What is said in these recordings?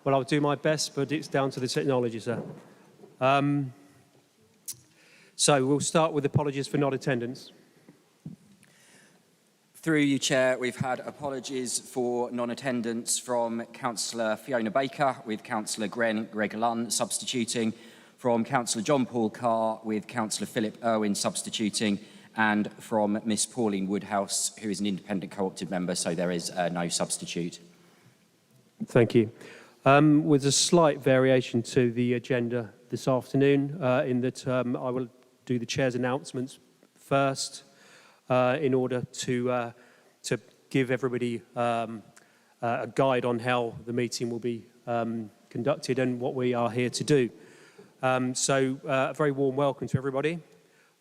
Well, I'll do my best, but it's down to the technology, sir. So we'll start with apologies for non-attendance. Through you, Chair, we've had apologies for non-attendance from Councillor Fiona Baker, with Councillor Greg Lunn substituting, from Councillor John Paul Carr, with Councillor Philip Irwin substituting, and from Miss Pauline Woodhouse, who is an independent co-opted member, so there is no substitute. Thank you. With a slight variation to the agenda this afternoon, in that I will do the Chair's announcements first, in order to give everybody a guide on how the meeting will be conducted and what we are here to do. A very warm welcome to everybody.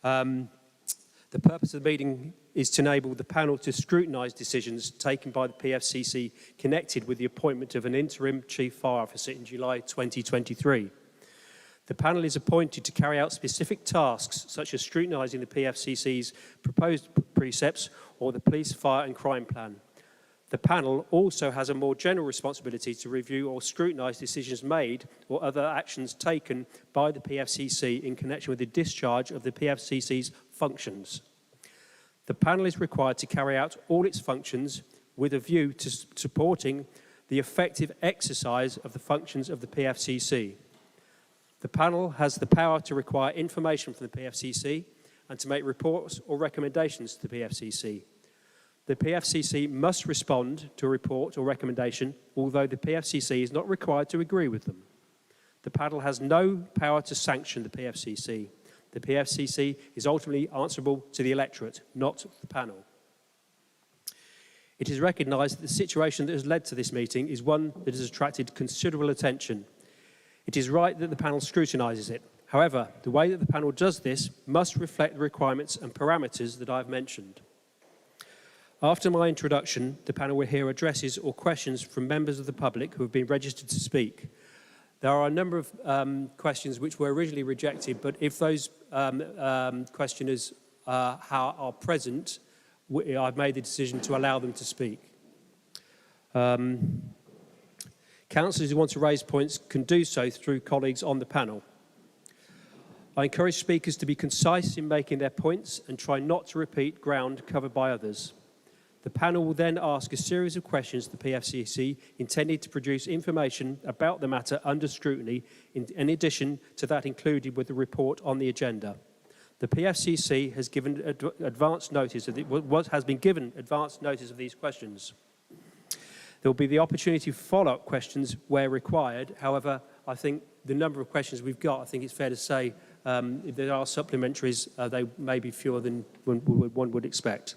The purpose of the meeting is to enable the panel to scrutinise decisions taken by the PFCC connected with the appointment of an interim Chief Fire Officer in July 2023. The panel is appointed to carry out specific tasks such as scrutinising the PFCC's proposed precepts or the police, fire and crime plan. The panel also has a more general responsibility to review or scrutinise decisions made or other actions taken by the PFCC in connection with the discharge of the PFCC's functions. The panel is required to carry out all its functions with a view to supporting the effective exercise of the functions of the PFCC. The panel has the power to require information from the PFCC and to make reports or recommendations to the PFCC. The PFCC must respond to a report or recommendation, although the PFCC is not required to agree with them. The panel has no power to sanction the PFCC. The PFCC is ultimately answerable to the electorate, not the panel. It is recognised that the situation that has led to this meeting is one that has attracted considerable attention. It is right that the panel scrutinises it. However, the way that the panel does this must reflect the requirements and parameters that I've mentioned. After my introduction, the panel will hear addresses or questions from members of the public who have been registered to speak. There are a number of questions which were originally rejected, but if those questioners are present, I've made the decision to allow them to speak. Councillors who want to raise points can do so through colleagues on the panel. I encourage speakers to be concise in making their points and try not to repeat ground covered by others. The panel will then ask a series of questions to the PFCC intended to produce information about the matter under scrutiny, in addition to that included with the report on the agenda. The PFCC has given advance notice of these questions. There will be the opportunity for follow-up questions where required. However, I think the number of questions we've got, I think it's fair to say, if there are supplementaries, they may be fewer than one would expect.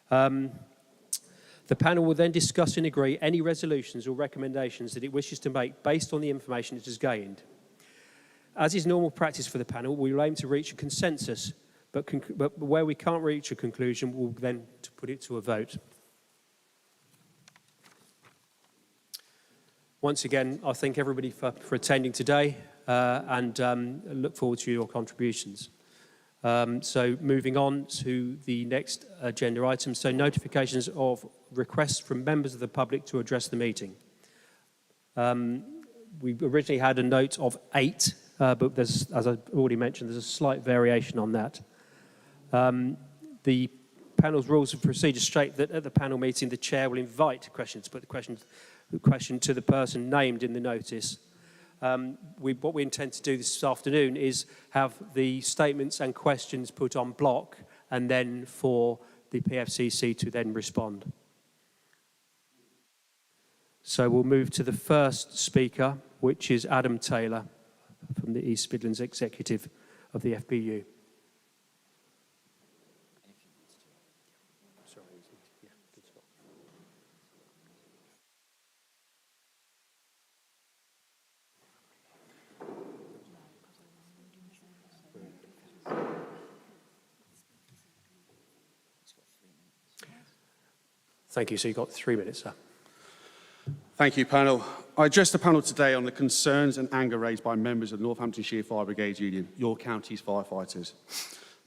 The panel will then discuss and agree any resolutions or recommendations that it wishes to make based on the information it has gained. As is normal practice for the panel, we will aim to reach a consensus, but where we can't reach a conclusion, we'll then put it to a vote. Once again, I thank everybody for attending today and look forward to your contributions. So moving on to the next agenda item, so notifications of requests from members of the public to address the meeting. We originally had a note of 8, but there's, as I already mentioned, there's a slight variation on that. The panel's rules of procedure state that at the panel meeting, the chair will invite questions, put the question to the person named in the notice. What we intend to do this afternoon is have the statements and questions put on block and then for the PFCC to then respond. So we'll move to the first speaker, which is Adam Taylor from the East Midlands Executive of the FBU. Thank you. So you've got 3 minutes, sir. Thank you, panel. I address the panel today on the concerns and anger raised by members of the Northamptonshire Fire Brigade Union, your county's firefighters.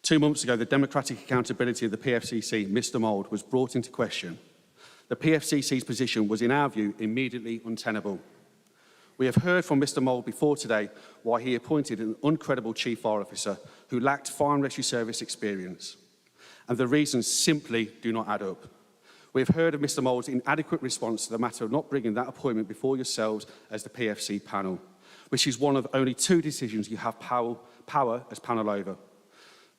2 months ago, the democratic accountability of the PFCC, Mr. Mould, was brought into question. The PFCC's position was, in our view, immediately untenable. We have heard from Mr Mould before today why he appointed an uncredible Chief Fire Officer who lacked fire and rescue service experience. And the reasons simply do not add up. We have heard of Mr Mould's inadequate response to the matter of not bringing that appointment before yourselves as the PFC panel, which is one of only 2 decisions you have power as panel over.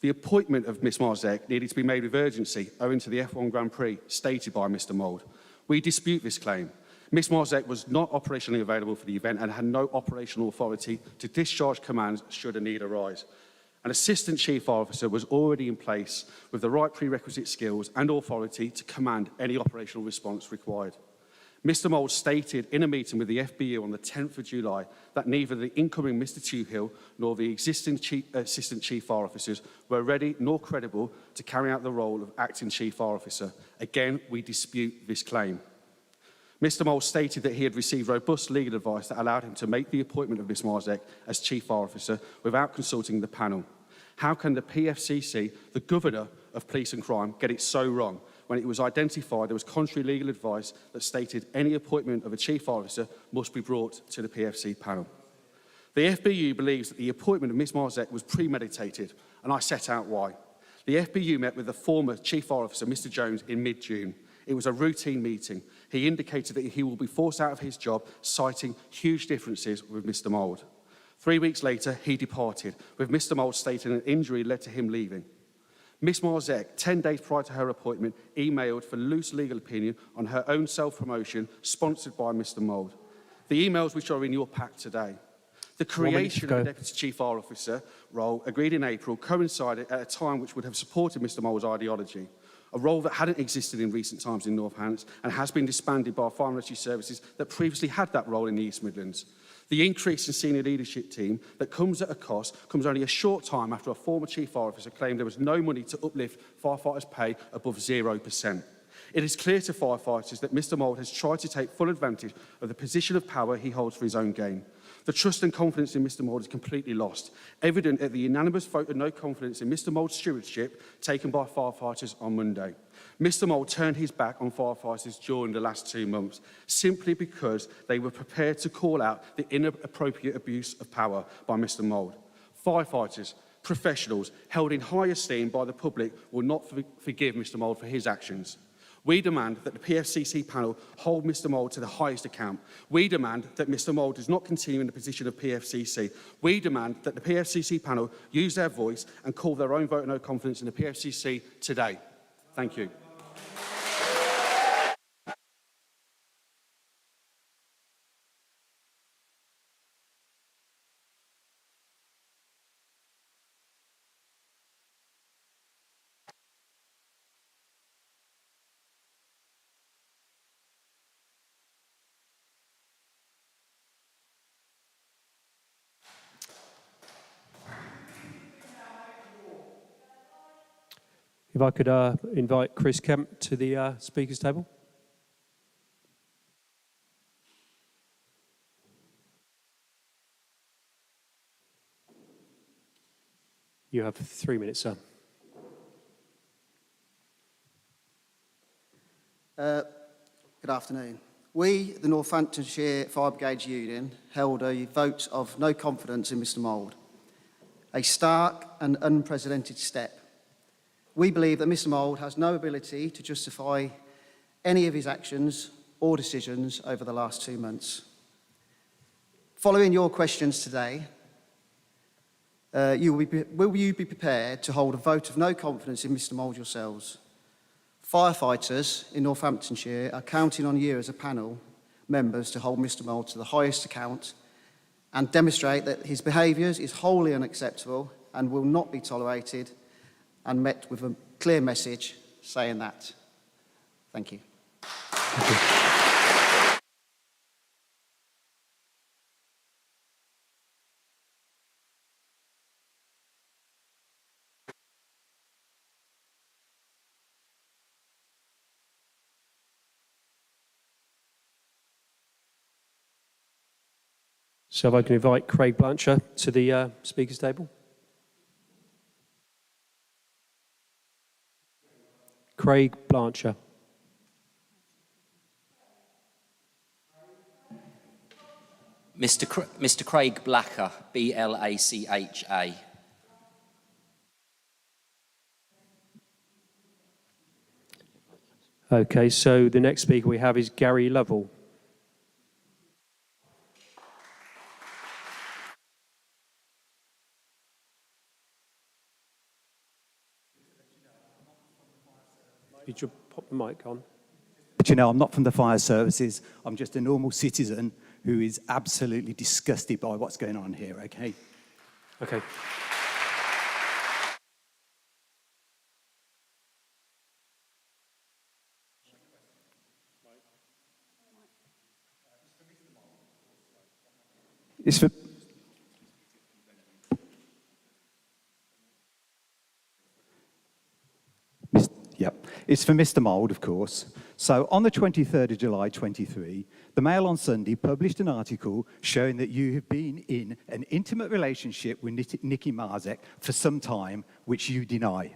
The appointment of Ms Marzek needed to be made with urgency owing to the F1 Grand Prix stated by Mr Mould. We dispute this claim. Ms Marzek was not operationally available for the event and had no operational authority to discharge commands should a need arise. An Assistant Chief Fire Officer was already in place with the right prerequisite skills and authority to command any operational response required. Mr Mould stated in a meeting with the FBU on the 10th of July that neither the incoming Mr Tewhill nor the existing Assistant Chief Fire Officers were ready nor credible to carry out the role of Acting Chief Fire Officer. Again, we dispute this claim. Mr Mould stated that he had received robust legal advice that allowed him to make the appointment of Ms Marzek as Chief Fire Officer without consulting the panel. How can the PFCC, the Governor of Police and Crime, get it so wrong when it was identified there was contrary legal advice that stated any appointment of a Chief Fire Officer must be brought to the PFC panel? The FBU believes that the appointment of Ms Marzek was premeditated, and I set out why. The FBU met with the former Chief Fire Officer, Mr Jones, in mid-June. It was a routine meeting. He indicated that he will be forced out of his job, citing huge differences with Mr Mould. 3 weeks later, he departed, with Mr Mould stating an injury led to him leaving. Ms Marzek, 10 days prior to her appointment, emailed for loose legal opinion on her own self-promotion, sponsored by Mr Mould. The emails which are in your pack today. The creation of the Deputy Chief Fire Officer role, agreed in April, coincided at a time which would have supported Mr Mould's ideology. A role that hadn't existed in recent times in Northamptonshire and has been disbanded by fire and rescue services that previously had that role in the East Midlands. The increase in senior leadership team that comes at a cost comes only a short time after a former Chief Fire Officer claimed there was no money to uplift firefighters' pay above 0%. It is clear to firefighters that Mr Mould has tried to take full advantage of the position of power he holds for his own gain. The trust and confidence in Mr Mould is completely lost, evident at the unanimous vote of no confidence in Mr Mould's stewardship taken by firefighters on Monday. Mr Mould turned his back on firefighters during the last 2 months, simply because they were prepared to call out the inappropriate abuse of power by Mr Mould. Firefighters, professionals, held in high esteem by the public will not forgive Mr Mould for his actions. We demand that the PFCC panel hold Mr Mould to the highest account. We demand that Mr Mould does not continue in the position of PFCC. We demand that the PFCC panel use their voice and call their own vote of no confidence in the PFCC today. Thank you. If I could invite Chris Kemp to the speakers table. You have 3 minutes, sir. Good afternoon. We, the Northamptonshire Fire Brigade Union, held a vote of no confidence in Mr Mould, a stark and unprecedented step. We believe that Mr Mould has no ability to justify any of his actions or decisions over the last 2 months. Following your questions today, will you be prepared to hold a vote of no confidence in Mr Mould yourselves? Firefighters in Northamptonshire are counting on you as a panel members to hold Mr Mould to the highest account and demonstrate that his behaviours is wholly unacceptable and will not be tolerated, and met with a clear message saying that. Thank you. Thank you. So if I can invite Craig Blancher to the speakers table. Craig Blancher. Mr. Craig Blacker, B-L-A-C-H-A. Okay, so the next speaker we have is Gary Lovell. You should pop the mic on. But you know, I'm not from the fire services. I'm just a normal citizen who is absolutely disgusted by what's going on here, okay? Okay. It's for... Yep. It's for Mr. Mould, of course. So on the 23rd of July 23, the Mail on Sunday published an article showing that you have been in an intimate relationship with Nicky Marzek for some time, which you deny.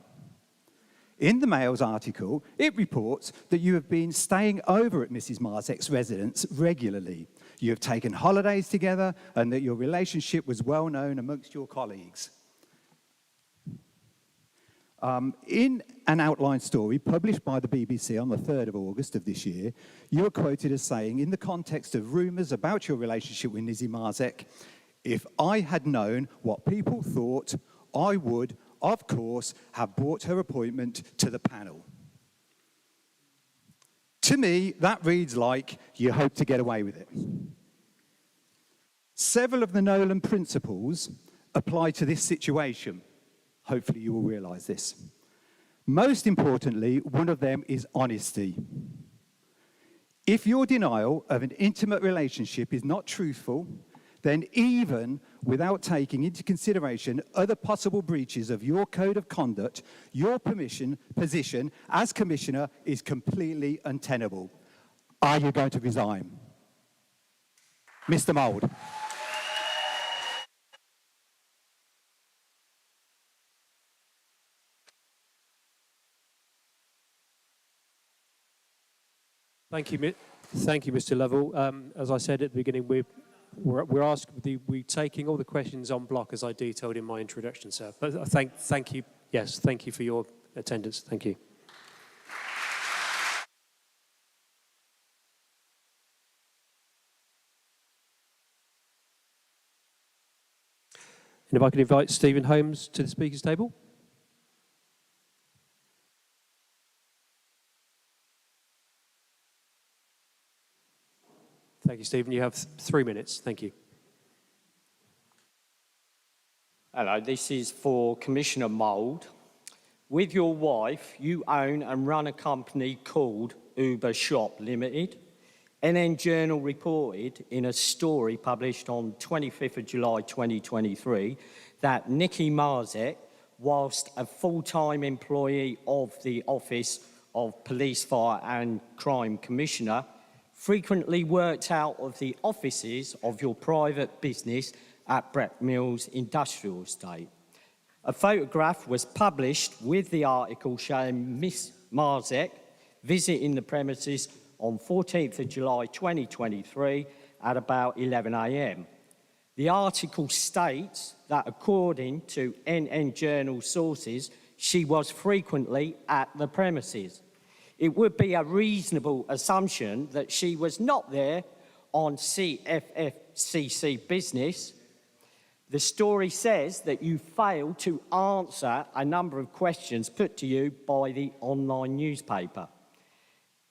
In the Mail's article, it reports that you have been staying over at Mrs. Marzek's residence regularly. You have taken holidays together and that your relationship was well known amongst your colleagues. In an outline story published by the BBC on the 3rd of August of this year, you are quoted as saying, in the context of rumours about your relationship with Nicky Marzek, if I had known what people thought, I would, of course, have brought her appointment to the panel. To me, that reads like you hope to get away with it. Several of the Nolan principles apply to this situation. Hopefully you will realise this. Most importantly, one of them is honesty. If your denial of an intimate relationship is not truthful, then even without taking into consideration other possible breaches of your code of conduct, your position as Commissioner is completely untenable. Are you going to resign? Mr. Mould. Thank you, Mr. Lovell. As I said at the beginning, we're taking all the questions on block as I detailed in my introduction, sir. But thank you. Yes, thank you for your attendance. Thank you. And if I could invite Stephen Holmes to the speakers table. Thank you, Stephen. You have 3 minutes. Thank you. Hello, this is for Commissioner Mould. With your wife, you own and run a company called Uber Shop Limited. NN Journal reported in a story published on 25th of July 2023 that Nicky Marzek, whilst a full-time employee of the Office of Police, Fire and Crime Commissioner, frequently worked out of the offices of your private business at Brett Mills Industrial Estate. A photograph was published with the article showing Miss Marzek visiting the premises on 14th of July 2023 at about 11 a.m. The article states that according to NN Journal sources, she was frequently at the premises. It would be a reasonable assumption that she was not there on pfcc business. The story says that you failed to answer a number of questions put to you by the online newspaper.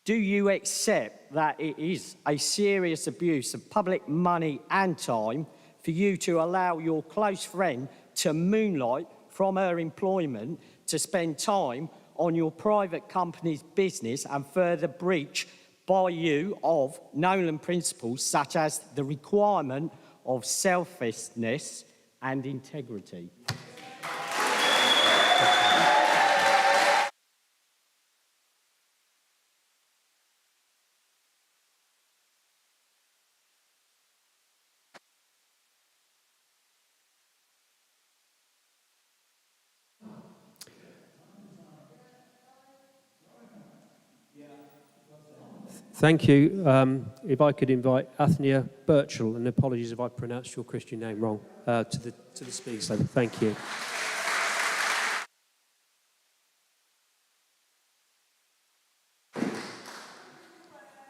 Do you accept that it is a serious abuse of public money and time for you to allow your close friend to moonlight from her employment to spend time on your private company's business and further breach by you of Nolan principles such as the requirement of selflessness and integrity? Thank you. If I could invite Athnia Birchall, and apologies if I pronounced your Christian name wrong, to the speakers table. Thank you.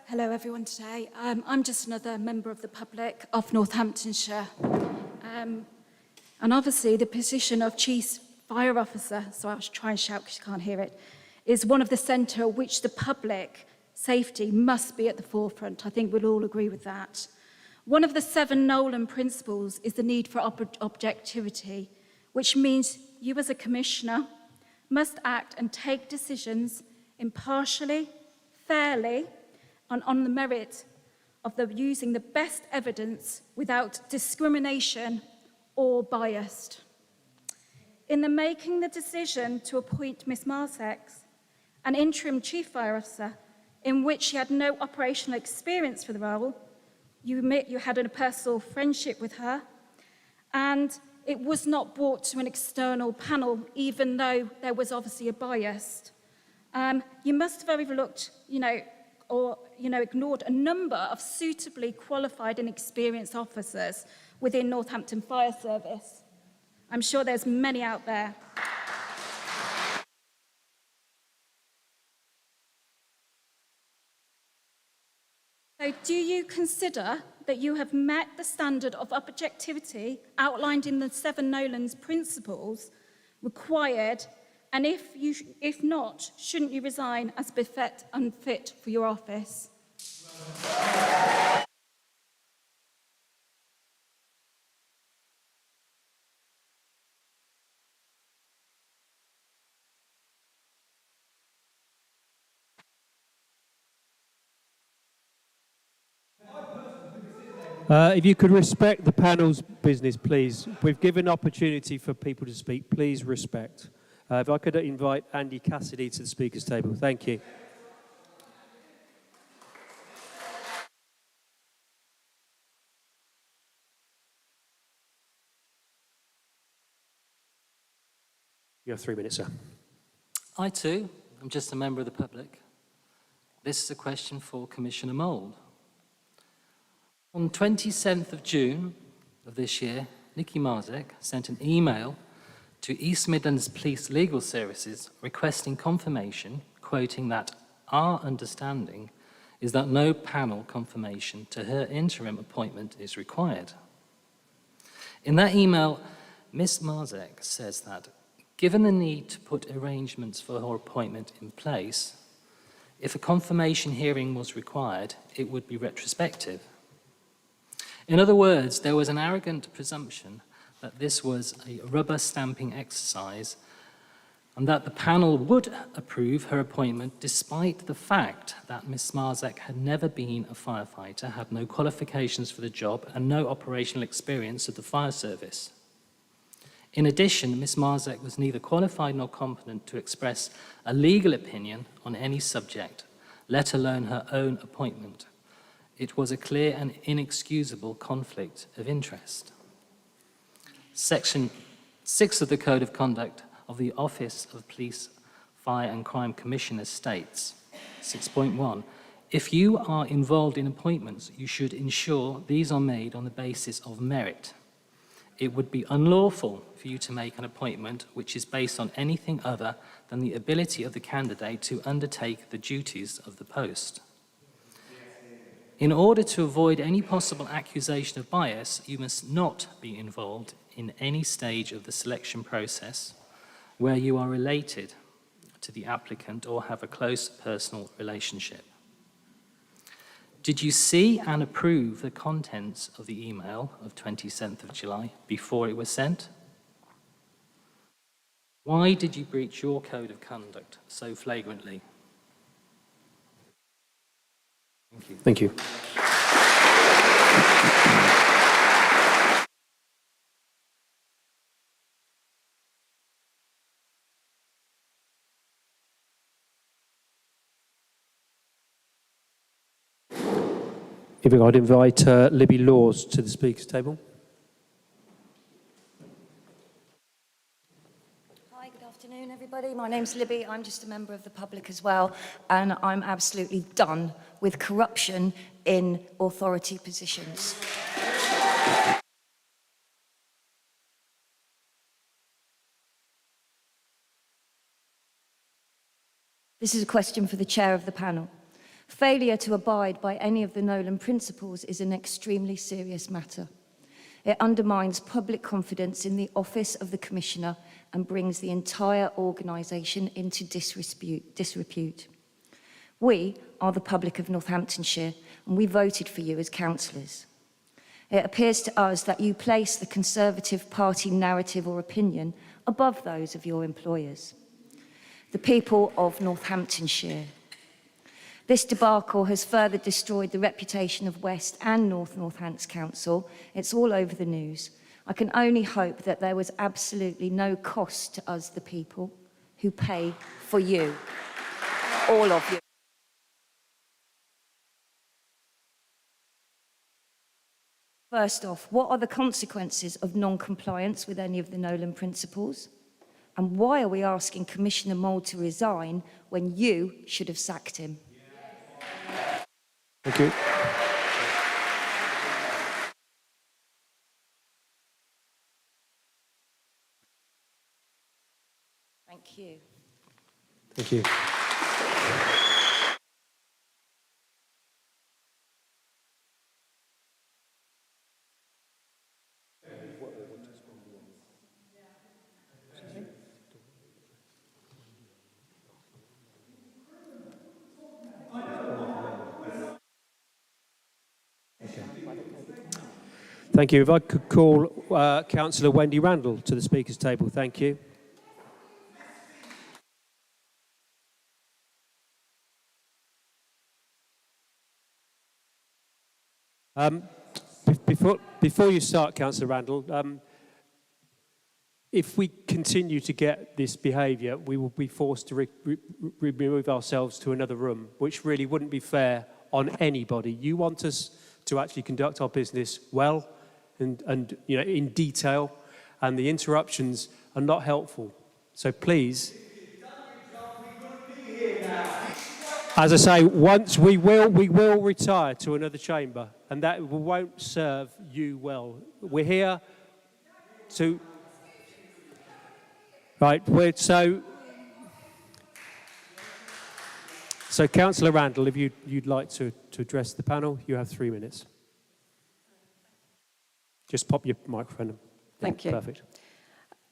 Hello everyone today. I'm just another member of the public of Northamptonshire. And obviously the position of Chief Fire Officer, so I'll try and shout because you can't hear it, is one of the centre which the public safety must be at the forefront. I think we'll all agree with that. One of the 7 Nolan principles is the need for objectivity, which means you as a commissioner must act and take decisions impartially, fairly, and on the merit of using the best evidence without discrimination or bias. In making the decision to appoint Miss Marzek, an interim Chief Fire Officer, in which she had no operational experience for the role, you had a personal friendship with her, and it was not brought to an external panel, even though there was obviously a bias. You must have overlooked, ignored a number of suitably qualified and experienced officers within Northampton Fire Service. I'm sure there's many out there. So do you consider that you have met the standard of objectivity outlined in the 7 Nolan's principles required, and if not, shouldn't you resign as unfit for your office? If you could respect the panel's business, please. We've given opportunity for people to speak. Please respect. If I could invite Andy Cassidy to the speakers table. Thank you. You have 3 minutes, sir. I too am just a member of the public. This is a question for Commissioner Mould. On 27th of June of this year, Nikki Marzek sent an email to East Midlands Police Legal Services requesting confirmation, quoting that our understanding is that no panel confirmation to her interim appointment is required. In that email, Ms. Marzek says that given the need to put arrangements for her appointment in place, if a confirmation hearing was required, it would be retrospective. In other words, there was an arrogant presumption that this was a rubber stamping exercise and that the panel would approve her appointment despite the fact that Ms. Marzek had never been a firefighter, had no qualifications for the job and no operational experience of the fire service. In addition, Ms. Marzek was neither qualified nor competent to express a legal opinion on any subject, let alone her own appointment. It was a clear and inexcusable conflict of interest. Section 6 of the Code of Conduct of the Office of Police, Fire and Crime Commissioner states, 6.1, if you are involved in appointments, you should ensure these are made on the basis of merit. It would be unlawful for you to make an appointment which is based on anything other than the ability of the candidate to undertake the duties of the post. In order to avoid any possible accusation of bias, you must not be involved in any stage of the selection process where you are related to the applicant or have a close personal relationship. Did you see and approve the contents of the email of 27th of July before it was sent? Why did you breach your code of conduct so flagrantly? Thank you. Thank you. If I'd invite Libby Laws to the speakers table. Hi, good afternoon, everybody. everybody. My name's Libby. I'm just a member of the public as well, and I'm absolutely done with corruption in authority positions. This is a question for the chair of the panel. Failure to abide by any of the Nolan principles is an extremely serious matter. It undermines public confidence in the office of the Commissioner and brings the entire organisation into disrepute. We are the public of Northamptonshire, and we voted for you as councillors. It appears to us that you place the Conservative Party narrative or opinion above those of your employers, the people of Northamptonshire. This debacle has further destroyed the reputation of West and Northants Council. It's all over the news. I can only hope that there was absolutely no cost to us, the people, who pay for you, all of you. First off, what are the consequences of non-compliance with any of the Nolan principles? And why are we asking Commissioner Mould to resign when you should have sacked him? Thank you. Thank you. Thank you. Thank you. If I could call Councillor Wendy Randall to the Speaker's table. Thank you. Before you start, Councillor Randall, if we continue to get this behaviour, we will be forced to remove ourselves to another room, which really wouldn't be fair on anybody. You want us to actually conduct our business well and you know, in detail, and the interruptions are not helpful. So please, as I say, once we will retire to another chamber, and that won't serve you well. We're here to, right, so Councillor Randall, if you'd like to address the panel, you have 3 minutes. Just pop your microphone in. Thank you. Perfect.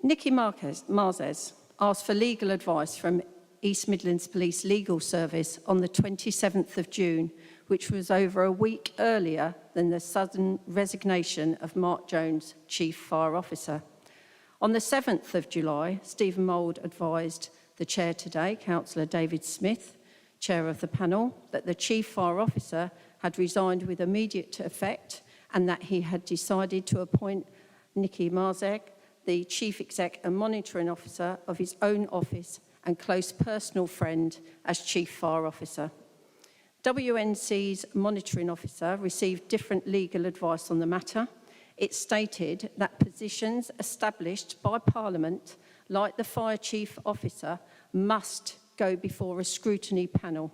Nikki Marzes asked for legal advice from East Midlands Police Legal Service on the 27th of June, which was over a week earlier than the sudden resignation of Mark Jones, Chief Fire Officer. On the 7th of July, Stephen Mould advised the Chair today, Councillor David Smith, Chair of the panel, that the Chief Fire Officer had resigned with immediate effect and that he had decided to appoint Nikki Marzek, the Chief Exec and Monitoring Officer of his own office and close personal friend, as Chief Fire Officer. WNC's Monitoring Officer received different legal advice on the matter. It stated that positions established by Parliament, like the Fire Chief Officer, must go before a scrutiny panel.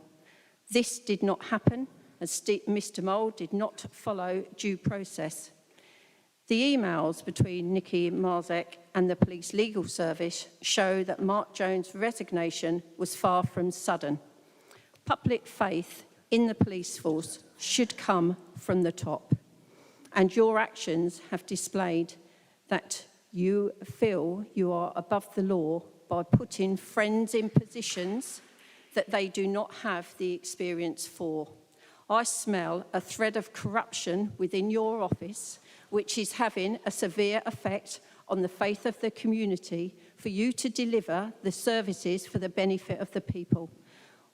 This did not happen, as Mr Mould did not follow due process. The emails between Nikki Marzek and the Police Legal Service show that Mark Jones' resignation was far from sudden. Public faith in the police force should come from the top, and your actions have displayed that you feel you are above the law by putting friends in positions that they do not have the experience for. I smell a thread of corruption within your office, which is having a severe effect on the faith of the community for you to deliver the services for the benefit of the people.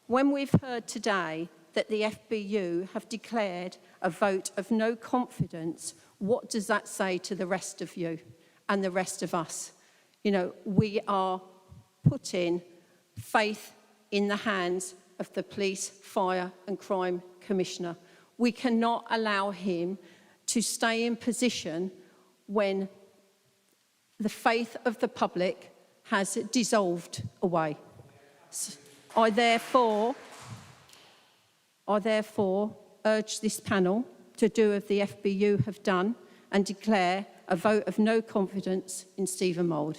When we've heard today that the FBU have declared a vote of no confidence, what does that say to the rest of you and the rest of us? You know, we are putting faith in the hands of the Police, Fire and Crime Commissioner. We cannot allow him to stay in position when the faith of the public has dissolved away. I therefore urge this panel to do as the FBU have done and declare a vote of no confidence in Stephen Mould.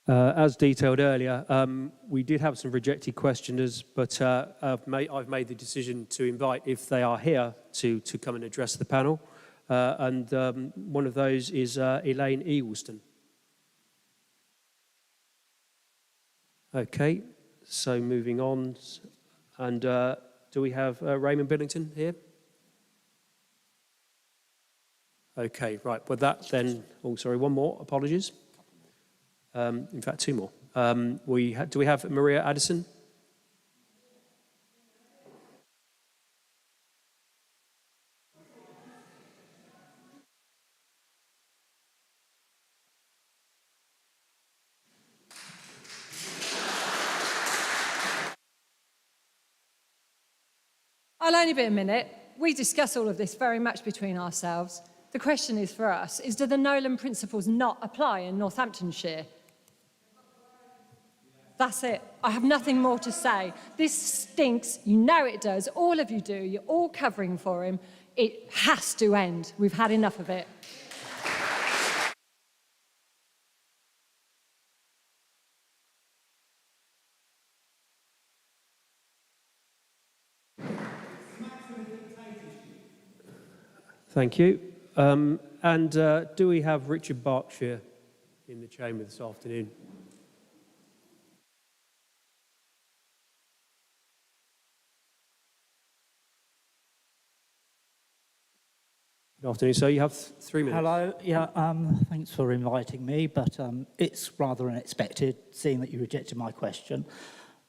As detailed earlier, we did have some rejected questioners, but I've made the decision to invite, if they are here, to come and address the panel. One of those is Elaine Eagleston. Okay, so moving on. And do we have Raymond Billington here? Okay, right. With that then, oh, sorry, one more, apologies. In fact, two more. Do we have Maria Addison? I'll only be a minute. We discuss all of this very much between ourselves. The question is for us, do the Nolan principles not apply in Northamptonshire? That's it. I have nothing more to say. This stinks. You know it does. All of you do. You're all covering for him. It has to end. We've had enough of it. Thank you. Do we have Richard Berkshire in the chamber this afternoon? Good afternoon, sir. You have 3 minutes. Hello. Yeah, thanks for inviting me, but it's rather unexpected, seeing that you rejected my question.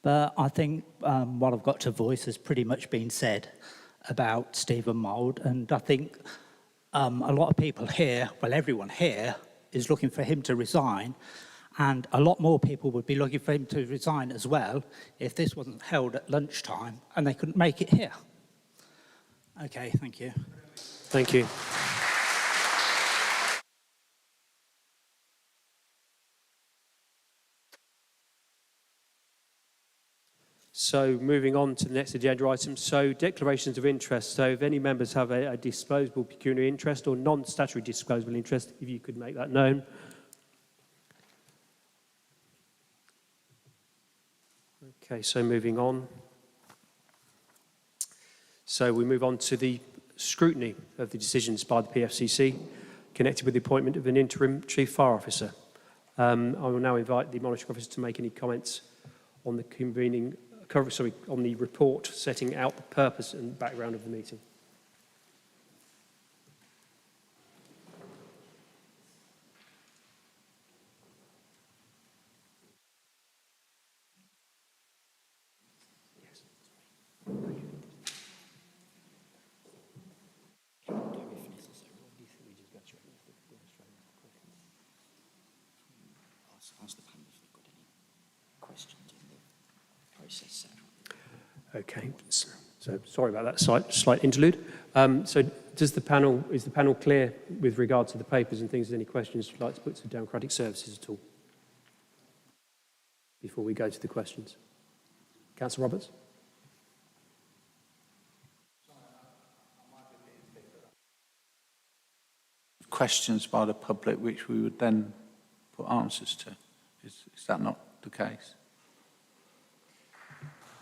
But I think what I've got to voice has pretty much been said about Stephen Mould, and I think a lot of people here, well, everyone here, is looking for him to resign, and a lot more people would be looking for him to resign as well if this wasn't held at lunchtime and they couldn't make it here. Okay, thank you. Thank you. So moving on to the next agenda item, so declarations of interest. So if any members have a disposable pecuniary interest or non-statutory disposable interest, if you could make that known. Okay, so moving on. So we move on to the scrutiny of the decisions by the PFCC connected with the appointment of an interim chief fire officer. I will now invite the monitoring officer to make any comments on the on the report setting out the purpose and background of the meeting. Ask the panel if they've got any questions in the process. Okay, so sorry about that slight interlude. So is the panel clear with regard to the papers and things? Any questions you'd like to put to Democratic Services at all before we go to the questions? Councillor Roberts? Questions by the public which we would then put answers to. Is that not the case?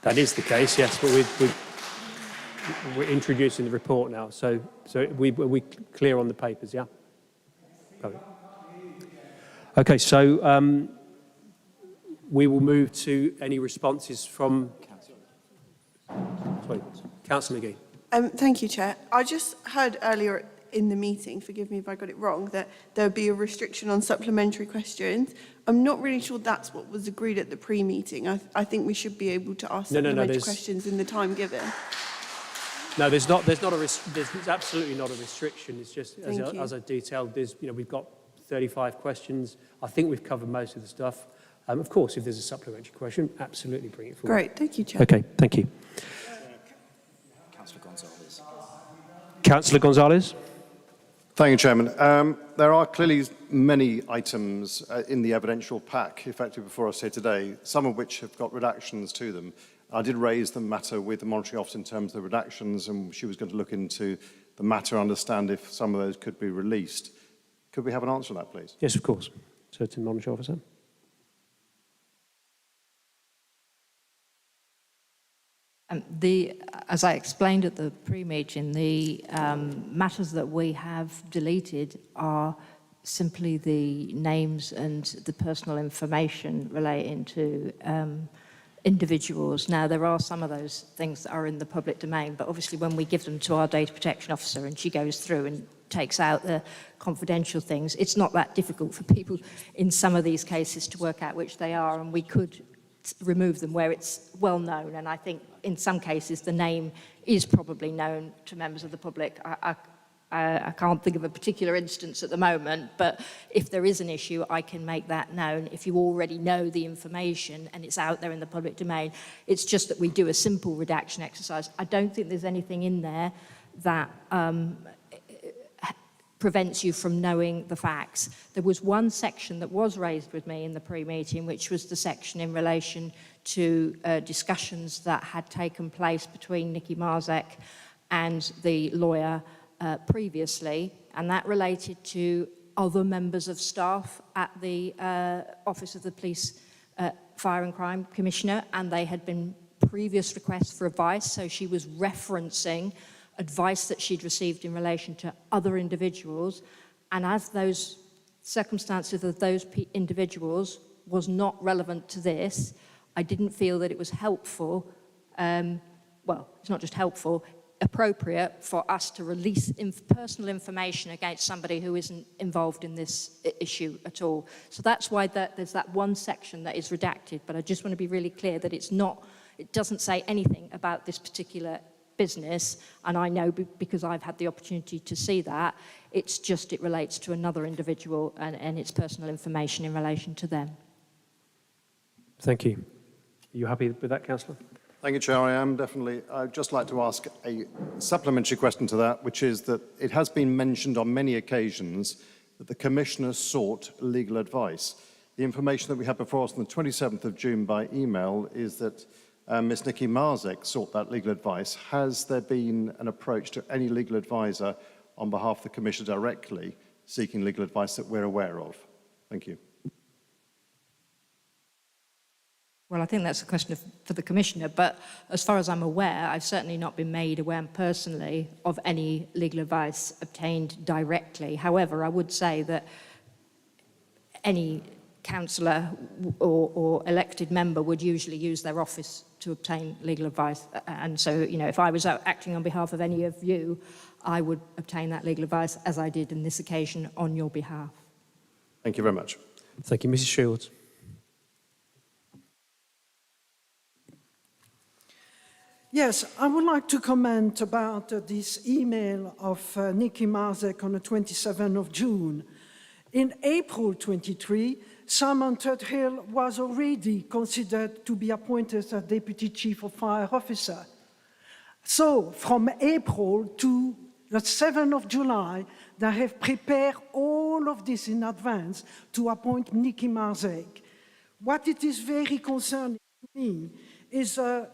That is the case, yes, but we're introducing the report now, so we clear on the papers, yeah? Okay, so we will move to any responses from Councillor McGee. Thank you, Chair. I just heard earlier in the meeting, forgive me if I got it wrong, that there would be a restriction on supplementary questions. I'm not really sure that's what was agreed at the pre-meeting. I think we should be able to ask supplementary questions in the time given. No, there's absolutely not a restriction. It's just, as I detailed, we've got 35 questions. I think we've covered most of the stuff. Of course, if there's a supplementary question, absolutely bring it forward. Great, thank you, Chair. Okay, thank you. Councillor Gonzalez. Councillor Gonzalez. Thank you, Chairman. There are clearly many items in the evidential pack effectively before us here today, some of which have got redactions to them. I did raise the matter with the monitoring officer in terms of the redactions, and she was going to look into the matter, understand if some of those could be released. Could we have an answer on that, please? Yes, of course. So to the monitoring officer. As I explained at the pre-meeting, the matters that we have deleted are simply the names and the personal information relating to individuals. Now, there are some of those things that are in the public domain, but obviously when we give them to our data protection officer and she goes through and takes out the confidential things, it's not that difficult for people in some of these cases to work out which they are, and we could remove them where it's well known. And I think in some cases the name is probably known to members of the public. I can't think of a particular instance at the moment, but if there is an issue, I can make that known. If you already know the information and it's out there in the public domain, it's just that we do a simple redaction exercise. I don't think there's anything in there that prevents you from knowing the facts. There was one section that was raised with me in the pre-meeting, which was the section in relation to discussions that had taken place between Nicky Marzek and the lawyer previously, and that related to other members of staff at the Office of the Police Fire and Crime Commissioner, and they had been previous requests for advice, so she was referencing advice that she'd received in relation to other individuals, and as those circumstances of those individuals was not relevant to this, I didn't feel that it was helpful, well, it's not just helpful, appropriate for us to release personal information against somebody who isn't involved in this issue at all. So that's why there's that one section that is redacted, but I just want to be really clear that it's not, it doesn't say anything about this particular business, and I know because I've had the opportunity to see that, it's just it relates to another individual and its personal information in relation to them. Thank you. Are you happy with that, Councillor? Thank you, Chair. I am definitely. I'd just like to ask a supplementary question to that, which is that it has been mentioned on many occasions that the Commissioner sought legal advice. The information that we had before us on the 27th of June by email is that Ms. Nicky Marzek sought that legal advice. Has there been an approach to any legal advisor on behalf of the Commissioner directly seeking legal advice that we're aware of? Thank you. Well, I think that's a question for the Commissioner, but as far as I'm aware, I've certainly not been made aware personally of any legal advice obtained directly. However, I would say that any councillor or elected member would usually use their office to obtain legal advice. And so, you know, if I was acting on behalf of any of you, I would obtain that legal advice, as I did in this occasion, on your behalf. Thank you very much. Thank you. Mrs. Shields. Yes, I would like to comment about this email of Nicky Marzek on the 27th of June. In April 23, Simon Tuthill was already considered to be appointed as Deputy Chief of Fire Officer. So, from April to the 7th of July, they have prepared all of this in advance to appoint Nicky Marzek. What it is very concerning to me is a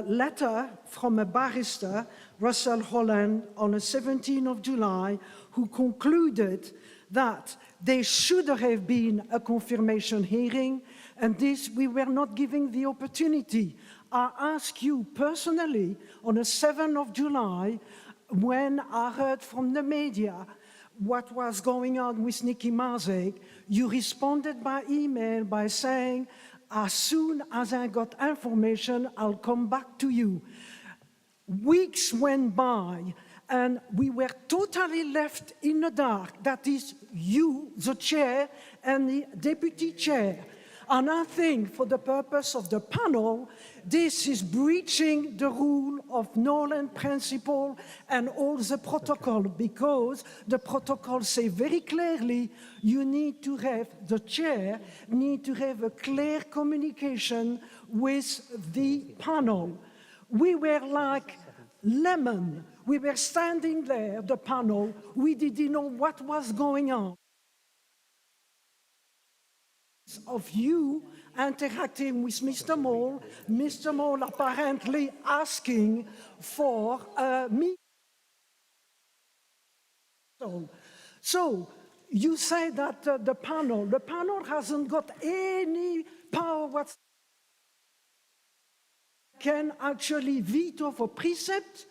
letter from a barrister, Russell Holland, on the 17th of July, who concluded that there should have been a confirmation hearing, and this we were not giving the opportunity. I ask you personally, on the 7th of July, when I heard from the media what was going on with Nicky Marzek, you responded by email by saying, as soon as I got information, I'll come back to you. Weeks went by, and we were totally left in the dark. That is you, the chair, and the deputy chair. And I think for the purpose of the panel, this is breaching the rule of Nolan principle and all the protocol, because the protocol say very clearly you need to have, the chair need to have a clear communication with the panel. We were like lemon. We were standing there, the panel, we didn't know what was going on. Of you interacting with Mr. Mole apparently asking for me. So you say that the panel hasn't got any power whatsoever. Can actually veto for precept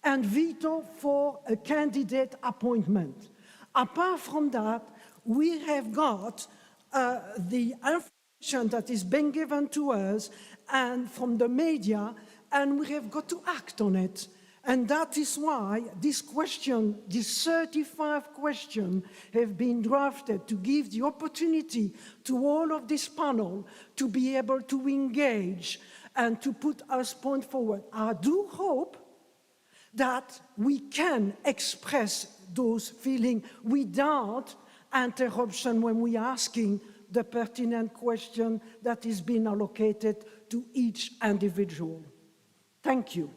and veto for a candidate appointment. Apart from that, we have got the information that is being given to us and from the media, and we have got to act on it. And that is why this question, these 35 questions have been drafted to give the opportunity to all of this panel to be able to engage and to put us point forward. I do hope that we can express those feelings without interruption when we are asking the pertinent question that is being allocated to each individual. Thank you.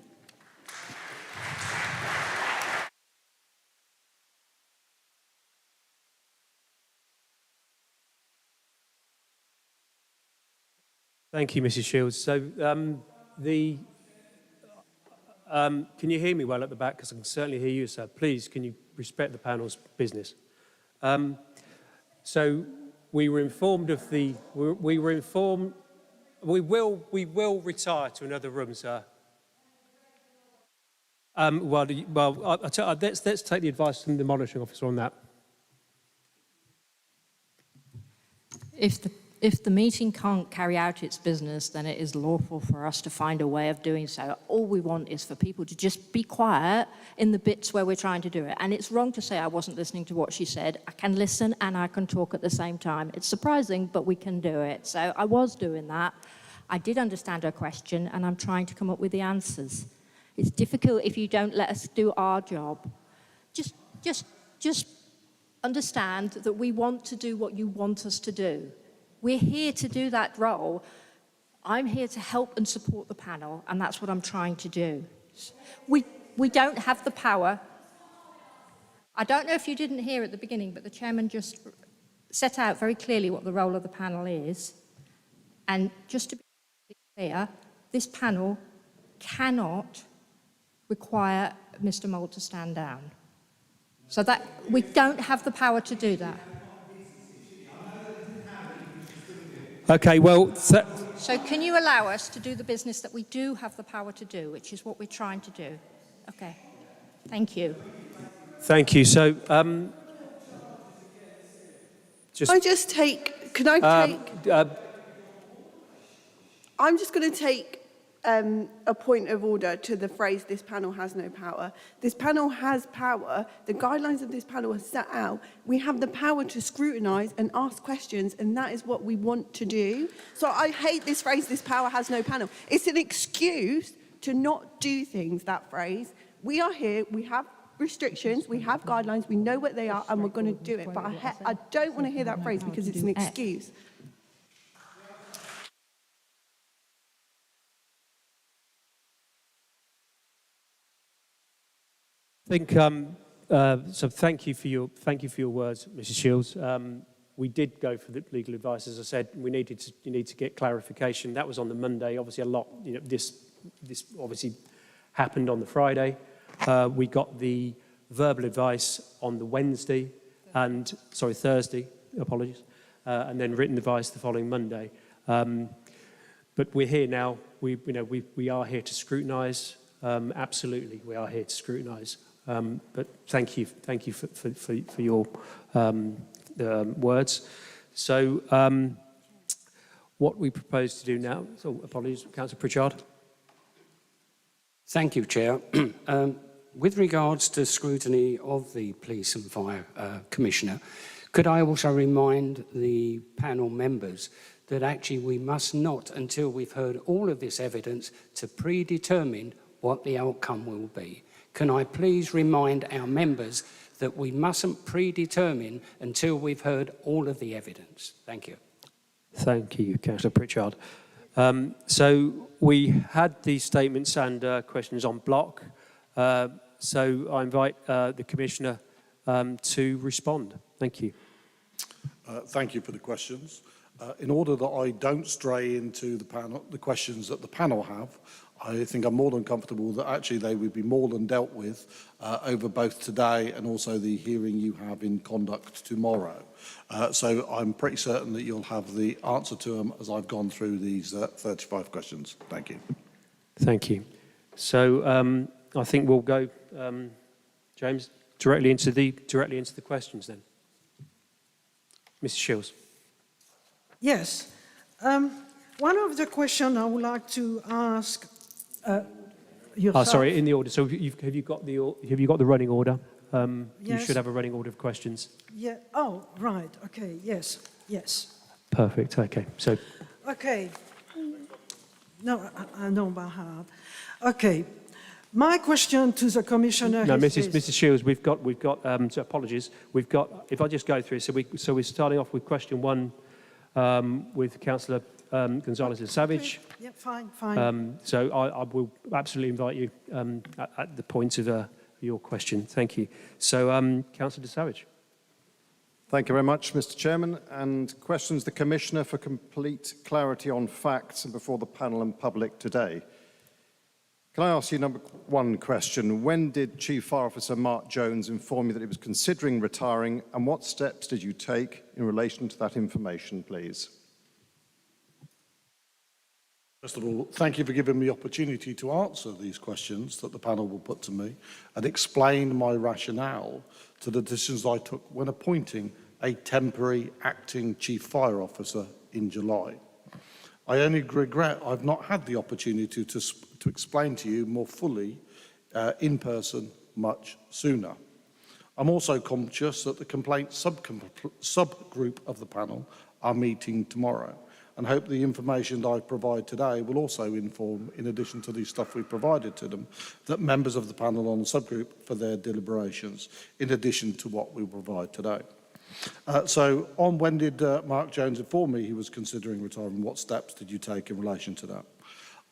Thank you, Mrs. Shields. So can you hear me well at the back? Because I can certainly hear you, sir. Please, can you respect the panel's business? So we were informed of the. We were informed. We will retire to another room, sir. Let's take the advice from the monitoring officer on that. If the meeting can't carry out its business, then it is lawful for us to find a way of doing so. All we want is for people to just be quiet in the bits where we're trying to do it. And it's wrong to say I wasn't listening to what she said. I can listen and I can talk at the same time. It's surprising, but we can do it. So I was doing that. I did understand her question, and I'm trying to come up with the answers. It's difficult if you don't let us do our job. Just understand that we want to do what you want us to do. We're here to do that role. I'm here to help and support the panel, and that's what I'm trying to do. We don't have the power. I don't know if you didn't hear at the beginning, but the chairman just set out very clearly what the role of the panel is. And just to be clear, this panel cannot require Mr. Mould to stand down. So that we don't have the power to do that. Okay, well... So can you allow us to do the business that we do have the power to do, which is what we're trying to do? Okay. Thank you. Thank you. So, Can I take... I'm just going to take a point of order to the phrase, this panel has no power. This panel has power. The guidelines of this panel are set out. We have the power to scrutinise and ask questions, and that is what we want to do. So I hate this phrase, this power has no panel. It's an excuse to not do things, that phrase. We are here, we have restrictions, we have guidelines, we know what they are, and we're going to do it. But I don't want to hear that phrase because it's an excuse. I think so. Thank you for your words, Mrs. Shields. We did go for the legal advice, as I said. You need to get clarification. That was on the Monday. Obviously, a lot. This obviously happened on the Friday. We got the verbal advice on the Wednesday, Thursday. Apologies, and then written advice the following Monday. But we're here now. We are here to scrutinise. Absolutely, we are here to scrutinise. But thank you for your words. So, what we propose to do now. So, apologies, Councillor Pritchard. Thank you, Chair. With regards to scrutiny of the Police and Fire Commissioner, could I also remind the panel members that actually we must not, until we've heard all of this evidence, to predetermine what the outcome will be. Can I please remind our members that we mustn't predetermine until we've heard all of the evidence? Thank you. Thank you, Councillor Pritchard. So we had these statements and questions on block. So I invite the Commissioner to respond. Thank you. Thank you for the questions. In order that I don't stray into the questions that the panel have, I think I'm more than comfortable that actually they would be more than dealt with over both today and also the hearing you have in conduct tomorrow. So I'm pretty certain that you'll have the answer to them as I've gone through these 35 questions. Thank you. Thank you. So I think we'll go, James, directly into the questions then. Mr. Shields. Yes. One of the questions I would like to ask yourself. Sorry, in the order. So have you got the running order? You Yes. should have a running order of questions. Yeah. Oh, right. Okay. Yes. Yes. Perfect. Okay. So. Okay. No, I know by heart. Okay. My question to the Commissioner No, is Mrs. Shields, we've got. So apologies. We've got. If I just go through, so we're starting off with question 1 with Councillor Gonzalez-Savage. Yeah, fine. So I will absolutely invite you at the point of your question. Thank you. So, Councillor Savage. Thank you very much, Mr. Chairman. And questions the Commissioner for complete clarity on facts and before the panel and public today. Can I ask you number 1 question? When did Chief Fire Officer Mark Jones inform you that he was considering retiring, and what steps did you take in relation to that information, please? First of all, thank you for giving me the opportunity to answer these questions that the panel will put to me and explain my rationale to the decisions I took when appointing a temporary acting Chief Fire Officer in July. I only regret I've not had the opportunity to explain to you more fully in person much sooner. I'm also conscious that the complaint subgroup of the panel are meeting tomorrow, and hope the information that I provide today will also inform, in addition to the stuff we provided to them, that members of the panel on the subgroup for their deliberations, in addition to what we provide today. So on when did Mark Jones inform me he was considering retiring? What steps did you take in relation to that?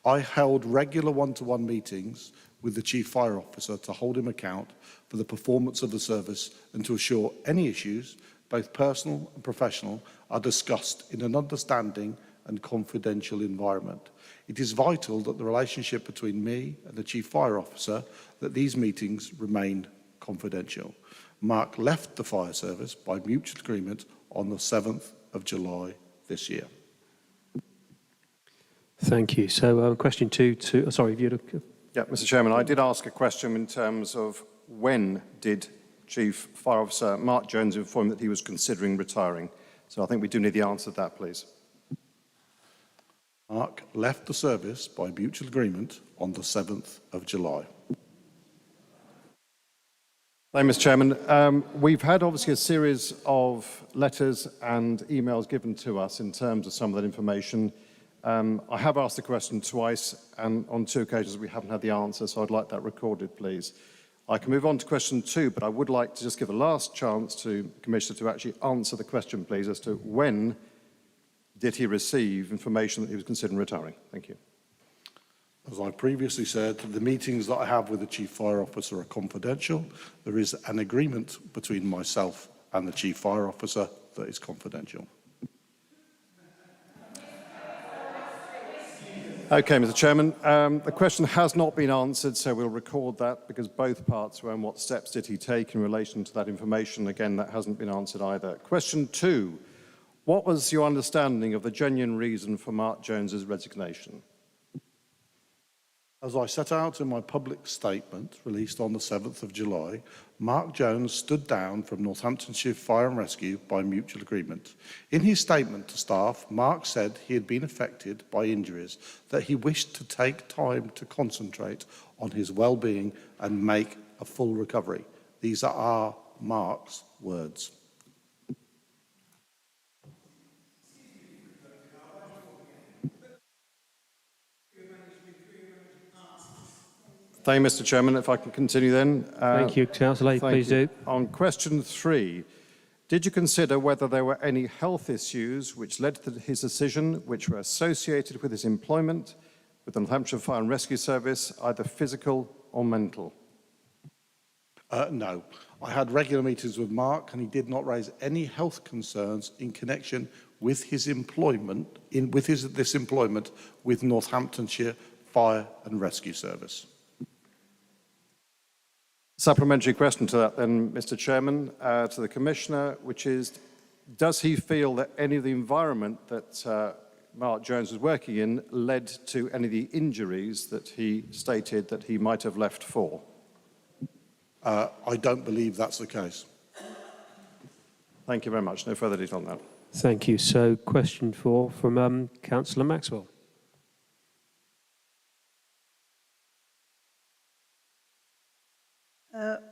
I held regular one-to-one meetings with the Chief Fire Officer to hold him account for the performance of the service and to assure any issues, both personal and professional, are discussed in an understanding and confidential environment. It is vital that the relationship between me and the Chief Fire Officer, that these meetings remain confidential. Mark left the fire service by mutual agreement on the 7th of July this year. Thank you. So question 2, sorry, if you'd... Yeah, Mr. Chairman, I did ask a question in terms of when did Chief Fire Officer Mark Jones inform that he was considering retiring? So I think we do need the answer to that, please. Mark left the service by mutual agreement on the 7th of July. Thank you, Mr. Chairman. We've had obviously a series of letters and emails given to us in terms of some of that information. I have asked the question twice, and on 2 occasions we haven't had the answer, so I'd like that recorded, please. I can move on to question 2, but I would like to just give a last chance to the Commissioner to actually answer the question, please, as to when did he receive information that he was considering retiring? Thank you. As I previously said, the meetings that I have with the Chief Fire Officer are confidential. There is an agreement between myself and the Chief Fire Officer that is confidential. Okay, Mr. Chairman. The question has not been answered, so we'll record that because both parts were on what steps did he take in relation to that information. Again, that hasn't been answered either. Question 2. What was your understanding of the genuine reason for Mark Jones's resignation? As I set out in my public statement released on the 7th of July, Mark Jones stood down from Northamptonshire Fire and Rescue by mutual agreement. In his statement to staff, Mark said he had been affected by injuries, that he wished to take time to concentrate on his well-being and make a full recovery. These are Mark's words. Thank you, Mr. Chairman. If I can continue then. Thank you, Councillor. Please do. On question 3, did you consider whether there were any health issues which led to his decision which were associated with his employment with the Northamptonshire Fire and Rescue Service, either physical or mental? No. I had regular meetings with Mark and he did not raise any health concerns in connection with his employment, this employment with Northamptonshire Fire and Rescue Service. Supplementary question to that then, Mr. Chairman, to the Commissioner, which is, does he feel that any of the environment that Mark Jones was working in led to any of the injuries that he stated that he might have left for? I don't believe that's the case. Thank you very much. No further detail on that. Thank you. So question 4 from Councillor Maxwell.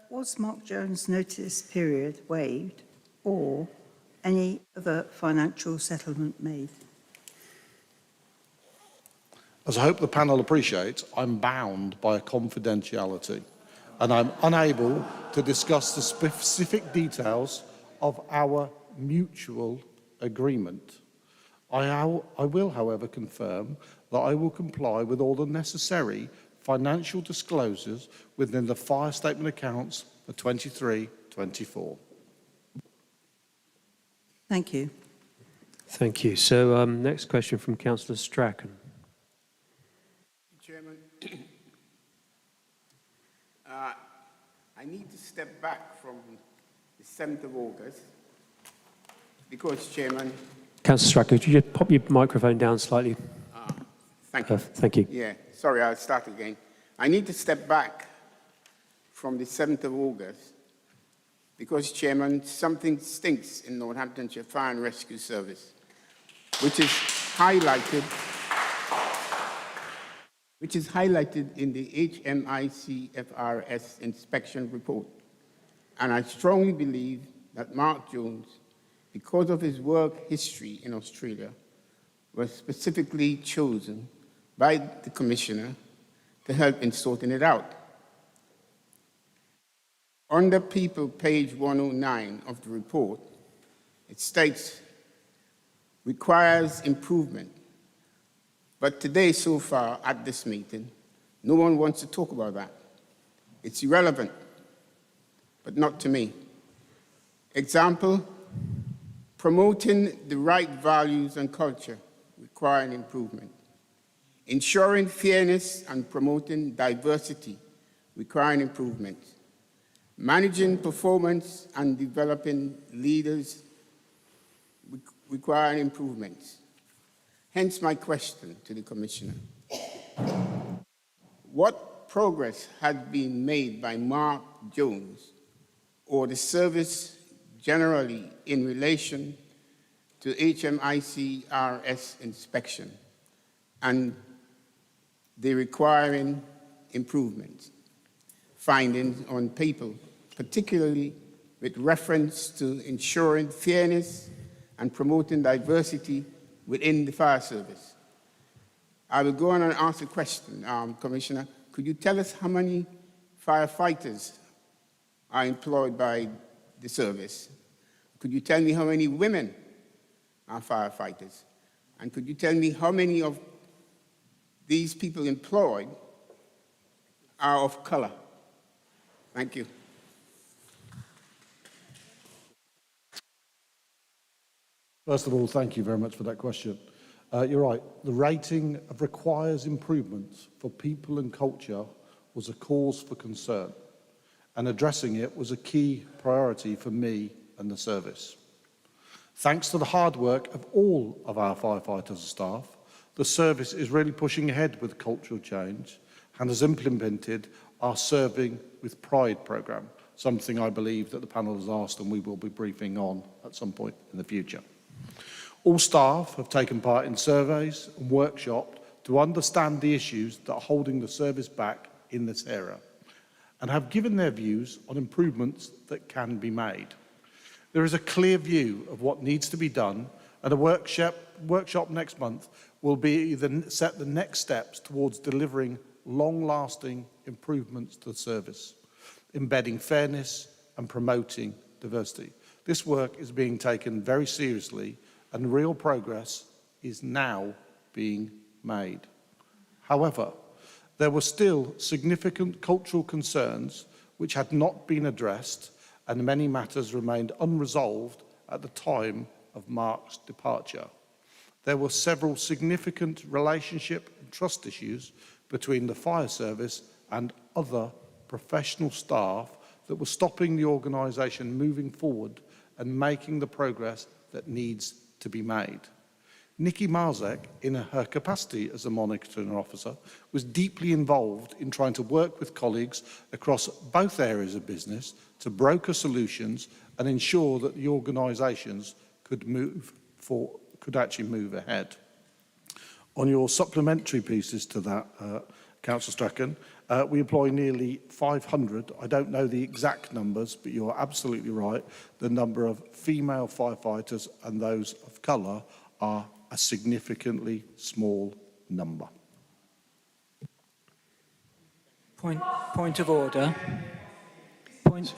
Was Mark Jones' notice period waived or any other financial settlement made? As I hope the panel appreciates, I'm bound by confidentiality and I'm unable to discuss the specific details of our mutual agreement. I will, however, confirm that I will comply with all the necessary financial disclosures within the fire statement accounts for 23-24. Thank you. Thank you. So next question from Councillor Strachan. Chairman, I need to step back from the 7th of August because, Chairman... Councillor Strachan, could you just pop your microphone down slightly? Thank you. Thank you. Yeah, sorry, I'll start again. I need to step back from the 7th of August because, Chairman, something stinks in Northamptonshire Fire and Rescue Service, which is highlighted in the HMICFRS inspection report. And I strongly believe that Mark Jones, because of his work history in Australia, was specifically chosen by the Commissioner to help in sorting it out. Under People, page 109 of the report, it states, requires improvement. But today, so far, at this meeting, no one wants to talk about that. It's irrelevant, but not to me. Example, promoting the right values and culture requiring improvement. Ensuring fairness and promoting diversity requiring improvement. Managing performance and developing leaders requiring improvements. Hence my question to the Commissioner. What progress has been made by Mark Jones or the service generally in relation to HMICRS inspection and the requiring improvements? Findings on people, particularly with reference to ensuring fairness and promoting diversity within the fire service. I will go on and ask a question, Commissioner. Could you tell us how many firefighters are employed by the service? Could you tell me how many women are firefighters? And could you tell me how many of these people employed are of color? Thank you. First of all, thank you very much for that question. You're right, the rating of requires improvements for people and culture was a cause for concern, and addressing it was a key priority for me and the service. Thanks to the hard work of all of our firefighters and staff, the service is really pushing ahead with cultural change and has implemented our Serving with Pride programme, something I believe that the panel has asked and we will be briefing on at some point in the future. All staff have taken part in surveys and workshops to understand the issues that are holding the service back in this area and have given their views on improvements that can be made. There is a clear view of what needs to be done, and a workshop next month will be set the next steps towards delivering long-lasting improvements to the service, embedding fairness and promoting diversity. This work is being taken very seriously and real progress is now being made. However, there were still significant cultural concerns which had not been addressed, and many matters remained unresolved at the time of Mark's departure. There were several significant relationship and trust issues between the fire service and other professional staff that were stopping the organisation moving forward and making the progress that needs to be made. Nikki Marzek, in her capacity as a monitoring officer, was deeply involved in trying to work with colleagues across both areas of business to broker solutions and ensure that the organisations could actually move ahead. On your supplementary pieces to that, Councillor Strachan, we employ nearly 500. I don't know the exact numbers, but you're absolutely right. The number of female firefighters and those of colour are a significantly small number. Point of order. Point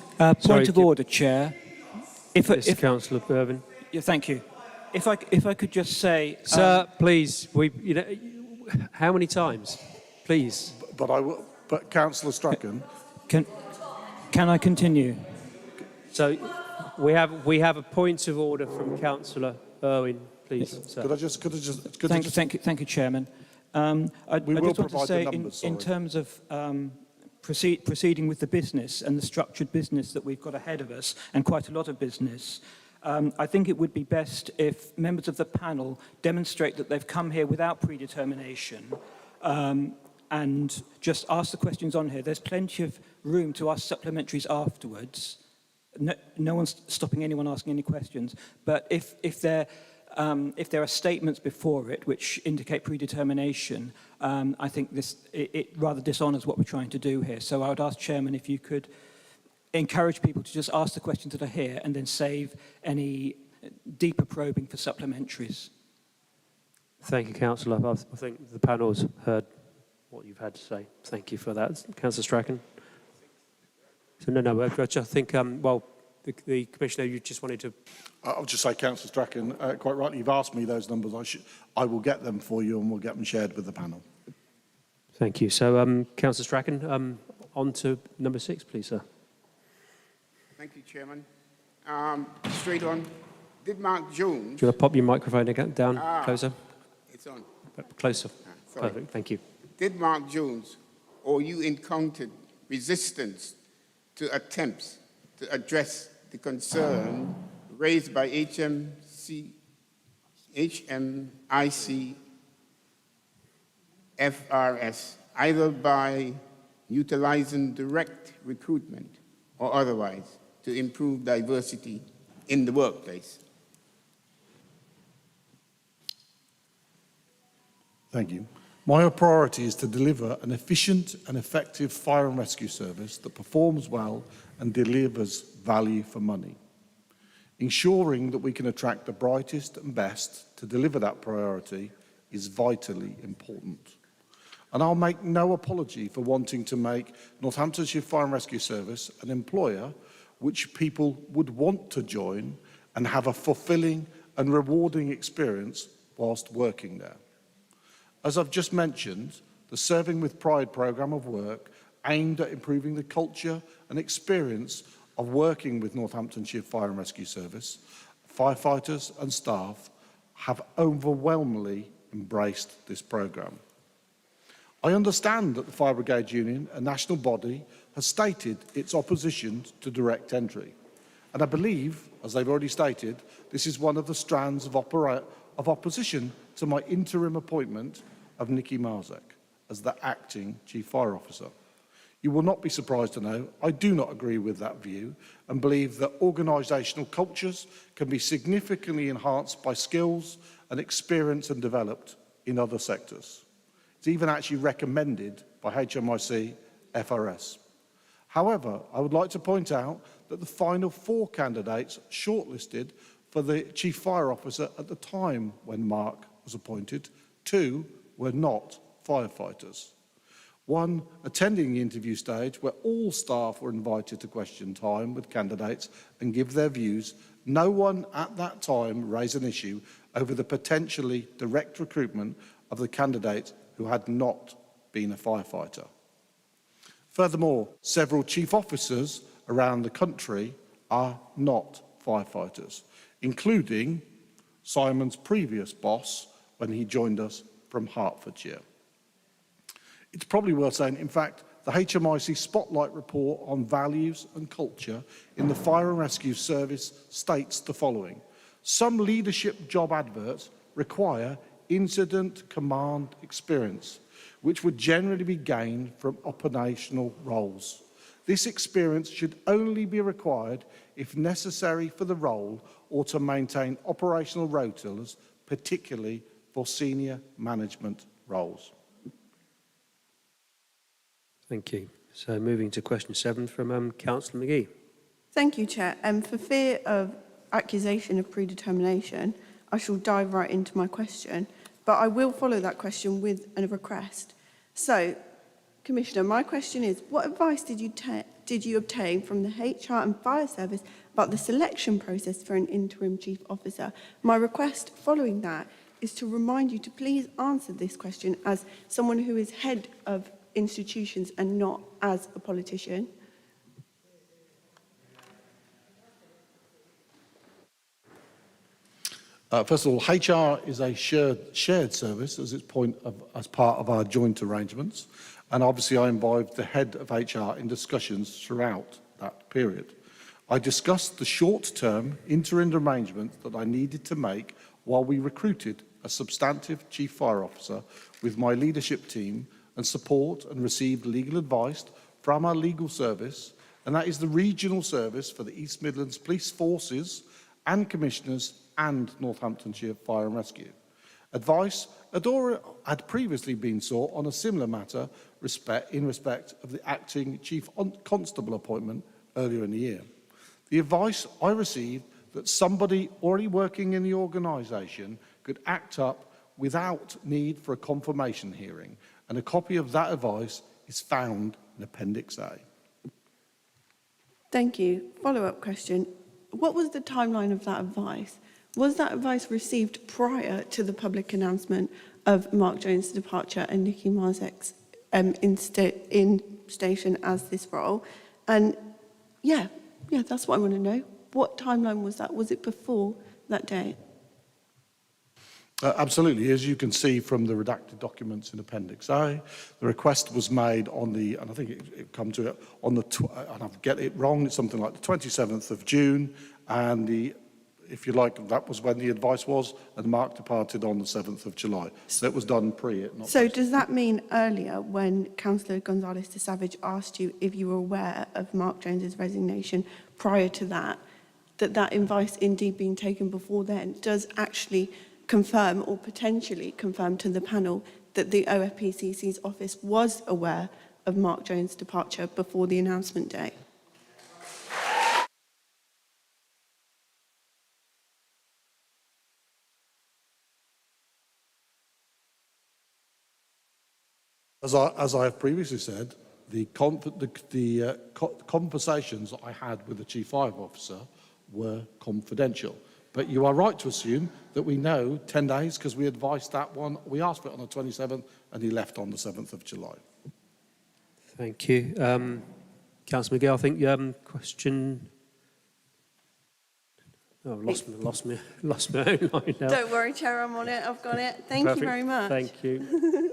of order, Chair. If Councillor Irvine. Yeah, thank you. If I could just say, sir, please. How many times, please? But Councillor Strachan. Can I continue? So we have a point of order from Councillor Irwin. Please, sir. Thank you, Chairman. I just want to say, in terms of proceeding with the business and the structured business that we've got ahead of us, and quite a lot of business, I think it would be best if members of the panel demonstrate that they've come here without predetermination and just ask the questions on here. There's plenty of room to ask supplementaries afterwards. No one's stopping anyone asking any questions. But if there are statements before it which indicate predetermination, I think it rather dishonours what we're trying to do here. So I would ask, Chairman, if you could encourage people to just ask the questions that are here and then save any deeper probing for supplementaries. Thank you, Councillor. I think the panel's heard what you've had to say. Thank you for that. Councillor Strachan. So I just think, the Commissioner, you just wanted to... I'll just say, Councillor Strachan, quite rightly, you've asked me those numbers. I will get them for you and we'll get them shared with the panel. Thank you. So, Councillor Strachan, on to number 6, please, sir. Thank you, Chairman. Straight on. Did Mark Jones... Do you want to pop your microphone down closer? It's on. Closer. Perfect. Thank you. Did Mark Jones or you encountered resistance to attempts to address the concern raised by HMIC FRS, either by utilizing direct recruitment or otherwise to improve diversity in the workplace? Thank you. My priority is to deliver an efficient and effective fire and rescue service that performs well and delivers value for money. Ensuring that we can attract the brightest and best to deliver that priority is vitally important. And I'll make no apology for wanting to make Northamptonshire Fire and Rescue Service an employer which people would want to join and have a fulfilling and rewarding experience whilst working there. As I've just mentioned, the Serving with Pride programme of work aimed at improving the culture and experience of working with Northamptonshire Fire and Rescue Service, firefighters and staff have overwhelmingly embraced this programme. I understand that the Fire Brigade Union, a national body, has stated its opposition to direct entry. And I believe, as they've already stated, this is one of the strands of opposition to my interim appointment of Nikki Marzek as the acting Chief Fire Officer. You will not be surprised to know I do not agree with that view and believe that organisational cultures can be significantly enhanced by skills and experience and developed in other sectors. It's even actually recommended by HMIC FRS. However, I would like to point out that the final 4 candidates shortlisted for the Chief Fire Officer at the time when Mark was appointed, 2 were not firefighters. One, attending the interview stage where all staff were invited to question time with candidates and give their views. No one at that time raised an issue over the potentially direct recruitment of the candidate who had not been a firefighter. Furthermore, several chief officers around the country are not firefighters, including Simon's previous boss when he joined us from Hertfordshire. It's probably worth saying, in fact, the HMIC Spotlight Report on Values and Culture in the Fire and Rescue Service states the following. Some leadership job adverts require incident command experience, which would generally be gained from operational roles. This experience should only be required if necessary for the role or to maintain operational rotas, particularly for senior management roles. Thank you. So moving to question 7 from Councillor McGee. Thank you, Chair. For fear of accusation of predetermination, I shall dive right into my question, but I will follow that question with a request. So, Commissioner, my question is, what advice did you obtain from the HR and Fire Service about the selection process for an interim chief officer? My request following that is to remind you to please answer this question as someone who is head of institutions and not as a politician. First of all, HR is a shared service as part of our joint arrangements, and obviously I involved the head of HR in discussions throughout that period. I discussed the short-term interim arrangements that I needed to make while we recruited a substantive chief fire officer with my leadership team and support and received legal advice from our legal service, and that is the regional service for the East Midlands Police Forces and Commissioners and Northamptonshire Fire and Rescue. Advice had previously been sought on a similar matter in respect of the acting chief constable appointment earlier in the year. The advice I received that somebody already working in the organisation could act up without need for a confirmation hearing, and a copy of that advice is found in Appendix A. Thank you. Follow-up question. What was the timeline of that advice? Was that advice received prior to the public announcement of Mark Jones' departure and Nikki Marzek's in station as this role? And yeah, that's what I want to know. What timeline was that? Was it before that date? Absolutely. As you can see from the redacted documents in Appendix A, the request was made on the, and I think it come to it on the, and I get it wrong, it's something like the 27th of June, and the, if you like, that was when the advice was, and Mark departed on the 7th of July. So it was done pre it. Not so does that mean earlier when Councillor Gonzalez de Savage asked you if you were aware of Mark Jones's resignation prior to that, that advice indeed being taken before then does actually confirm or potentially confirm to the panel that the OFPCC's office was aware of Mark Jones' departure before the announcement day? As I have previously said, the conversations I had with the Chief Fire Officer were confidential. But you are right to assume that we know 10 days because we advised that one. We asked for it on the 27th and he left on the 7th of July. Thank you. Councillor McGill, I think question... Oh, lost my own line now. Don't worry, Chair, I'm on it. I've got it. Thank you very much. Thank you.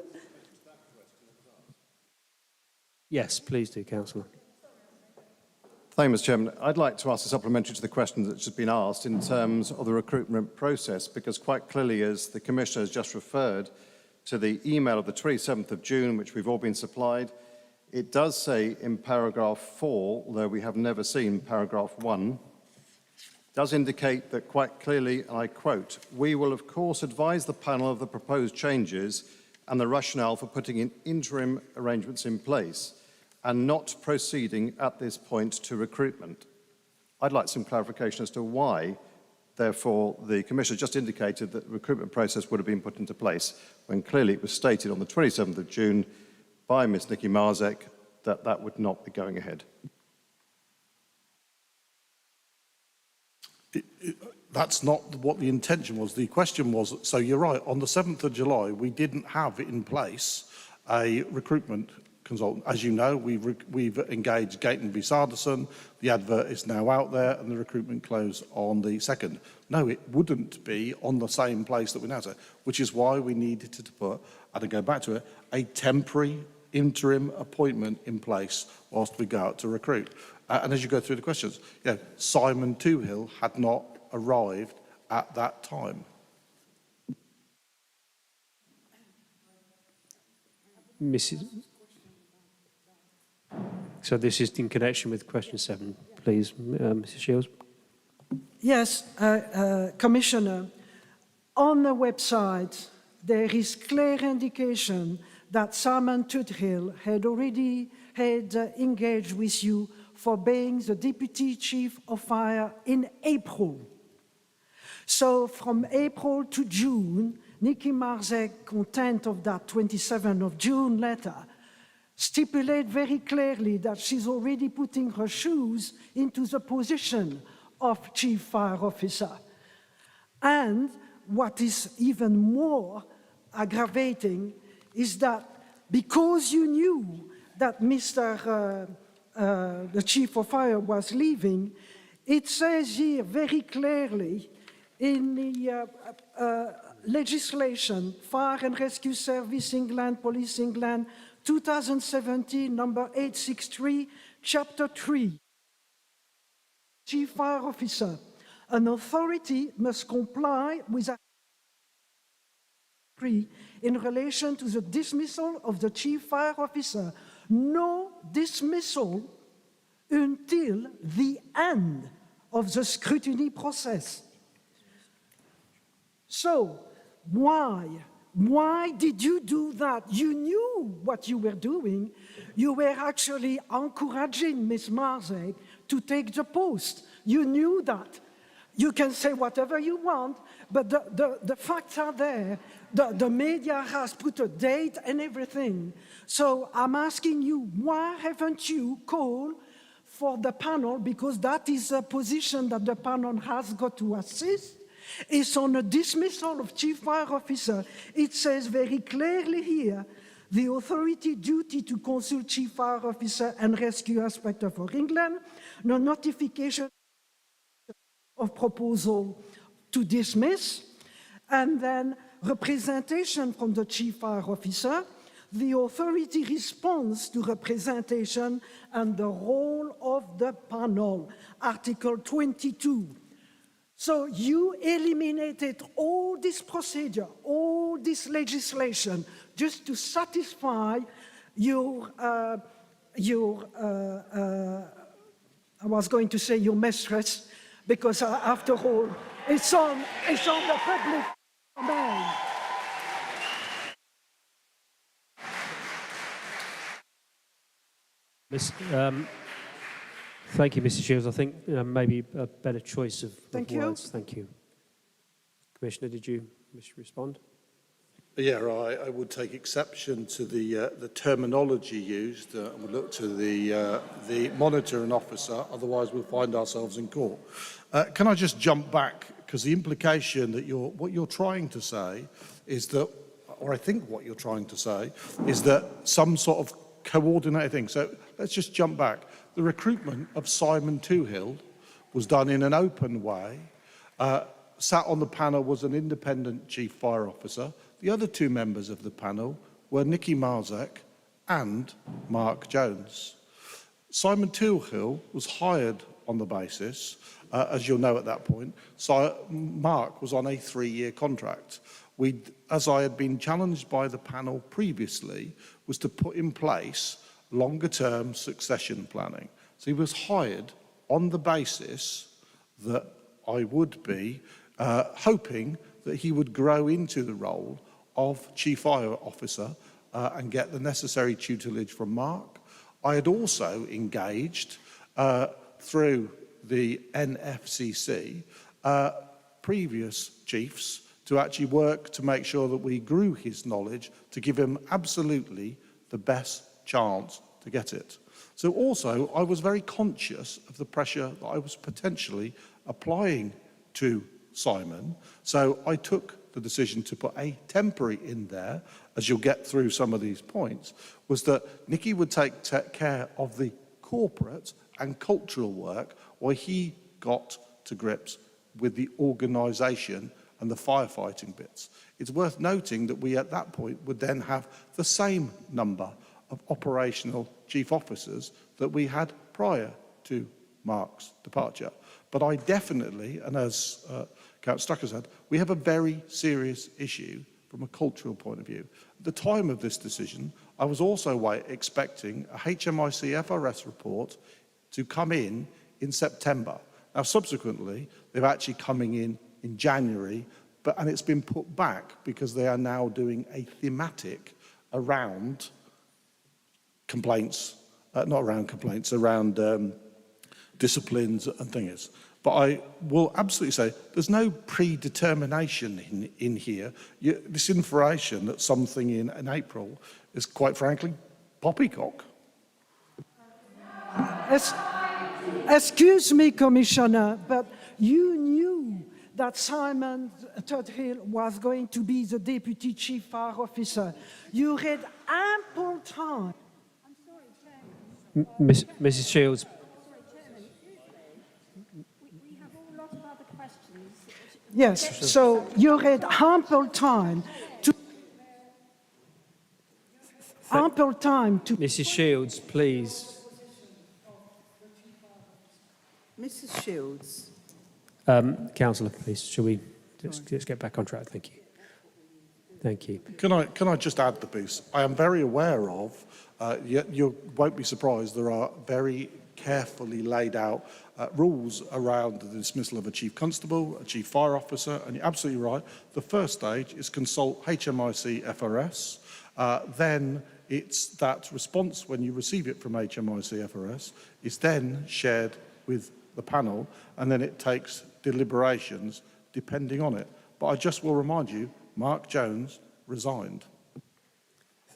Yes, please do, Councillor. Thank you, Mr. Chairman. I'd like to ask a supplementary to the question that's just been asked in terms of the recruitment process, because quite clearly, as the Commissioner has just referred to the email of the 27th of June, which we've all been supplied, it does say in paragraph 4, although we have never seen paragraph 1, does indicate that quite clearly, and I quote, "We will of course advise the panel of the proposed changes and the rationale for putting in interim arrangements in place and not proceeding at this point to recruitment." I'd like some clarification as to why, therefore, the Commissioner just indicated that the recruitment process would have been put into place when clearly it was stated on the 27th of June by Ms Nikki Marzek that that would not be going ahead. That's not what the intention was. The question was, so you're right, on the 7th of July, we didn't have in place a recruitment consultant. As you know, we've engaged Gayton v Sanderson. The advert is now out there and the recruitment closed on the 2nd. No, it wouldn't be on the same place that we now say, which is why we needed to put, and I go back to it, a temporary interim appointment in place whilst we go out to recruit. And as you go through the questions, you know, Simon Toohill had not arrived at that time. Mrs. So this is in connection with question 7, please, Mrs. Shields. Yes, Commissioner, on the website there is clear indication that Simon Toohill had already engaged with you for being the Deputy Chief of Fire in April. So from April to June, Nikki Marzek, content of that 27th of June letter, stipulate very clearly that she's already putting her shoes into the position of Chief Fire Officer. And what is even more aggravating is that because you knew that the Chief of Fire was leaving, it says here very clearly in the legislation, Fire and Rescue Service England, Police England, 2017, number 863, Chapter 3. Chief Fire Officer, an authority must comply with a in relation to the dismissal of the Chief Fire Officer. No dismissal until the end of the scrutiny process. So, why did you do that? You knew what you were doing. You were actually encouraging Ms. Marzek to take the post. You knew that. You can say whatever you want, but the facts are there. The media has put a date and everything. So I'm asking you, why haven't you called for the panel, because that is a position that the panel has got to assist. It's on a dismissal of Chief Fire Officer. It says very clearly here, the authority duty to consult Chief Fire Officer and Rescue Inspector for England, no notification of proposal to dismiss, and then representation from the Chief Fire Officer. The authority responds to representation and the role of the panel, Article 22. So you eliminated all this procedure, all this legislation, just to satisfy your I was going to say your mistress, because after all, it's on the public domain. Thank you, Mr. Shields. I think maybe a better choice of words. Thank you. Commissioner, did you wish to respond? Yeah, I would take exception to the terminology used and would look to the monitoring officer, otherwise we'll find ourselves in court. Can I just jump back, because the implication that what you're trying to say is that, or I think what you're trying to say, is that some sort of coordinated thing. So let's just jump back. The recruitment of Simon Toohill was done in an open way. Sat on the panel was an independent Chief Fire Officer. The other two members of the panel were Nikki Marzek and Mark Jones. Simon Toohill was hired on the basis, as you'll know at that point, so Mark was on a 3-year contract. As I had been challenged by the panel previously, was to put in place longer-term succession planning. So he was hired on the basis that I would be hoping that he would grow into the role of Chief Fire Officer and get the necessary tutelage from Mark. I had also engaged through the NFCC previous chiefs to actually work to make sure that we grew his knowledge to give him absolutely the best chance to get it. So also, I was very conscious of the pressure that I was potentially applying to Simon. So I took the decision to put a temporary in there, as you'll get through some of these points, was that Nicky would take care of the corporate and cultural work while he got to grips with the organisation and the firefighting bits. It's worth noting that we at that point would then have the same number of operational chief officers that we had prior to Mark's departure. But I definitely, and as Councillor Stucker said, we have a very serious issue from a cultural point of view. At the time of this decision, I was also expecting a HMIC FRS report to come in September. Now, subsequently, they're actually coming in January, and it's been put back because they are now doing a thematic around complaints, not around complaints, around disciplines and things. But I will absolutely say there's no predetermination in here. This information that something in April is, quite frankly, poppycock. Excuse me, Commissioner, but you knew that Simon Tudhill was going to be the Deputy Chief Fire Officer. You had ample time. Mrs. Shields. Yes, so you had ample time to... Mrs. Shields, please. Mrs. Shields. Councillor, please, shall we let's get back on track? Thank you. Thank you. Can I just add the piece? I am very aware of, you won't be surprised, there are very carefully laid out rules around the dismissal of a chief constable, a chief fire officer, and you're absolutely right. The first stage is consult HMIC FRS. Then it's that response when you receive it from HMIC FRS is then shared with the panel, and then it takes deliberations depending on it. But I just will remind you, Mark Jones resigned.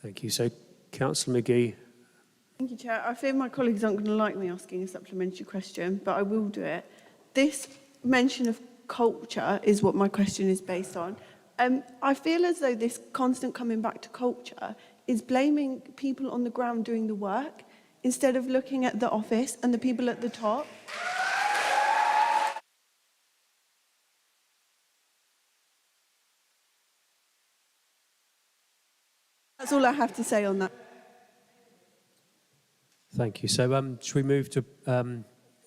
Thank you. So, Councillor McGee. Thank you, Chair. I fear my colleagues aren't going to like me asking a supplementary question, but I will do it. This mention of culture is what my question is based on. I feel as though this constant coming back to culture is blaming people on the ground doing the work instead of looking at the office and the people at the top. That's all I have to say on that. Thank you. So, should we move to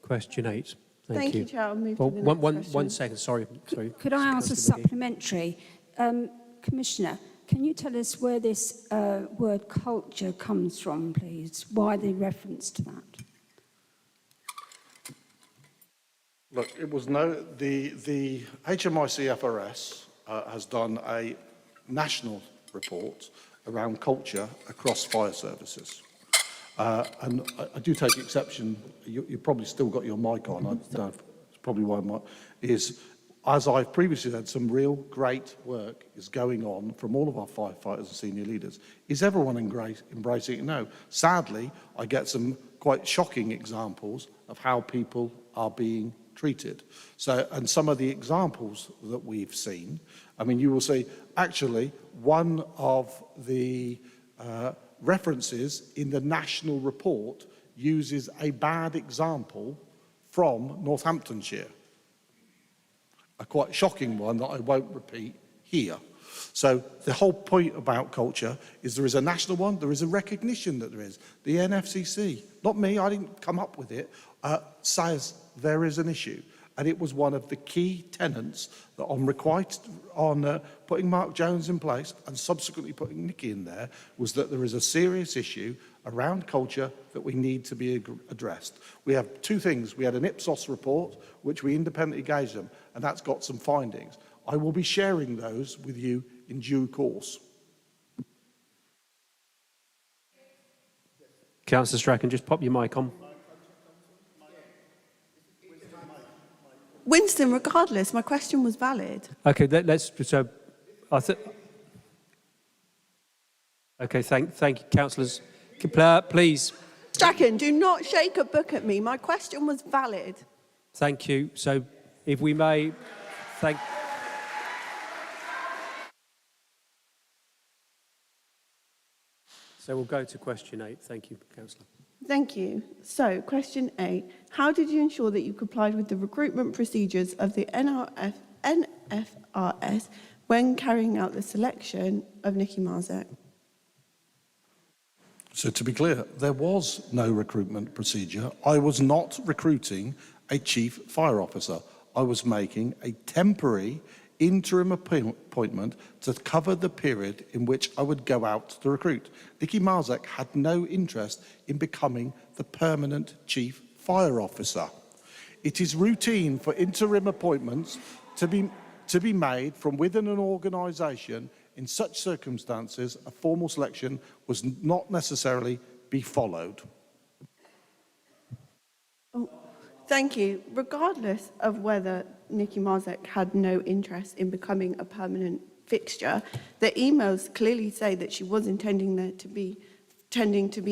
question 8? Thank you, Chair. I'll move to the next question. One second. Sorry. Could I ask a supplementary? Commissioner, can you tell us where this word culture comes from, please? Why the reference to that? Look, it was the HMIC FRS has done a national report around culture across fire services. And I do take exception, you probably still got your mic on, it's probably why my, is, as I've previously said, some real great work is going on from all of our firefighters and senior leaders. Is everyone embracing it? No. Sadly, I get some quite shocking examples of how people are being treated. So, and some of the examples that we've seen, I mean, you will see, actually, one of the references in the national report uses a bad example from Northamptonshire. A quite shocking one that I won't repeat here. So the whole point about culture is there is a national one, there is a recognition that there is. The NFCC, not me, I didn't come up with it, says there is an issue. And it was one of the key tenets that on putting Mark Jones in place and subsequently putting Nicky in there was that there is a serious issue around culture that we need to be addressed. We have two things. We had an Ipsos report, which we independently gauged them, and that's got some findings. I will be sharing those with you in due course. Councillor Strachan, just pop your mic on. Winston, regardless, my question was valid. Okay, let's. So, Okay, thank you, councillors. Please. Strachan, do not shake a book at me. My question was valid. Thank you. So, if we may, thank. So we'll go to question 8. Thank you, councillor. Thank you. So, question 8. How did you ensure that you complied with the recruitment procedures of the NFRS when carrying out the selection of Nicky Marzek? So to be clear, there was no recruitment procedure. I was not recruiting a chief fire officer. I was making a temporary interim appointment to cover the period in which I would go out to recruit. Nicky Marzek had no interest in becoming the permanent chief fire officer. It is routine for interim appointments to be made from within an organisation. In such circumstances, a formal selection was not necessarily be followed. Oh, thank you. Regardless of whether Nicky Marzek had no interest in becoming a permanent fixture, the emails clearly say that she was intending to be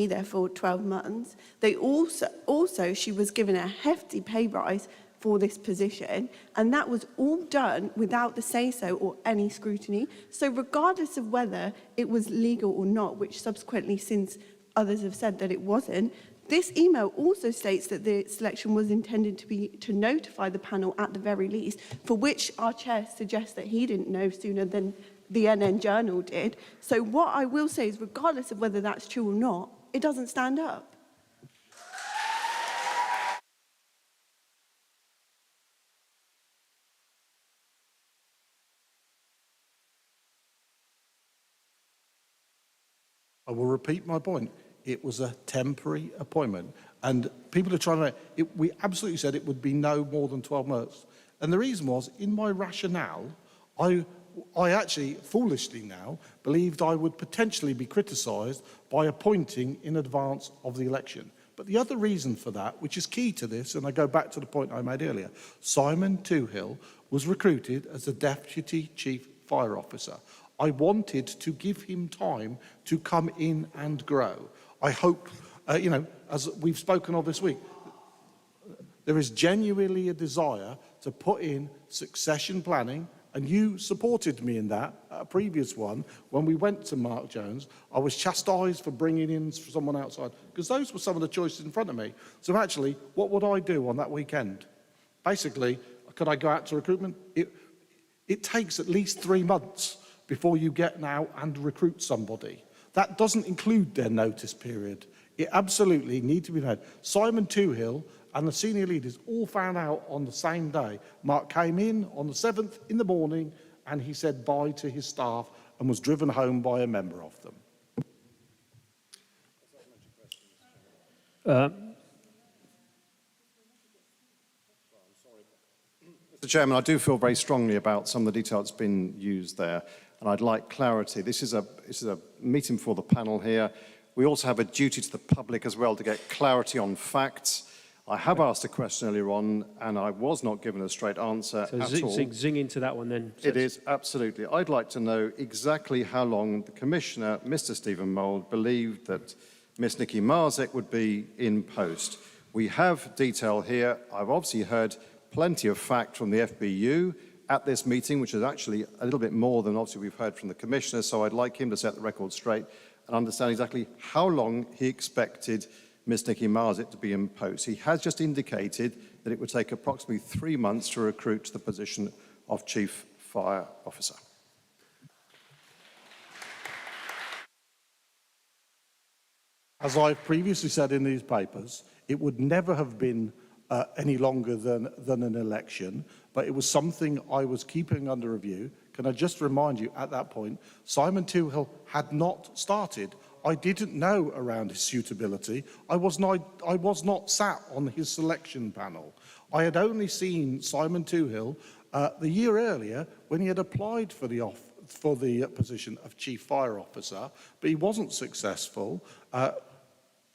there for 12 months. They also she was given a hefty pay rise for this position, and that was all done without the say-so or any scrutiny. So regardless of whether it was legal or not, which subsequently, since others have said that it wasn't, this email also states that the selection was intended to notify the panel at the very least, for which our chair suggests that he didn't know sooner than the NN Journal did. So what I will say is, regardless of whether that's true or not, it doesn't stand up. I will repeat my point. It was a temporary appointment. And people are trying to, we absolutely said it would be no more than 12 months. And the reason was, in my rationale, I actually, foolishly now, believed I would potentially be criticised by appointing in advance of the election. But the other reason for that, which is key to this, and I go back to the point I made earlier, Simon Toohill was recruited as the Deputy Chief Fire Officer. I wanted to give him time to come in and grow. I hope, as we've spoken of this week, there is genuinely a desire to put in succession planning, and you supported me in that at a previous one. When we went to Mark Jones, I was chastised for bringing in someone outside, because those were some of the choices in front of me. So actually, what would I do on that weekend? Basically, could I go out to recruitment? It takes at least 3 months before you get now and recruit somebody. That doesn't include their notice period. It absolutely needs to be made. Simon Toohill and the senior leaders all found out on the same day. Mark came in on the 7th in the morning and he said bye to his staff and was driven home by a member of them. Mr. Chairman, I do feel very strongly about some of the detail that's been used there, and I'd like clarity. This is a meeting for the panel here. We also have a duty to the public as well to get clarity on facts. I have asked a question earlier on, and I was not given a straight answer So at all. zing into that one then. It is, absolutely. I'd like to know exactly how long the Commissioner, Mr. Stephen Mould, believed that Miss Nicky Marzek would be in post. We have detail here. I've obviously heard plenty of fact from the FBU at this meeting, which is actually a little bit more than obviously we've heard from the Commissioner, so I'd like him to set the record straight and understand exactly how long he expected Miss Nicky Marzek to be in post. He has just indicated that it would take approximately 3 months to recruit to the position of Chief Fire Officer. As I've previously said in these papers, it would never have been any longer than an election, but it was something I was keeping under review. Can I just remind you, at that point, Simon Toohill had not started. I didn't know around his suitability. I was not sat on his selection panel. I had only seen Simon Toohill the year earlier when he had applied for the position of Chief Fire Officer, but he wasn't successful. And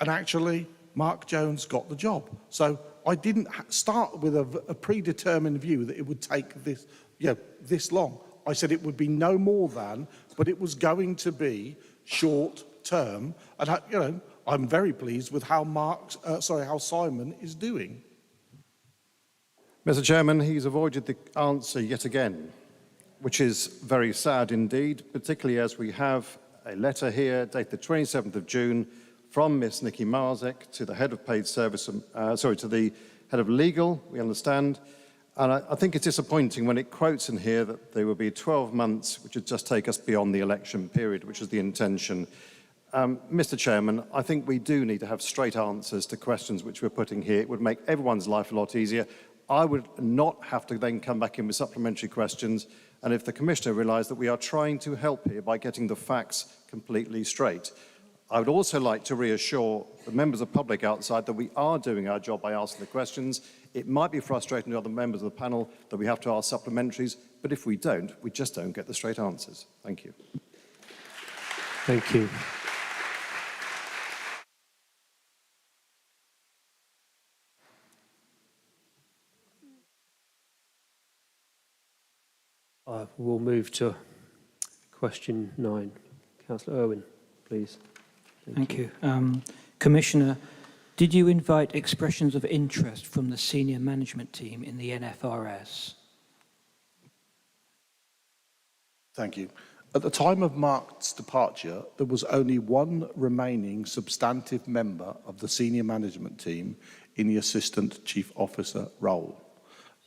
actually, Mark Jones got the job. So I didn't start with a predetermined view that it would take this long. I said it would be no more than, but it was going to be short term. And, you know, I'm very pleased with how how Simon is doing. Mr. Chairman, he's avoided the answer yet again, which is very sad indeed, particularly as we have a letter here dated the 27th of June from Miss Nikki Marzek to the head of paid service, to the head of legal, we understand. And I think it's disappointing when it quotes in here that there will be 12 months, which would just take us beyond the election period, which is the intention. Mr. Chairman, I think we do need to have straight answers to questions which we're putting here. It would make everyone's life a lot easier. I would not have to then come back in with supplementary questions. And if the Commissioner realised that we are trying to help here by getting the facts completely straight. I would also like to reassure the members of the public outside that we are doing our job by asking the questions. It might be frustrating to other members of the panel that we have to ask supplementaries, but if we don't, we just don't get the straight answers. Thank you. Thank you. We'll move to question 9. Councillor Irwin, please. Thank you. Commissioner, did you invite expressions of interest from the senior management team in the NFRS? Thank you. At the time of Mark's departure, there was only one remaining substantive member of the senior management team in the Assistant Chief Officer role.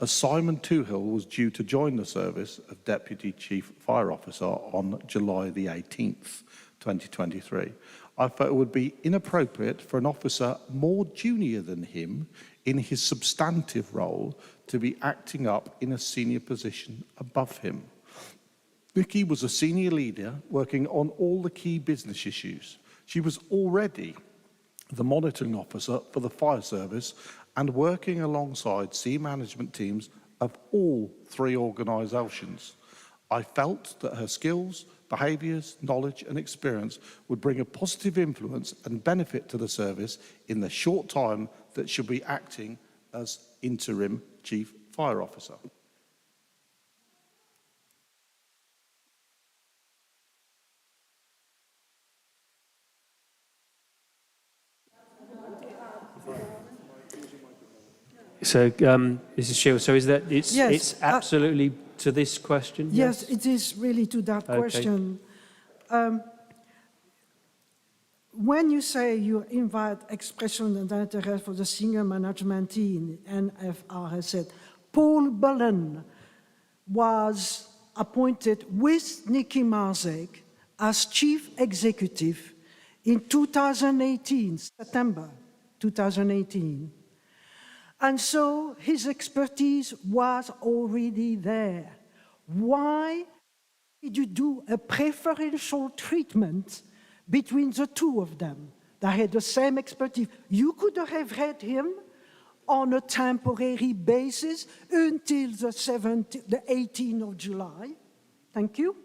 As Simon Toohill was due to join the service of Deputy Chief Fire Officer on July the 18th, 2023, I felt it would be inappropriate for an officer more junior than him in his substantive role to be acting up in a senior position above him. Nikki was a senior leader working on all the key business issues. She was already the monitoring officer for the fire service and working alongside senior management teams of all 3 organisations. I felt that her skills, behaviours, knowledge and experience would bring a positive influence and benefit to the service in the short time that she'll be acting as interim Chief Fire Officer. So, Mrs. Shields, so is that Yes, it's absolutely to this question? Yes, it is really to that question. When you say you invite expression and interest for the senior management team, NFRS said, Paul Bullen was appointed with Nikki Marzek as Chief Executive in 2018, September 2018. And so his expertise was already there. Why did you do a preferential treatment between the 2 of them? They had the same expertise. You could have had him on a temporary basis until the 18th of July. Thank you.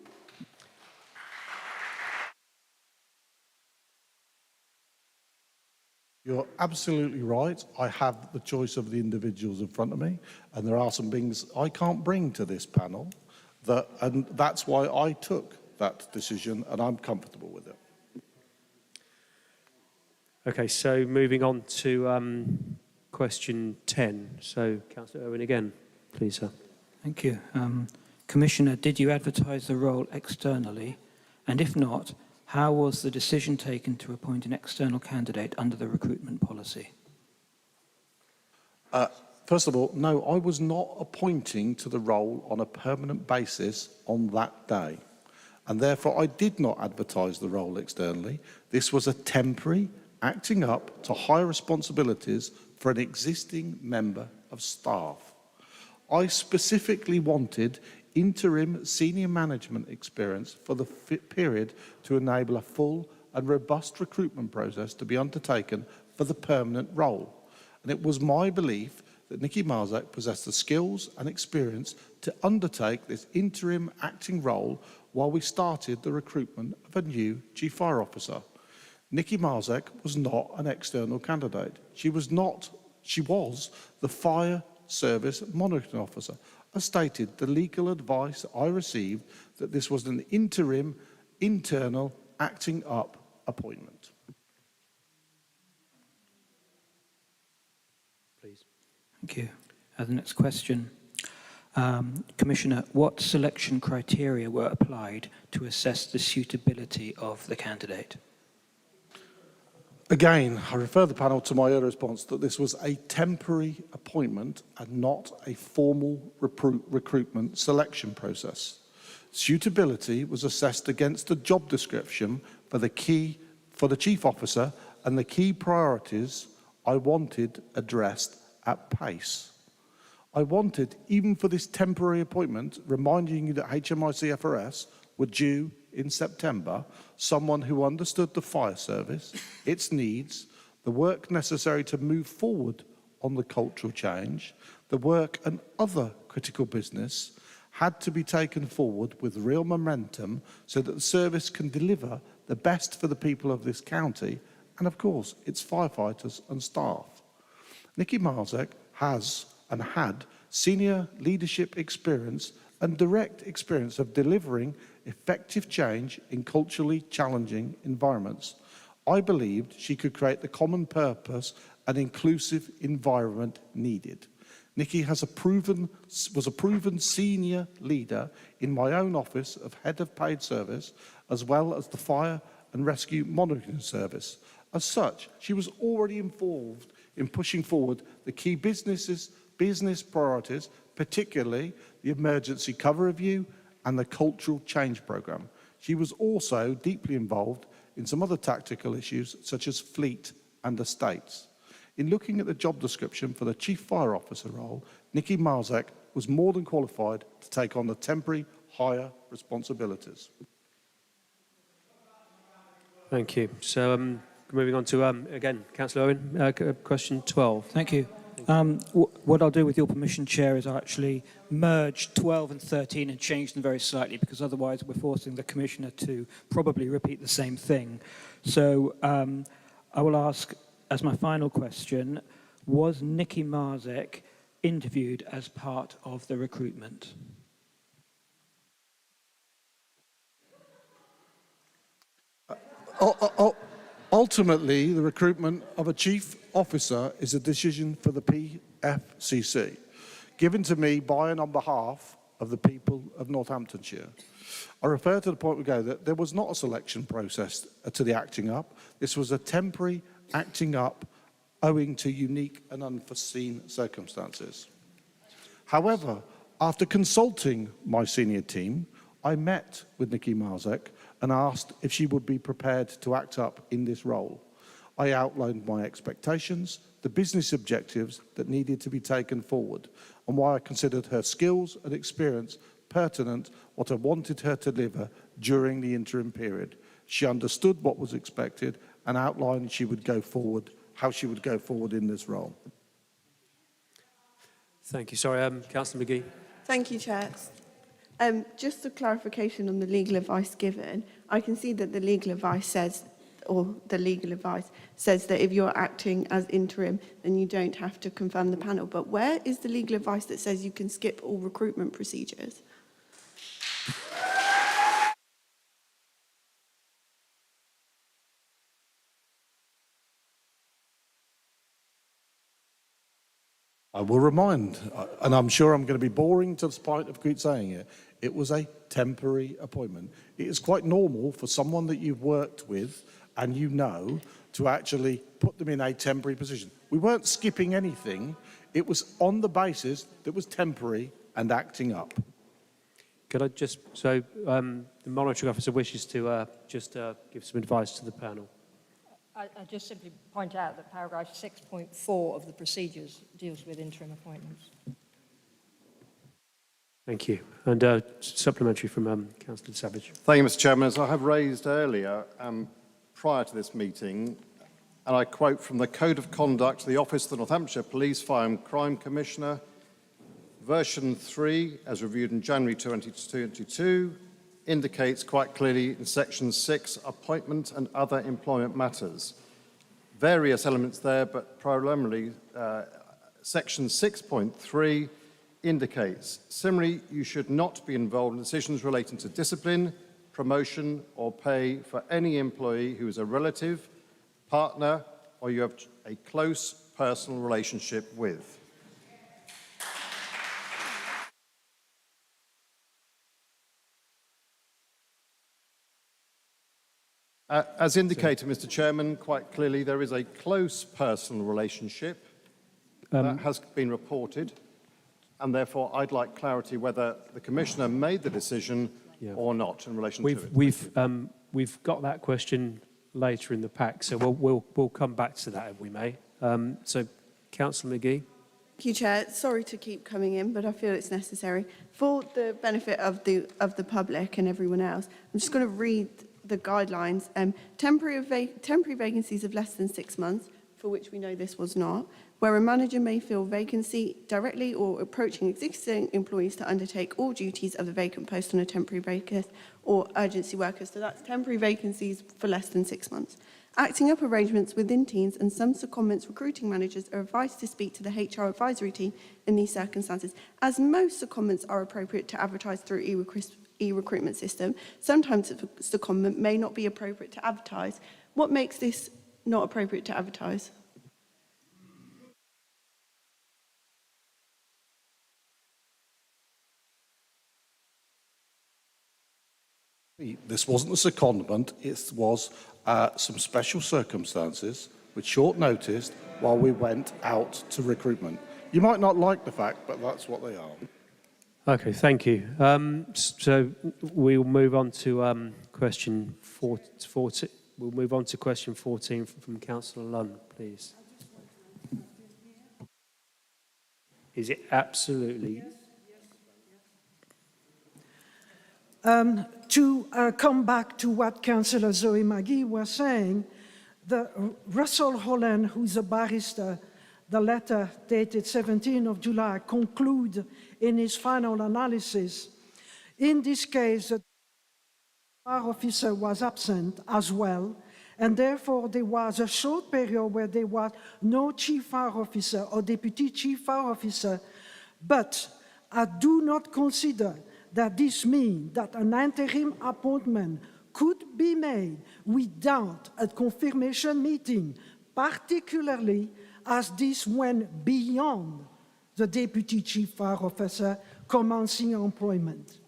You're absolutely right. I have the choice of the individuals in front of me, and there are some things I can't bring to this panel, and that's why I took that decision, and I'm comfortable with it. Okay, so moving on to question 10. So, Councillor Irwin again, please, sir. Thank you. Commissioner, did you advertise the role externally? And if not, how was the decision taken to appoint an external candidate under the recruitment policy? First of all, no, I was not appointing to the role on a permanent basis on that day. And therefore, I did not advertise the role externally. This was a temporary acting up to higher responsibilities for an existing member of staff. I specifically wanted interim senior management experience for the period to enable a full and robust recruitment process to be undertaken for the permanent role. And it was my belief that Nikki Marzek possessed the skills and experience to undertake this interim acting role while we started the recruitment of a new Chief Fire Officer. Nikki Marzek was not an external candidate. She was the Fire Service Monitoring Officer. As stated, the legal advice I received that this was an interim, internal acting up appointment. Please. Thank you. The next question. Commissioner, what selection criteria were applied to assess the suitability of the candidate? Again, I refer the panel to my earlier response that this was a temporary appointment and not a formal recruitment selection process. Suitability was assessed against the job description for the chief officer and the key priorities I wanted addressed at pace. I wanted, even for this temporary appointment, reminding you that HMIC FRS were due in September, someone who understood the fire service, its needs, the work necessary to move forward on the cultural change, the work and other critical business had to be taken forward with real momentum so that the service can deliver the best for the people of this county and, of course, its firefighters and staff. Nikki Marzek has and had senior leadership experience and direct experience of delivering effective change in culturally challenging environments. I believed she could create the common purpose and inclusive environment needed. Nikki was a proven senior leader in my own office of Head of Paid Service, as well as the Fire and Rescue Monitoring Service. As such, she was already involved in pushing forward the key business priorities, particularly the emergency cover review and the cultural change programme. She was also deeply involved in some other tactical issues such as fleet and estates. In looking at the job description for the Chief Fire Officer role, Nikki Marzek was more than qualified to take on the temporary higher responsibilities. Thank you. So moving on to, again, Councillor Owen, question 12. Thank you. What I'll do with your permission, Chair, is I'll actually merge 12 and 13 and change them very slightly, because otherwise we're forcing the Commissioner to probably repeat the same thing. So I will ask, as my final question, was Nikki Marzek interviewed as part of the recruitment? Ultimately, the recruitment of a chief officer is a decision for the pfcc, given to me by and on behalf of the people of Northamptonshire. I refer to the point we go that there was not a selection process to the acting up. This was a temporary acting up owing to unique and unforeseen circumstances. However, after consulting my senior team, I met with Nikki Marzek and asked if she would be prepared to act up in this role. I outlined my expectations, the business objectives that needed to be taken forward, and why I considered her skills and experience pertinent what I wanted her to deliver during the interim period. She understood what was expected and outlined how she would go forward in this role. Thank you. Sorry, Councillor McGee. Thank you, Chair. Just a clarification on the legal advice given. I can see that the legal advice says that if you're acting as interim, then you don't have to confirm the panel. But where is the legal advice that says you can skip all recruitment procedures? I will remind, and I'm sure I'm going to be boring to the point of keep saying it, it was a temporary appointment. It is quite normal for someone that you've worked with and you know to actually put them in a temporary position. We weren't skipping anything. It was on the basis that it was temporary and acting up. Could I just, so the monitoring officer wishes to give some advice to the panel. I just simply point out that paragraph 6.4 of the procedures deals with interim appointments. Thank you. And supplementary from Councillor Savage. Thank you, Mr. Chairman. As I have raised earlier, prior to this meeting, and I quote from the Code of Conduct, the Office of the Northamptonshire Police, Fire and Crime Commissioner, version 3, as reviewed in January 2022, indicates quite clearly in section 6, appointment and other employment matters. Various elements there, but primarily section 6.3 indicates, similarly, you should not be involved in decisions relating to discipline, promotion, or pay for any employee who is a relative, partner, or you have a close personal relationship with. As indicated, Mr. Chairman, quite clearly there is a close personal relationship that has been reported, and therefore I'd like clarity whether the Commissioner made the decision or not in relation to it. We've got that question later in the pack, so we'll come back to that if we may. So, Councillor McGee. Thank you, Chair. Sorry to keep coming in, but I feel it's necessary. For the benefit of the public and everyone else, I'm just going to read the guidelines. Temporary vacancies of less than 6 months, for which we know this was not, where a manager may fill vacancy directly or approaching existing employees to undertake all duties of the vacant post on a temporary basis or urgency workers. So that's temporary vacancies for less than 6 months. Acting up arrangements within teams, and some secondments recruiting managers are advised to speak to the HR advisory team in these circumstances. As most secondments are appropriate to advertise through e-recruitment system, sometimes a secondment may not be appropriate to advertise. What makes this not appropriate to advertise? This wasn't a secondment, it was some special circumstances with short notice while we went out to recruitment. You might not like the fact, but that's what they are. Okay, thank you. So we'll move on to question 14. We'll move on to question 14 from Councillor Lunn, please. Is it absolutely? To come back to what Councillor Zoe Magee was saying, Russell Holland, who's a barrister, the letter dated 17th of July, conclude in his final analysis. In this case, the fire officer was absent as well, and therefore there was a short period where there was no chief fire officer or deputy chief fire officer, but I do not consider that this means that an interim appointment could be made without a confirmation meeting, particularly as this went beyond the deputy chief fire officer commencing employment.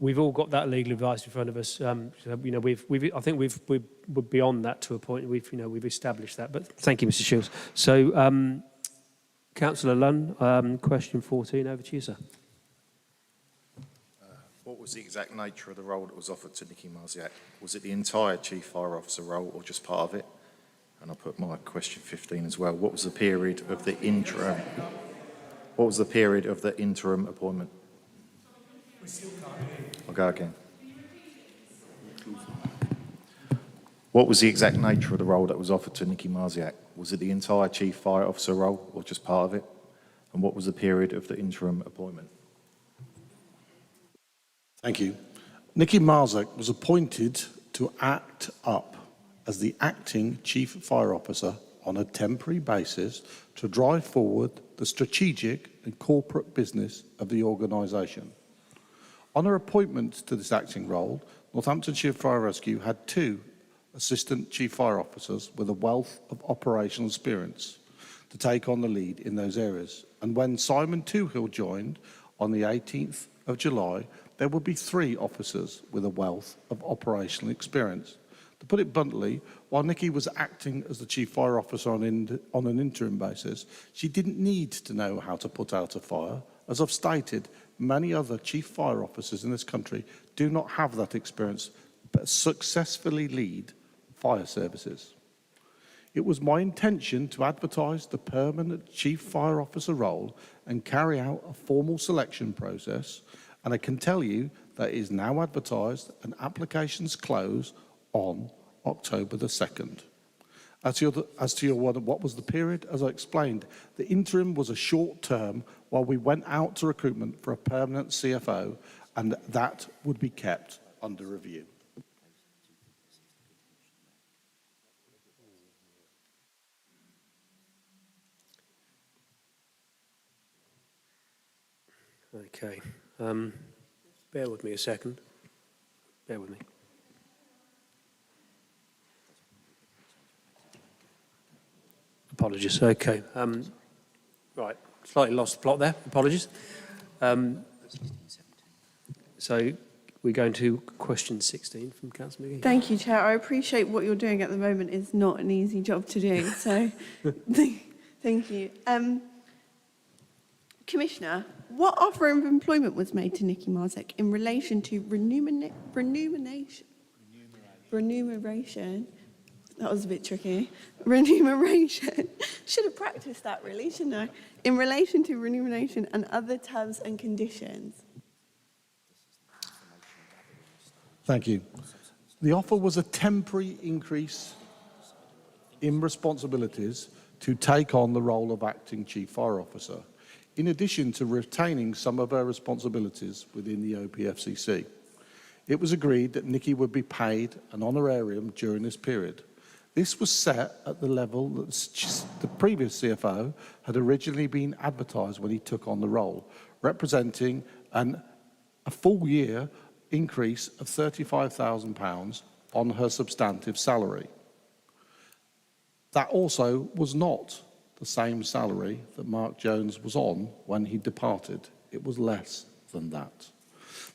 We've all got that legal advice in front of us. So, you know, I think we're beyond that to a point. We've established that. But thank you, Mr. Shields. So, Councillor Lunn, question 14, over to you, sir. What was the exact nature of the role that was offered to Nicky Marziak? Was it the entire Chief Fire Officer role or just part of it? And I'll put my question 15 as well. What was the period of the interim? What was the period of the interim appointment? I'll go again. What was the exact nature of the role that was offered to Nicky Marziak? Was it the entire Chief Fire Officer role or just part of it? And what was the period of the interim appointment? Thank you. Nicky Marziak was appointed to act up as the acting Chief Fire Officer on a temporary basis to drive forward the strategic and corporate business of the organisation. On her appointment to this acting role, Northamptonshire Fire Rescue had 2 Assistant Chief Fire Officers with a wealth of operational experience to take on the lead in those areas. And when Simon Toohill joined on the 18th of July, there would be 3 officers with a wealth of operational experience. To put it bluntly, while Nicky was acting as the Chief Fire Officer on an interim basis, she didn't need to know how to put out a fire. As I've stated, many other Chief Fire Officers in this country do not have that experience, but successfully lead fire services. It was my intention to advertise the permanent Chief Fire Officer role and carry out a formal selection process, and I can tell you that it is now advertised and applications close on October the 2nd. As to your what was the period? As I explained, the interim was a short term while we went out to recruitment for a permanent CFO, and that would be kept under review. Okay. Bear with me a second. Bear with me. Apologies. Okay. Right. Slightly lost the plot there. Apologies. So we're going to question 16 from Councillor McGee. Thank you, Chair. I appreciate what you're doing at the moment is not an easy job to do, so thank you. Commissioner, what offer of employment was made to Nikki Marzek in relation to remuneration? That was a bit tricky. Remuneration. Should have practiced that, really, shouldn't I? In relation to remuneration and other terms and conditions. Thank you. The offer was a temporary increase in responsibilities to take on the role of acting Chief Fire Officer, in addition to retaining some of her responsibilities within the OPFCC. It was agreed that Nikki would be paid an honorarium during this period. This was set at the level that the previous CFO had originally been advertised when he took on the role, representing a full year increase of £35,000 on her substantive salary. That also was not the same salary that Mark Jones was on when he departed. It was less than that.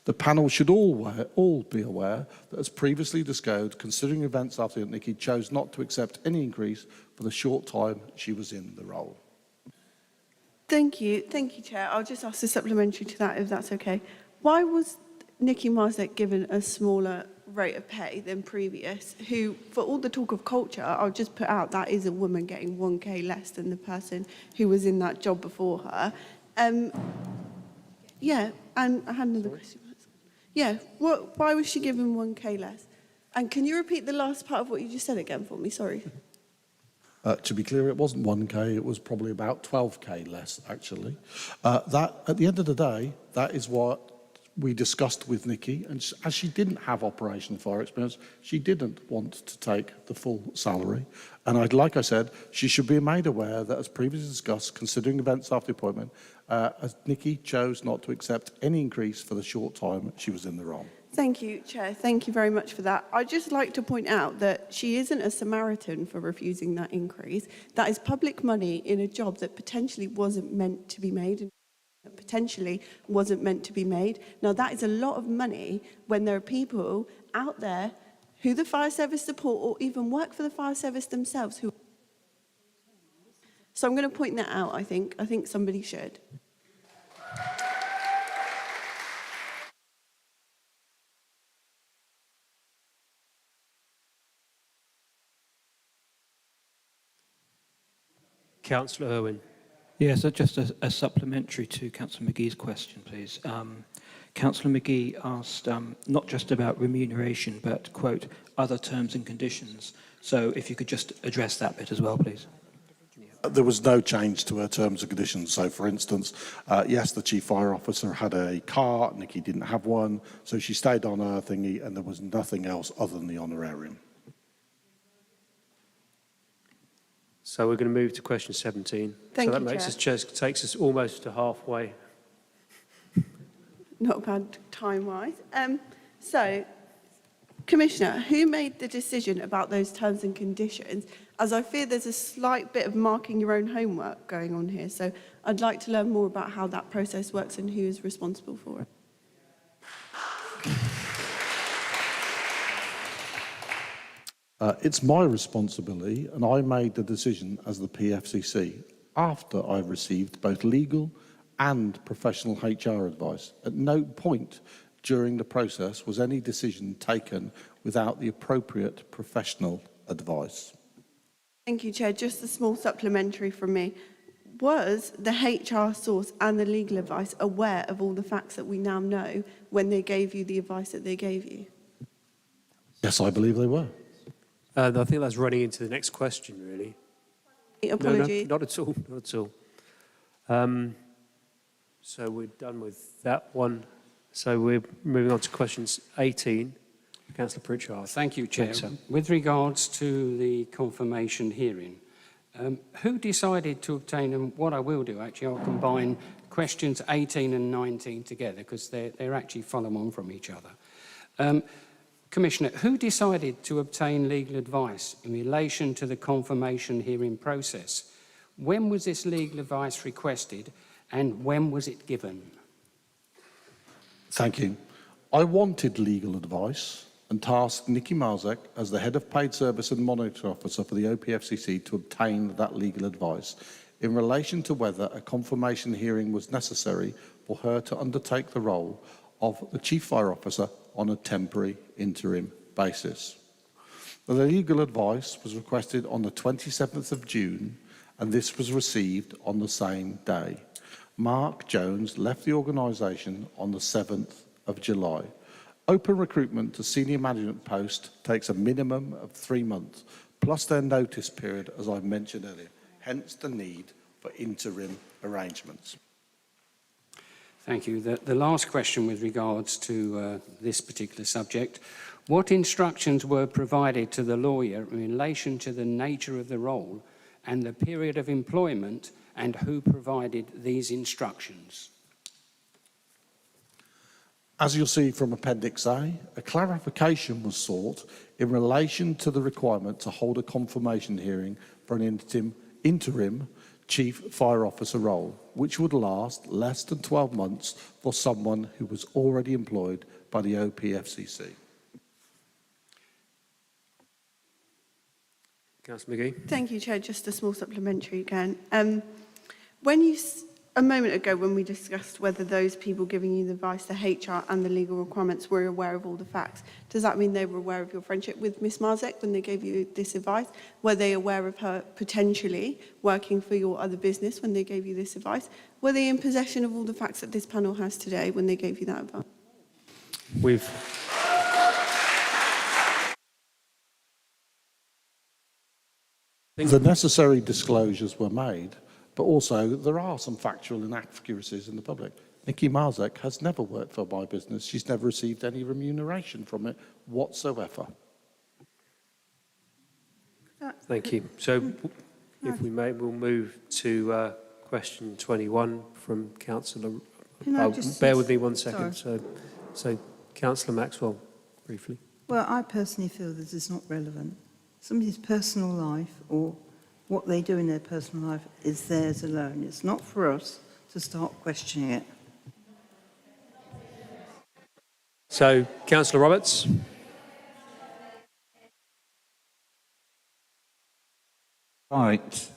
The panel should all be aware that, as previously disclosed, considering events after that, Nikki chose not to accept any increase for the short time she was in the role. Thank you, Chair. I'll just ask a supplementary to that, if that's okay. Why was Nikki Marzek given a smaller rate of pay than previous, who, for all the talk of culture, I'll just put out that is a woman getting 1k less than the person who was in that job before her. Yeah, and I had another question. Yeah, why was she given 1k less? And can you repeat the last part of what you just said again for me? Sorry. To be clear, it wasn't 1k, it was probably about 12k less, actually. That, at the end of the day, that is what we discussed with Nikki, and as she didn't have operational fire experience, she didn't want to take the full salary. And like I said, she should be made aware that, as previously discussed, considering events after the appointment, as Nikki chose not to accept any increase for the short time she was in the role. Thank you, Chair. Thank you very much for that. I'd just like to point out that she isn't a Samaritan for refusing that increase. That is public money in a job that potentially wasn't meant to be made. Now, that is a lot of money when there are people out there who the fire service support or even work for the fire service themselves who. So I'm going to point that out, I think. I think somebody should. Councillor Irwin. Yes, so just a supplementary to Councillor McGee's question, please. Councillor McGee asked not just about remuneration, but, quote, other terms and conditions. So if you could just address that bit as well, please. There was no change to her terms and conditions. So, for instance, yes, the Chief Fire Officer had a car, Nikki didn't have one, so she stayed on her thingy, and there was nothing else other than the honorarium. So we're going to move to question 17. Thank so that you, makes Chair. takes us almost to halfway. Not bad time-wise. So, Commissioner, who made the decision about those terms and conditions? As I fear there's a slight bit of marking your own homework going on here. So I'd like to learn more about how that process works and who is responsible for it. It's my responsibility, and I made the decision as the PFCC after I received both legal and professional HR advice. At no point during the process was any decision taken without the appropriate professional advice. Thank you, Chair. Just a small supplementary from me. Was the HR source and the legal advice aware of all the facts that we now know when they gave you the advice that they gave you? Yes, I believe they were. I think that's running into the next question, really. Apologies. No, not at all, not at all. So we're done with that one. So we're moving on to questions 18. Councillor Pritchard. Thank you, Chair. With regards to the confirmation hearing, Who decided to obtain, and what I will do actually, I'll combine questions 18 and 19 together because they're actually follow on from each other. Commissioner, who decided to obtain legal advice in relation to the confirmation hearing process? When was this legal advice requested and when was it given? Thank you. I wanted legal advice and tasked Nikki Marzek as the Head of Paid Service and Monitoring Officer for the OPFCC to obtain that legal advice in relation to whether a confirmation hearing was necessary for her to undertake the role of the Chief Fire Officer on a temporary interim basis. The legal advice was requested on the 27th of June and this was received on the same day. Mark Jones left the organisation on the 7th of July. Open recruitment to senior management post takes a minimum of 3 months, plus their notice period, as I mentioned earlier, hence the need for interim arrangements. Thank you. The last question with regards to this particular subject, what instructions were provided to the lawyer in relation to the nature of the role and the period of employment, and who provided these instructions? As you'll see from Appendix A, a clarification was sought in relation to the requirement to hold a confirmation hearing for an interim Chief Fire Officer role, which would last less than 12 months for someone who was already employed by the OPFCC. Councillor McGee. Thank you, Chair. Just a small supplementary again. A moment ago when we discussed whether those people giving you the advice, the HR and the legal requirements, were aware of all the facts, does that mean they were aware of your friendship with Miss Marzek when they gave you this advice? Were they aware of her potentially working for your other business when they gave you this advice? Were they in possession of all the facts that this panel has today when they gave you that advice? The necessary disclosures were made, but also there are some factual inaccuracies in the public. Nikki Marzek has never worked for my business. She's never received any remuneration from it whatsoever. Thank you. So, if we may, we'll move to question 21 from Councillor. Bear with me 1 second. So, Councillor Maxwell, briefly. Well, I personally feel that it's not relevant. Somebody's personal life or what they do in their personal life is theirs alone. It's not for us to start questioning it. So, Councillor Roberts. Right.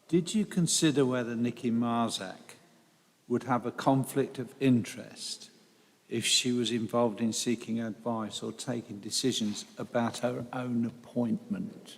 Did you consider whether Nikki Marzek would have a conflict of interest if she was involved in seeking advice or taking decisions about her own appointment?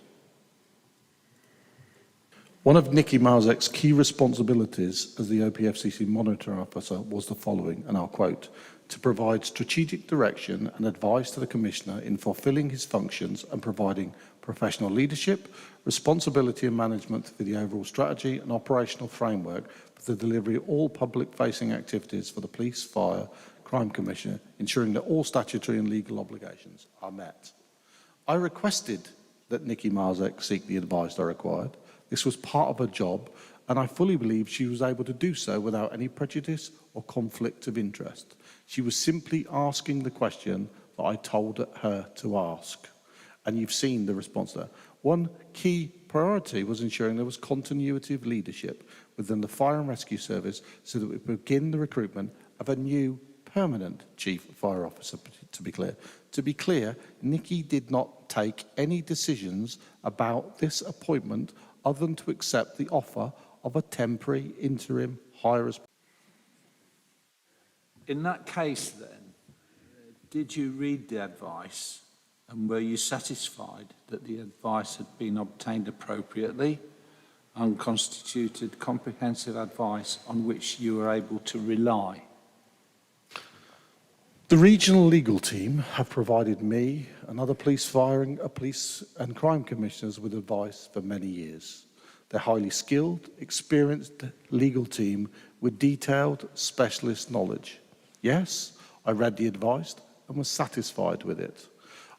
One of Nikki Marzek's key responsibilities as the OPFCC Monitoring Officer was the following, and I'll quote, to provide strategic direction and advice to the Commissioner in fulfilling his functions and providing professional leadership, responsibility and management for the overall strategy and operational framework for the delivery of all public-facing activities for the Police, Fire, Crime Commissioner, ensuring that all statutory and legal obligations are met. I requested that Nikki Marzek seek the advice I required. This was part of her job, and I fully believe she was able to do so without any prejudice or conflict of interest. She was simply asking the question that I told her to ask. And you've seen the response there. One key priority was ensuring there was continuity of leadership within the Fire and Rescue Service so that we begin the recruitment of a new permanent Chief Fire Officer, to be clear. To be clear, Nikki did not take any decisions about this appointment other than to accept the offer of a temporary interim higher. In that case then, did you read the advice and were you satisfied that the advice had been obtained appropriately, unconstituted comprehensive advice on which you were able to rely? The regional legal team have provided me and other police and crime commissioners with advice for many years. They're highly skilled, experienced legal team with detailed specialist knowledge. Yes, I read the advice and was satisfied with it.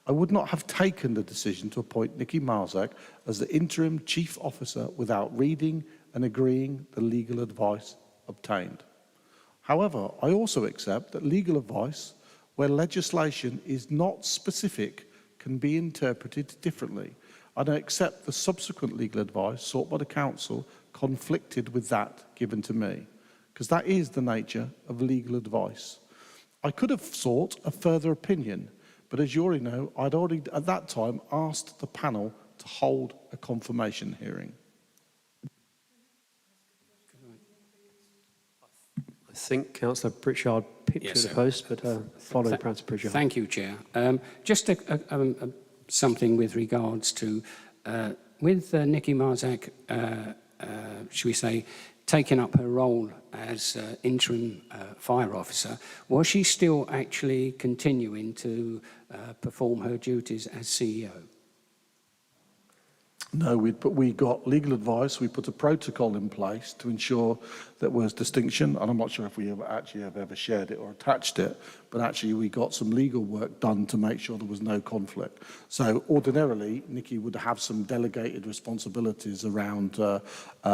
I would not have taken the decision to appoint Nikki Marzek as the interim chief officer without reading and agreeing the legal advice obtained. However, I also accept that legal advice, where legislation is not specific, can be interpreted differently. And I accept the subsequent legal advice sought by the council conflicted with that given to me, because that is the nature of legal advice. I could have sought a further opinion, but as you already know, I'd already at that time asked the panel to hold a confirmation hearing. I think Councillor Pritchard pictured Yes, the post, but following Councillor Pritchard. Thank you, Chair. Just something with regards to, with Nikki Marzek, should we say, taking up her role as interim fire officer, was she still actually continuing to perform her duties as CEO? No, we got legal advice. We put a protocol in place to ensure that was distinction. And I'm not sure if we have ever shared it or attached it, but actually we got some legal work done to make sure there was no conflict. So ordinarily, Nikki would have some delegated responsibilities around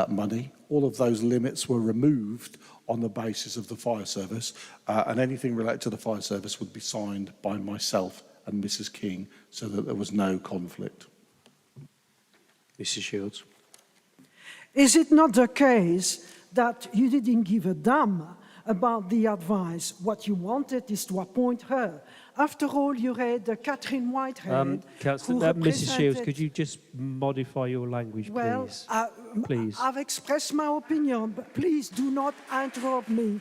money. All of those limits were removed on the basis of the fire service, and anything related to the fire service would be signed by myself and Mrs. King so that there was no conflict. Mrs. Shields. Is it not the case that you didn't give a damn about the advice? What you wanted is to appoint her. After all, you read Catherine Whitehead, Councillor, Mrs. Shields, could you just modify your language, please? Please. I've expressed my opinion, but please do not interrupt me.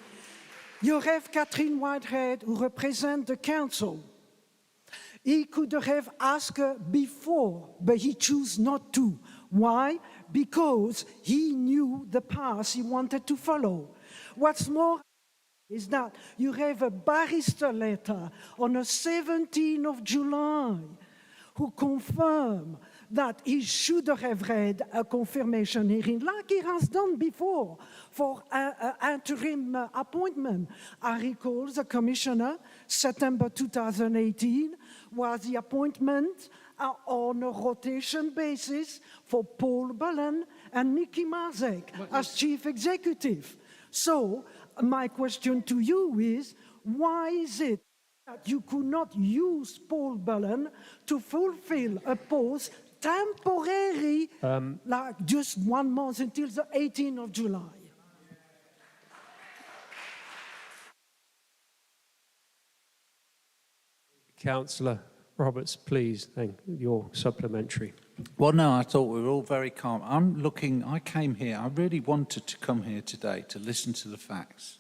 You have Catherine Whitehead, who represents the council. He could have asked her before, but he chose not to. Why? Because he knew the path he wanted to follow. What's more is that you have a barrister letter on the 17th of July who confirmed that he should have read a confirmation hearing like he has done before for an interim appointment. I recall the commissioner, September 2018, was the appointment on a rotation basis for Paul Bullen and Nikki Marzek as chief executive. So my question to you is, why is it that you could not use Paul Bullen to fulfill a post temporary, like just 1 month until the 18th of July? Councillor Roberts, please, your supplementary. Well, no, I thought we were all very calm. I came here, I really wanted to come here today to listen to the facts.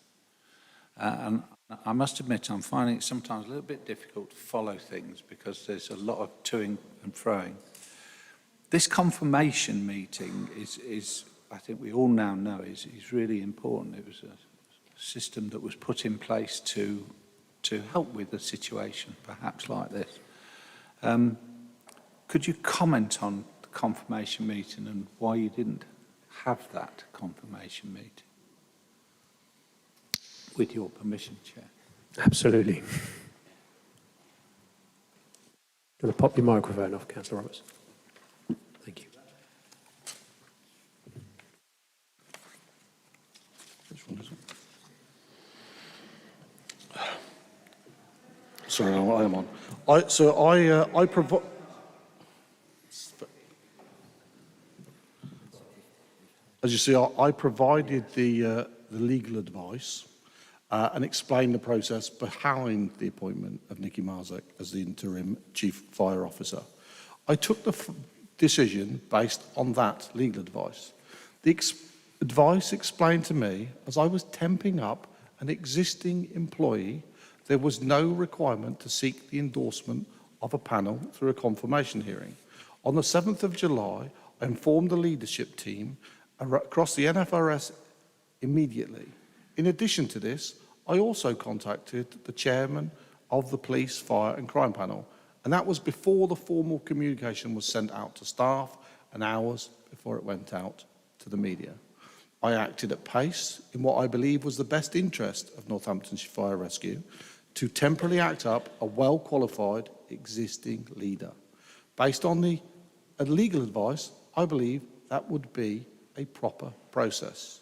And I must admit, I'm finding it sometimes a little bit difficult to follow things because there's a lot of toing and froing. This confirmation meeting is I think we all now know, is really important. It was a system that was put in place to help with a situation perhaps like this. Could you comment on the confirmation meeting and why you didn't have that confirmation meeting? With your permission, Chair. Absolutely. I'm going to pop your microphone off, Councillor Roberts. Thank you. Which one is it? Sorry, I am on. I provide. As you see, I provided the legal advice and explained the process behind the appointment of Nikki Marzek as the interim chief fire officer. I took the decision based on that legal advice. The advice explained to me, as I was temping up an existing employee, there was no requirement to seek the endorsement of a panel through a confirmation hearing. On the 7th of July, I informed the leadership team across the NFRS immediately. In addition to this, I also contacted the chairman of the police, fire and crime panel, and that was before the formal communication was sent out to staff and hours before it went out to the media. I acted at pace in what I believe was the best interest of Northamptonshire Fire Rescue to temporarily act up a well-qualified existing leader. Based on the legal advice, I believe that would be a proper process.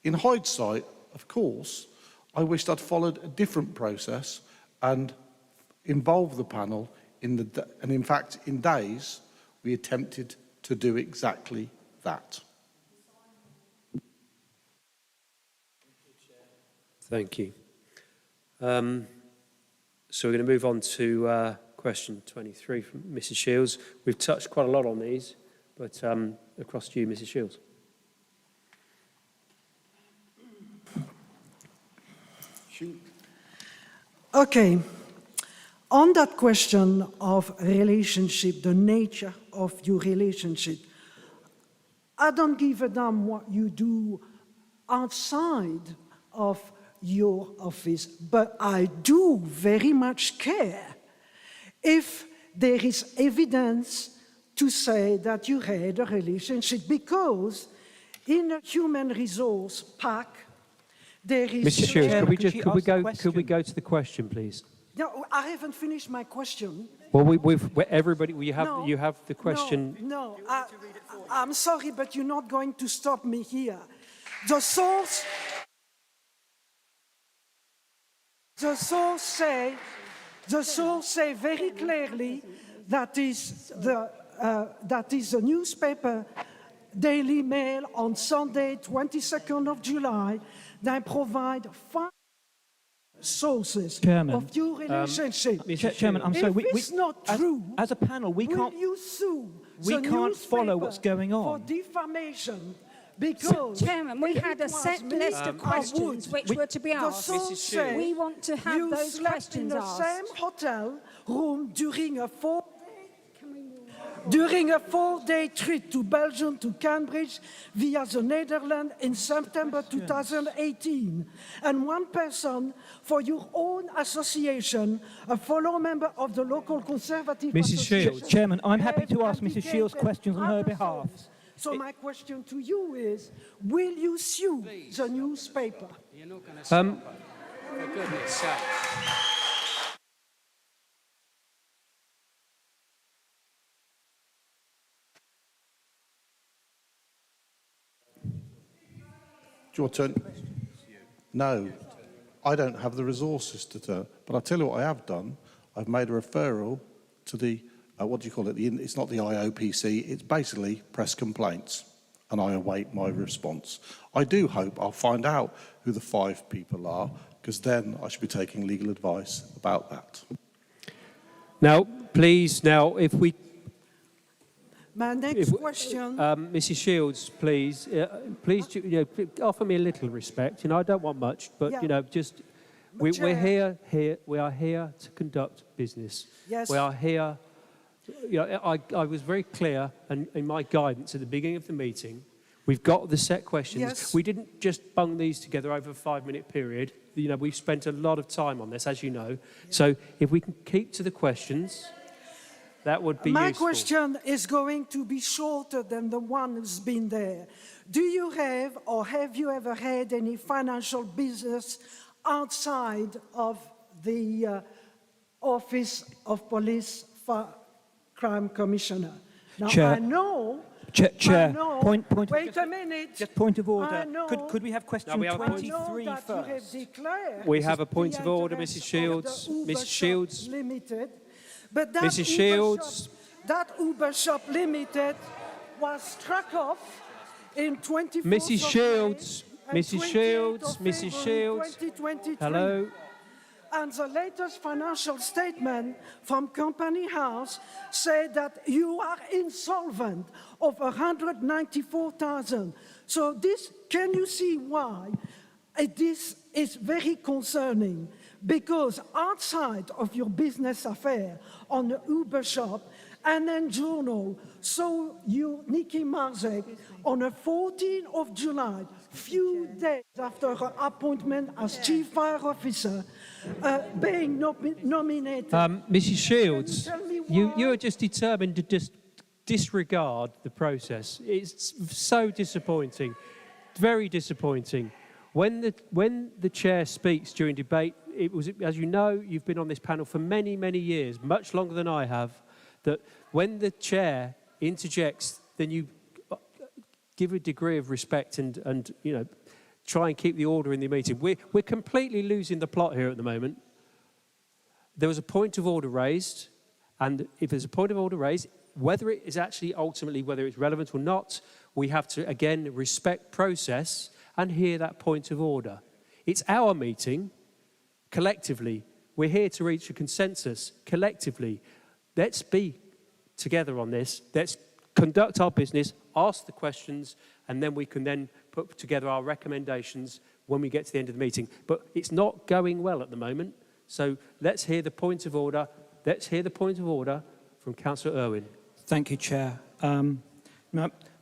In hindsight, of course, I wished I'd followed a different process and involved the panel and in fact, in days, we attempted to do exactly that. Thank you. So we're going to move on to question 23 from Mrs. Shields. We've touched quite a lot on these, but across to you, Mrs. Shields. Okay. On that question of relationship, the nature of your relationship, I don't give a damn what you do outside of your office, but I do very much care if there is evidence to say that you had a relationship, because in a human resource pack, there is... Mrs. Shields, could we go to the question, please? No, I haven't finished my question. Well, you have the question. No, I'm sorry, but you're not going to stop me here. The source say very clearly that is the newspaper Daily Mail on Sunday, 22nd of July. They provide 5 sources of your relationship. Chairman, I'm sorry. If it's not true, as a panel, we can't follow what's going on. For defamation. Because Chairman, we had a set list of questions which were to be asked. We want to have those questions asked. You slept in the same hotel room during a 4-day trip to Belgium, to Cambridge, via the Netherlands in September 2018. And one person for your own association, a fellow member of the local Conservative Association. Shields. Chairman, I'm happy to ask Mrs. Shields questions on her behalf. So my question to you is, will you sue the newspaper? You're not going to stop her, for goodness sake. Your turn. No, I don't have the resources to turn. But I'll tell you what I have done. I've made a referral to the, what do you call it? It's not the IOPC. It's basically press complaints. And I await my response. I do hope I'll find out who the 5 people are, because then I should be taking legal advice about that. Now, please, if we... My next question... Mrs. Shields, please, offer me a little respect. I don't want much, but, we're here, we are here to conduct business. Yes. We are here... I was very clear in my guidance at the beginning of the meeting. We've got the set questions. Yes. We didn't just bung these together over a 5-minute period. We've spent a lot of time on this, as you know. Yeah. So if we can keep to the questions, that would be My useful. question is going to be shorter than the one who's been there. Do you have, or have you ever had any financial business outside of the Office of Police Crime Commissioner? Now, Chair. I know... Chair, point wait a minute. Just point of order. I know, Could we have question 23 first? We have a point of order, Mrs. Shields. Mrs. Shields. Limited, but that Mrs. Shields. That Uber Shop Limited was struck off in 24th Mrs. Shields. May and Mrs. Shields. 28th of Mrs. February Shields. 2023. Hello. And the latest financial statement from Company House said that you are insolvent of 194,000. So can you see why this is very concerning? Because outside of your business affair on the Uber Shop, and then Journal saw you, Nikki Marzek, on the 14th of July, few days after her appointment as Chief Fire Officer, being nominated. Mrs. Shields, you are just determined to just disregard the process. It's so disappointing, very disappointing. When the chair speaks during debate it was, as you know, you've been on this panel for many, many years, much longer than I have, that when the chair interjects, then you give a degree of respect and you know, try and keep the order in the meeting. We're completely losing the plot here at the moment. There was a point of order raised, and if there's a point of order raised, whether it is actually ultimately, whether it's relevant or not, we have to, again, respect process and hear that point of order. It's our meeting, collectively. We're here to reach a consensus, collectively. Let's be together on this. Let's conduct our business, ask the questions, and then we can then put together our recommendations when we get to the end of the meeting. But it's not going well at the moment, so let's hear the point of order. Let's hear the point of order from Councillor Irwin. Thank you, Chair.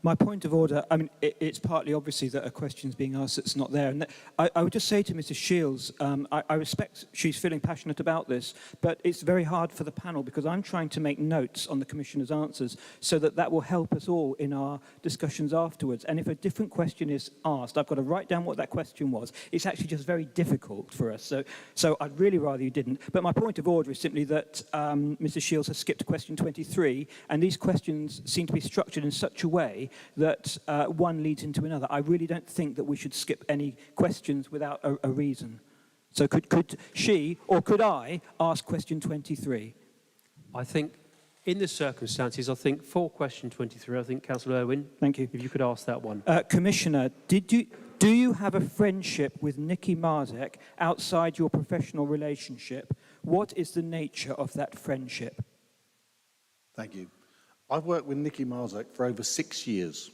My point of order, I mean, it's partly obviously that a question's being asked that's not there. And I would just say to Mrs. Shields, I respect she's feeling passionate about this, but it's very hard for the panel because I'm trying to make notes on the Commissioner's answers so that that will help us all in our discussions afterwards. And if a different question is asked, I've got to write down what that question was. It's actually just very difficult for us. So I'd really rather you didn't. But my point of order is simply that Mrs. Shields has skipped question 23, and these questions seem to be structured in such a way that one leads into another. I really don't think that we should skip any questions without a reason. So could she or could I ask question 23? I think in the circumstances, I think for question 23, I think Councillor Irwin. Thank you. If you could ask that one. Commissioner, do you have a friendship with Nikki Marzek outside your professional relationship? What is the nature of that friendship? Thank you. I've worked with Nikki Marzek for over 6 years.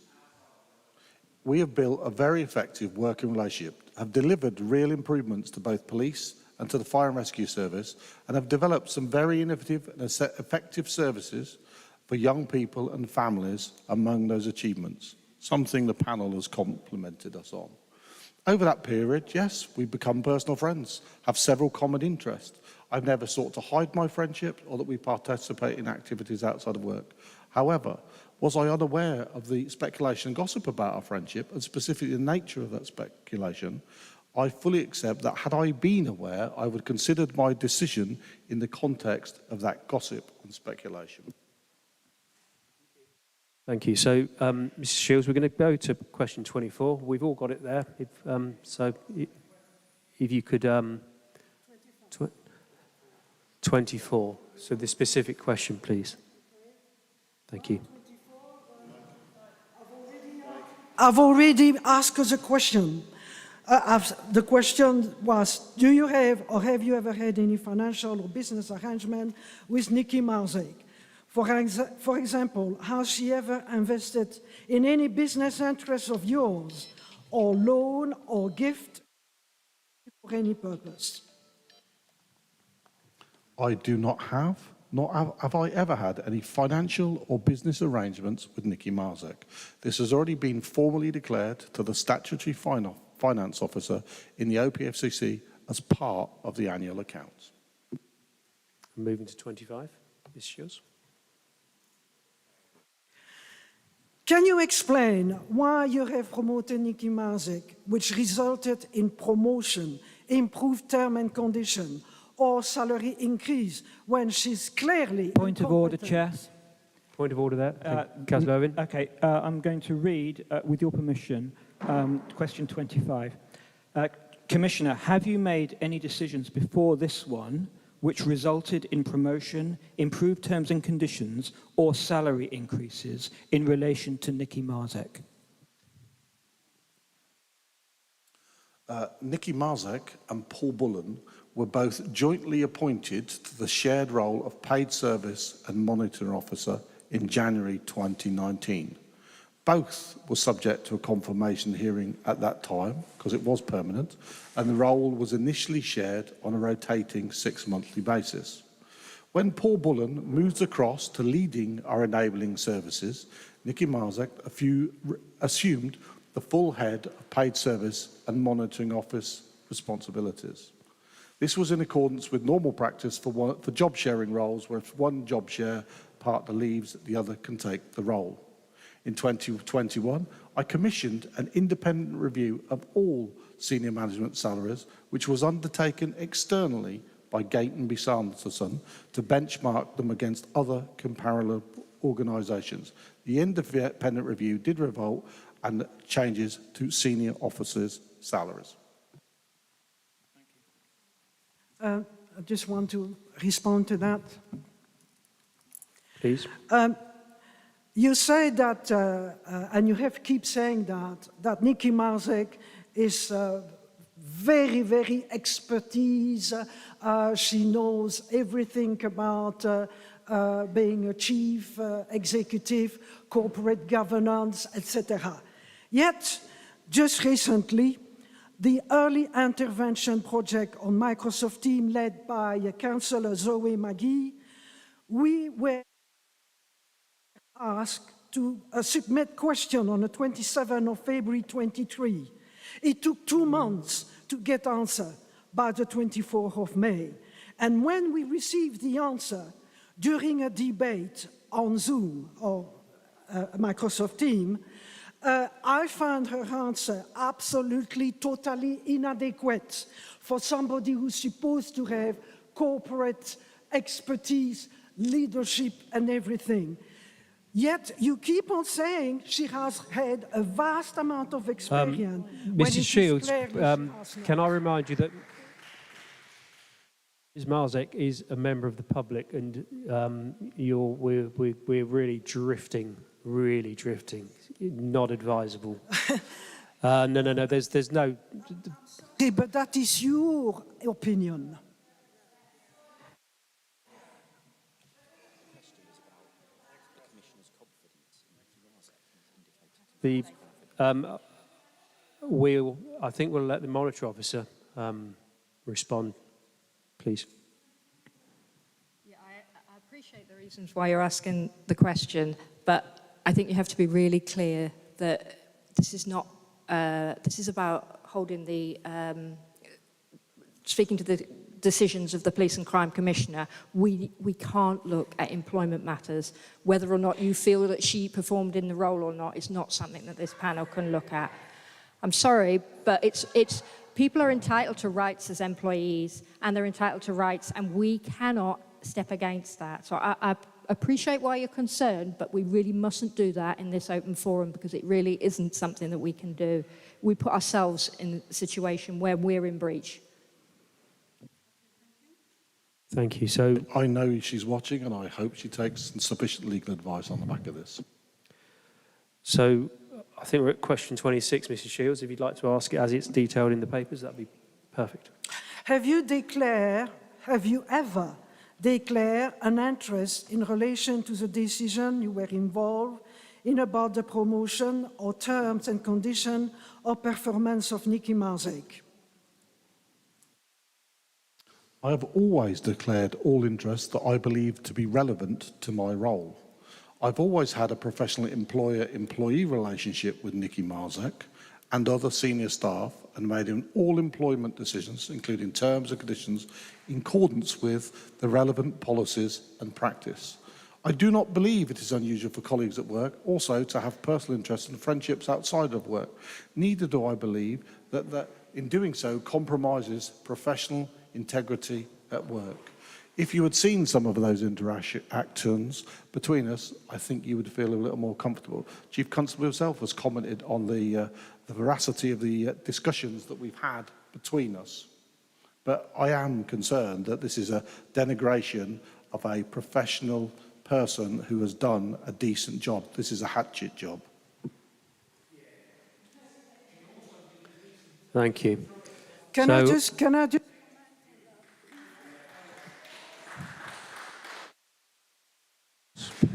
We have built a very effective working relationship, have delivered real improvements to both police and to the fire and rescue service, and have developed some very innovative and effective services for young people and families among those achievements, something the panel has complimented us on. Over that period, yes, we've become personal friends, have several common interests. I've never sought to hide my friendship or that we participate in activities outside of work. However, was I unaware of the speculation and gossip about our friendship, and specifically the nature of that speculation? I fully accept that had I been aware, I would have considered my decision in the context of that gossip and speculation. Thank you. So, Mrs. Shields, we're going to go to question 24. We've all got it there. If you could... 24. So the specific question, please. Thank you. I've already asked the question. The question was, do you have or have you ever had any financial or business arrangement with Nikki Marzek? For example, has she ever invested in any business interests of yours, or loan or gift for any purpose? I do not have, nor have I ever had any financial or business arrangements with Nikki Marzek. This has already been formally declared to the statutory finance officer in the OPFCC as part of the annual accounts. Moving to 25, Ms. Shields. Can you explain why you have promoted Nikki Marzek, which resulted in promotion, improved term and condition, or salary increase when she's clearly... Point of order, Chair. Point of order there. Councillor Irwin. Okay, I'm going to read, with your permission, question 25. Commissioner, have you made any decisions before this one which resulted in promotion, improved terms and conditions, or salary increases in relation to Nikki Marzek? Nikki Marzek and Paul Bullen were both jointly appointed to the shared role of paid service and monitoring officer in January 2019. Both were subject to a confirmation hearing at that time, because it was permanent, and the role was initially shared on a rotating 6-monthly basis. When Paul Bullen moved across to leading our enabling services, Nikki Marzek assumed the full head of paid service and monitoring office responsibilities. This was in accordance with normal practice for job sharing roles, where if one job share partner leaves, the other can take the role. in 2021, I commissioned an independent review of all senior management salaries, which was undertaken externally by Gatenby Sanderson to benchmark them against other comparable organisations. The independent review did result in changes to senior officers' salaries. I just want to respond to that. Please. You say that, and you have keep saying that Nikki Marzek is very, very expertise. She knows everything about being a chief executive, corporate governance, etc. Yet, just recently, the early intervention project on Microsoft Teams led by Councillor Zoe McGee, we were asked to submit question on the 27th of February 23. It took 2 months to get answer by the 24th of May. And when we received the answer during a debate on Zoom or Microsoft Teams, I found her answer absolutely, totally inadequate for somebody who's supposed to have corporate expertise, leadership, and everything. Yet you keep on saying she has had a vast amount of experience. Mrs. Shields, can I remind you that Ms. Marzek is a member of the public, and we're really drifting. Not advisable. No. There's no. But that is your opinion. I think we'll let the monitor officer respond, please. Yeah, I appreciate the reasons why you're asking the question, but I think you have to be really clear that this is not. This is about holding the speaking to the decisions of the Police and Crime Commissioner. We can't look at employment matters. Whether or not you feel that she performed in the role or not is not something that this panel can look at. I'm sorry, but it's people are entitled to rights as employees, and they're entitled to rights, and we cannot step against that. So I appreciate why you're concerned, but we really mustn't do that in this open forum, because it really isn't something that we can do. We put ourselves in a situation where we're in breach. Thank you. So I know she's watching, and I hope she takes sufficient legal advice on the back of this. So I think we're at question 26, Mrs. Shields. If you'd like to ask it as it's detailed in the papers, that'd be perfect. Have you ever declared an interest in relation to the decision you were involved in about the promotion or terms and conditions or performance of Nikki Marzek? I have always declared all interests that I believe to be relevant to my role. I've always had a professional employer-employee relationship with Nikki Marzek and other senior staff, and made all employment decisions, including terms and conditions, in accordance with the relevant policies and practice. I do not believe it is unusual for colleagues at work also to have personal interests and friendships outside of work. Neither do I believe that in doing so compromises professional integrity at work. If you had seen some of those interactions between us, I think you would feel a little more comfortable. Chief Constable himself has commented on the veracity of the discussions that we've had between us. But I am concerned that this is a denigration of a professional person who has done a decent job. This is a hatchet job. Thank you. Can I just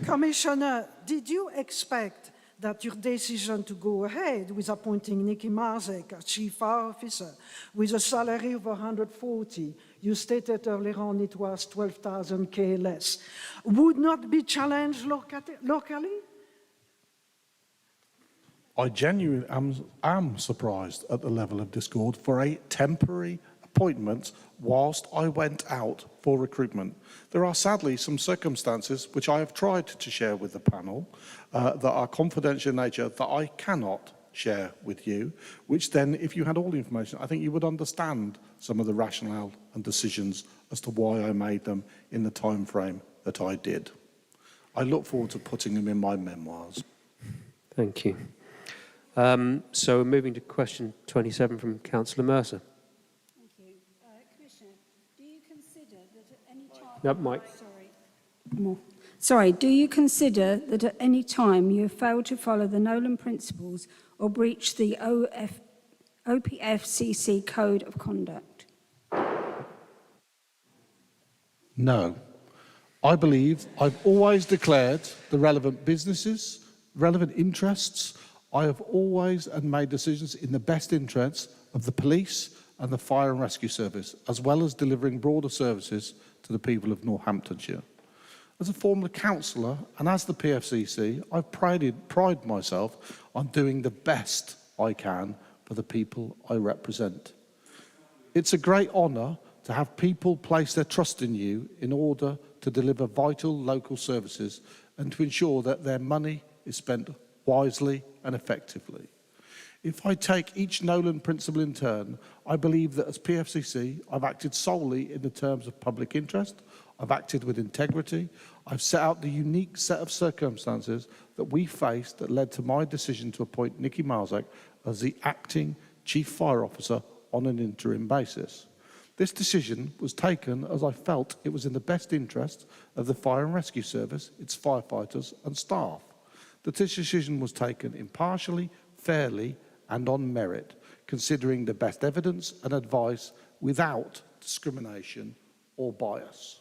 Commissioner, did you expect that your decision to go ahead with appointing Nikki Marzek as Chief Fire Officer with a salary of 140, you stated earlier on it was 12,000 K less, would not be challenged locally? I genuinely am surprised at the level of discord for a temporary appointments whilst I went out for recruitment. There are sadly some circumstances which I have tried to share with the panel that are confidential in nature that I cannot share with you, which then, if you had all the information, I think you would understand some of the rationale and decisions as to why I made them in the time frame that I did. I look forward to putting them in my memoirs. Thank you. So we're moving to question 27 from Councillor Mercer. Thank you. Commissioner, do you consider that at any time... No, Mike. Sorry, do you consider that at any time you have failed to follow the Nolan principles or breached the OPFCC Code of Conduct? No. I believe I've always declared the relevant businesses, relevant interests. I have always made decisions in the best interests of the police and the fire and rescue service, as well as delivering broader services to the people of Northamptonshire. As a former councillor and as the PFCC, I've prided myself on doing the best I can for the people I represent. It's a great honour to have people place their trust in you in order to deliver vital local services and to ensure that their money is spent wisely and effectively. If I take each Nolan principle in turn, I believe that as PFCC, I've acted solely in the terms of public interest, I've acted with integrity, I've set out the unique set of circumstances that we faced that led to my decision to appoint Nicky Marzak as the acting Chief Fire Officer on an interim basis. This decision was taken as I felt it was in the best interest of the Fire and Rescue Service, its firefighters and staff. That this decision was taken impartially, fairly and on merit, considering the best evidence and advice without discrimination or bias.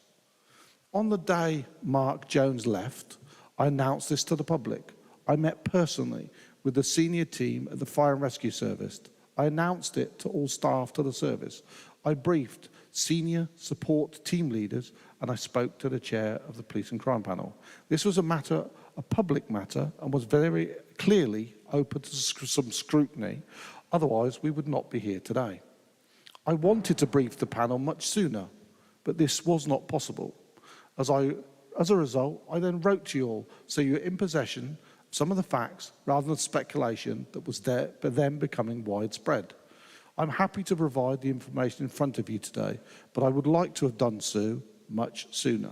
On the day Mark Jones left, I announced this to the public. I met personally with the senior team at the Fire and Rescue Service. I announced it to all staff to the service. I briefed senior support team leaders and I spoke to the chair of the Police and Crime Panel. This was a public matter and was very clearly open to some scrutiny. Otherwise, we would not be here today. I wanted to brief the panel much sooner, but this was not possible. As a result, I then wrote to you all so you're in possession of some of the facts rather than speculation that was there, but then becoming widespread. I'm happy to provide the information in front of you today, but I would like to have done so much sooner.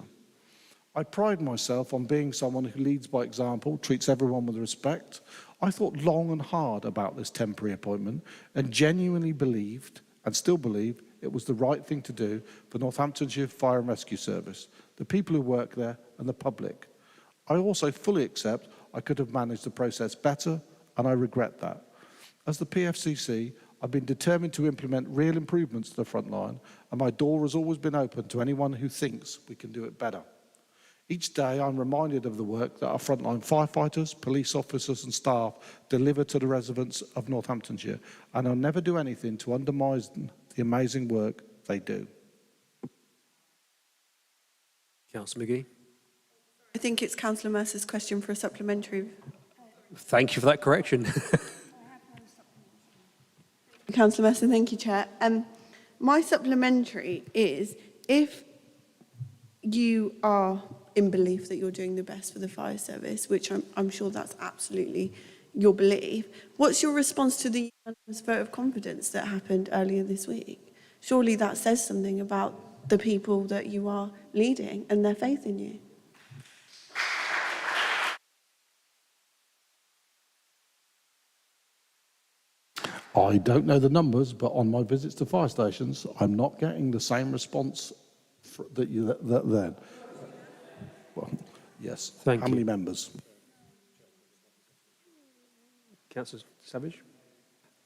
I pride myself on being someone who leads by example, treats everyone with respect. I thought long and hard about this temporary appointment and genuinely believed, and still believe, it was the right thing to do for Northamptonshire Fire and Rescue Service, the people who work there and the public. I also fully accept I could have managed the process better, and I regret that. As the PFCC, I've been determined to implement real improvements to the front line, and my door has always been open to anyone who thinks we can do it better. Each day I'm reminded of the work that our frontline firefighters, police officers and staff deliver to the residents of Northamptonshire, and I'll never do anything to undermine the amazing work they do. Councillor McGee. I think it's Councillor Mercer's question for a supplementary. Thank you for that correction. Councillor Mercer, thank you, Chair. My supplementary is, if you are in belief that you're doing the best for the fire service, which I'm sure that's absolutely your belief, what's your response to the unanimous vote of confidence that happened earlier this week? Surely that says something about the people that you are leading and their faith in you. I don't know the numbers, but on my visits to fire stations, I'm not getting the same response that then. Well, yes. Thank you. How many members? Councillor Savage.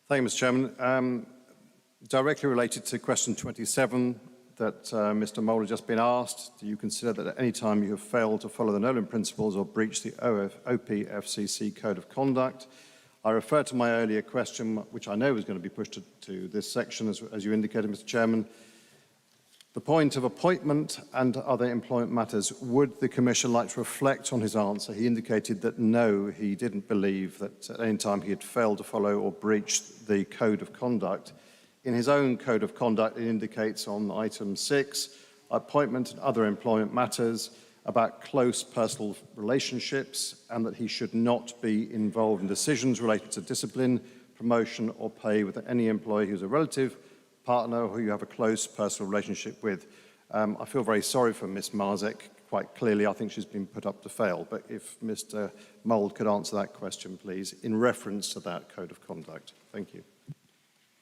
Thank you, Mr. Chairman. Directly related to question 27 that Mr. Mole has just been asked, do you consider that at any time you have failed to follow the Nolan principles or breached the OPFCC Code of Conduct? I refer to my earlier question, which I know is going to be pushed to this section, as you indicated, Mr. Chairman. The point of appointment and other employment matters, would the Commissioner like to reflect on his answer? He indicated that no, he didn't believe that at any time he had failed to follow or breached the Code of Conduct. In his own code of conduct, it indicates on item 6, appointment and other employment matters, about close personal relationships, and that he should not be involved in decisions related to discipline, promotion or pay with any employee who's a relative, partner, or who you have a close personal relationship with. I feel very sorry for Ms Marzek. Quite clearly, I think she's been put up to fail. But if Mr Mould could answer that question, please, in reference to that code of conduct. Thank you.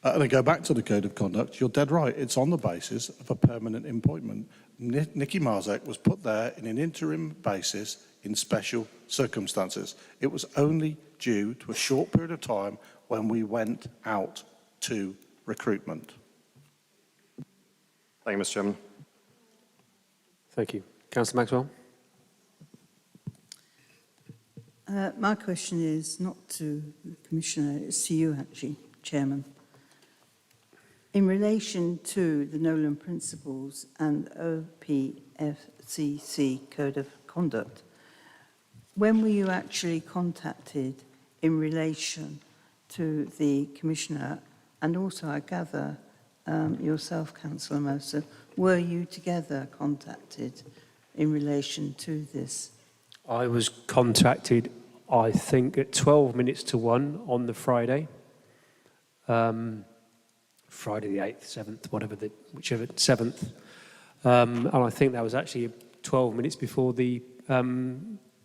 And I go back to the code of conduct. You're dead right. It's on the basis of a permanent appointment. Nikki Marzek was put there in an interim basis in special circumstances. It was only due to a short period of time when we went out to recruitment. Thank you, Mr Chairman. Thank you. Councillor Maxwell. My question is not to the Commissioner, it's to you actually, Chairman. In relation to the Nolan Principles and OPFCC Code of Conduct, when were you actually contacted in relation to the Commissioner, and also I gather yourself, Councillor Moser, were you together contacted in relation to this? I was contacted, I think, at 12 minutes to 1 on the Friday. Friday the 8th, 7th, whichever, 7th. And I think that was actually 12 minutes before the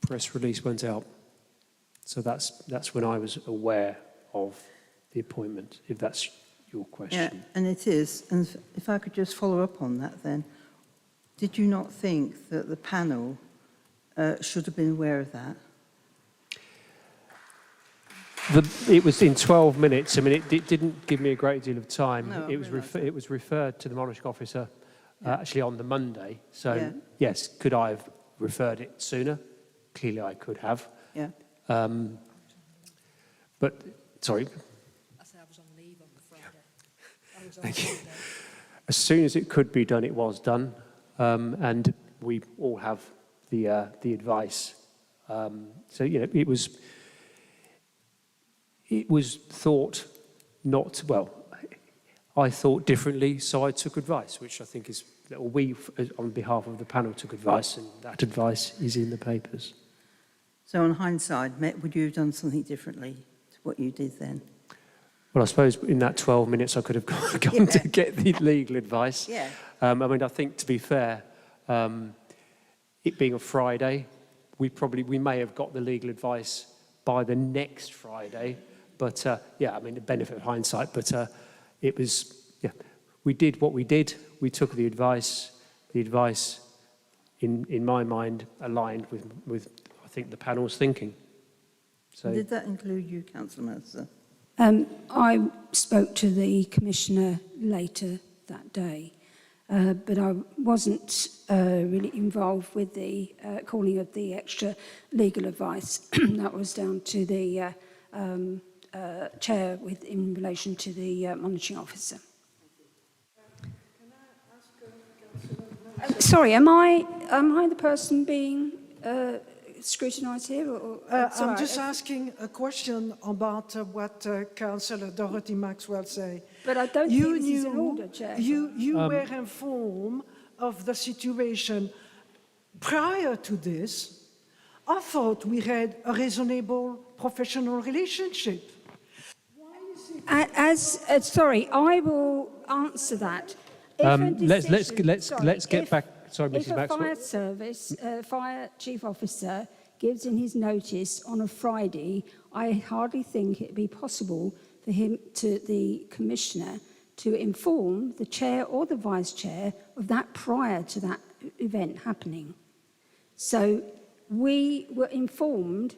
press release went out. So that's when I was aware of the appointment, if that's your question. Yeah, and it is. And if I could just follow up on that then, did you not think that the panel should have been aware of that? It was in 12 minutes. I mean, it didn't give me a great deal of time. No, it was referred to the monitoring officer actually on the Monday. So, yeah. Yes, could I have referred it sooner? Clearly I could have. Yeah. But, sorry. I said I was on leave on the Friday. I was on Thank you. holiday. As soon as it could be done, it was done. And we all have the advice. So, you know, it was thought not, well, I thought differently, so I took advice, which I think is, or we, on behalf of the panel, took advice, and that advice is in the papers. So on hindsight, would you have done something differently to what you did then? Well, I suppose in that 12 minutes I could have gone to get the legal advice. Yeah. I mean, I think, to be fair, it being a Friday, we may have got the legal advice by the next Friday. But, yeah, I mean, the benefit of hindsight. But it was, yeah, we did what we did. We took the advice. The advice, in my mind, aligned with I think, the panel's thinking. So, did that include you, Councillor Mercer? I spoke to the Commissioner later that day, but I wasn't really involved with the calling of the extra legal advice. That was down to the chair in relation to the monitoring officer. Sorry, am I the person being scrutinised here? I'm just asking a question about what Councillor Dorothy Maxwell said. But I don't think this is an order, Chair. You were informed of the situation prior to this. I thought we had a reasonable professional relationship. Sorry, I will answer that. Let's get back. Sorry, Mrs. Maxwell. If a fire service, fire chief officer gives in his notice on a Friday, I hardly think it'd be possible for him, to the commissioner, to inform the chair or the vice chair of that prior to that event happening. So we were informed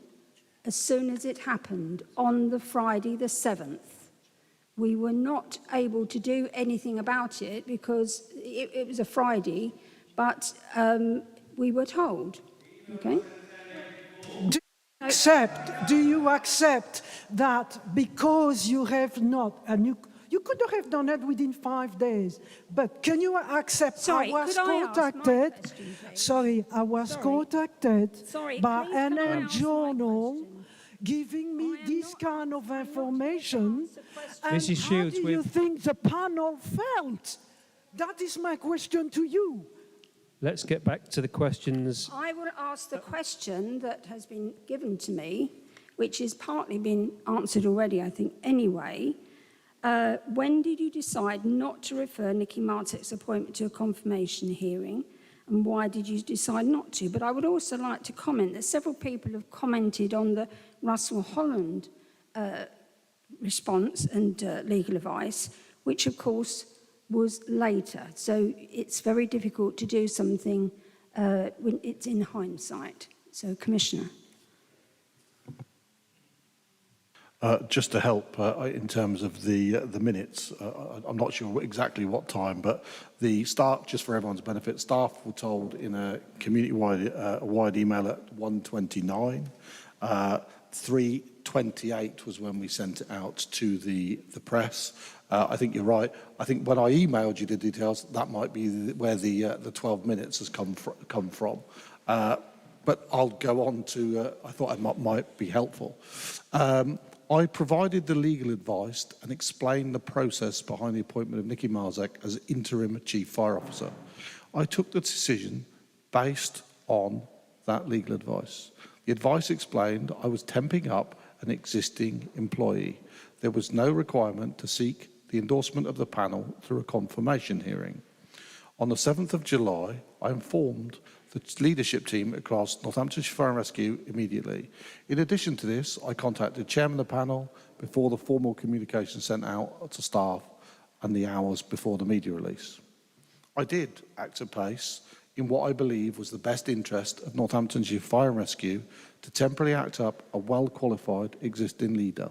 as soon as it happened on the Friday the 7th. We were not able to do anything about it because it was a Friday, but we were told, okay? Do you accept that because you have not, and you could have done it within 5 days, but can you accept? Sorry, I was could I contacted. ask my question, please? Sorry, I was contacted by please, can I NN ask my Journal giving me this kind of information? And Mrs. how Shields, do you think the panel felt? That is my question to you. let's get back to the questions. I will ask the question that has been given to me, which has partly been answered already, I think, anyway. When did you decide not to refer Nicky Martek's appointment to a confirmation hearing? And why did you decide not to? But I would also like to comment that several people have commented on the Russell Holland response and legal advice, which of course was later. So it's very difficult to do something when it's in hindsight. So, Commissioner. Just to help in terms of the minutes, I'm not sure exactly what time, but the staff, just for everyone's benefit, staff were told in a community-wide email at 1:29. 3:28 was when we sent it out to the press. I think you're right. I think when I emailed you the details, that might be where the 12 minutes has come from. But I'll go on to, I thought it might be helpful. I provided the legal advice and explained the process behind the appointment of Nicky Martek as interim chief fire officer. I took the decision based on that legal advice. The advice explained I was temping up an existing employee. There was no requirement to seek the endorsement of the panel through a confirmation hearing. On the 7th of July, I informed the leadership team across Northamptonshire Fire and Rescue immediately. In addition to this, I contacted the chairman of the panel before the formal communication sent out to staff and the hours before the media release. I did act at pace in what I believe was the best interest of Northamptonshire Fire and Rescue to temporarily act up a well-qualified existing leader.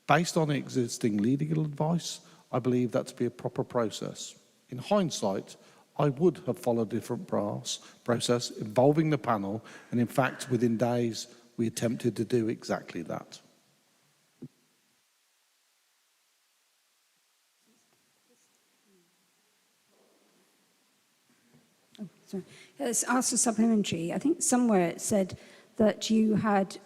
Based on existing legal advice, I believe that to be a proper process. In hindsight, I would have followed a different process involving the panel, and in fact, within days, we attempted to do exactly that. Oh, sorry. Let's ask a supplementary. I think somewhere it said that you had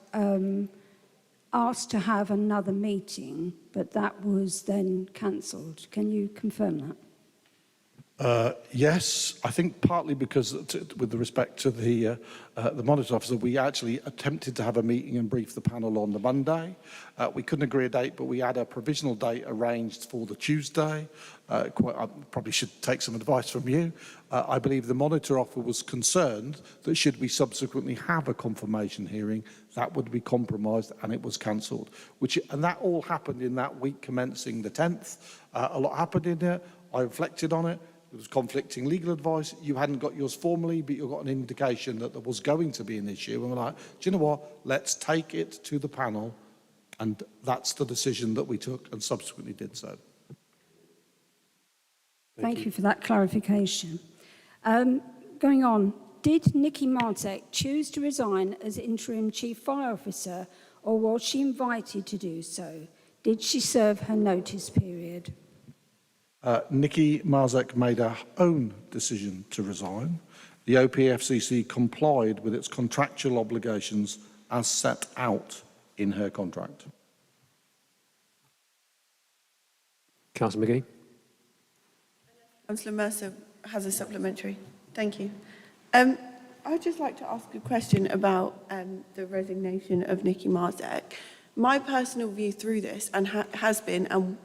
asked to have another meeting, but that was then cancelled. Can you confirm that? Yes, I think partly because, with respect to the monitor officer, we actually attempted to have a meeting and brief the panel on the Monday. We couldn't agree a date, but we had a provisional date arranged for the Tuesday. I probably should take some advice from you. I believe the monitor officer was concerned that should we subsequently have a confirmation hearing, that would be compromised, and it was cancelled. And that all happened in that week commencing the 10th. A lot happened in there. I reflected on it. There was conflicting legal advice. You hadn't got yours formally, but you got an indication that there was going to be an issue. And we're like, do you know what? Let's take it to the panel. And that's the decision that we took and subsequently did so. Thank you for that clarification. Going on, did Nicky Martek choose to resign as interim chief fire officer, or was she invited to do so? Did she serve her notice period? Nicky Martek made her own decision to resign. The OPFCC complied with its contractual obligations as set out in her contract. Councillor McGee. Councillor Mercer has a supplementary. Thank you. I'd just like to ask a question about the resignation of Nicky Martek. My personal view through this and has been, and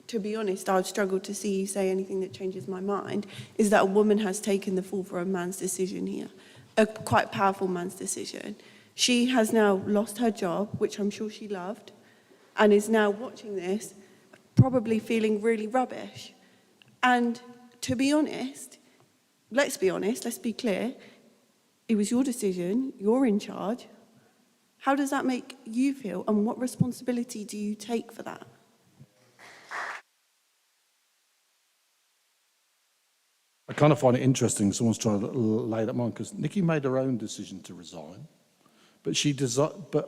to be honest, I'd struggle to see you say anything that changes my mind, is that a woman has taken the fall for a man's decision here, a quite powerful man's decision. She has now lost her job, which I'm sure she loved, and is now watching this, probably feeling really rubbish. And to be honest, let's be clear, it was your decision, you're in charge. How does that make you feel, and what responsibility do you take for that? I kind of find it interesting someone's trying to lay that on, because Nicky made her own decision to resign But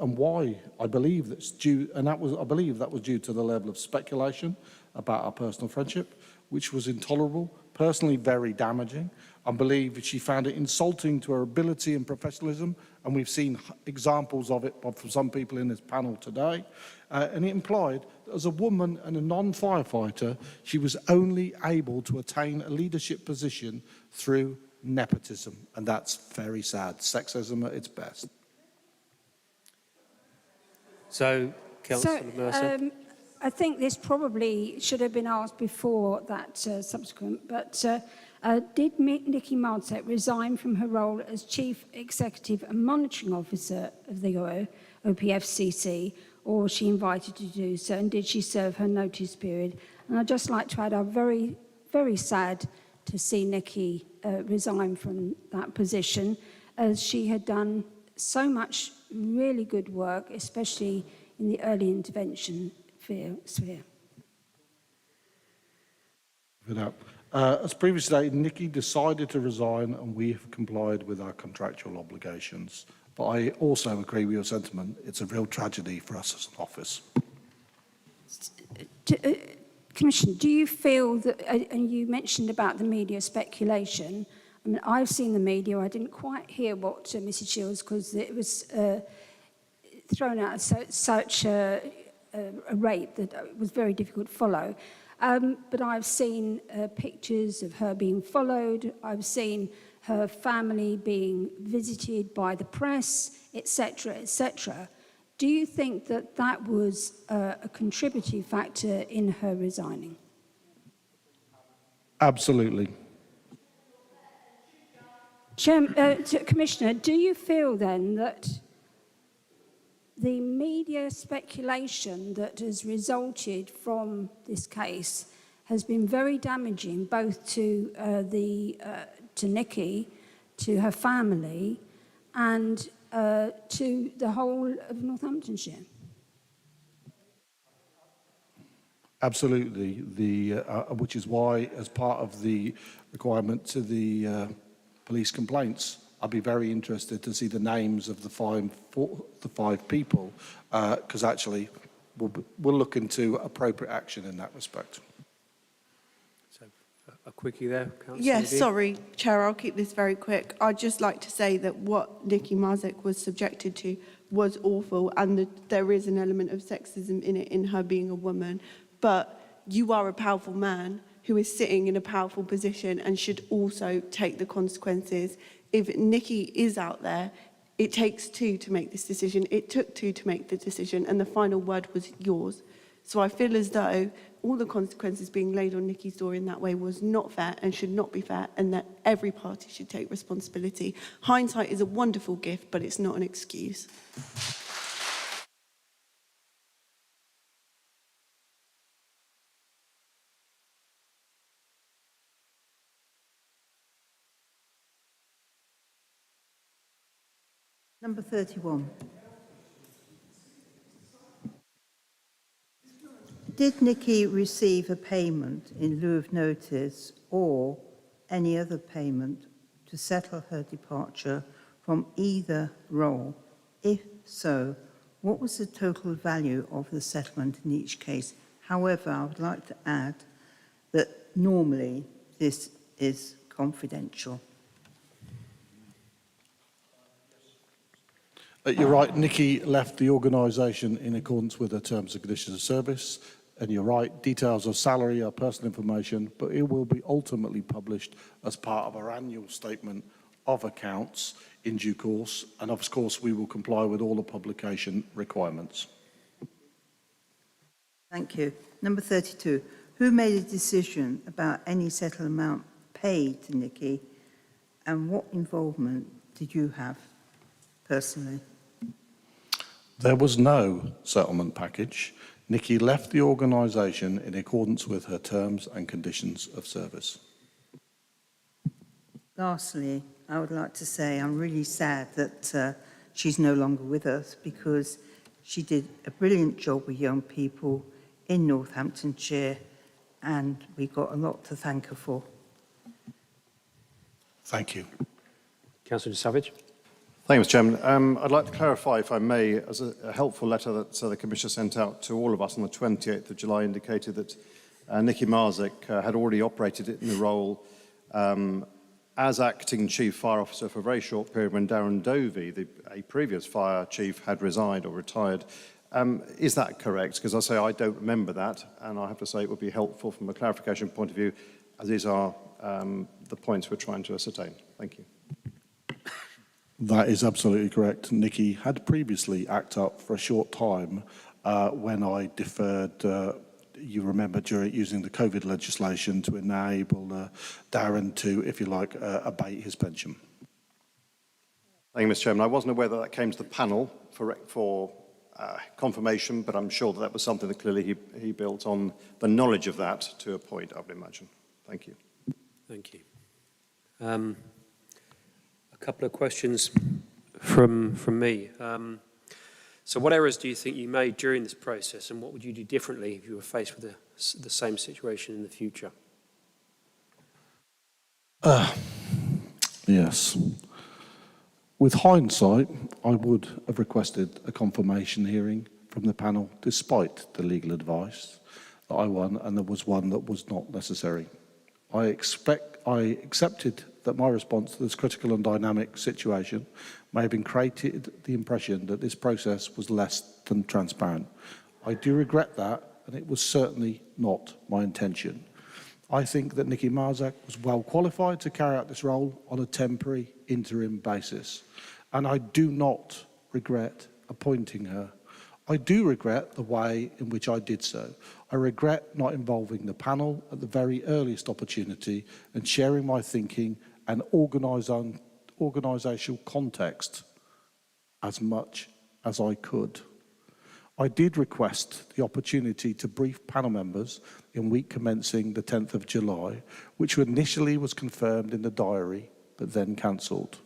and why? I believe that's due, and I believe that was due to the level of speculation about our personal friendship, which was intolerable, personally very damaging. I believe she found it insulting to her ability and professionalism, and we've seen examples of it from some people in this panel today. And it implied that as a woman and a non-firefighter, she was only able to attain a leadership position through nepotism, and that's very sad. Sexism at its best. So, Councillor Mercer. I think this probably should have been asked before that subsequent, but did Nikki Marzek resign from her role as Chief Executive and Monitoring Officer of the OPFCC, or was she invited to do so, and did she serve her notice period? And I'd just like to add, I'm very, very sad to see Nikki resign from that position, as she had done so much really good work, especially in the early intervention sphere. As previously stated, Nikki decided to resign and we have complied with our contractual obligations. But I also agree with your sentiment. It's a real tragedy for us as an office. Commissioner, do you feel that, and you mentioned about the media speculation, I mean, I've seen the media, I didn't quite hear what Mrs. Shields, because it was thrown out at such a rate that it was very difficult to follow. But I've seen pictures of her being followed. I've seen her family being visited by the press, etc., etc. Do you think that that was a contributing factor in her resigning? Absolutely. Commissioner, do you feel then that the media speculation that has resulted from this case has been very damaging, both to to Nikki, to her family, and to the whole of Northamptonshire? Absolutely. Which is why, as part of the requirement to the police complaints, I'd be very interested to see the names of the five people, because actually we'll look into appropriate action in that respect. So, a quickie there, Councillor. Yes, sorry, Chair, I'll keep this very quick. I'd just like to say that what Nikki Marzek was subjected to was awful, and that there is an element of sexism in it, in her being a woman. But you are a powerful man who is sitting in a powerful position and should also take the consequences. If Nikki is out there, it takes two to make this decision. It took two to make the decision, and the final word was yours. So I feel as though all the consequences being laid on Nikki's door in that way was not fair and should not be fair, and that every party should take responsibility. Hindsight is a wonderful gift, but it's not an excuse. Number 31. Did Nikki receive a payment in lieu of notice or any other payment to settle her departure from either role? If so, what was the total value of the settlement in each case? However, I would like to add that normally this is confidential. You're right, Nikki left the organisation in accordance with her terms and conditions of service. And you're right, details of salary are personal information, but it will be ultimately published as part of our annual statement of accounts in due course. And of course, we will comply with all the publication requirements. Thank you. Number 32. Who made a decision about any settled amount paid to Nikki, and what involvement did you have personally? There was no settlement package. Nikki left the organisation in accordance with her terms and conditions of service. Lastly, I would like to say I'm really sad that she's no longer with us, because she did a brilliant job with young people in Northamptonshire, and we got a lot to thank her for. Thank you. Councillor Savage. Thank you, Mr. Chairman. I'd like to clarify, if I may, as a helpful letter that the Commissioner sent out to all of us on the 28th of July indicated that Nicky Marzek had already operated in the role as acting Chief Fire Officer for a very short period when Darren Dovey, a previous fire chief, had resigned or retired. Is that correct? Because I say I don't remember that, and I have to say it would be helpful from a clarification point of view, as these are the points we're trying to ascertain. Thank you. That is absolutely correct. Nicky had previously acted up for a short time when I deferred, you remember, during using the COVID legislation to enable Darren to, if you like, abate his pension. Thank you, Mr. Chairman. I wasn't aware that that came to the panel for confirmation, but I'm sure that that was something that clearly he built on the knowledge of that to a point, I would imagine. Thank you. Thank you. A couple of questions from me. So what errors do you think you made during this process, and what would you do differently if you were faced with the same situation in the future? Yes. With hindsight, I would have requested a confirmation hearing from the panel, despite the legal advice that I won, and there was one that was not necessary. I accepted that my response to this critical and dynamic situation may have created the impression that this process was less than transparent. I do regret that, and it was certainly not my intention. I think that Nicky Marzek was well qualified to carry out this role on a temporary interim basis, and I do not regret appointing her. I do regret the way in which I did so. I regret not involving the panel at the very earliest opportunity and sharing my thinking and organisational context as much as I could. I did request the opportunity to brief panel members in week commencing the 10th of July, which initially was confirmed in the diary, but then cancelled.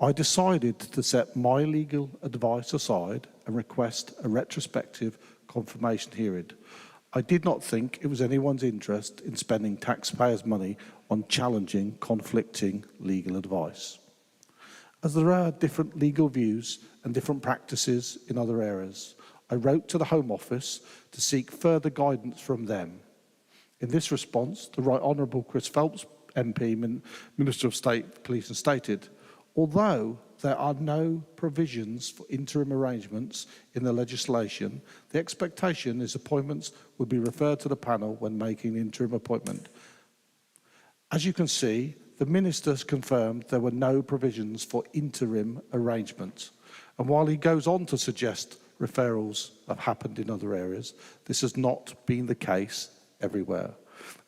I decided to set my legal advice aside and request a retrospective confirmation hearing. I did not think it was anyone's interest in spending taxpayers' money on challenging conflicting legal advice. As there are different legal views and different practices in other areas, I wrote to the Home Office to seek further guidance from them. In this response, the Right Honourable Chris Phelps, MP, Minister of State, Police, and stated, although there are no provisions for interim arrangements in the legislation, the expectation is appointments will be referred to the panel when making the interim appointment. As you can see, the Ministers confirmed there were no provisions for interim arrangements. And while he goes on to suggest referrals have happened in other areas, this has not been the case everywhere.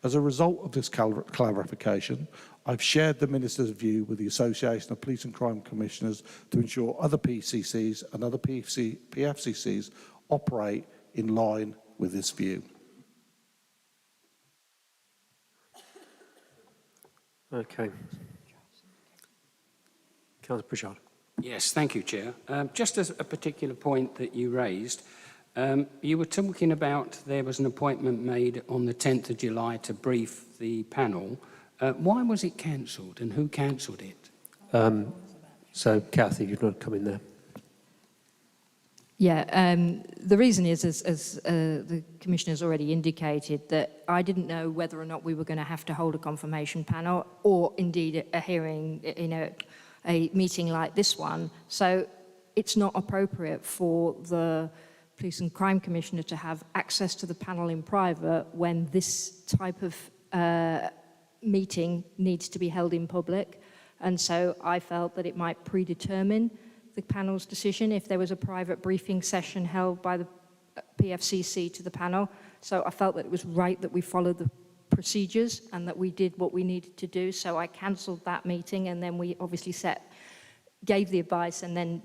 As a result of this clarification, I've shared the Minister's view with the Association of Police and Crime Commissioners to ensure other PCCs and other PFCCs operate in line with this view. Okay. Councillor Pritchard. Yes, thank you, Chair. Just as a particular point that you raised, you were talking about there was an appointment made on the 10th of July to brief the panel. Why was it cancelled and who cancelled it? So, Kathy, you've not come in there. Yeah, the reason is, as the Commissioner has already indicated, that I didn't know whether or not we were going to have to hold a confirmation panel or indeed a hearing, a meeting like this one. So it's not appropriate for the Police and Crime Commissioner to have access to the panel in private when this type of meeting needs to be held in public. And so I felt that it might predetermine the panel's decision if there was a private briefing session held by the PFCC to the panel. So I felt that it was right that we followed the procedures and that we did what we needed to do. So I cancelled that meeting, and then we obviously gave the advice, and then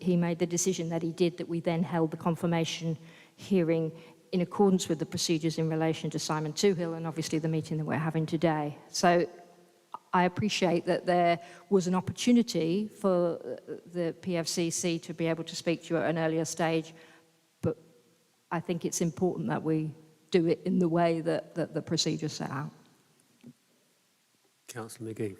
he made the decision that he did, that we then held the confirmation hearing in accordance with the procedures in relation to Simon Toohill and obviously the meeting that we're having today. So I appreciate that there was an opportunity for the PFCC to be able to speak to you at an earlier stage, but I think it's important that we do it in the way that the procedure set out. Councillor McGee.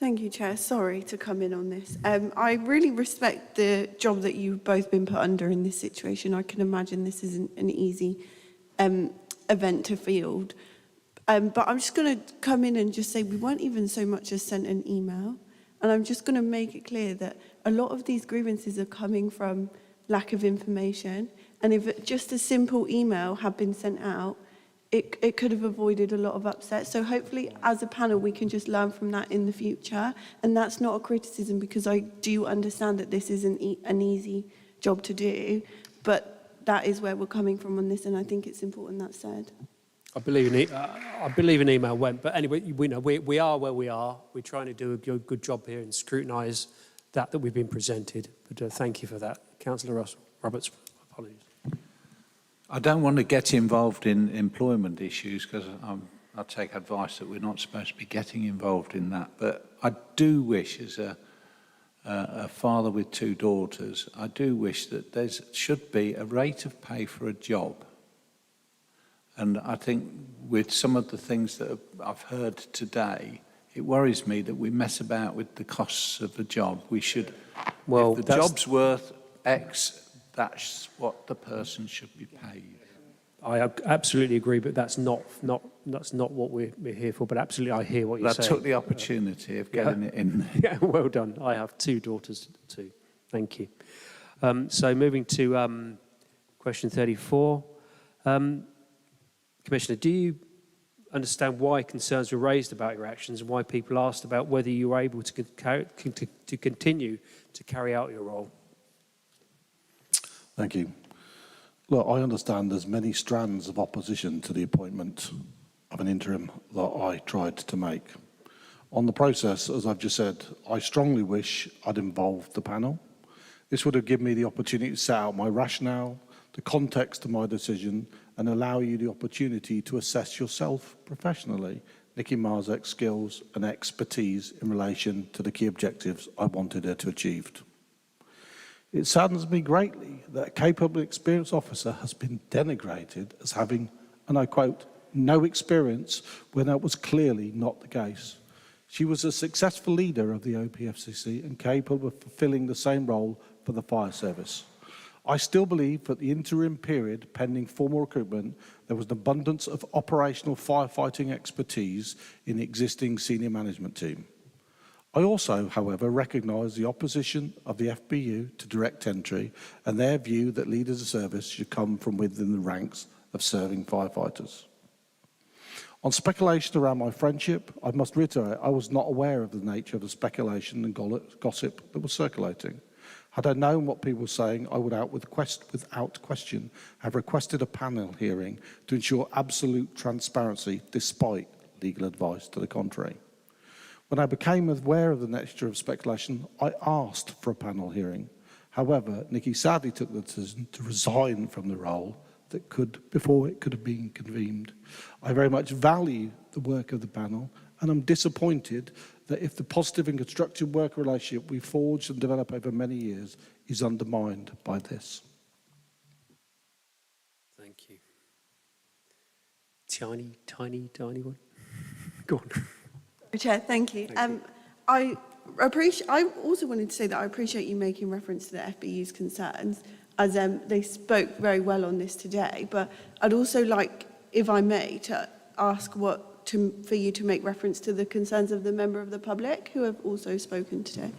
Thank you, Chair. Sorry to come in on this. I really respect the job that you've both been put under in this situation. I can imagine this isn't an easy event to field. But I'm just going to come in and just say we weren't even so much as sent an email. And I'm just going to make it clear that a lot of these grievances are coming from lack of information. And if just a simple email had been sent out, it could have avoided a lot of upset. So hopefully, as a panel, we can just learn from that in the future. And that's not a criticism, because I do understand that this isn't an easy job to do. But that is where we're coming from on this, and I think it's important that's said. I believe an email went, but anyway, we are where we are. We're trying to do a good job here and scrutinise that we've been presented. But thank you for that. Councillor Roberts, apologies. I don't want to get involved in employment issues, because I take advice that we're not supposed to be getting involved in that. But I do wish, as a father with 2 daughters, I do wish that there should be a rate of pay for a job. And I think with some of the things that I've heard today, it worries me that we mess about with the costs of a job. We should, if the job's worth X, that's what the person should be paid. I absolutely agree, but that's not what we're here for. But absolutely, I hear what you're saying. I took the opportunity of getting it in. Yeah, well done. I have 2 daughters too. Thank you. So moving to question 34. Commissioner, do you understand why concerns were raised about your actions and why people asked about whether you were able to continue to carry out your role? Thank you. Look, I understand there's many strands of opposition to the appointment of an interim that I tried to make. On the process, as I've just said, I strongly wish I'd involved the panel. This would have given me the opportunity to set out my rationale, the context of my decision, and allow you the opportunity to assess yourself professionally, Nikki Marzek's skills and expertise in relation to the key objectives I wanted her to achieve. It saddens me greatly that a capable, experienced officer has been denigrated as having, and I quote, no experience when that was clearly not the case. She was a successful leader of the OPFCC and capable of fulfilling the same role for the fire service. I still believe that the interim period pending formal recruitment, there was an abundance of operational firefighting expertise in the existing senior management team. I also, however, recognise the opposition of the FBU to direct entry and their view that leaders of service should come from within the ranks of serving firefighters. On speculation around my friendship, I must reiterate I was not aware of the nature of the speculation and gossip that was circulating. Had I known what people were saying, I would without question have requested a panel hearing to ensure absolute transparency despite legal advice to the contrary. When I became aware of the nature of speculation, I asked for a panel hearing. However, Nikki sadly took the decision to resign from the role before it could have been convened. I very much value the work of the panel, and I'm disappointed that if the positive and constructive working relationship we forged and developed over many years is undermined by this. Thank you. Tiny one. Go on. Chair, thank you. I also wanted to say that I appreciate you making reference to the FBU's concerns, as they spoke very well on this today. But I'd also like, if I may, to ask for you to make reference to the concerns of the member of the public who have also spoken today.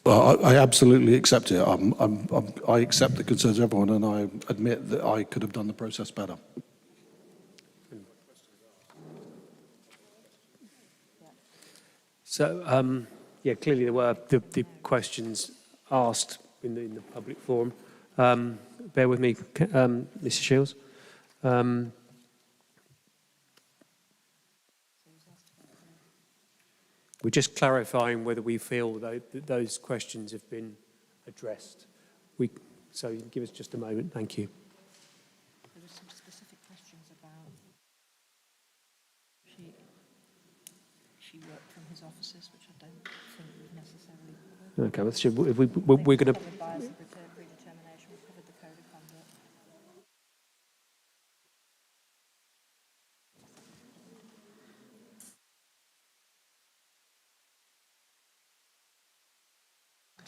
Well, I absolutely accept it. I accept the concerns of everyone, and I admit that I could have done the process better. So, yeah, clearly there were the questions asked in the public forum. Bear with me, Mr. Shields. We're just clarifying whether we feel that those questions have been addressed. So you can give us just a moment. Thank you. There were some specific questions about she worked from his offices, which I don't think we've necessarily covered. Okay, well, we're going to... Predetermination, we covered the code of conduct.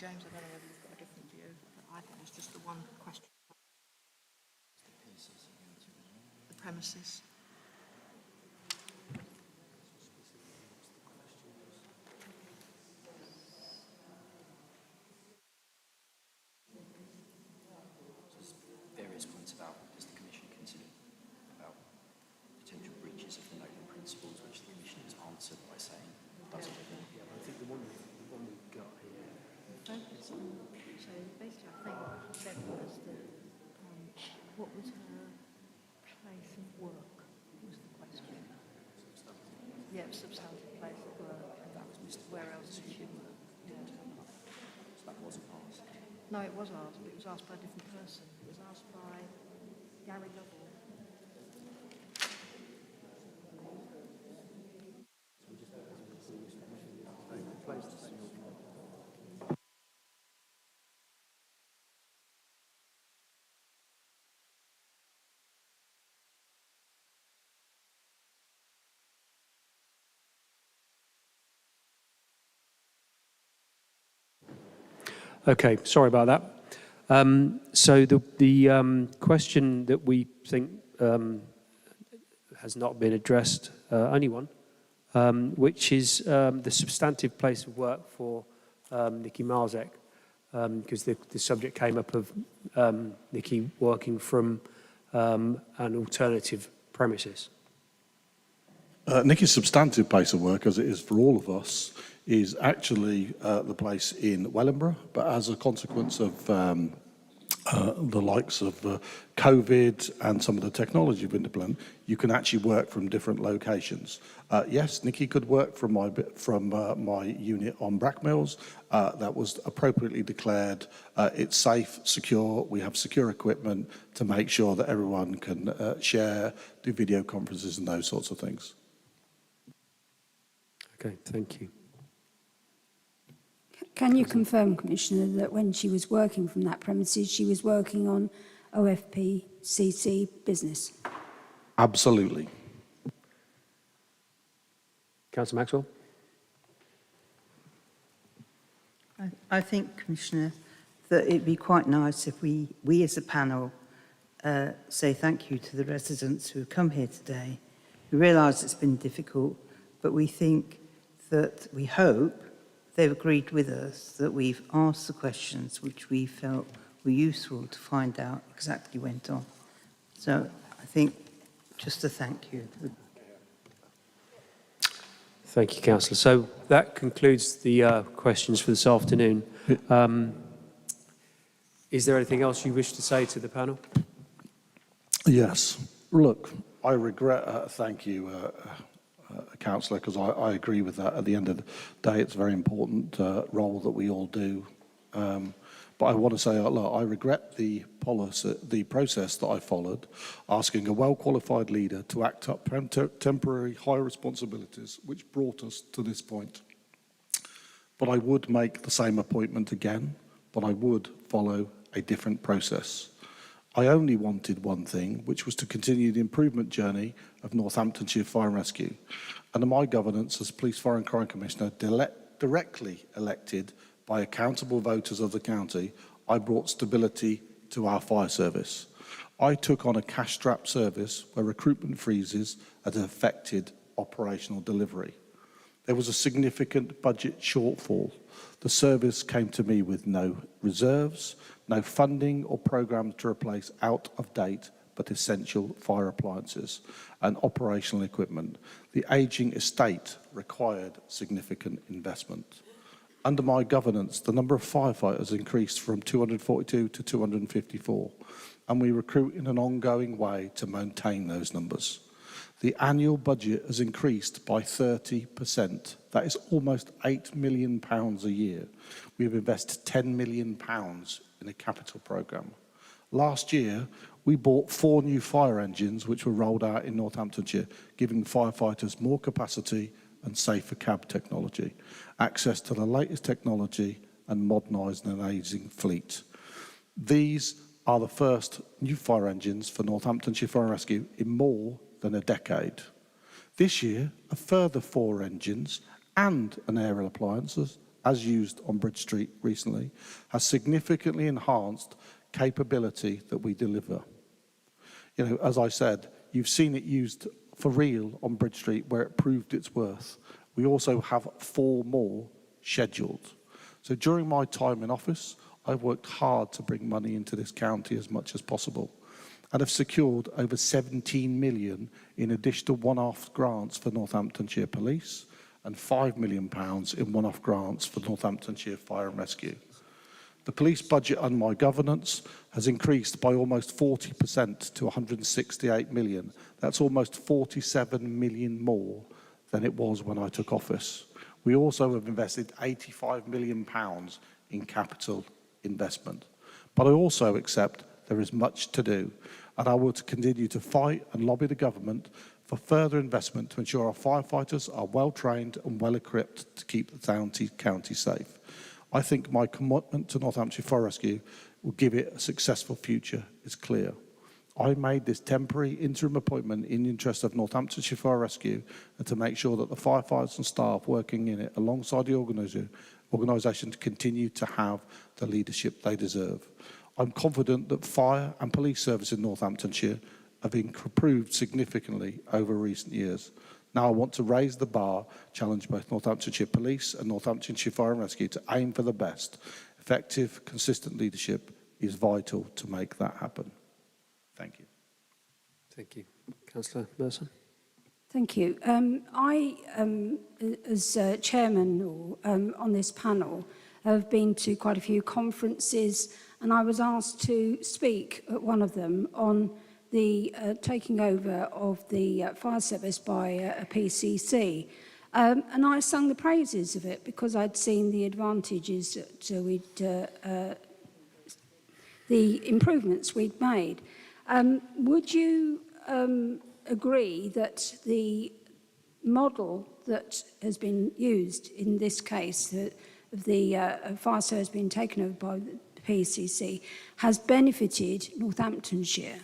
James, I don't know whether you've got a different view. I think it's just the one question. The premises. Various points about does the Commission consider about potential breaches of the Nolan principles, which the Commission has answered by saying doesn't. Yeah, I think the one we've got here. Focus on, so basically I think what she said was that what was her place of work was the question. Yeah, substantive place of work. That was Mr. Where else did she work? Yeah. So that wasn't asked. No, it was asked, but it was asked by a different person. It was asked by Gary Lovell. Okay, sorry about that. So the question that we think has not been addressed, only one, which is the substantive place of work for Nikki Marzek, because the subject came up of Nikki working from an alternative premises. Nikki's substantive place of work, as it is for all of us, is actually the place in Wellingborough, but as a consequence of the likes of COVID and some of the technology we've implemented, you can actually work from different locations. Yes, Nikki could work from my unit on Brackmills. That was appropriately declared. It's safe, secure. We have secure equipment to make sure that everyone can share, do video conferences and those sorts of things. Okay, thank you. Can you confirm, Commissioner, that when she was working from that premises, she was working on pfcc business? Absolutely. Councillor Maxwell? I think, Commissioner, that it'd be quite nice if we as a panel say thank you to the residents who have come here today. We realise it's been difficult, but we think that we hope they've agreed with us that we've asked the questions which we felt were useful to find out exactly what went on. So I think just a thank you. Thank you, Councillor. So that concludes the questions for this afternoon. Is there anything else you wish to say to the panel? Yes. Look, I regret, thank you, Councillor, because I agree with that. At the end of the day, it's a very important role that we all do. But I want to say, look, I regret the process that I followed, asking a well-qualified leader to act up temporary high responsibilities, which brought us to this point. But I would make the same appointment again, but I would follow a different process. I only wanted one thing, which was to continue the improvement journey of Northamptonshire Fire and Rescue. Under my governance as Police Fire and Crime Commissioner, directly elected by accountable voters of the county, I brought stability to our fire service. I took on a cash-strapped service where recruitment freezes had affected operational delivery. There was a significant budget shortfall. The service came to me with no reserves, no funding or programs to replace out-of-date but essential fire appliances and operational equipment. The ageing estate required significant investment. Under my governance, the number of firefighters increased from 242 to 254, and we recruit in an ongoing way to maintain those numbers. The annual budget has increased by 30%. That is almost £8 million a year. We have invested £10 million in a capital programme. Last year, we bought 4 new fire engines which were rolled out in Northamptonshire, giving firefighters more capacity and safer cab technology, access to the latest technology and modernising an ageing fleet. These are the first new fire engines for Northamptonshire Fire and Rescue in more than a decade. This year, a further 4 engines and an aerial appliances as used on Bridge Street recently, has significantly enhanced capability that we deliver. You know, as I said, you've seen it used for real on Bridge Street where it proved its worth. We also have 4 more scheduled. So during my time in office, I've worked hard to bring money into this county as much as possible and have secured over 17 million in additional one-off grants for Northamptonshire Police and £5 million in one-off grants for Northamptonshire Fire and Rescue. The police budget under my governance has increased by almost 40% to 168 million. That's almost 47 million more than it was when I took office. We also have invested £85 million in capital investment. But I also accept there is much to do, and I will continue to fight and lobby the government for further investment to ensure our firefighters are well trained and well equipped to keep the county safe. I think my commitment to Northamptonshire Fire Rescue will give it a successful future is clear. I made this temporary interim appointment in the interest of Northamptonshire Fire Rescue and to make sure that the firefighters and staff working in it alongside the organisation continue to have the leadership they deserve. I'm confident that fire and police service in Northamptonshire have improved significantly over recent years. Now I want to raise the bar, challenge both Northamptonshire Police and Northamptonshire Fire and Rescue to aim for the best. Effective, consistent leadership is vital to make that happen. Thank you. Thank you. Councillor Mercer. Thank you. I, as chairman on this panel, have been to quite a few conferences, and I was asked to speak at one of them on the taking over of the fire service by a pfcc. And I sung the praises of it because I'd seen the advantages that the improvements we'd made. Would you agree that the model that has been used in this case, the fire service being taken over by the pfcc, has benefited Northamptonshire?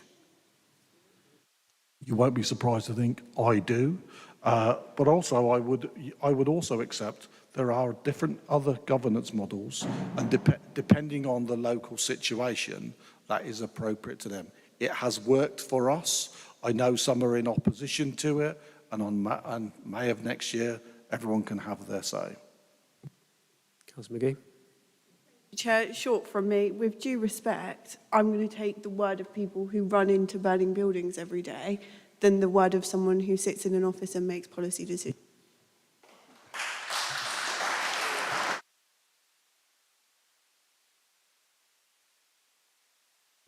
You won't be surprised to think I do, but also I would also accept there are different other governance models, and depending on the local situation, that is appropriate to them. It has worked for us. I know some are in opposition to it, and on May of next year, everyone can have their say. Councillor McGee. Chair, short from me, with due respect, I'm going to take the word of people who run into burning buildings every day than the word of someone who sits in an office and makes policy decisions.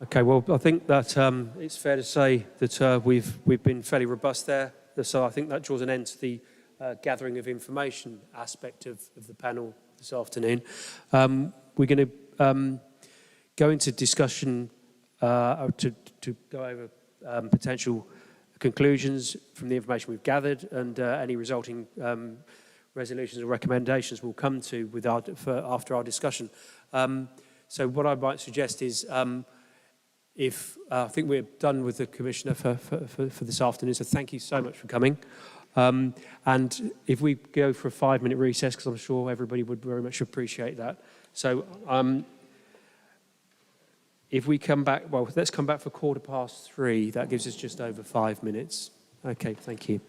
Okay, well, I think that it's fair to say that we've been fairly robust there. So I think that draws an end to the gathering of information aspect of the panel this afternoon. We're going to go into discussion to go over potential conclusions from the information we've gathered, and any resulting resolutions or recommendations we'll come to after our discussion. So what I might suggest is, if I think we're done with the Commissioner for this afternoon, so thank you so much for coming. And if we go for a 5-minute recess, because I'm sure everybody would very much appreciate that. So if we come back, well, let's come back for 3:15. That gives us just over 5 minutes. Okay, thank you.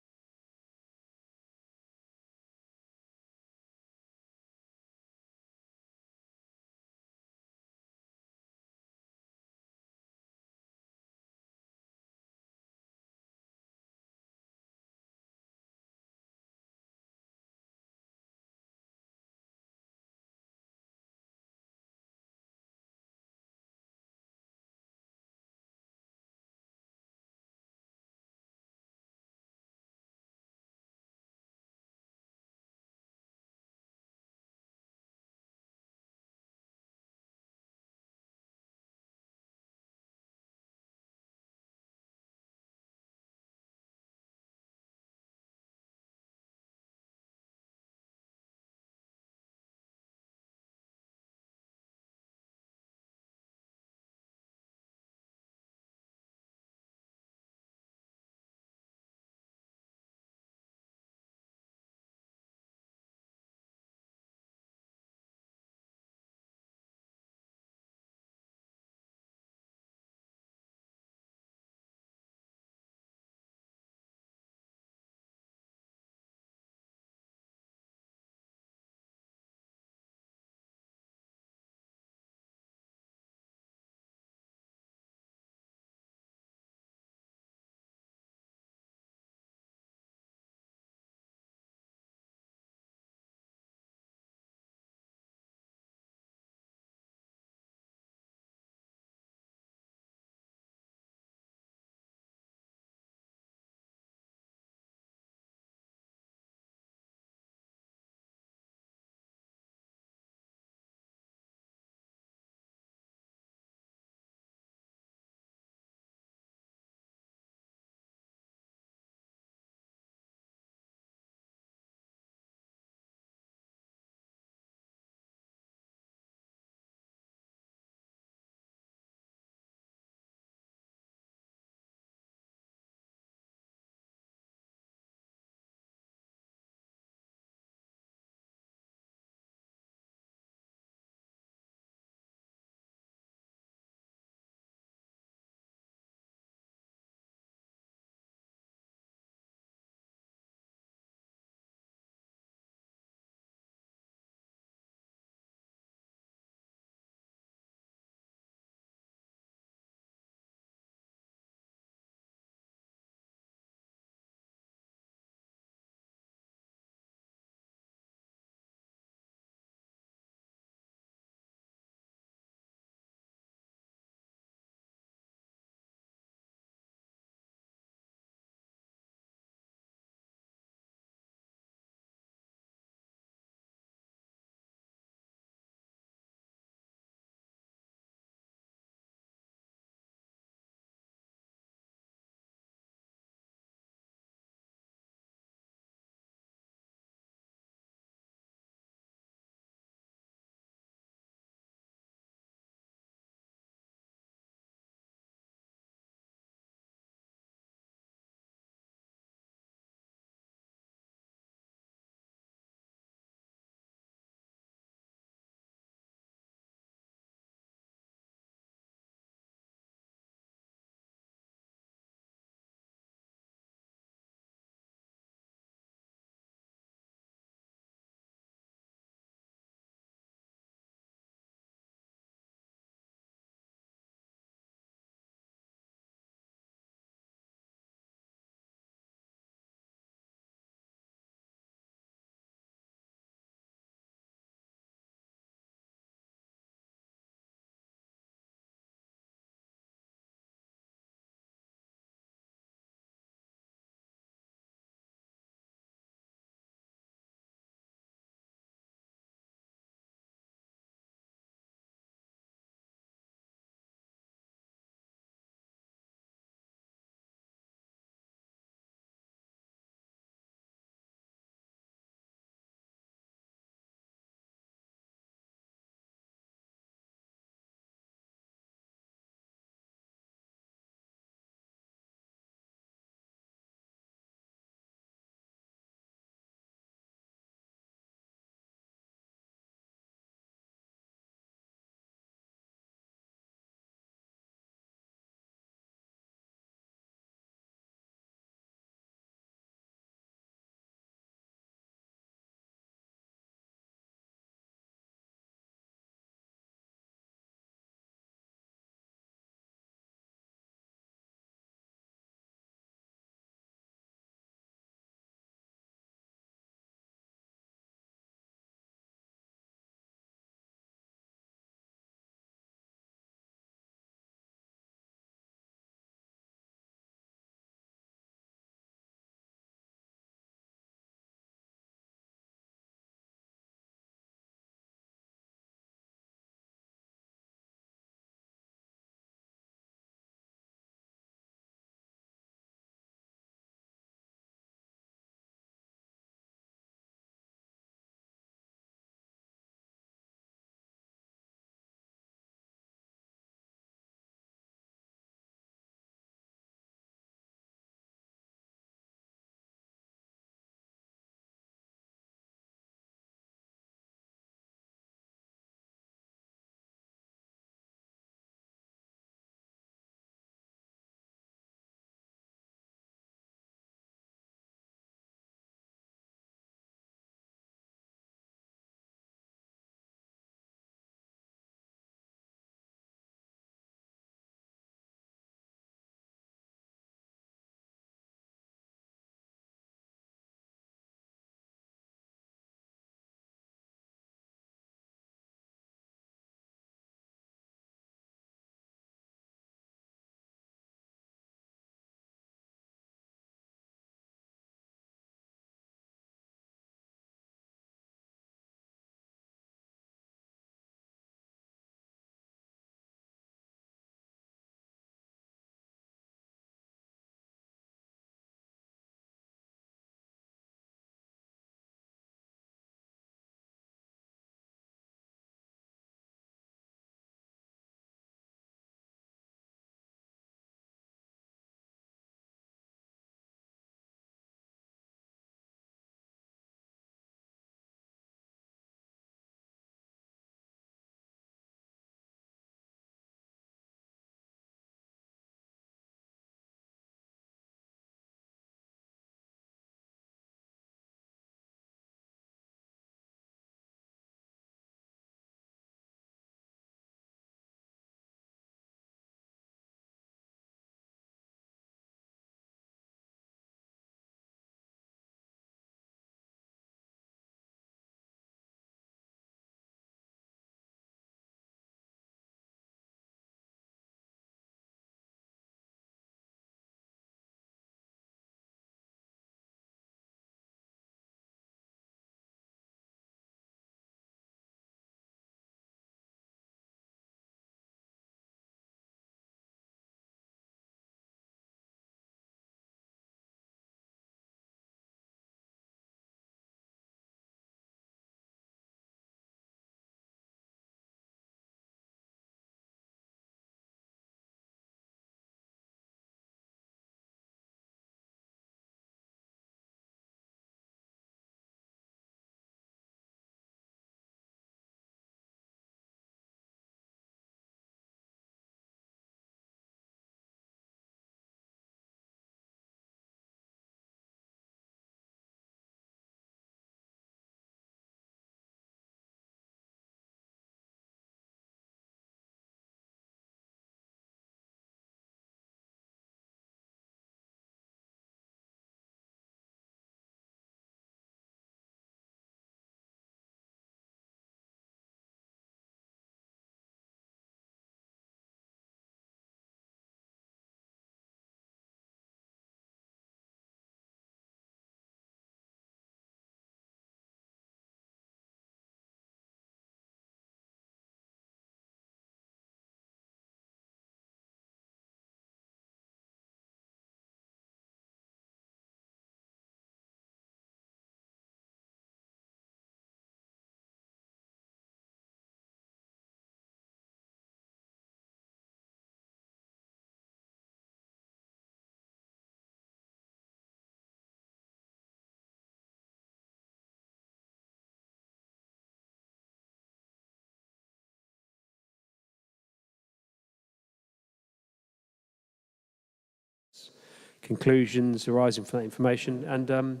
conclusions arising from that information, and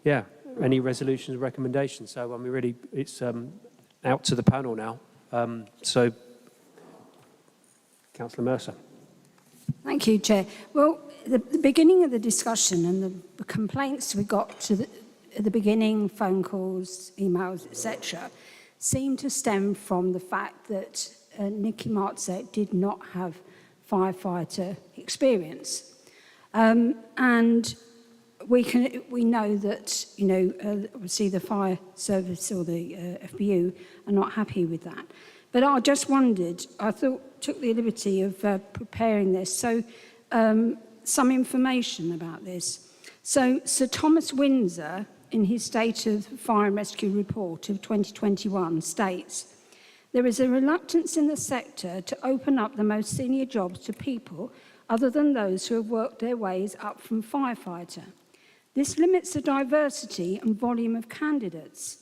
yeah, any resolutions, recommendations. So really, it's out to the panel now. So, Councillor Mercer. Thank you, Chair. Well, the beginning of the discussion and the complaints we got at the beginning, phone calls, emails, etc., seem to stem from the fact that Nicky Marzek did not have firefighter experience. And we know that, obviously the fire service or the FBU are not happy with that. But I just wondered, took the liberty of preparing this. So some information about this. So Sir Thomas Windsor, in his State of Fire and Rescue Report of 2021, states, there is a reluctance in the sector to open up the most senior jobs to people other than those who have worked their ways up from firefighter. This limits the diversity and volume of candidates.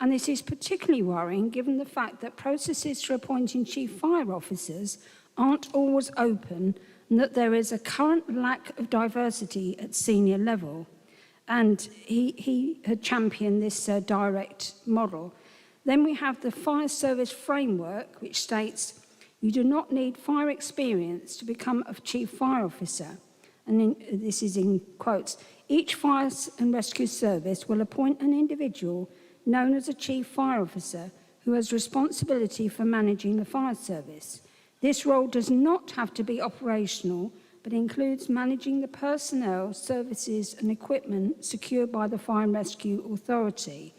And this is particularly worrying given the fact that processes for appointing chief fire officers aren't always open and that there is a current lack of diversity at senior level. And he had championed this direct model. Then we have the fire service framework, which states you do not need fire experience to become a chief fire officer. And this is in quotes. Each fire and rescue service will appoint an individual known as a chief fire officer who has responsibility for managing the fire service. This role does not have to be operational, but includes managing the personnel, services and equipment secured by the Fire and Rescue Authority.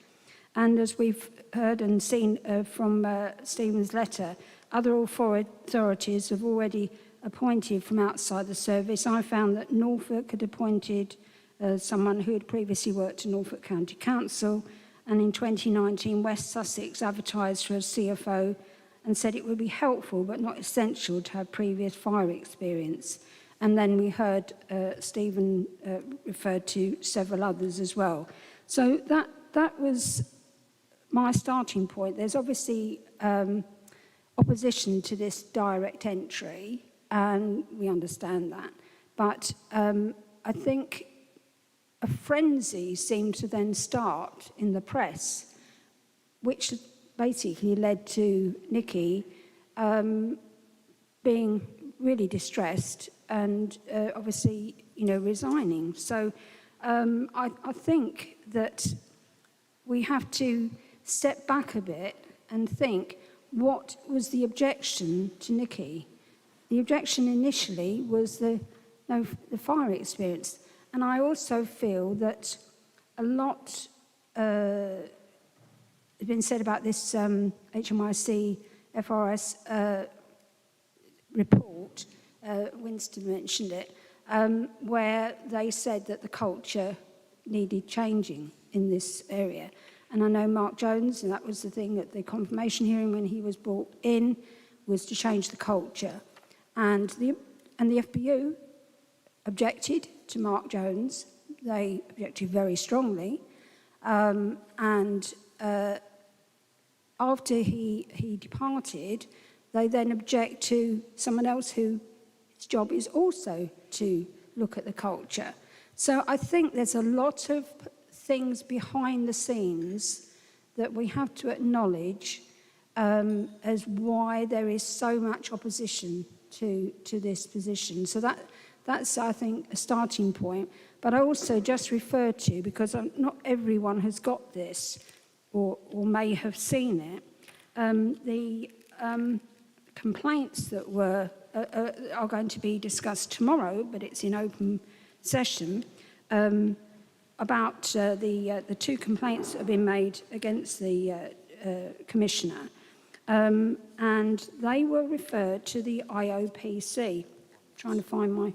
And as we've heard and seen from Stephen's letter, other authorities have already appointed from outside the service. I found that Norfolk had appointed someone who had previously worked in Norfolk County Council, and in 2019 West Sussex advertised for a CFO and said it would be helpful but not essential to have previous fire experience. And then we heard Stephen referred to several others as well. So that was my starting point. There's obviously opposition to this direct entry, and we understand that. But I think a frenzy seemed to then start in the press, which basically led to Nicky being really distressed and obviously, resigning. So I think that we have to step back a bit and think, what was the objection to Nicky? The objection initially was the fire experience. And I also feel that a lot has been said about this HMIC FRS report, Winston mentioned it, where they said that the culture needed changing in this area. And I know Mark Jones, and that was the thing at the confirmation hearing when he was brought in, was to change the culture. And the FBU objected to Mark Jones. They objected very strongly. And after he departed, they then object to someone else whose job is also to look at the culture. So I think there's a lot of things behind the scenes that we have to acknowledge as why there is so much opposition to this position. So that's, I think, a starting point. But I also just refer to, because not everyone has got this or may have seen it, the complaints that are going to be discussed tomorrow, but it's in open session, about the two complaints that have been made against the Commissioner. And they were referred to the IOPC. I'm trying to find my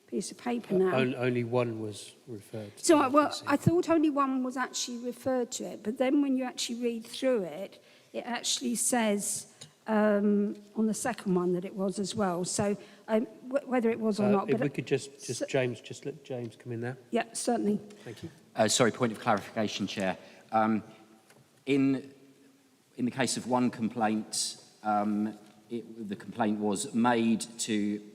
piece of paper now. Only one was referred to. So, well, I thought only one was actually referred to it, but then when you actually read through it, it actually says on the second one that it was as well. So whether it was or not. If we could just let James come in there. Yeah, certainly. Thank you. Sorry, point of clarification, Chair. In the case of one complaint, the complaint was made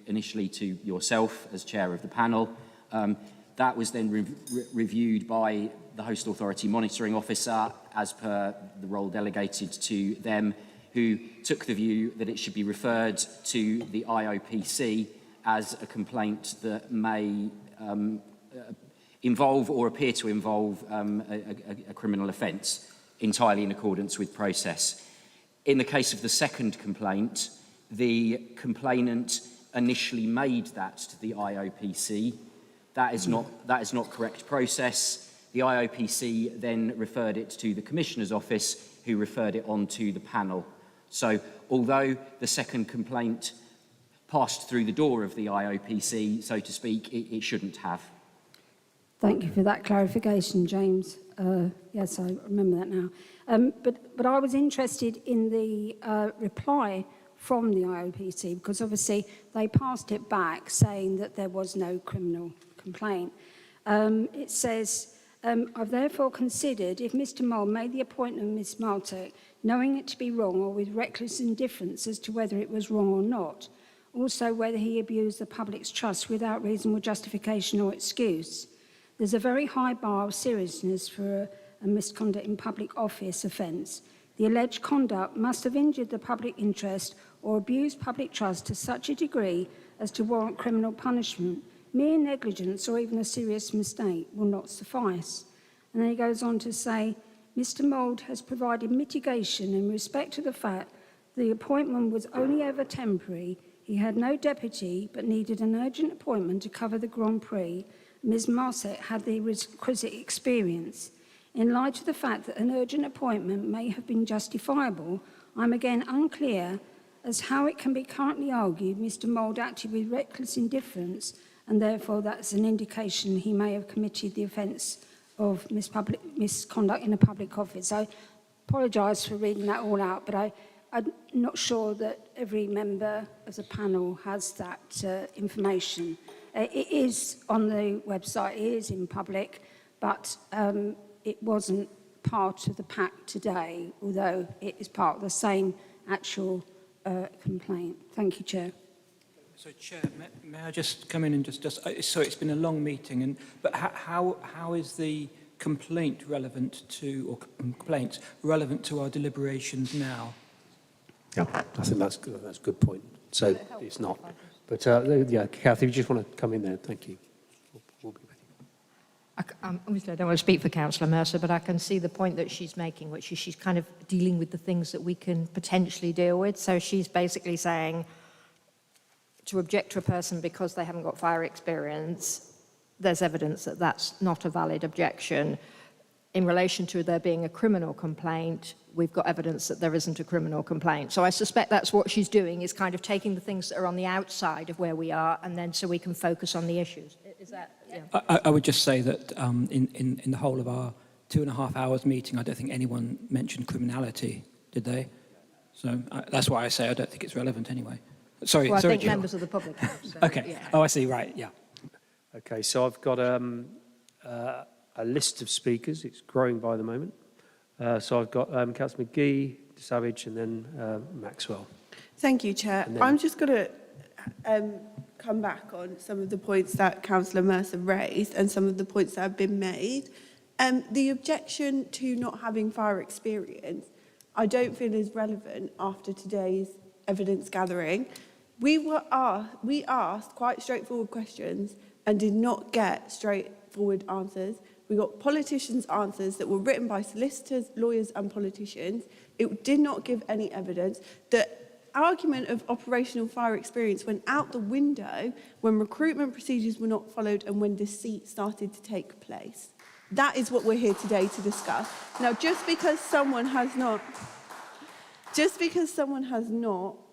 initially to yourself as chair of the panel, That was then reviewed by the Host Authority Monitoring Officer as per the role delegated to them, who took the view that it should be referred to the IOPC as a complaint that may involve or appear to involve a criminal offence, entirely in accordance with process. In the case of the second complaint, the complainant initially made that to the IOPC. That is not correct process. The IOPC then referred it to the Commissioner's Office, who referred it on to the panel. So although the second complaint passed through the door of the IOPC, so to speak, it shouldn't have. Thank you for that clarification, James. Yes, I remember that now. But I was interested in the reply from the IOPC, because obviously they passed it back saying that there was no criminal complaint. It says, I've therefore considered if Mr. Mole made the appointment of Ms. Martek, knowing it to be wrong or with reckless indifference as to whether it was wrong or not, also whether he abused the public's trust without reasonable justification or excuse. There's a very high bar of seriousness for a misconduct in public office offence. The alleged conduct must have injured the public interest or abused public trust to such a degree as to warrant criminal punishment. Mere negligence or even a serious mistake will not suffice. And then he goes on to say, Mr. Mould has provided mitigation in respect to the fact the appointment was only ever temporary. He had no deputy but needed an urgent appointment to cover the Grand Prix. Ms. Marset had the requisite experience. In light of the fact that an urgent appointment may have been justifiable, I'm again unclear as how it can be currently argued Mr. Mould acted with reckless indifference, and therefore that's an indication he may have committed the offence of misconduct in a public office. I apologise for reading that all out, but I'm not sure that every member of the panel has that information. It is on the website, it is in public, but it wasn't part of the pack today, although it is part of the same actual complaint. Thank you, Chair. So, Chair, may I just come in and just so it's been a long meeting, but how is the complaint relevant to, or complaints relevant to our deliberations now? Yeah, I think that's good. That's a good point. So it's not. But yeah, Kathy, if you just want to come in there, thank you. We'll be with you. Obviously, I don't want to speak for Councillor Mercer, but I can see the point that she's making, which is she's kind of dealing with the things that we can potentially deal with. So she's basically saying to object to a person because they haven't got fire experience, there's evidence that that's not a valid objection. In relation to there being a criminal complaint, we've got evidence that there isn't a criminal complaint. So I suspect that's what she's doing, is kind of taking the things that are on the outside of where we are, and then so we can focus on the issues. Is that? Yeah. I would just say that in the whole of our 2.5 hours meeting, I don't think anyone mentioned criminality, did they? So that's why I say I don't think it's relevant anyway. Sorry, well, I think Jill. members of the public have. So, okay. Yeah. Oh, I see. Right. Yeah. Okay, so I've got a list of speakers. It's growing by the moment. So I've got Councillor McGee, Savage, and then Maxwell. Thank you, Chair. I'm just going to come back on some of the points that Councillor Mercer raised and some of the points that have been made. The objection to not having fire experience, I don't feel is relevant after today's evidence gathering. We asked quite straightforward questions and did not get straightforward answers. We got politicians' answers that were written by solicitors, lawyers and politicians. It did not give any evidence. The argument of operational fire experience went out the window when recruitment procedures were not followed and when deceit started to take place. That is what we're here today to discuss. Now, just because someone has not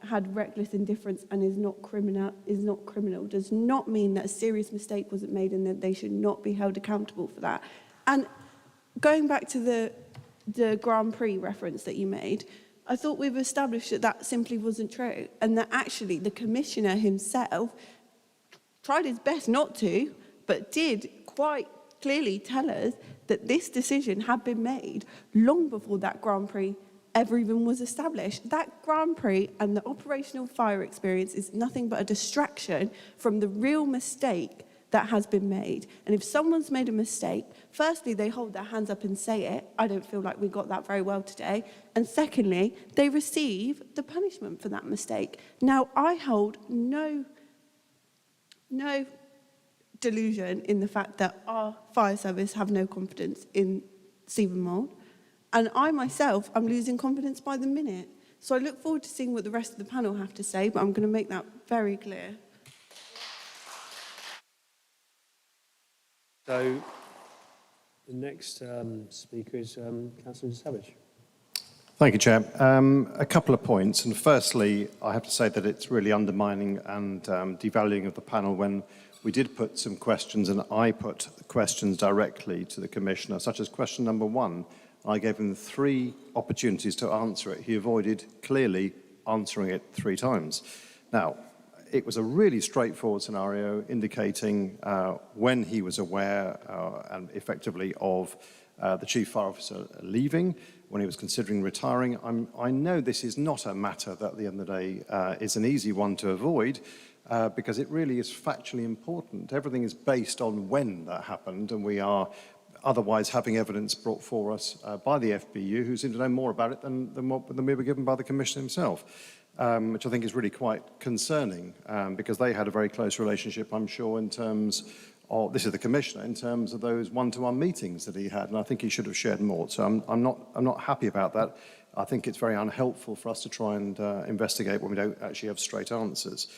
had reckless indifference and is not criminal does not mean that a serious mistake wasn't made and that they should not be held accountable for that. And going back to the Grand Prix reference that you made, I thought we've established that that simply wasn't true, and that actually the Commissioner himself tried his best not to, but did quite clearly tell us that this decision had been made long before that Grand Prix ever even was established. That Grand Prix and the operational fire experience is nothing but a distraction from the real mistake that has been made. And if someone's made a mistake, firstly, they hold their hands up and say it. I don't feel like we got that very well today. And secondly, they receive the punishment for that mistake. Now, I hold no delusion in the fact that our fire service have no confidence in Stephen Mould. And I myself am losing confidence by the minute. So I look forward to seeing what the rest of the panel have to say, but I'm going to make that very clear. So the next speaker is Councillor Savage. Thank you, Chair. A couple of points. And firstly, I have to say that it's really undermining and devaluing of the panel when we did put some questions and I put questions directly to the Commissioner, such as question number 1. I gave him 3 opportunities to answer it. He avoided clearly answering it 3 times. Now, it was a really straightforward scenario indicating when he was aware and effectively of the Chief Fire Officer leaving, when he was considering retiring. I know this is not a matter that at the end of the day is an easy one to avoid because it really is factually important. Everything is based on when that happened, and we are otherwise having evidence brought for us by the FBU, who seem to know more about it than we were given by the Commissioner himself. Which I think is really quite concerning because they had a very close relationship, I'm sure, in terms of, this is the Commissioner, in terms of those one-to-one meetings that he had, and I think he should have shared more. So I'm not happy about that. I think it's very unhelpful for us to try and investigate when we don't actually have straight answers.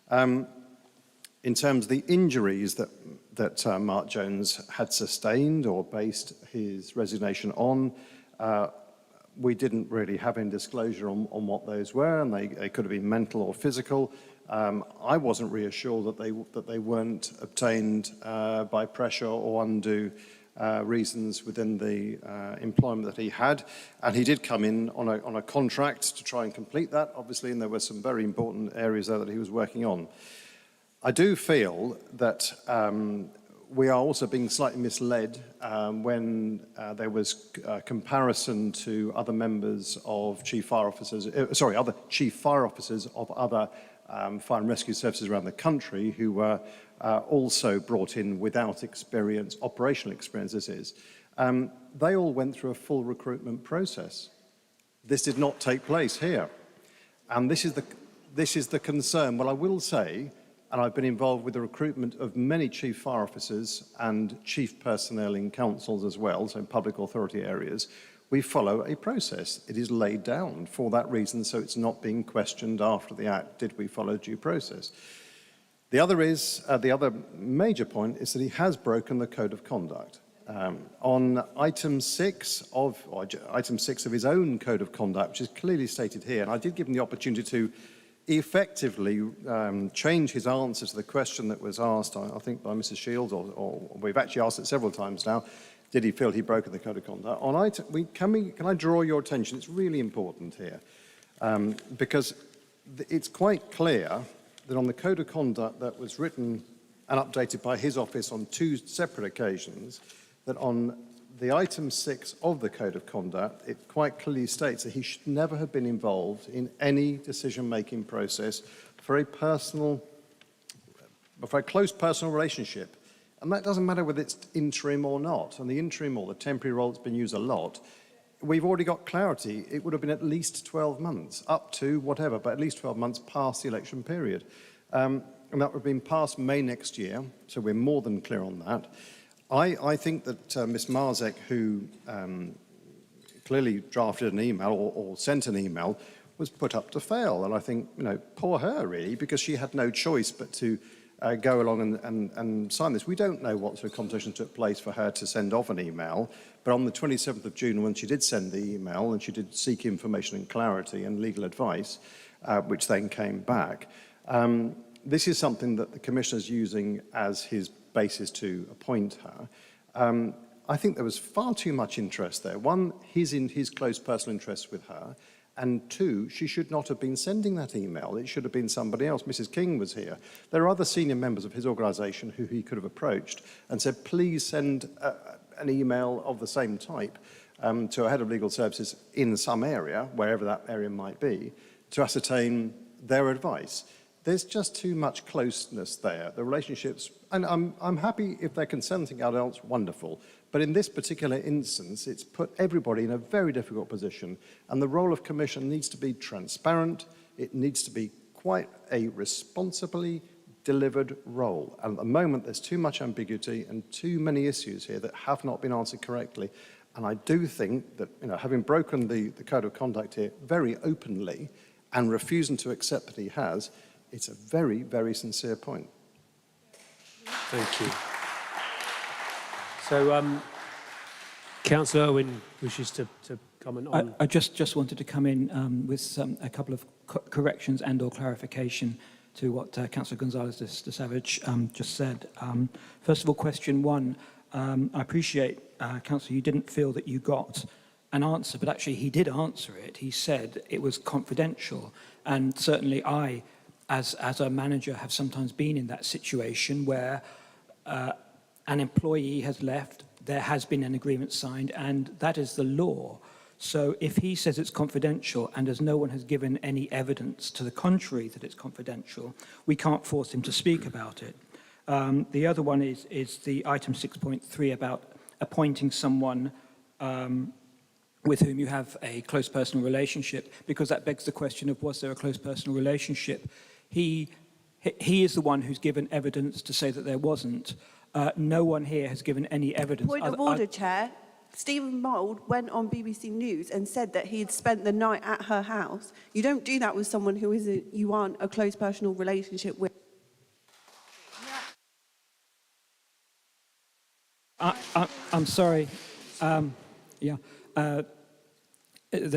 In terms of the injuries that Mark Jones had sustained or based his resignation on, we didn't really have any disclosure on what those were, and they could have been mental or physical. I wasn't reassured that they weren't obtained by pressure or undue reasons within the employment that he had. And he did come in on a contract to try and complete that, obviously, and there were some very important areas there that he was working on. I do feel that we are also being slightly misled when there was comparison to other members of other chief fire officers of other fire and rescue services around the country who were also brought in without experience, operational experience this is. They all went through a full recruitment process. This did not take place here. And this is the concern. Well, I will say, and I've been involved with the recruitment of many chief fire officers and chief personnel in councils as well, so in public authority areas. We follow a process. It is laid down for that reason, so it's not being questioned after the act, did we follow due process? The other major point is that he has broken the code of conduct. On item 6 of his own code of conduct, which is clearly stated here, and I did give him the opportunity to effectively change his answer to the question that was asked, I think, by Mrs. Shields, or we've actually asked it several times now, did he feel he'd broken the code of conduct? On item, can I draw your attention? It's really important here, because it's quite clear that on the code of conduct that was written and updated by his office on 2 separate occasions, that on the item 6 of the code of conduct, it quite clearly states that he should never have been involved in any decision-making process for a close personal relationship. And that doesn't matter whether it's interim or not. And the interim or the temporary role that's been used a lot, we've already got clarity. It would have been at least 12 months, up to whatever, but at least 12 months past the election period. And that would have been past May next year, so we're more than clear on that. I think that Ms. Marzek, who clearly drafted an email or sent an email, was put up to fail. And I think, poor her, really, because she had no choice but to go along and sign this. We don't know what sort of conversation took place for her to send off an email, but on the 27th of June, when she did send the email and she did seek information and clarity and legal advice, which then came back, this is something that the Commissioner's using as his basis to appoint her. I think there was far too much interest there. One, his close personal interest with her, and 2, she should not have been sending that email. It should have been somebody else. Mrs. King was here. There are other senior members of his organisation who he could have approached and said, please send an email of the same type to a head of legal services in some area, wherever that area might be, to ascertain their advice. There's just too much closeness there. The relationships, and I'm happy if they can send something out else, wonderful. But in this particular instance, it's put everybody in a very difficult position. And the role of Commission needs to be transparent. It needs to be quite a responsibly delivered role. And at the moment, there's too much ambiguity and too many issues here that have not been answered correctly. And I do think that, having broken the code of conduct here very openly and refusing to accept that he has, it's a very, very sincere point. Thank you. So, Councillor Irwin wishes to comment on... I just wanted to come in with a couple of corrections and/or clarification to what Councillor Gonzalez de Savage just said. First of all, question one, I appreciate, Councillor, you didn't feel that you got an answer, but actually he did answer it. He said it was confidential, and certainly I, as a manager, have sometimes been in that situation where an employee has left, there has been an agreement signed, and that is the law. So if he says it's confidential and as no one has given any evidence to the contrary that it's confidential, we can't force him to speak about it. The other one is the item 6.3 about appointing someone with whom you have a close personal relationship, because that begs the question of, was there a close personal relationship? He is the one who's given evidence to say that there wasn't. No one here has given any evidence. Point of order, Chair. Stephen Mould went on BBC News and said that he had spent the night at her house. You don't do that with someone who you aren't a close personal relationship with. I'm sorry. There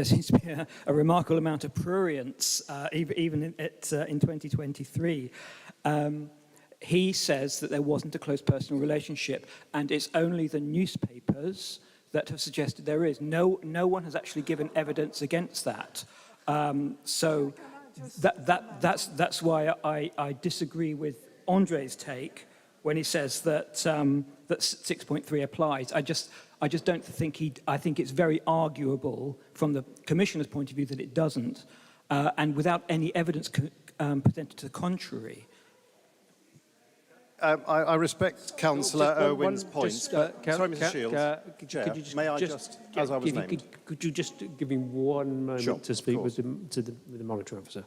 seems to be a remarkable amount of prurience, even in 2023. He says that there wasn't a close personal relationship, and it's only the newspapers that have suggested there is. No one has actually given evidence against that. So that's why I disagree with Andre's take when he says that that 6.3 applies. I just don't think I think it's very arguable from the Commissioner's point of view that it doesn't, and without any evidence presented to the contrary. I respect Councillor Irwin's points. Sorry, Mr. Shields. Chair, may I just, as I was named. Could you just give me one moment to speak with the monitoring officer?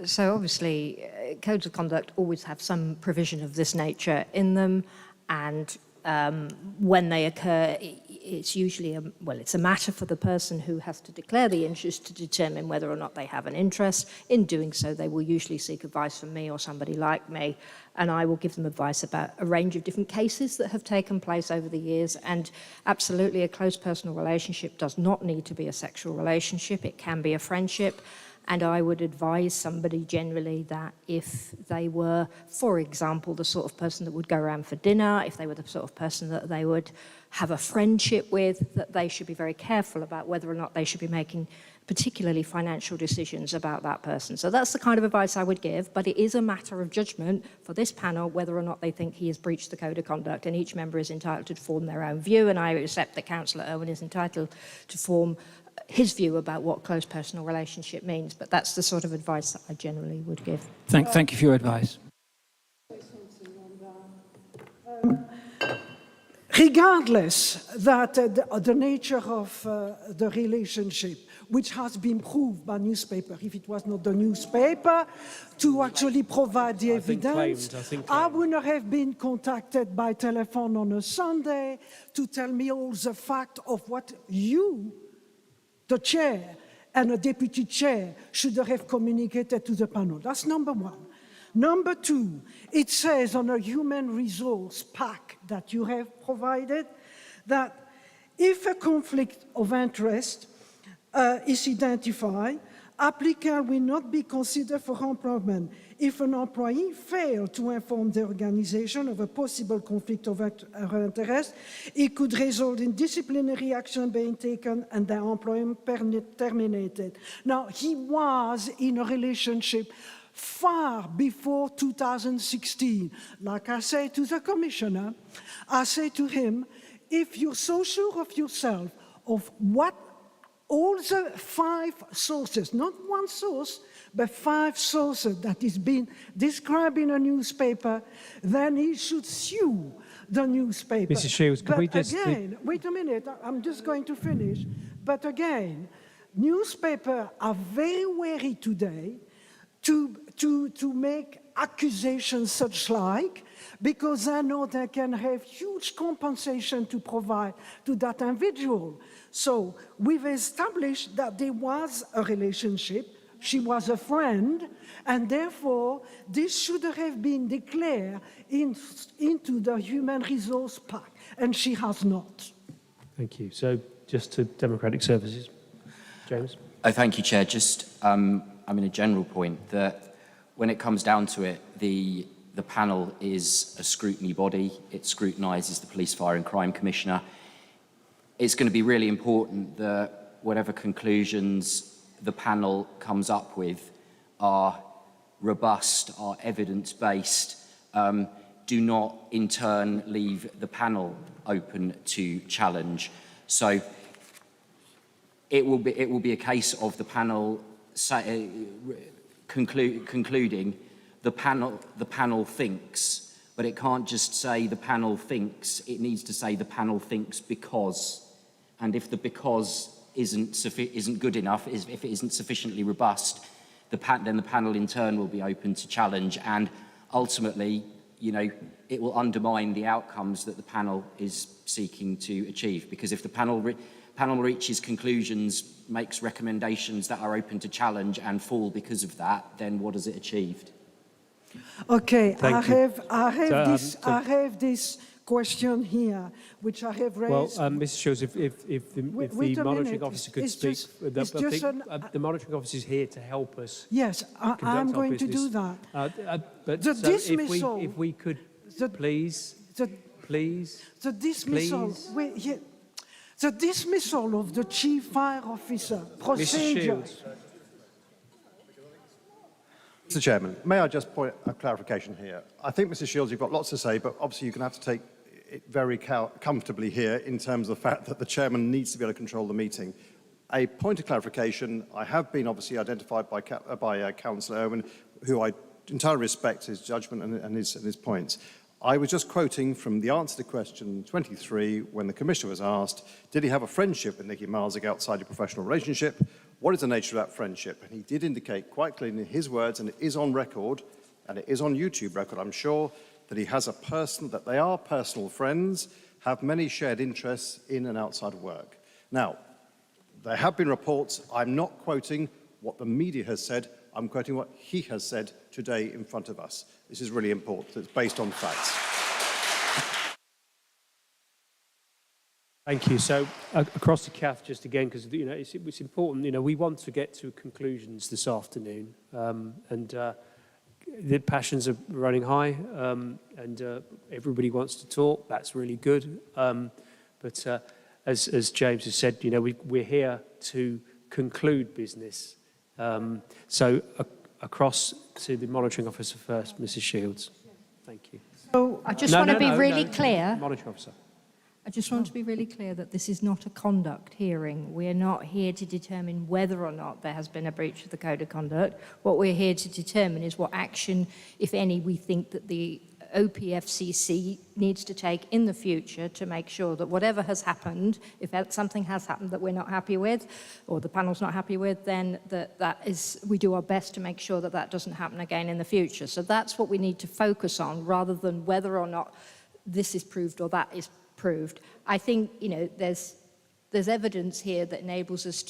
So obviously, codes of conduct always have some provision of this nature in them, and when they occur, it's usually it's a matter for the person who has to declare the interest to determine whether or not they have an interest. In doing so, they will usually seek advice from me or somebody like me, and I will give them advice about a range of different cases that have taken place over the years. And absolutely, a close personal relationship does not need to be a sexual relationship. It can be a friendship. And I would advise somebody generally that if they were, for example, the sort of person that would go around for dinner, if they were the sort of person that they would have a friendship with, that they should be very careful about whether or not they should be making particularly financial decisions about that person. So that's the kind of advice I would give, but it is a matter of judgment for this panel whether or not they think he has breached the code of conduct, and each member is entitled to form their own view, and I accept that Councillor Irwin is entitled to form his view about what close personal relationship means, but that's the sort of advice that I generally would give. Thank you for your advice. Regardless that the nature of the relationship, which has been proved by newspaper, if it was not the newspaper to actually provide the evidence, I would not have been contacted by telephone on a Sunday to tell me all the fact of what you, the chair and a deputy chair, should have communicated to the panel. That's number one. Number two, it says on a human resource pack that you have provided that if a conflict of interest is identified, applicant will not be considered for employment if an employee failed to inform the organization of a possible conflict of interest. It could result in disciplinary action being taken and the employment terminated. Now, he was in a relationship far before 2016. Like I say to the commissioner, I say to him, if you're so sure of yourself, of what all the 5 sources, not one source, but 5 sources that is being described in a newspaper, then he should sue the newspaper. Mrs. Shields, can we just... Again, wait a minute, I'm just going to finish. But again, newspapers are very wary today to make accusations such like, because they know they can have huge compensation to provide to that individual. So we've established that there was a relationship, she was a friend, and therefore this should have been declared into the Human Resource Pact, and she has not. Thank you. So just to Democratic Services. James? Oh, thank you, Chair. Just, a general point that when it comes down to it, the panel is a scrutiny body. It scrutinises the Police, Fire and Crime Commissioner. It's going to be really important that whatever conclusions the panel comes up with are robust, are evidence-based, do not in turn leave the panel open to challenge. So it will be a case of the panel concluding the panel thinks, but it can't just say the panel thinks, it needs to say the panel thinks because. And if the because isn't good enough, if it isn't sufficiently robust, then the panel in turn will be open to challenge, and ultimately, it will undermine the outcomes that the panel is seeking to achieve. Because if the panel reaches conclusions, makes recommendations that are open to challenge and fall because of that, then what has it achieved? Okay, I have this question here, which I have raised. Well, Mrs. Shields, if the monitoring officer could speak, the monitoring officer is here to help us. Yes, I'm going to do that. But the so dismissal, if we could, please. The dismissal. Please. The dismissal of the chief fire officer procedure. Mr. Chairman, may I just point a clarification here? I think, Mrs. Shields, you've got lots to say, but obviously you're going to have to take it very comfortably here in terms of the fact that the chairman needs to be able to control the meeting. A point of clarification: I have been obviously identified by Councillor Owen, who I entirely respect his judgment and his points. I was just quoting from the answer to question 23 when the Commissioner was asked, did he have a friendship with Nicky Marsik outside a professional relationship? What is the nature of that friendship? And he did indicate quite clearly in his words, and it is on record, and it is on YouTube record, I'm sure, that he has that they are personal friends, have many shared interests in and outside of work. Now, there have been reports, I'm not quoting what the media has said, I'm quoting what he has said today in front of us. This is really important. It's based on facts. Thank you. So across the CAF, just again, because it's important. We want to get to conclusions this afternoon, and the passions are running high, and everybody wants to talk. That's really good. But as James has said, we're here to conclude business. So across to the monitoring officer first, Mrs. Shields. Thank you. So I just want to be really clear. Monitoring officer. I just want to be really clear that this is not a conduct hearing. We're not here to determine whether or not there has been a breach of the Code of Conduct. What we're here to determine is what action, if any, we think that the OPFCC needs to take in the future to make sure that whatever has happened, if something has happened that we're not happy with, or the panel's not happy with, then we do our best to make sure that that doesn't happen again in the future. So that's what we need to focus on, rather than whether or not this is proved or that is proved. I think, there's evidence here that enables us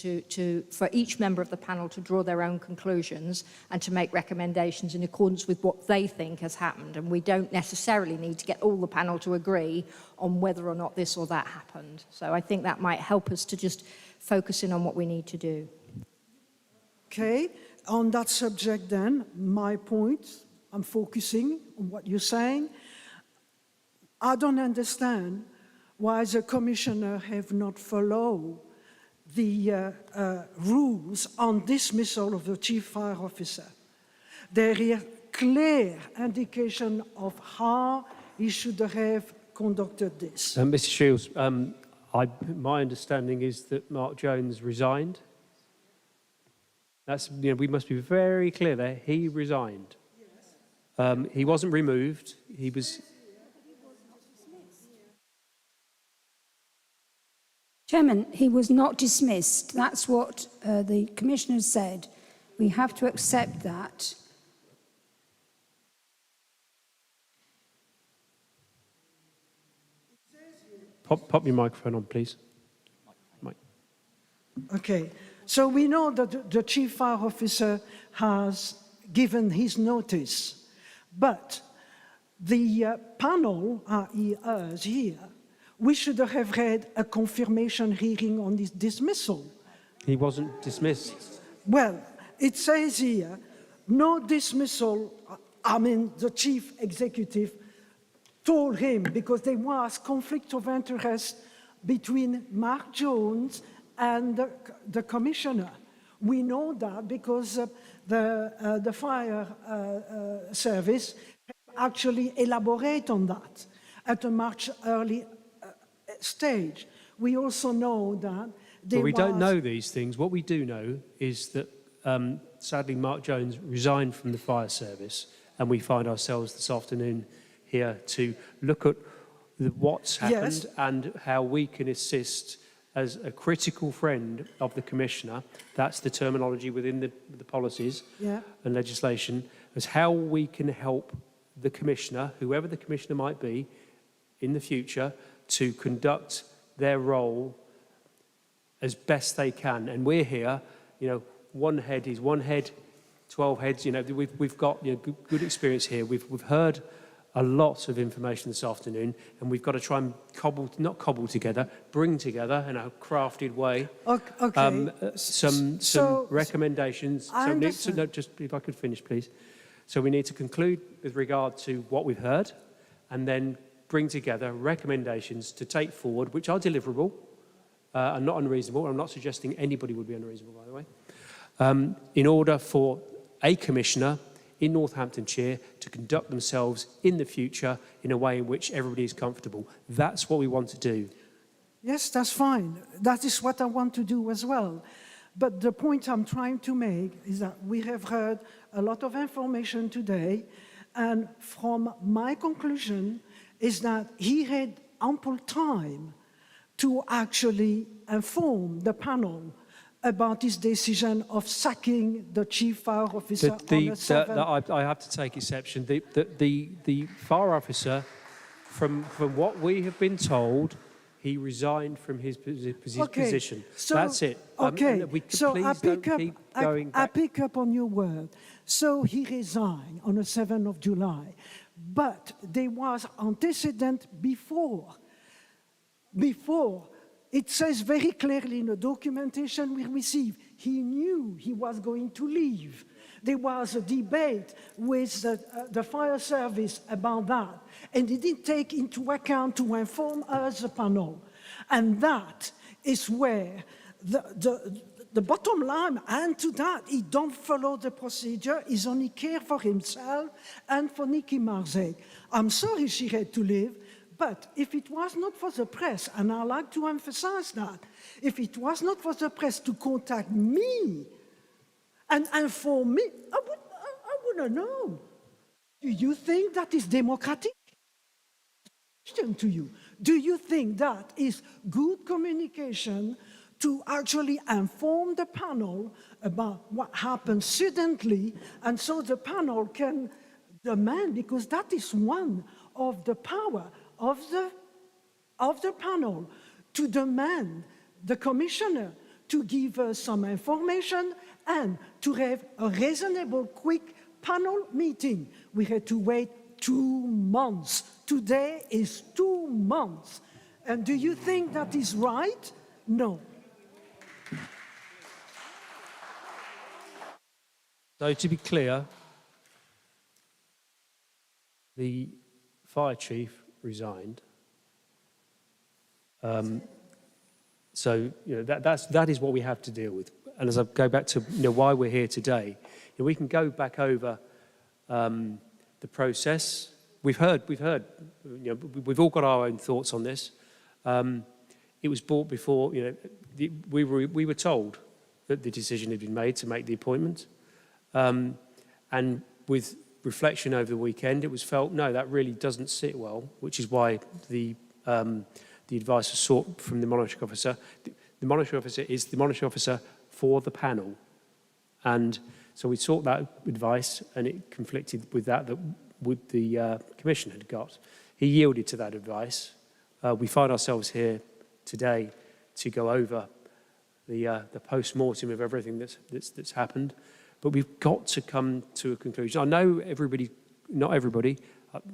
for each member of the panel to draw their own conclusions and to make recommendations in accordance with what they think has happened. And we don't necessarily need to get all the panel to agree on whether or not this or that happened. So I think that might help us to just focus in on what we need to do. Okay, on that subject then, my point, I'm focusing on what you're saying. I don't understand why the Commissioner have not followed the rules on dismissal of the Chief Fire Officer. There is clear indication of how he should have conducted this. Mr. Shields, my understanding is that Mark Jones resigned. That's, we must be very clear there. He resigned. He wasn't removed. He was. Chairman, he was not dismissed. That's what the Commissioner said. We have to accept that. Pop your microphone on, please. Okay, so we know that the Chief Fire Officer has given his notice, but the panel, i.e. us here, we should have read a confirmation hearing on this dismissal. He wasn't dismissed. Well, it says here, no dismissal. I mean, the Chief Executive told him, because there was conflict of interest between Mark Jones and the Commissioner. We know that because the fire service actually elaborate on that at a much early stage. We also know that there we don't know these things. What we do know is that, sadly, Mark Jones resigned from the fire service, and we find ourselves this afternoon here to look at what's happened and how we can assist as a critical friend of the Commissioner. That's the terminology within the policies and legislation, as how we can help the Commissioner, whoever the Commissioner might be, in the future, to conduct their role as best they can. And we're here, one head is one head, 12 heads, we've got good experience here. We've heard a lot of information this afternoon, and we've got to try and bring together in a crafted way some recommendations. Just if I could finish, please. So we need to conclude with regard to what we've heard, and then bring together recommendations to take forward, which are deliverable and not unreasonable. I'm not suggesting anybody would be unreasonable, by the way, in order for a Commissioner in Northamptonshire to conduct themselves in the future in a way in which everybody is comfortable. That's what we want to do. Yes, that's fine. That is what I want to do as well. But the point I'm trying to make is that we have heard a lot of information today, and from my conclusion is that he had ample time to actually inform the panel about his decision of sacking the Chief Fire Officer on the 7th. I have to take exception. The fire officer, from what we have been told, he resigned from his position. So, that's it. Okay, so I pick up on your word. So he resigned on the 7th of July. But there was antecedent before. It says very clearly in the documentation we received, he knew he was going to leave. There was a debate with the fire service about that, and he didn't take into account to inform us, the panel. And that is where the bottom line, and to that, he don't follow the procedure, he only care for himself and for Nikki Marzek. I'm sorry she had to leave, but if it was not for the press, and I like to emphasize that, if it was not for the press to contact me and inform me, I wouldn't know. Do you think that is democratic? Question to you. Do you think that is good communication to actually inform the panel about what happened suddenly, and so the panel can demand, because that is one of the power of the panel, to demand the Commissioner to give us some information and to have a reasonable, quick panel meeting. We had to wait 2 months. Today is 2 months. And do you think that is right? No. So to be clear, the fire chief resigned. So that is what we have to deal with. And as I go back to why we're here today, we can go back over the process. We've heard, we've all got our own thoughts on this. It was brought before, we were told that the decision had been made to make the appointment. And with reflection over the weekend, it was felt, no, that really doesn't sit well, which is why the advice was sought from the monitoring officer. The monitoring officer is the monitoring officer for the panel. And so we sought that advice, and it conflicted with that the Commissioner had got. He yielded to that advice. We find ourselves here today to go over the post-mortem of everything that's happened. But we've got to come to a conclusion. I know everybody, not everybody,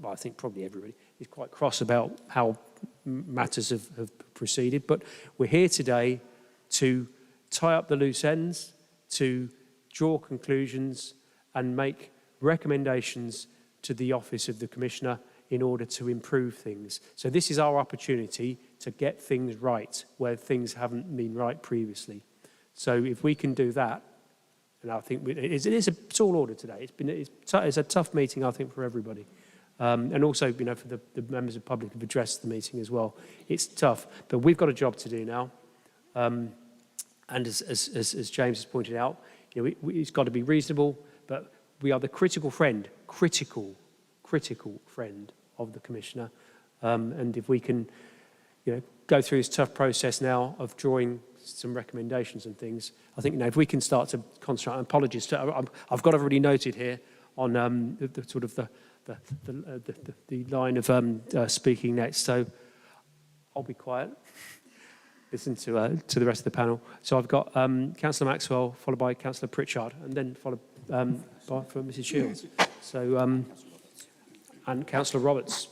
well, I think probably everybody, is quite cross about how matters have proceeded. But we're here today to tie up the loose ends, to draw conclusions and make recommendations to the Office of the Commissioner in order to improve things. So this is our opportunity to get things right where things haven't been right previously. So if we can do that, and I think it's a tall order today. It's a tough meeting, I think, for everybody. And also, for the members of the public who've addressed the meeting as well. It's tough, but we've got a job to do now. And as James has pointed out, it's got to be reasonable, but we are the critical friend of the Commissioner. And if we can, go through this tough process now of drawing some recommendations and things, I think, if we can start to concentrate on apologies. I've got everybody noted here on the line of speaking next. So I'll be quiet. Listen to the rest of the panel. So I've got Councillor Maxwell, followed by Councillor Pritchard, and then followed by Mrs. Shields. So, and Councillor Roberts.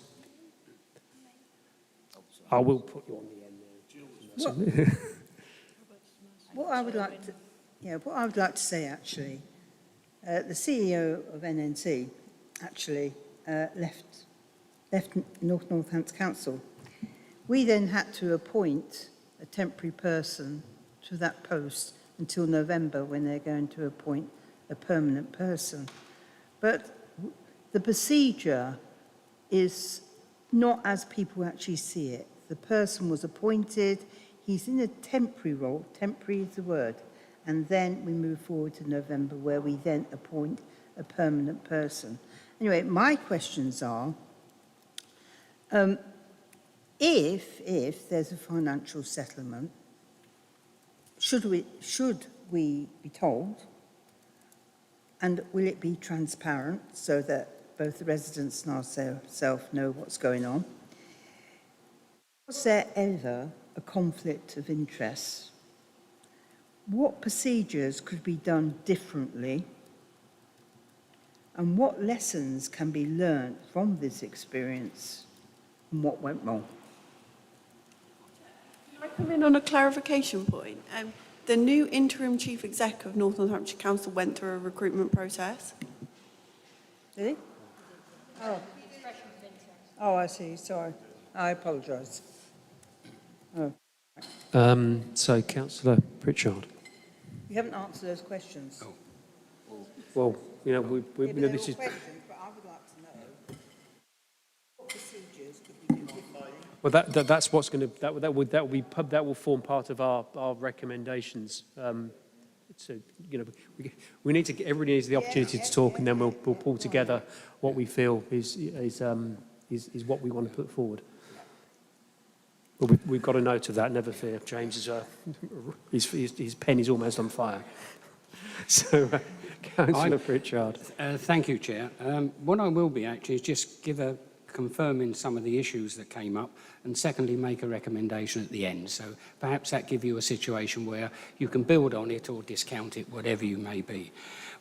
I will put you on the end there. What I would like to say, actually, the CEO of NNC actually left Northampton Council. We then had to appoint a temporary person to that post until November, when they're going to appoint a permanent person. But the procedure is not as people actually see it. The person was appointed, he's in a temporary role, temporary is the word, and then we move forward to November, where we then appoint a permanent person. Anyway, my questions are, if there's a financial settlement, should we be told? And will it be transparent so that both the residents and ourselves know what's going on? Was there ever a conflict of interest? What procedures could be done differently? And what lessons can be learned from this experience and what went wrong? Can I come in on a clarification point? The new interim chief exec of Northamptonshire Council went through a recruitment process. Did he? Oh, I see. Sorry. I apologise. Oh. So, Councillor Pritchard. You haven't answered those questions. Well, this is. Questions, but I would like to know what procedures could we do differently. Well, that's what's going to that will form part of our recommendations. So we need to everybody needs the opportunity to talk, and then we'll pull together what we feel is what we want to put forward. But we've got a note of that. Never fear, James is his pen is almost on fire. So, Councillor Pritchard. Thank you, Chair. What I will be actually is just confirming some of the issues that came up, and secondly, make a recommendation at the end. So perhaps that gives you a situation where you can build on it or discount it, whatever you may be.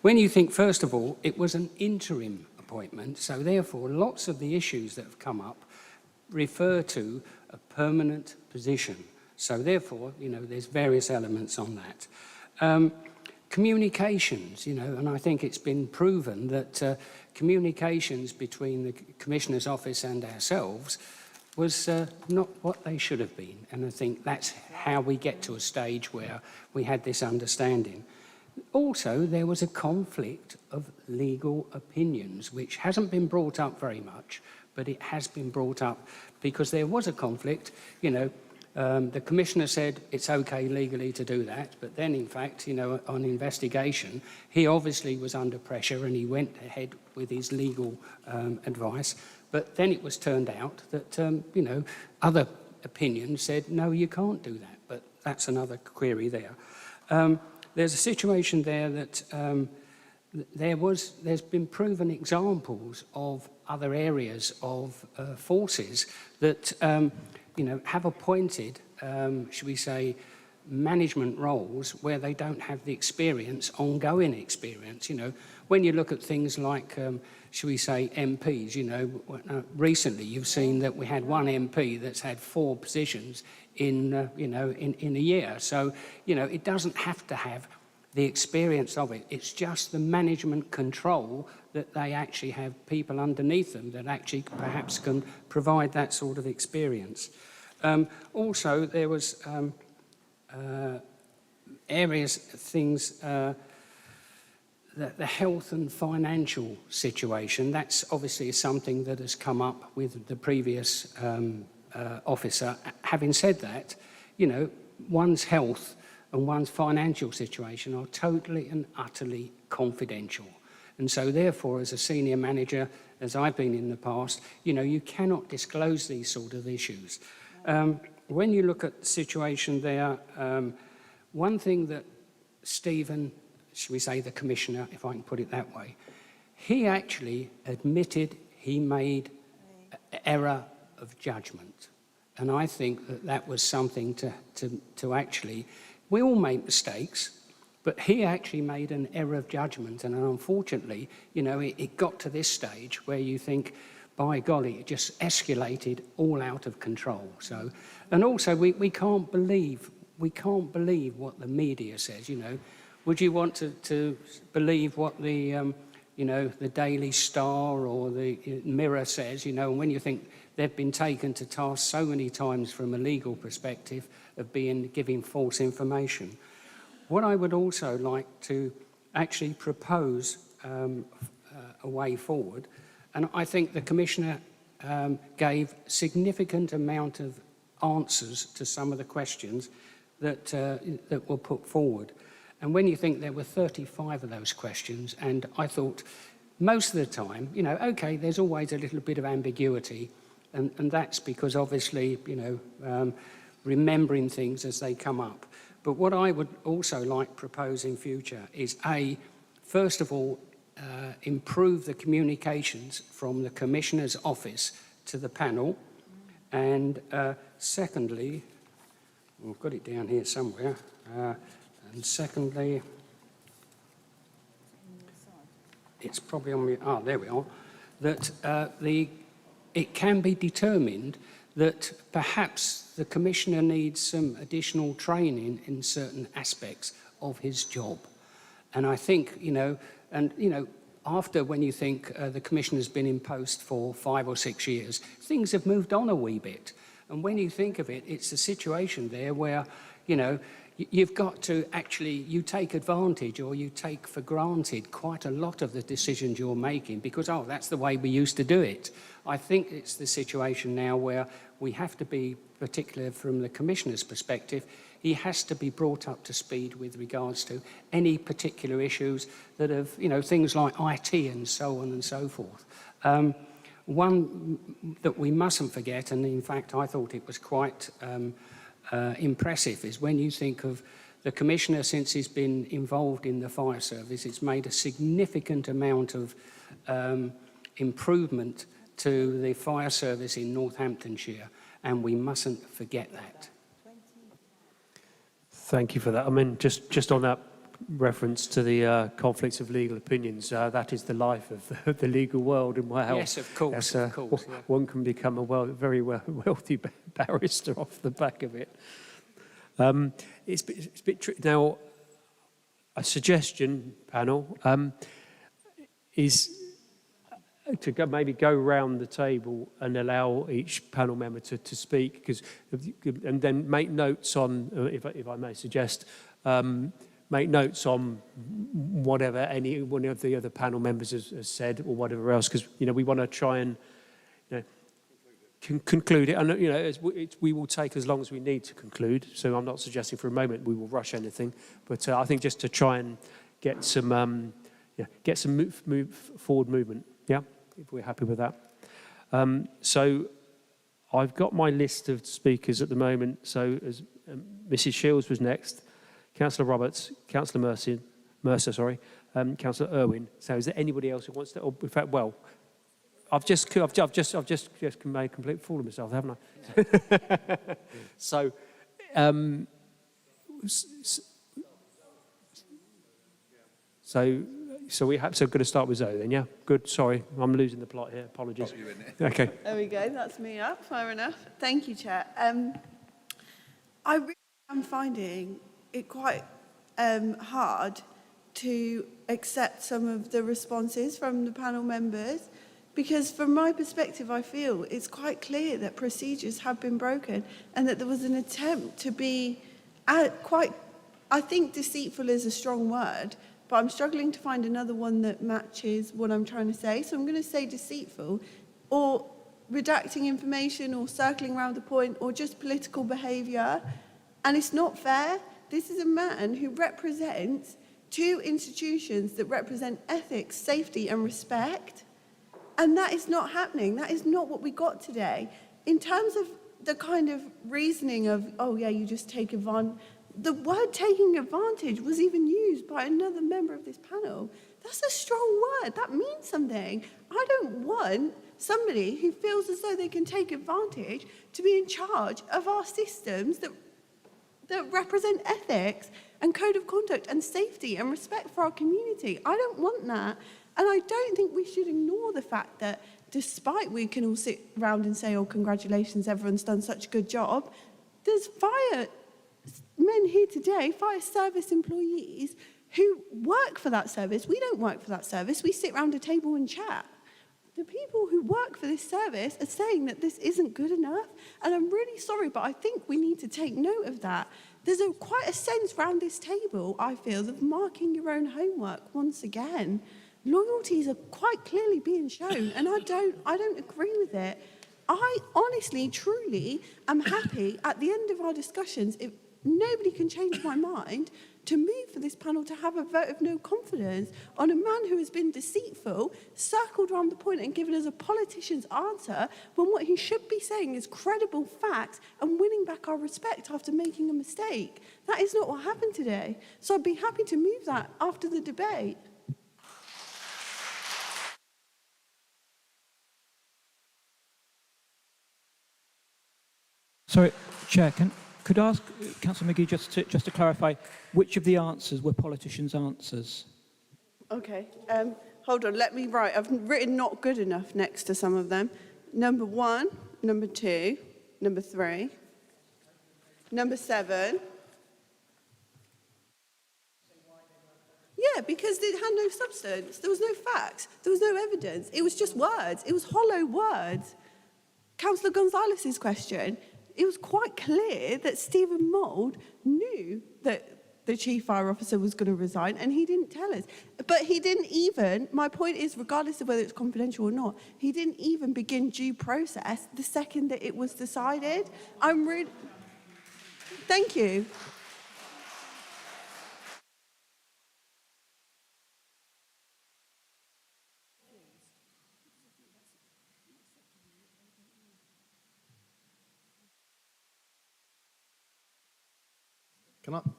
When you think, first of all, it was an interim appointment, so therefore lots of the issues that have come up refer to a permanent position. So therefore, there's various elements on that. Communications, and I think it's been proven that communications between the Commissioner's Office and ourselves was not what they should have been. And I think that's how we get to a stage where we had this understanding. Also, there was a conflict of legal opinions, which hasn't been brought up very much, but it has been brought up because there was a conflict. You know, the Commissioner said it's okay legally to do that, but then, in fact, you know, on investigation, he obviously was under pressure and he went ahead with his legal advice. But then it was turned out that, you know, other opinions said, no, you can't do that. But that's another query there. There's a situation there that there's been proven examples of other areas of forces that, you know, have appointed, should we say, management roles where they don't have the experience, ongoing experience. You know, when you look at things like, should we say, MPs, you know, recently you've seen that we had one MP that's had 4 positions in, you know, in a year. So, you know, it doesn't have to have the experience of it. It's just the management control that they actually have people underneath them that actually perhaps can provide that sort of experience. Also, there was areas, things, the health and financial situation. That's obviously something that has come up with the previous officer. Having said that, you know, one's health and one's financial situation are totally and utterly confidential. And so therefore, as a senior manager, as I've been in the past, you know, you cannot disclose these sort of issues. When you look at the situation there, one thing that Stephen, should we say the Commissioner, if I can put it that way, he actually admitted he made an error of judgment. And I think that that was something to actually, we all make mistakes, but he actually made an error of judgment. And unfortunately, you know, it got to this stage where you think, by golly, it just escalated all out of control. So, and also we can't believe what the media says, you know. Would you want to believe what the, you know, the Daily Star or the Mirror says, you know, when you think they've been taken to task so many times from a legal perspective of giving false information. What I would also like to actually propose a way forward, and I think the Commissioner gave significant amount of answers to some of the questions that were put forward. And when you think there were 35 of those questions, and I thought most of the time, you know, okay, there's always a little bit of ambiguity, and that's because obviously, you know, remembering things as they come up. But what I would also like to propose in future is first of all, improve the communications from the Commissioner's office to the panel. And secondly, I've got it down here somewhere, and secondly, it's probably on me, there we are, that it can be determined that perhaps the Commissioner needs some additional training in certain aspects of his job. And I think, you know, after when you think the Commissioner's been in post for 5 or 6 years, things have moved on a wee bit. And when you think of it, it's a situation there where, you know, you've got to actually, you take advantage or you take for granted quite a lot of the decisions you're making because, oh, that's the way we used to do it. I think it's the situation now where we have to be, particularly from the Commissioner's perspective, he has to be brought up to speed with regards to any particular issues that have, you know, things like IT and so on and so forth. One that we mustn't forget, and in fact I thought it was quite impressive, is when you think of the Commissioner, since he's been involved in the fire service, it's made a significant amount of improvement to the fire service in Northamptonshire, and we mustn't forget that. Thank you for that. I mean, just on that reference to the conflicts of legal opinions, that is the life of the legal world in Wales. Yes, of course, of course. Yeah. One can become a very wealthy barrister off the back of it. It's a bit tricky. Now, a suggestion, panel, is to maybe go round the table and allow each panel member to speak, and then make notes on, if I may suggest, make notes on whatever any one of the other panel members has said or whatever else, because we want to try and conclude it. And we will take as long as we need to conclude. So I'm not suggesting for a moment we will rush anything, but I think just to try and get some forward movement. Yeah, if we're happy with that. So I've got my list of speakers at the moment. So as Mrs. Shields was next, Councillor Roberts, Councillor Mercer, Councillor Irwin. So is there anybody else who wants to? Or in fact, well, I've just made a complete fool of myself, haven't I? So, so we're going to start with Zoe then, yeah? Good. Sorry, I'm losing the plot here. Apologies. Okay. There we go. That's me up. Fair enough. Thank you, Chair. I really am finding it quite hard to accept some of the responses from the panel members, because from my perspective, I feel it's quite clear that procedures have been broken and that there was an attempt to be quite, I think deceitful is a strong word, but I'm struggling to find another one that matches what I'm trying to say. So I'm going to say deceitful, or redacting information, or circling around the point, or just political behaviour. And it's not fair. This is a man who represents two institutions that represent ethics, safety and respect. And that is not happening. That is not what we got today. In terms of the kind of reasoning of, oh yeah, you just take advantage, the word taking advantage was even used by another member of this panel. That's a strong word. That means something. I don't want somebody who feels as though they can take advantage to be in charge of our systems that represent ethics and code of conduct and safety and respect for our community. I don't want that. And I don't think we should ignore the fact that despite we can all sit around and say, oh, congratulations, everyone's done such a good job, there's firemen here today, fire service employees, who work for that service. We don't work for that service. We sit around a table and chat. The people who work for this service are saying that this isn't good enough. And I'm really sorry, but I think we need to take note of that. There's quite a sense around this table, I feel, of marking your own homework once again. Loyalties are quite clearly being shown, and I don't agree with it. I honestly, truly am happy at the end of our discussions, if nobody can change my mind, to move for this panel to have a vote of no confidence on a man who has been deceitful, circled around the point and given us a politician's answer, when what he should be saying is credible facts and winning back our respect after making a mistake. That is not what happened today. So I'd be happy to move that after the debate. Sorry, Chair, could I ask Councillor McGee just to clarify which of the answers were politicians' answers? Okay, hold on, let me write. I've written not good enough next to some of them. Number 1, number 2, number 3, number 7. Yeah, because it had no substance. There was no facts. There was no evidence. It was just words. It was hollow words. Councillor Gonzalez's question, it was quite clear that Stephen Mould knew that the Chief Fire Officer was going to resign, and he didn't tell us. But he didn't even, my point is, regardless of whether it's confidential or not, he didn't even begin due process the second that it was decided. I'm really... Thank you.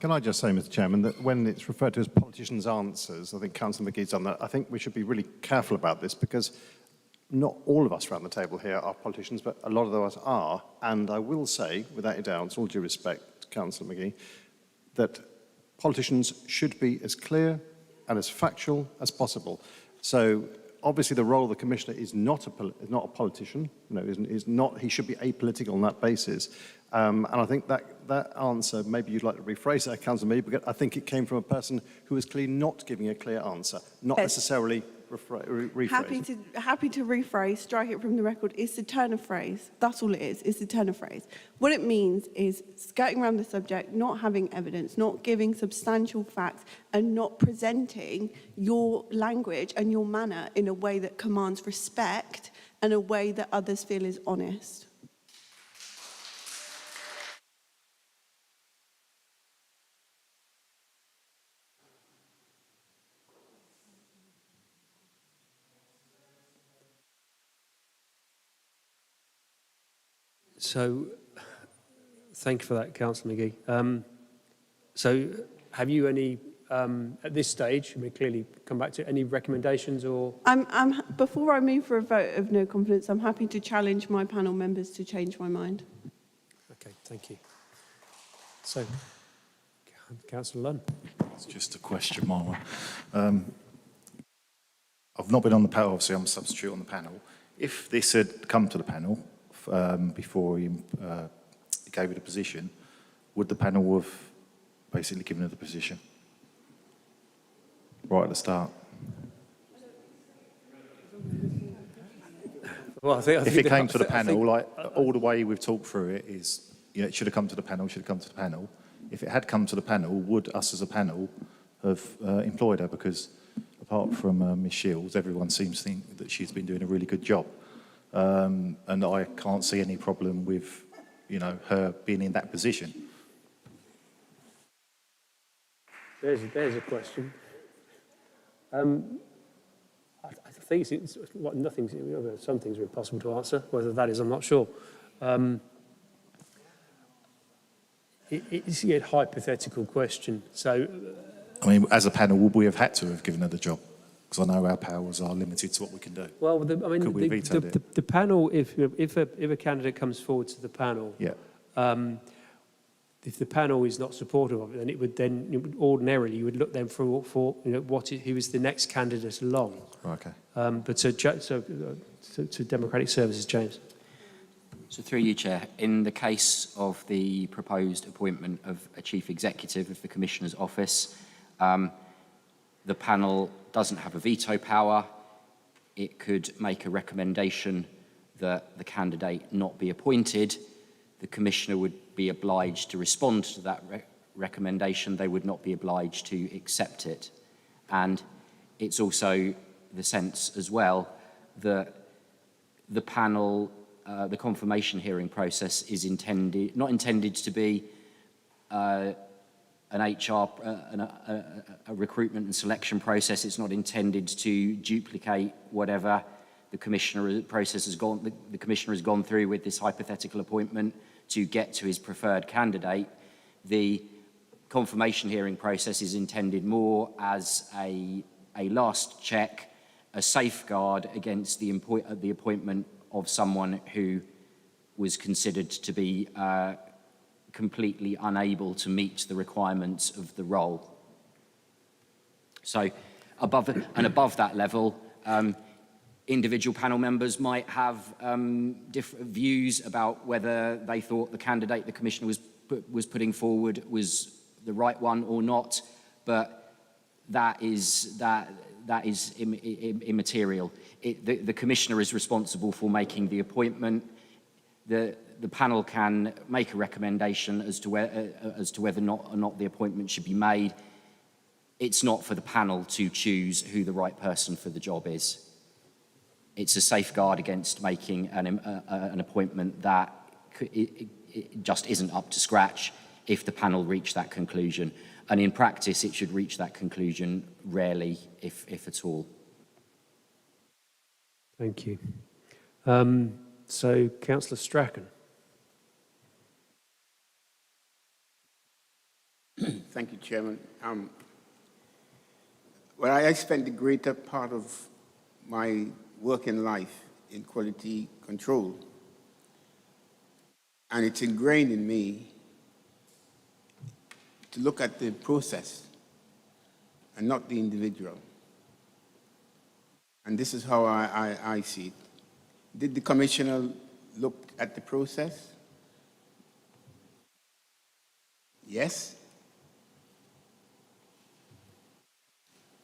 Can I just say, Mr. Chairman, that when it's referred to as politicians' answers, I think Councillor McGee's done that, I think we should be really careful about this, because not all of us around the table here are politicians, but a lot of us are. And I will say, without a doubt, all due respect to Councillor McGee, that politicians should be as clear and as factual as possible. So obviously the role of the Commissioner is not a politician, he should be apolitical on that basis. And I think that answer, maybe you'd like to rephrase that, Councillor McGee, because I think it came from a person who was clearly not giving a clear answer, not necessarily rephrase Happy to rephrase, strike it from the record. It's a turn of phrase. That's all it is. It's a turn of phrase. What it means is skirting around the subject, not having evidence, not giving substantial facts, and not presenting your language and your manner in a way that commands respect and a way that others feel is honest. So, thank you for that, Councillor McGee. So, have you any, at this stage, we clearly come back to any recommendations or? Before I move for a vote of no confidence, I'm happy to challenge my panel members to change my mind. Okay, thank you. So, Councillor Lunn. It's just a question, Marwa. I've not been on the panel, obviously I'm a substitute on the panel. If this had come to the panel before he gave it a position, would the panel have basically given her the position right at the start? Well, I think if it came to the panel, like all the way we've talked through it is, you know, it should have come to the panel, should have come to the panel. If it had come to the panel, would us as a panel have employed her? Because apart from Ms Shields, everyone seems to think that she's been doing a really good job. And I can't see any problem with, you know, her being in that position. There's a question. I think it's what some things are impossible to answer. Whether that is, I'm not sure. It's a hypothetical question. So, I mean, as a panel, would we have had to have given her the job? Because I know our powers are limited to what we can do. Well, could we veto it? The panel, if a candidate comes forward to the panel, yeah. If the panel is not supportive of it, then it would ordinarily you would look then for you know who is the next candidate along. Okay. But to Democratic Services, James. So through you, Chair, in the case of the proposed appointment of a Chief Executive of the Commissioner's Office, the panel doesn't have a veto power. It could make a recommendation that the candidate not be appointed. The Commissioner would be obliged to respond to that recommendation. They would not be obliged to accept it. And it's also the sense as well that the panel, the confirmation hearing process is not intended to be an HR, a recruitment and selection process. It's not intended to duplicate whatever the Commissioner process has gone. The Commissioner has gone through with this hypothetical appointment to get to his preferred candidate. The confirmation hearing process is intended more as a last check, a safeguard against the appointment of someone who was considered to be completely unable to meet the requirements of the role. So above that level, individual panel members might have different views about whether they thought the candidate the Commissioner was putting forward was the right one or not, but that is immaterial. The Commissioner is responsible for making the appointment. The panel can make a recommendation as to whether or not the appointment should be made. It's not for the panel to choose who the right person for the job is. It's a safeguard against making an appointment that it just isn't up to scratch if the panel reach that conclusion. And in practice, it should reach that conclusion rarely, if at all. Thank you. So, Councillor Strachan. Thank you, Chairman. Well, I spent the greater part of my working life in quality control, and it's ingrained in me to look at the process and not the individual. And this is how I see it. Did the Commissioner look at the process? Yes.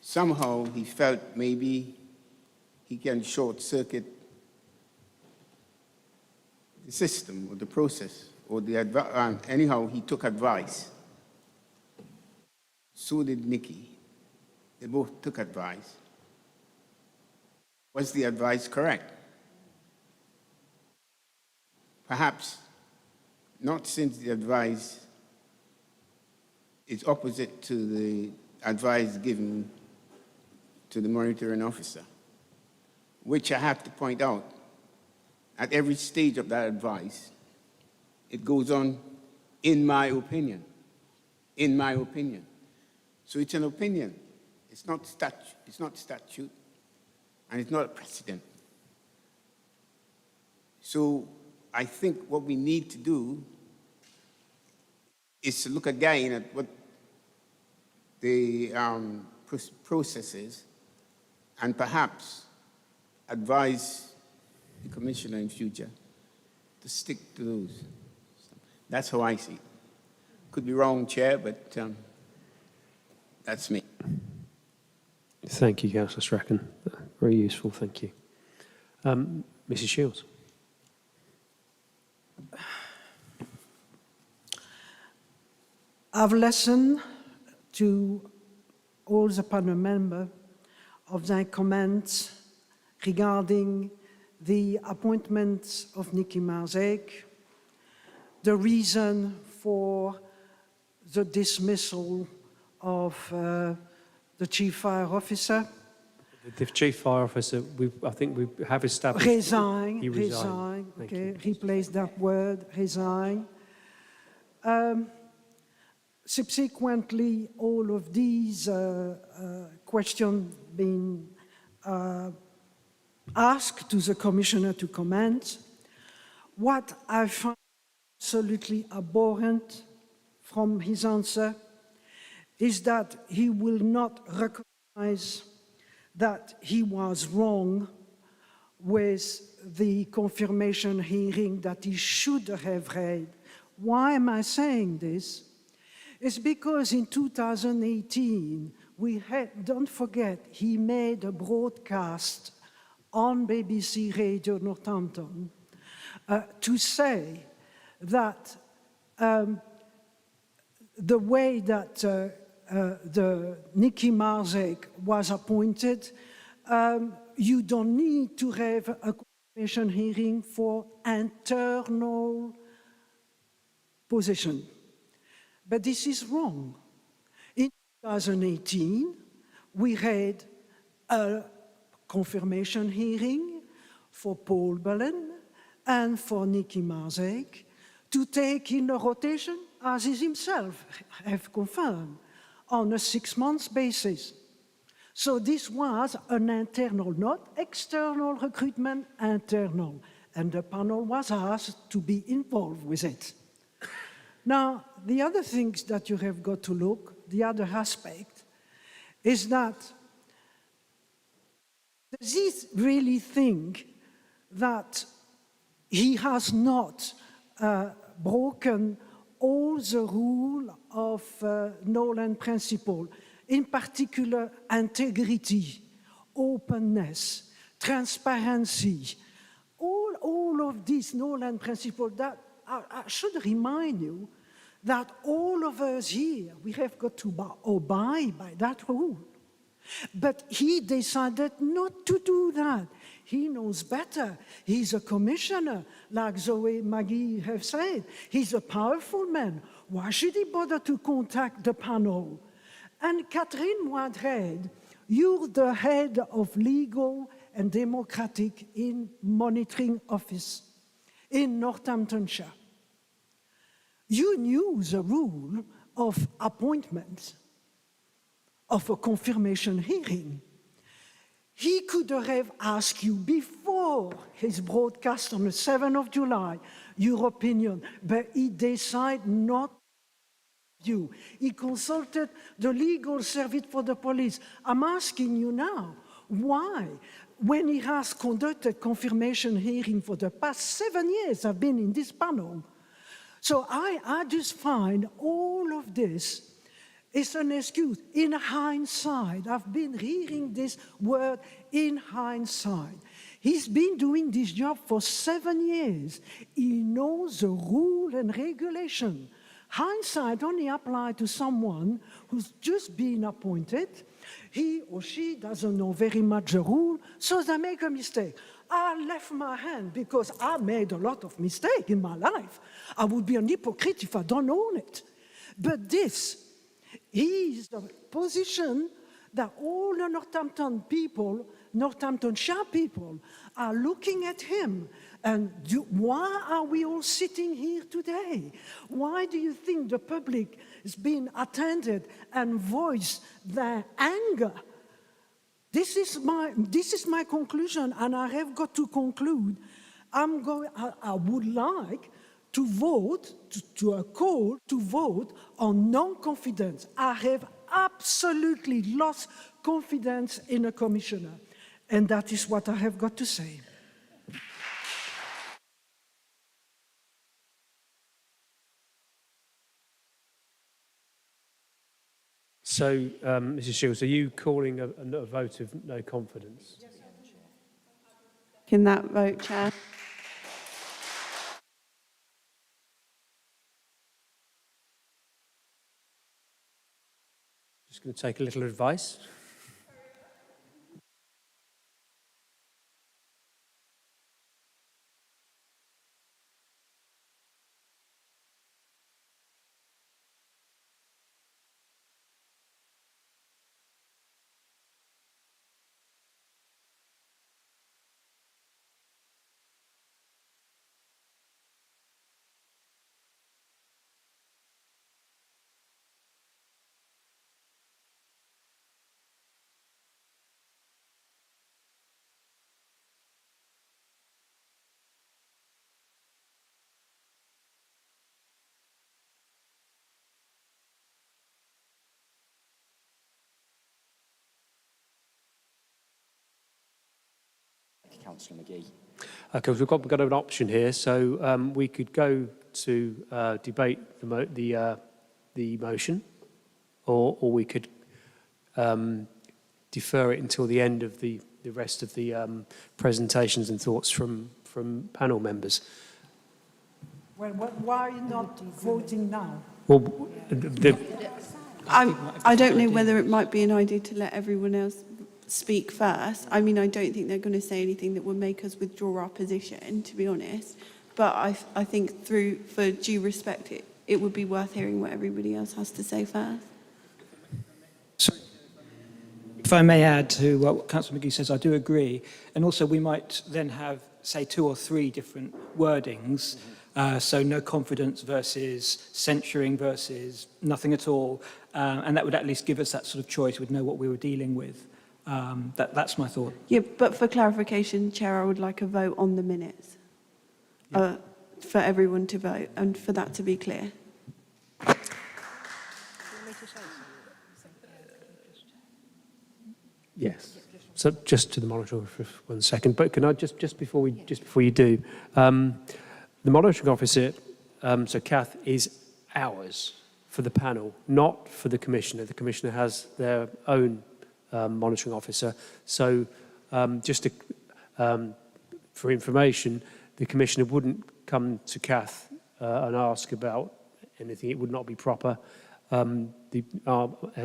Somehow he felt maybe he can short-circuit the system or the process or the anyhow, he took advice. So did Nikki. They both took advice. Was the advice correct? Perhaps not, since the advice is opposite to the advice given to the monitoring officer, which I have to point out, at every stage of that advice, it goes on, in my opinion, in my opinion. So it's an opinion. It's not statute, and it's not a precedent. So I think what we need to do is to look again at what the process is, and perhaps advise the Commissioner in future to stick to those. That's how I see it. Could be wrong, Chair, but that's me. Thank you, Councillor Strachan. Very useful, thank you. Mrs. Shields. I've listened to all the panel members of their comments regarding the appointment of Nikki Marzek, the reason for the dismissal of the Chief Fire Officer. The Chief Fire Officer, I think we have established... Resign, he resigned. okay, replace that word, resign. Subsequently, all of these questions being asked to the Commissioner to comment. What I find absolutely abhorrent from his answer is that he will not recognize that he was wrong with the confirmation hearing that he should have read. Why am I saying this? It's because in 2018, don't forget, he made a broadcast on BBC Radio Northampton to say that the way that the Nikki Marzek was appointed, you don't need to have a confirmation hearing for internal position. But this is wrong. In 2018, we had a confirmation hearing for Paul Bullen and for Nikki Marzek to take in a rotation, as he himself have confirmed, on a 6-month basis. So this was an internal, not external recruitment, internal. And the panel was asked to be involved with it. Now, the other things that you have got to look, the other aspect, is that does he really think that he has not broken all the rules of Nolan principle, in particular integrity, openness, transparency, all of these Nolan principles that I should remind you that all of us here, we have got to abide by that rule. But he decided not to do that. He knows better. He's a commissioner, like Zoe Maggie have said. He's a powerful man. Why should he bother to contact the panel? And Catherine Wadred, you're the head of legal and democratic in monitoring office in Northamptonshire. You knew the rule of appointment of a confirmation hearing. He could have asked you before his broadcast on the 7th of July, your opinion, but he decided not to. He consulted the legal service for the police. I'm asking you now, why? When he has conducted confirmation hearing for the past 7 years, I've been in this panel. So I just find all of this It's an excuse. In hindsight, I've been hearing this word in hindsight. He's been doing this job for 7 years. He knows the rule and regulation. Hindsight only applies to someone who's just been appointed. He or she doesn't know very much the rule, so they make a mistake. I left my hand because I made a lot of mistakes in my life. I would be an hypocrite if I don't own it. But this is the position that all the Northamptonshire people are looking at him. And why are we all sitting here today? Why do you think the public has been attended and voiced their anger? This is my conclusion, and I have got to conclude. I would like to vote, to a call to vote on non-confidence. I have absolutely lost confidence in a commissioner, and that is what I have got to say. So, Mrs. Shields, are you calling a vote of no confidence? In that vote, Chair. Just going to take a little advice. Councillor McGee. Okay, we've got an option here, so we could go to debate the motion, or we could defer it until the end of the rest of the presentations and thoughts from panel members. Well, why not voting now? Well, I don't know whether it might be an idea to let everyone else speak first. I mean, I don't think they're going to say anything that would make us withdraw our position, to be honest. But I think for due respect, it would be worth hearing what everybody else has to say first. If I may add to what Councillor McGee says, I do agree. And also we might then have, say, 2 or 3 different wordings. So no confidence versus censuring versus nothing at all. And that would at least give us that sort of choice. We'd know what we were dealing with. That's my thought. Yeah, but for clarification, Chair, I would like a vote on the minutes for everyone to vote and for that to be clear. Yes. So just to the monitoring officer for 1 second, but can I just before you do, the monitoring officer, so Kath, is ours for the panel, not for the commissioner. The commissioner has their own monitoring officer. So just for information, the commissioner wouldn't come to Kath and ask about anything. It would not be proper. Our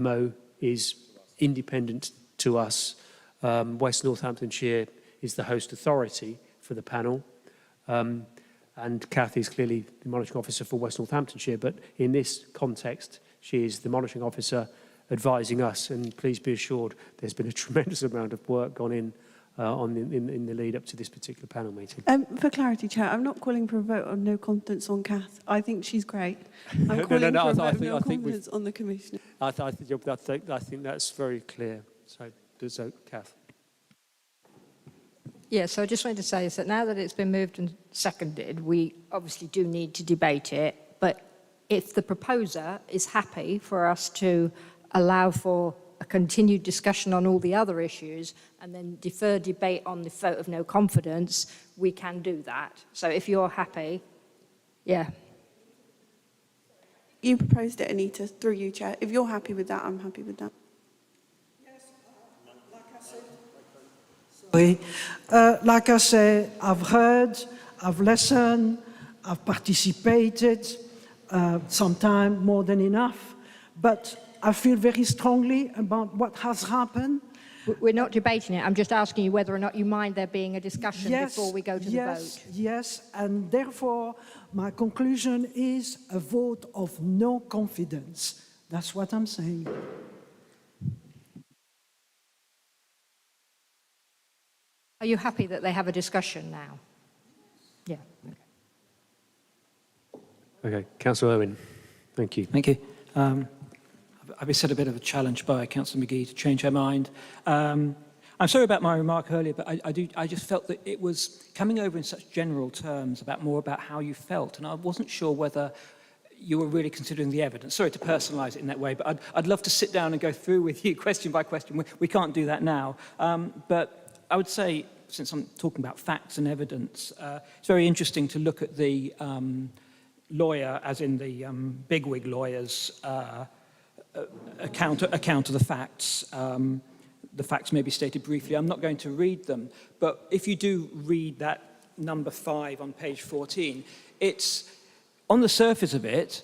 MO is independent to us. West Northamptonshire is the host authority for the panel. And Kath is clearly the monitoring officer for West Northamptonshire, but in this context, she is the monitoring officer advising us, and please be assured there's been a tremendous amount of work gone in the lead up to this particular panel meeting. For clarity, Chair, I'm not calling for a vote on no confidence on Kath. I think she's great. I'm calling for a vote of no confidence on the Commissioner. I think that's very clear. So Kath. Yeah, so I just wanted to say is that now that it's been moved and seconded, we obviously do need to debate it, but if the proposer is happy for us to allow for a continued discussion on all the other issues and then defer debate on the vote of no confidence, we can do that. So if you're happy, yeah. You proposed it, Anita, through you, Chair. If you're happy with that, I'm happy with that. Like I say, I've heard, I've listened, I've participated, sometimes more than enough, but I feel very strongly about what has happened. We're not debating it. I'm just asking you whether or not you mind there being a discussion before we go to the vote. Yes, and therefore my conclusion is a vote of no confidence. That's what I'm saying. Are you happy that they have a discussion now? Yeah. Okay, Councillor Owen. Thank you. Thank you. I've been set a bit of a challenge by Councillor McGee to change her mind. I'm sorry about my remark earlier, but I just felt that it was coming over in such general terms more about how you felt, and I wasn't sure whether you were really considering the evidence. Sorry to personalise it in that way, but I'd love to sit down and go through with you question by question. We can't do that now. But I would say, since I'm talking about facts and evidence, it's very interesting to look at the lawyer, as in the bigwig lawyer's account of the facts. The facts may be stated briefly. I'm not going to read them, but if you do read that number 5 on page 14, it's, on the surface of it,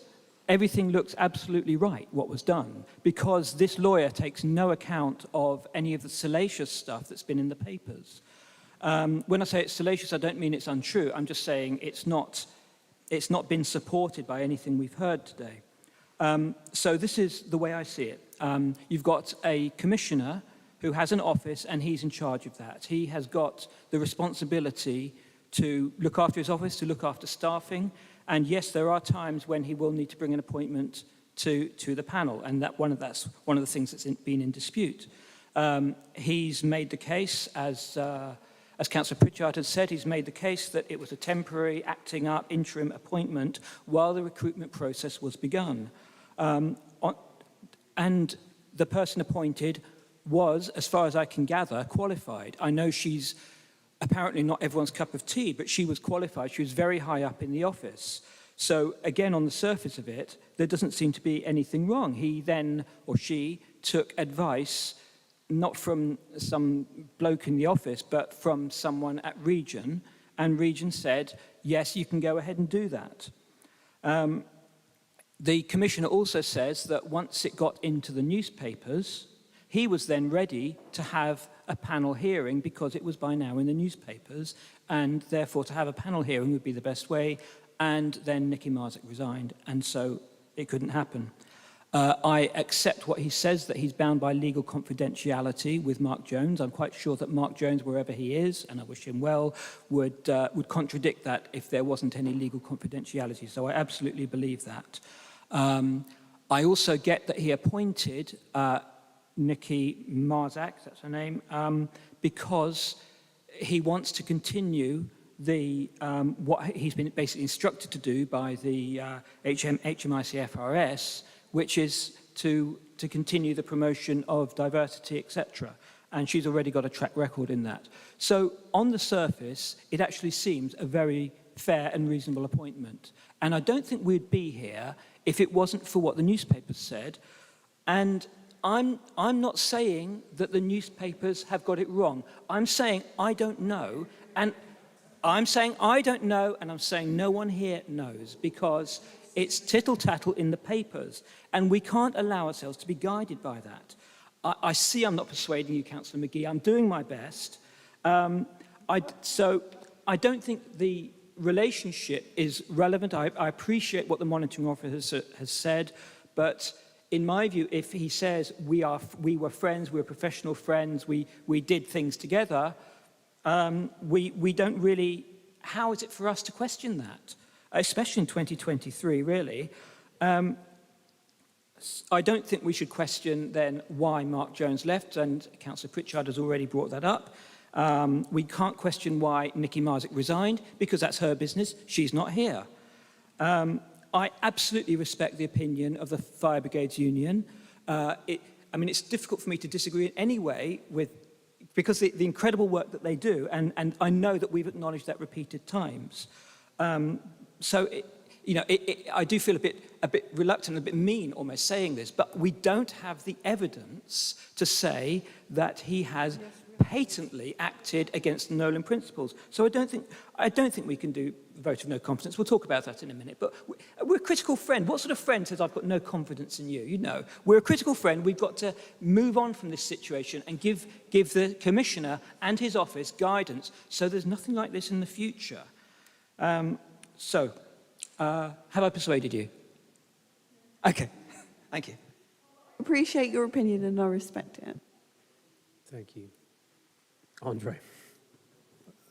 everything looks absolutely right, what was done, because this lawyer takes no account of any of the salacious stuff that's been in the papers. When I say it's salacious, I don't mean it's untrue. I'm just saying it's not been supported by anything we've heard today. So this is the way I see it. You've got a commissioner who has an office and he's in charge of that. He has got the responsibility to look after his office, to look after staffing. And yes, there are times when he will need to bring an appointment to the panel, and that's one of the things that's been in dispute. He's made the case, as Councillor Pritchard has said, he's made the case that it was a temporary acting up interim appointment while the recruitment process was begun. And the person appointed was, as far as I can gather, qualified. I know she's apparently not everyone's cup of tea, but she was qualified. She was very high up in the office. So again, on the surface of it, there doesn't seem to be anything wrong. He then, or she, took advice not from some bloke in the office, but from someone at Region, and Region said, yes, you can go ahead and do that. The Commissioner also says that once it got into the newspapers, he was then ready to have a panel hearing because it was by now in the newspapers, and therefore to have a panel hearing would be the best way, and then Nicky Marzek resigned, and so it couldn't happen. I accept what he says, that he's bound by legal confidentiality with Mark Jones. I'm quite sure that Mark Jones, wherever he is, and I wish him well, would contradict that if there wasn't any legal confidentiality. So I absolutely believe that. I also get that he appointed Nicky Marzek, that's her name, because he wants to continue what he's been basically instructed to do by the HMIC-FRS, which is to continue the promotion of diversity, etc. And she's already got a track record in that. So on the surface, it actually seems a very fair and reasonable appointment. And I don't think we'd be here if it wasn't for what the newspapers said. And I'm not saying that the newspapers have got it wrong. I'm saying I don't know, and I'm saying I don't know, and I'm saying no one here knows, because it's tittle-tattle in the papers, and we can't allow ourselves to be guided by that. I see I'm not persuading you, Councillor McGee. I'm doing my best. So I don't think the relationship is relevant. I appreciate what the monitoring officer has said, but in my view, if he says we were friends, we were professional friends, we did things together, we don't really, how is it for us to question that? Especially in 2023, really. I don't think we should question then why Mark Jones left, and Councillor Pritchard has already brought that up. We can't question why Nicky Marzek resigned, because that's her business. She's not here. I absolutely respect the opinion of the Fire Brigades Union. I mean, it's difficult for me to disagree in any way because the incredible work that they do, and I know that we've acknowledged that repeated times. So you know, I do feel a bit reluctant, a bit mean almost saying this, but we don't have the evidence to say that he has patently acted against the Nolan principles. So I don't think we can do a vote of no confidence. We'll talk about that in a minute. But we're a critical friend. What sort of friend says, I've got no confidence in you? You know, we're a critical friend. We've got to move on from this situation and give the Commissioner and his office guidance so there's nothing like this in the future. Have I persuaded you? Okay, thank you. Appreciate your opinion and I respect it. Thank you. Andre.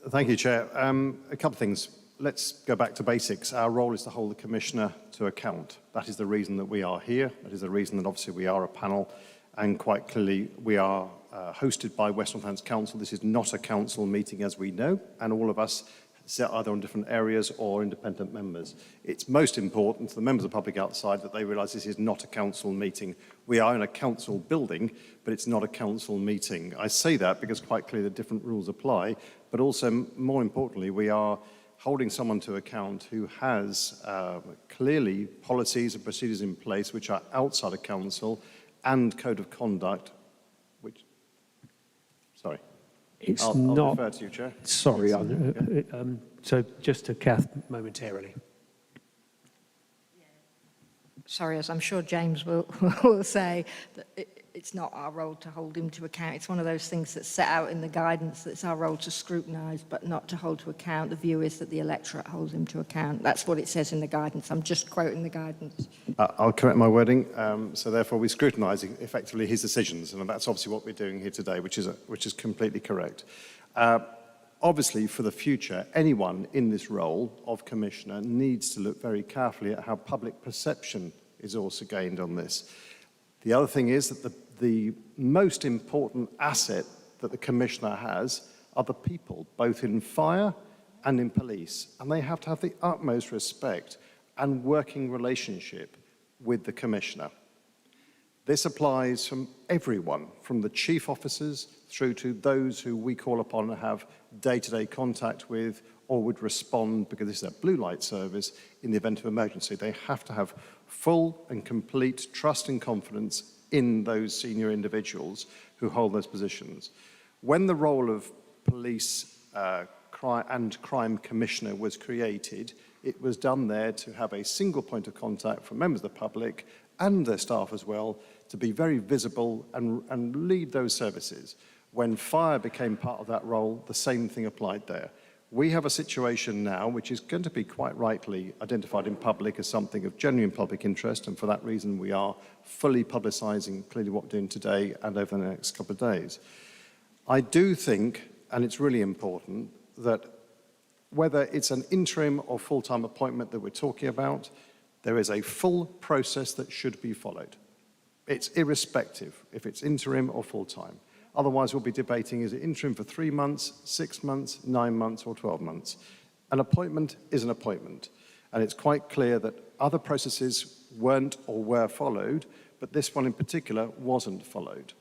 Thank you, Chair. A couple of things. Let's go back to basics. Our role is to hold the Commissioner to account. That is the reason that we are here. That is the reason that obviously we are a panel. And quite clearly, we are hosted by West Northampton Council. This is not a council meeting, as we know, and all of us sit either on different areas or independent members. It's most important to the members of the public outside that they realise this is not a council meeting. We are in a council building, but it's not a council meeting. I say that because quite clearly the different rules apply, but also, more importantly, we are holding someone to account who has clearly policies and procedures in place which are outside of council and code of conduct, which, sorry. It's not. I'll defer to you, Chair. Sorry, so just to Kath momentarily. Sorry, as I'm sure James will say, that it's not our role to hold him to account. It's one of those things that's set out in the guidance that it's our role to scrutinise but not to hold to account. The view is that the electorate holds him to account. That's what it says in the guidance. I'm just quoting the guidance. I'll correct my wording. So therefore, we're scrutinising effectively his decisions, and that's obviously what we're doing here today, which is completely correct. Obviously, for the future, anyone in this role of Commissioner needs to look very carefully at how public perception is also gained on this. The other thing is that the most important asset that the Commissioner has are the people, both in fire and in police, and they have to have the utmost respect and working relationship with the Commissioner. This applies from everyone, from the chief officers through to those who we call upon to have day-to-day contact with or would respond, because this is a blue light service, in the event of emergency. They have to have full and complete trust and confidence in those senior individuals who hold those positions. When the role of police and crime commissioner was created, it was done there to have a single point of contact for members of the public and their staff as well, to be very visible and lead those services. When fire became part of that role, the same thing applied there. We have a situation now which is going to be quite rightly identified in public as something of genuine public interest, and for that reason we are fully publicising clearly what we're doing today and over the next couple of days. I do think, and it's really important, that whether it's an interim or full-time appointment that we're talking about, there is a full process that should be followed. It's irrespective if it's interim or full-time. Otherwise, we'll be debating, is it interim for 3 months, 6 months, 9 months, or 12 months? An appointment is an appointment. And it's quite clear that other processes weren't or were followed, but this one in particular wasn't followed.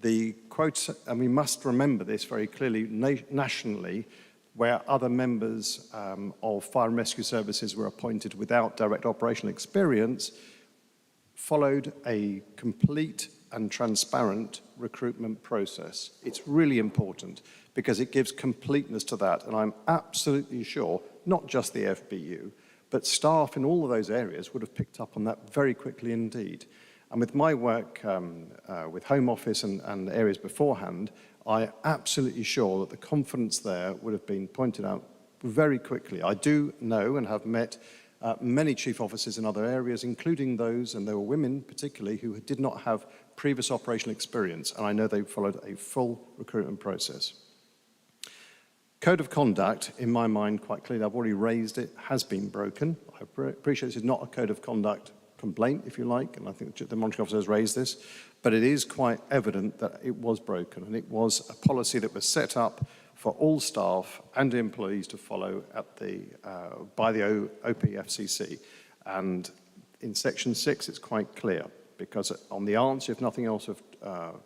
The quotes, and we must remember this very clearly nationally, where other members of fire and rescue services were appointed without direct operational experience, followed a complete and transparent recruitment process. It's really important because it gives completeness to that, and I'm absolutely sure, not just the FBU, but staff in all of those areas would have picked up on that very quickly indeed. And with my work with Home Office and areas beforehand, I'm absolutely sure that the confidence there would have been pointed out very quickly. I do know and have met many chief officers in other areas, including those, and there were women particularly, who did not have previous operational experience, and I know they followed a full recruitment process. Code of conduct, in my mind, quite clearly, I've already raised it, has been broken. I appreciate this is not a code of conduct complaint, if you like, and I think the monitoring officer has raised this, but it is quite evident that it was broken, and it was a policy that was set up for all staff and employees to follow at by the pfcc. And in section 6, it's quite clear, because on the answer, if nothing else, of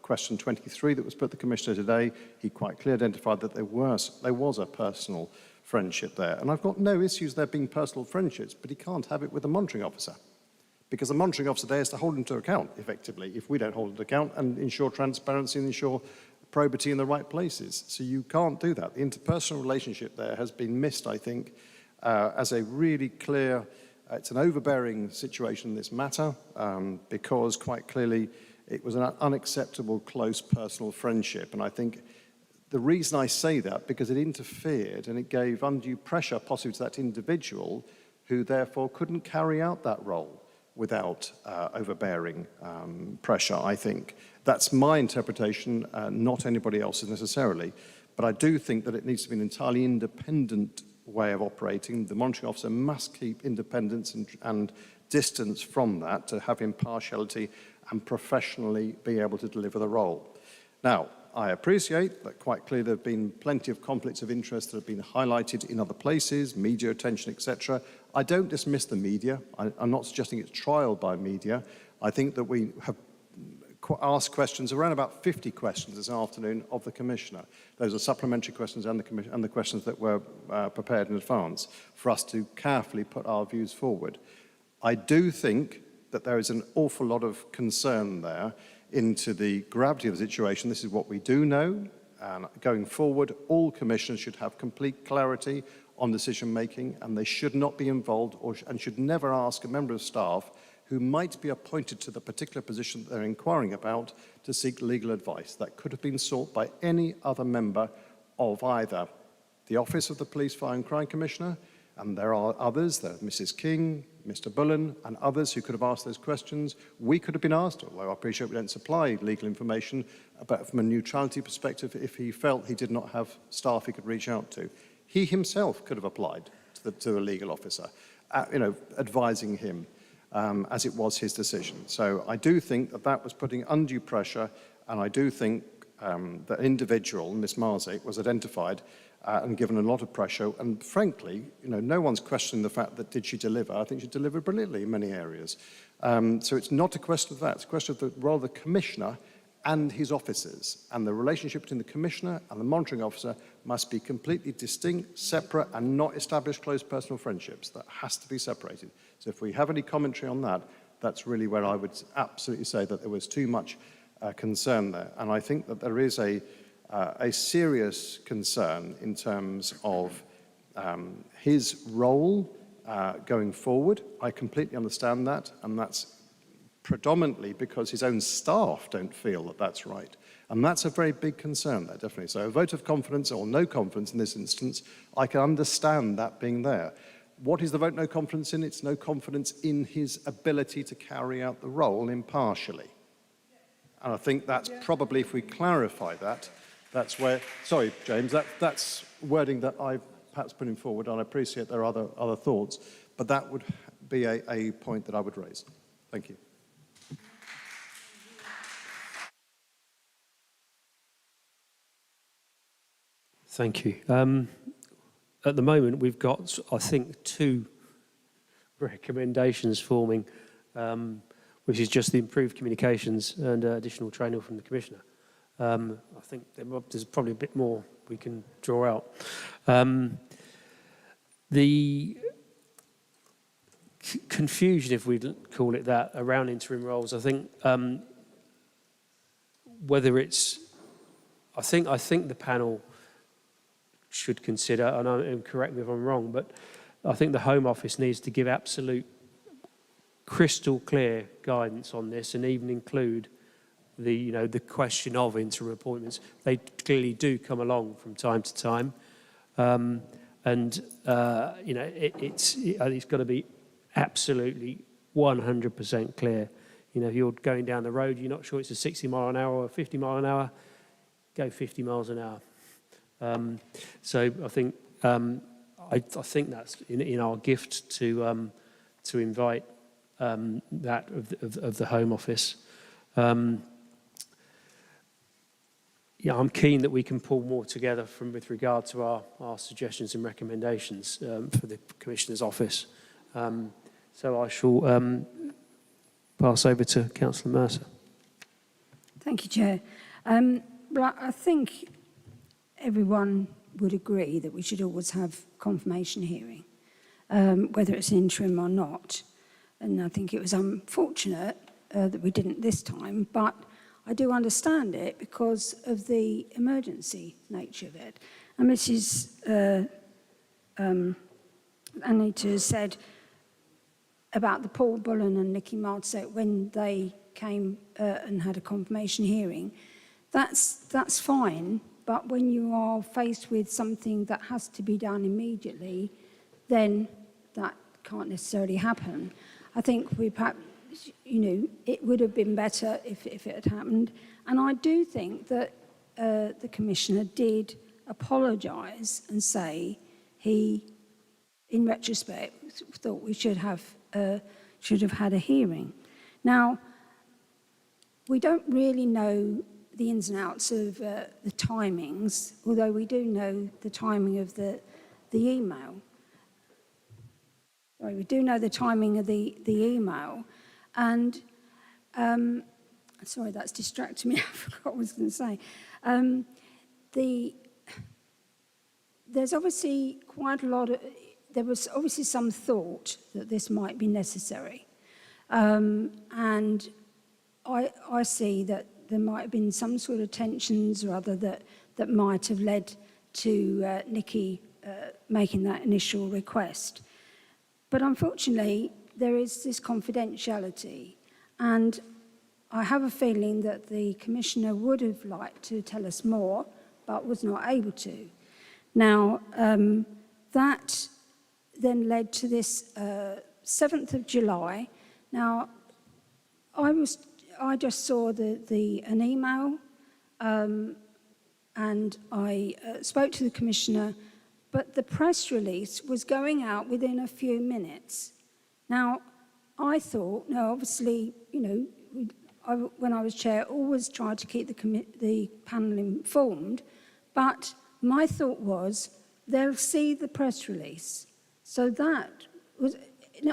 question 23 that was put to the Commissioner today, he quite clearly identified that there was a personal friendship there. And I've got no issues there being personal friendships, but he can't have it with the monitoring officer. Because the monitoring officer there is to hold him to account, effectively, if we don't hold him to account and ensure transparency and ensure probity in the right places. So you can't do that. The interpersonal relationship there has been missed, I think, as a really clear, it's an overbearing situation in this matter, because quite clearly it was an unacceptable close personal friendship. And I think the reason I say that, because it interfered and it gave undue pressure possibly to that individual who therefore couldn't carry out that role without overbearing pressure, I think. That's my interpretation, not anybody else's necessarily. But I do think that it needs to be an entirely independent way of operating. The monitoring officer must keep independence and distance from that to have impartiality and professionally be able to deliver the role. Now, I appreciate that quite clearly there have been plenty of conflicts of interest that have been highlighted in other places, media attention, etc. I don't dismiss the media. I'm not suggesting it's trial by media. I think that we have asked questions, around about 50 questions this afternoon of the Commissioner. Those are supplementary questions and the questions that were prepared in advance for us to carefully put our views forward. I do think that there is an awful lot of concern there into the gravity of the situation. This is what we do know, and going forward, all commissioners should have complete clarity on decision making, and they should not be involved and should never ask a member of staff who might be appointed to the particular position that they're inquiring about to seek legal advice. That could have been sought by any other member of either the Office of the Police, Fire and Crime Commissioner, and there are others, there are Mrs. King, Mr. Bullen, and others who could have asked those questions. We could have been asked, although I appreciate we don't supply legal information, but from a neutrality perspective, if he felt he did not have staff he could reach out to. He himself could have applied to a legal officer, advising him, as it was his decision. So I do think that that was putting undue pressure, and I do think that individual, Ms. Marzek, was identified and given a lot of pressure. And frankly, no one's questioning the fact that did she deliver. I think she delivered brilliantly in many areas. So it's not a question of that. It's a question of the role of the Commissioner and his officers. And the relationship between the Commissioner and the monitoring officer must be completely distinct, separate, and not establish close personal friendships. That has to be separated. So if we have any commentary on that, that's really where I would absolutely say that there was too much concern there. And I think that there is a serious concern in terms of his role going forward. I completely understand that, and that's predominantly because his own staff don't feel that that's right. And that's a very big concern there, definitely. So a vote of confidence or no confidence in this instance, I can understand that being there. What is the vote no confidence in? It's no confidence in his ability to carry out the role impartially. And I think that's probably, if we clarify that, that's where, sorry, James, that's wording that I've perhaps put in forward, and I appreciate there are other thoughts, but that would be a point that I would raise. Thank you. Thank you. At the moment, we've got, I think, 2 recommendations forming, which is just the improved communications and additional training from the Commissioner. I think there's probably a bit more we can draw out. The confusion, if we call it that, around interim roles, I think whether it's, I think the panel should consider, and correct me if I'm wrong, but I think the Home Office needs to give absolute crystal clear guidance on this, and even include the question of interim appointments. They clearly do come along from time to time, it's got to be absolutely 100% clear. If you're going down the road, you're not sure it's a 60 mile an hour or 50 mile an hour, go 50 miles an hour. So I think I think that's in our gift to invite that of the Home Office. I'm keen that we can pull more together with regard to our suggestions and recommendations for the Commissioner's Office. So I shall pass over to Councillor Mercer. Thank you, Chair. Well, I think everyone would agree that we should always have confirmation hearing, whether it's interim or not. And I think it was unfortunate that we didn't this time, but I do understand it because of the emergency nature of it. And Mrs. Anita said about the Paul Bullen and Nicky Martset when they came and had a confirmation hearing. That's fine, but when you are faced with something that has to be done immediately, then that can't necessarily happen. I think we perhaps, it would have been better if it had happened. And I do think that the Commissioner did apologise and say he, in retrospect, thought we should have had a hearing. Now, we don't really know the ins and outs of the timings, although we do know the timing of the email. Sorry, we do know the timing of the email. And, sorry, that's distracted me. I forgot what I was going to say. There's obviously quite a lot of, there was obviously some thought that this might be necessary. And I see that there might have been some sort of tensions or other that might have led to Nicky making that initial request. But unfortunately, there is this confidentiality, and I have a feeling that the Commissioner would have liked to tell us more, but was not able to. Now, that then led to this 7th of July. Now, I just saw an email, and I spoke to the Commissioner, but the press release was going out within a few minutes. Now, I thought, no, obviously, when I was chair, always tried to keep the panel informed, but my thought was they'll see the press release. So that was,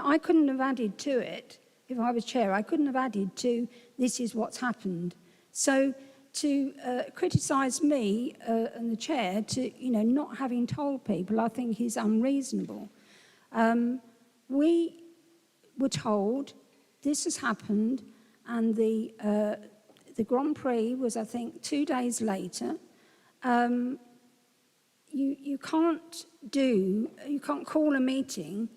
I couldn't have added to it if I was chair. I couldn't have added to this is what's happened. So to criticise me and the chair to, not having told people, I think is unreasonable. We were told this has happened, and the Grand Prix was, I think, 2 days later. You can't call a meeting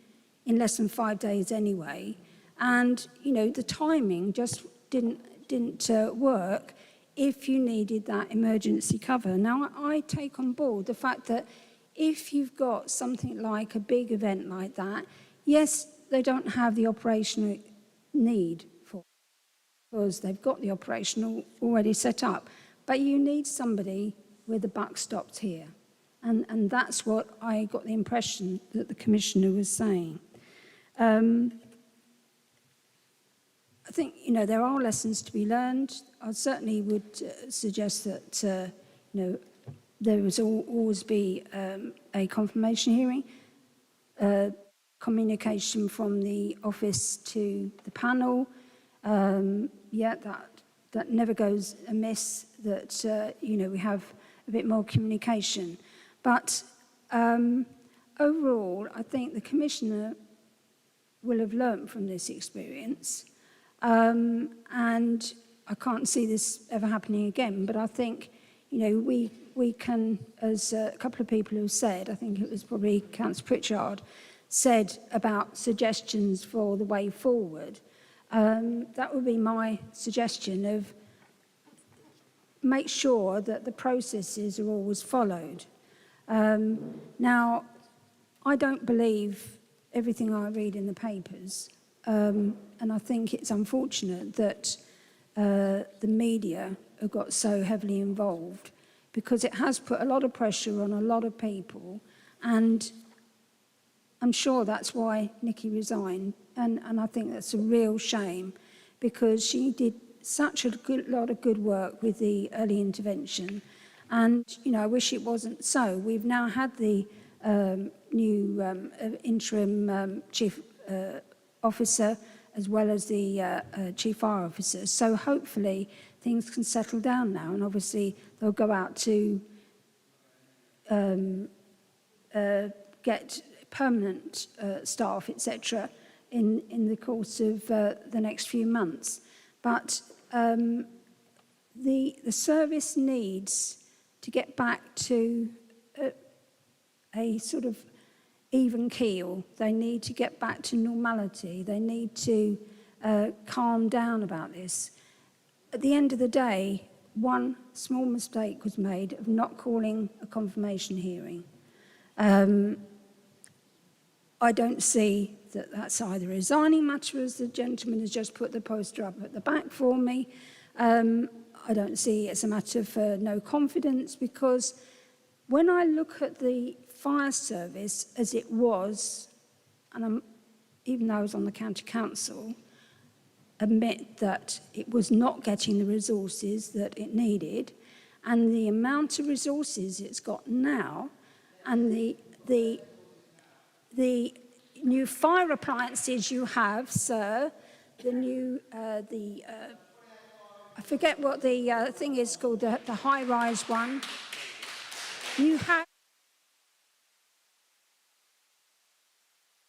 in less than 5 days anyway, and the timing just didn't work if you needed that emergency cover. Now, I take on board the fact that if you've got something like a big event like that, yes, they don't have the operational need for, because they've got the operational already set up, but you need somebody where the buck stops here. And that's what I got the impression that the Commissioner was saying. I think, there are lessons to be learned. I certainly would suggest that, there was always be a confirmation hearing, communication from the office to the panel. That never goes amiss, that, we have a bit more communication. But overall, I think the Commissioner will have learnt from this experience. And I can't see this ever happening again, but I think, we can, as a couple of people have said, I think it was probably Councillor Pritchard, said about suggestions for the way forward. That would be my suggestion of make sure that the processes are always followed. Now, I don't believe everything I read in the papers, and I think it's unfortunate that the media have got so heavily involved, because it has put a lot of pressure on a lot of people, and I'm sure that's why Nicky resigned, and I think that's a real shame, because she did such a lot of good work with the early intervention. And, I wish it wasn't so. We've now had the new interim chief officer, as well as the chief fire officer. So hopefully things can settle down now. And obviously they'll go out to get permanent staff, etc., in the course of the next few months. But the service needs to get back to a sort of even keel. They need to get back to normality. They need to calm down about this. At the end of the day, one small mistake was made of not calling a confirmation hearing. I don't see that that's either a resigning matter, as the gentleman has just put the poster up at the back for me. I don't see it's a matter for no confidence, because when I look at the fire service as it was, and even though I was on the county council, admit that it was not getting the resources that it needed, and the amount of resources it's got now, and the new fire appliances you have, sir, the new, I forget what the thing is called, the high-rise one. You have,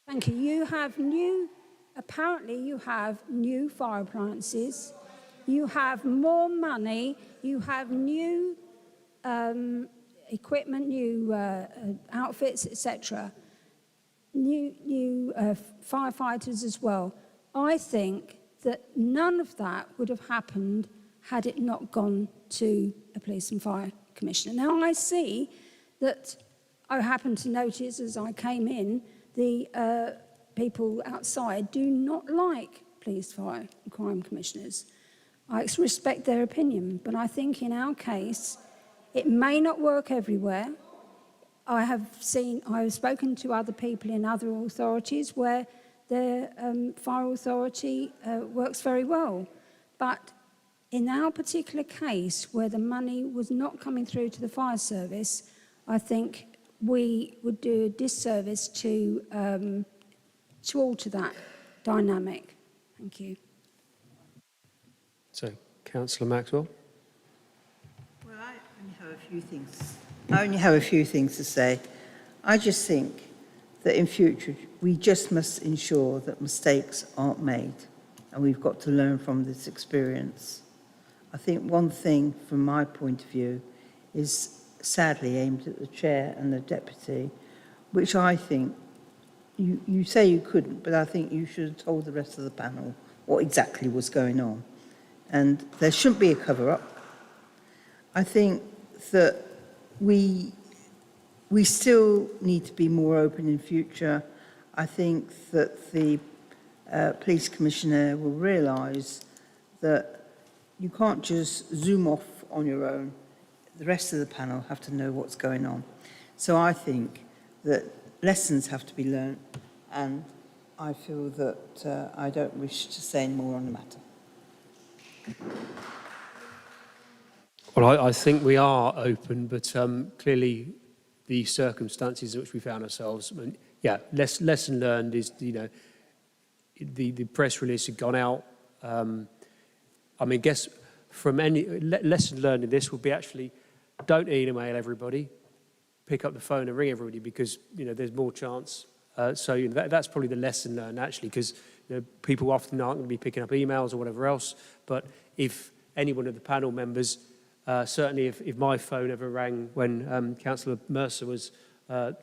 thank you, you have new, apparently you have new fire appliances, you have more money, you have new equipment, new outfits, etc., new firefighters as well. I think that none of that would have happened had it not gone to a police and fire commissioner. Now, I see that I happened to notice as I came in, the people outside do not like police, fire and crime commissioners. I respect their opinion, but I think in our case, it may not work everywhere. I have spoken to other people in other authorities where their fire authority works very well. But in our particular case, where the money was not coming through to the fire service, I think we would do a disservice to alter that dynamic. Thank you. So, Councillor Maxwell. Well, I only have a few things to say. I just think that in future, we just must ensure that mistakes aren't made, and we've got to learn from this experience. I think one thing from my point of view is sadly aimed at the chair and the deputy, which I think you say you couldn't, but I think you should have told the rest of the panel what exactly was going on. And there shouldn't be a cover-up. I think that we still need to be more open in future. I think that the police commissioner will realise that you can't just zoom off on your own. The rest of the panel have to know what's going on. So I think that lessons have to be learned, and I feel that I don't wish to say any more on the matter. Well, I think we are open, but clearly the circumstances in which we found ourselves, I mean, yeah, lesson learned is, you know, the press release had gone out. I mean, guess from any lesson learned in this would be actually don't email everybody, pick up the phone and ring everybody, because, you know, there's more chance. So you know, that's probably the lesson learned, actually, because, you know, people often aren't going to be picking up emails or whatever else. But if any one of the panel members, certainly if my phone ever rang when Councillor Mercer was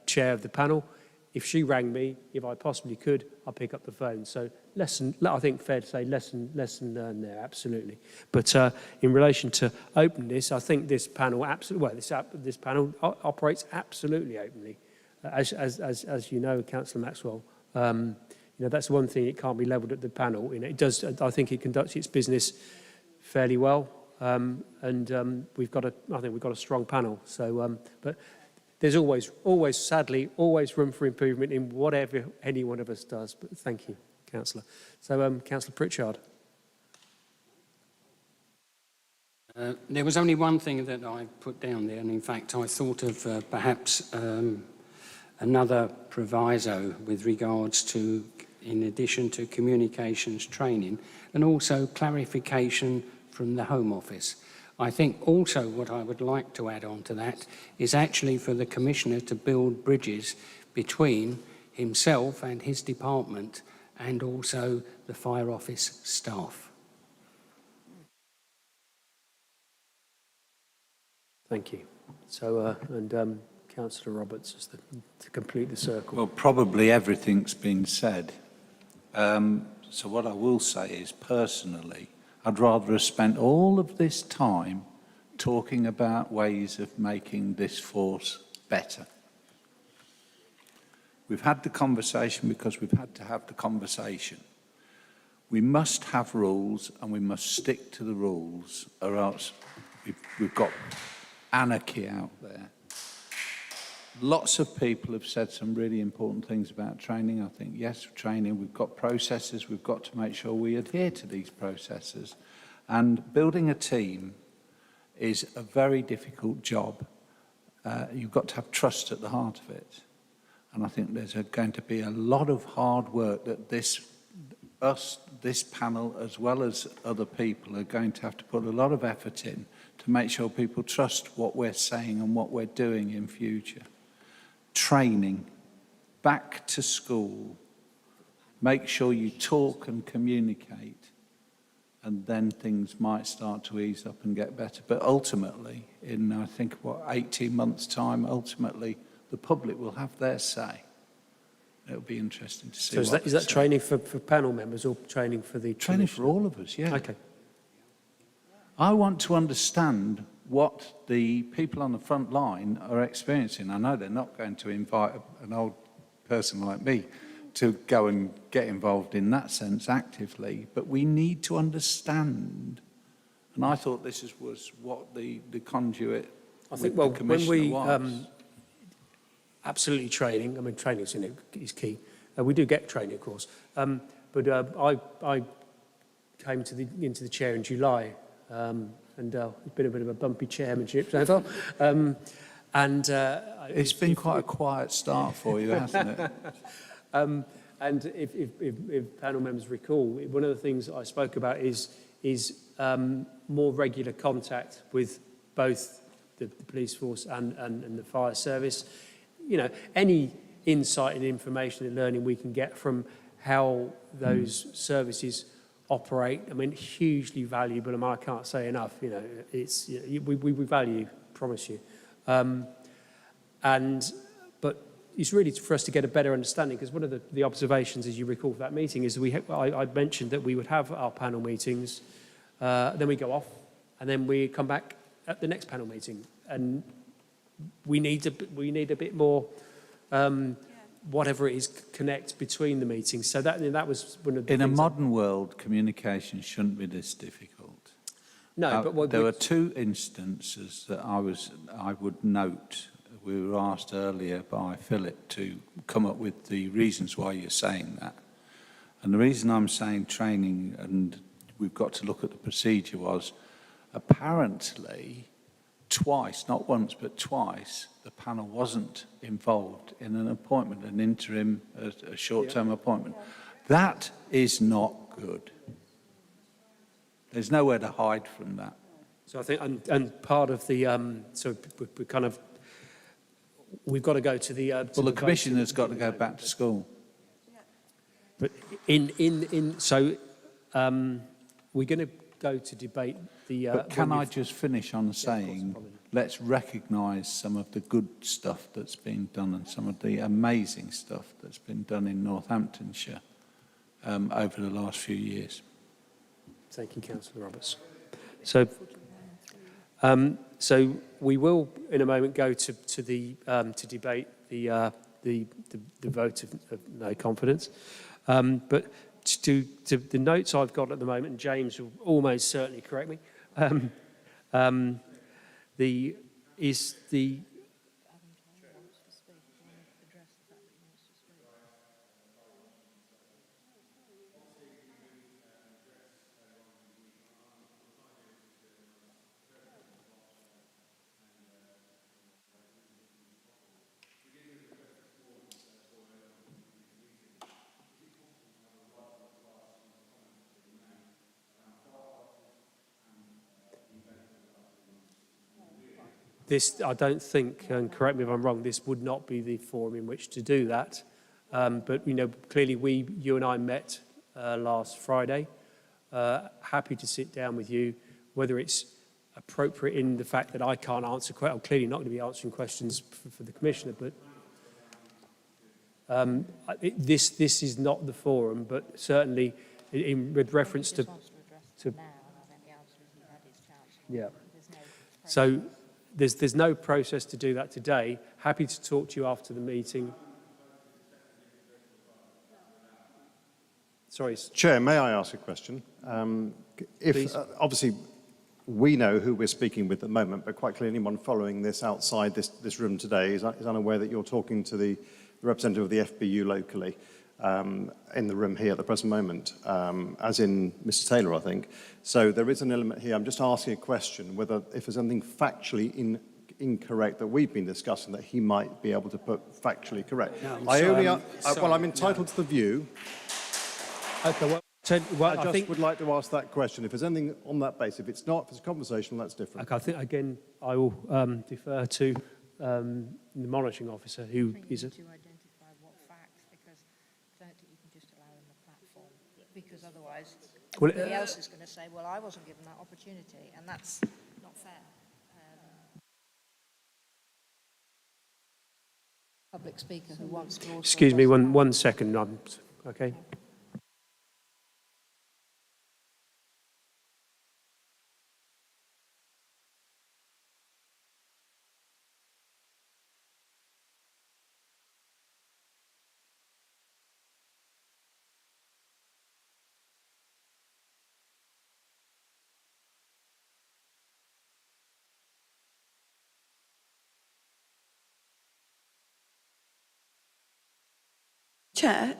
chair of the panel, if she rang me, if I possibly could, I'd pick up the phone. So I think fair to say lesson learned there, absolutely. But in relation to openness, I think this panel this panel operates absolutely openly, as you know, Councillor Maxwell. You know, that's one thing, it can't be levelled at the panel. You know, it does. I think it conducts its business fairly well, and I think we've got a strong panel. So, but there's always, sadly, always room for improvement in whatever any one of us does. But thank you, Councillor. So, Councillor Pritchard. There was only one thing that I put down there, and in fact, I thought of perhaps another proviso with regards to, in addition to communications training, and also clarification from the Home Office. I think also what I would like to add on to that is actually for the Commissioner to build bridges between himself and his department and also the Fire Office staff. Thank you. So, Councillor Roberts, just to complete the circle. Well, probably everything's been said. So what I will say is, personally, I'd rather have spent all of this time talking about ways of making this force better. We've had the conversation because we've had to have the conversation. We must have rules and we must stick to the rules, or else we've got anarchy out there. Lots of people have said some really important things about training. I think, yes, training, we've got processes, we've got to make sure we adhere to these processes. And building a team is a very difficult job. You've got to have trust at the heart of it. And I think there's going to be a lot of hard work that this panel, as well as other people, are going to have to put a lot of effort in to make sure people trust what we're saying and what we're doing in future. Training, back to school, make sure you talk and communicate, and then things might start to ease up and get better. But ultimately, in I think, 18 months' time, ultimately, the public will have their say. It'll be interesting to see. So is that training for panel members or training for the training for all of us? Yeah. Okay. I want to understand what the people on the front line are experiencing. I know they're not going to invite an old person like me to go and get involved in that sense actively, but we need to understand. And I thought this was what the conduit. I think, well, when we absolutely training. I mean, training is key. We do get training, of course. But I came into the chair in July, and it's been a bit of a bumpy chairmanship so far. It's been quite a quiet start for you, hasn't it? And if panel members recall, one of the things I spoke about is more regular contact with both the police force and the fire service. You know, any insight and information and learning we can get from how those services operate, I mean, hugely valuable. I mean, I can't say enough. You know, it's we value, promise you. But it's really for us to get a better understanding, because one of the observations, as you recall, for that meeting is I mentioned that we would have our panel meetings, then we go off, and then we come back at the next panel meeting, and we need a bit more, whatever it is, connect between the meetings. So that was one of the In a things modern world, communication shouldn't be this difficult. No, but there were two instances that I would note. We were asked earlier by Philip to come up with the reasons why you're saying that. And the reason I'm saying training, and we've got to look at the procedure, was apparently twice, not once, but twice, the panel wasn't involved in an appointment, an interim, a short-term appointment. That is not good. There's nowhere to hide from that. So I think, and part of the, so we kind of, we've got to go to the... well, the Commissioner's got to go back to school. But so we're going to go to debate the... But can I just finish on saying, let's recognise some of the good stuff that's been done and some of the amazing stuff that's been done in Northamptonshire over the last few years. Thank you, Councillor Roberts. So we will, in a moment, go to debate the vote of no confidence. But to the notes I've got at the moment, and James will almost certainly correct me, this, I don't think, and correct me if I'm wrong, this would not be the forum in which to do that. But, you know, clearly you and I met last Friday. Happy to sit down with you, whether it's appropriate in the fact that I can't answer questions. I'm clearly not going to be answering questions for the Commissioner, but this is not the forum, but certainly with reference to yeah. So there's no process to do that today. Happy to talk to you after the meeting. Sorry. Chair, may I ask a question? Obviously, we know who we're speaking with at the moment, but quite clearly anyone following this outside this room today is unaware that you're talking to the representative of the FBU locally in the room here at the present moment, as in Mr. Taylor, I think. So there is an element here. I'm just asking a question, whether if there's anything factually incorrect that we've been discussing that he might be able to put factually correct. No, well, I'm entitled to the view. Okay, well, I just would like to ask that question. If there's anything on that basis, if it's not, if it's conversational, that's different. Okay, I think, again, I will defer to the monitoring officer, who is a... to identify what facts, because I don't think you can just allow them the platform, because otherwise everybody else is going to say, well, I wasn't given that opportunity, and that's not fair. Public speaker who wants to... Excuse me, one second. Okay. Chair,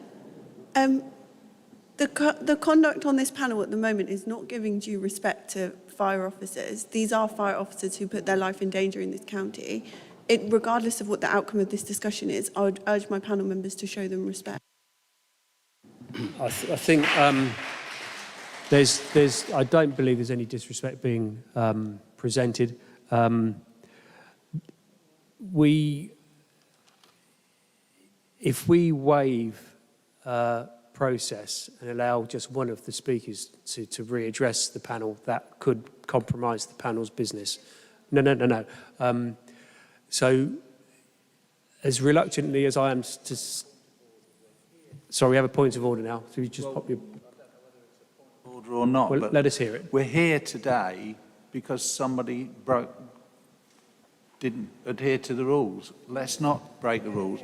the conduct on this panel at the moment is not giving due respect to fire officers. These are fire officers who put their life in danger in this county. Regardless of what the outcome of this discussion is, I would urge my panel members to show them respect. I think I don't believe there's any disrespect being presented. If we waive process and allow just one of the speakers to readdress the panel, that could compromise the panel's business. No. So, as reluctantly as I am to... Sorry, we have a point of order now. So you just pop your... Order or not, well, but let us hear it. We're here today because somebody didn't adhere to the rules. Let's not break the rules.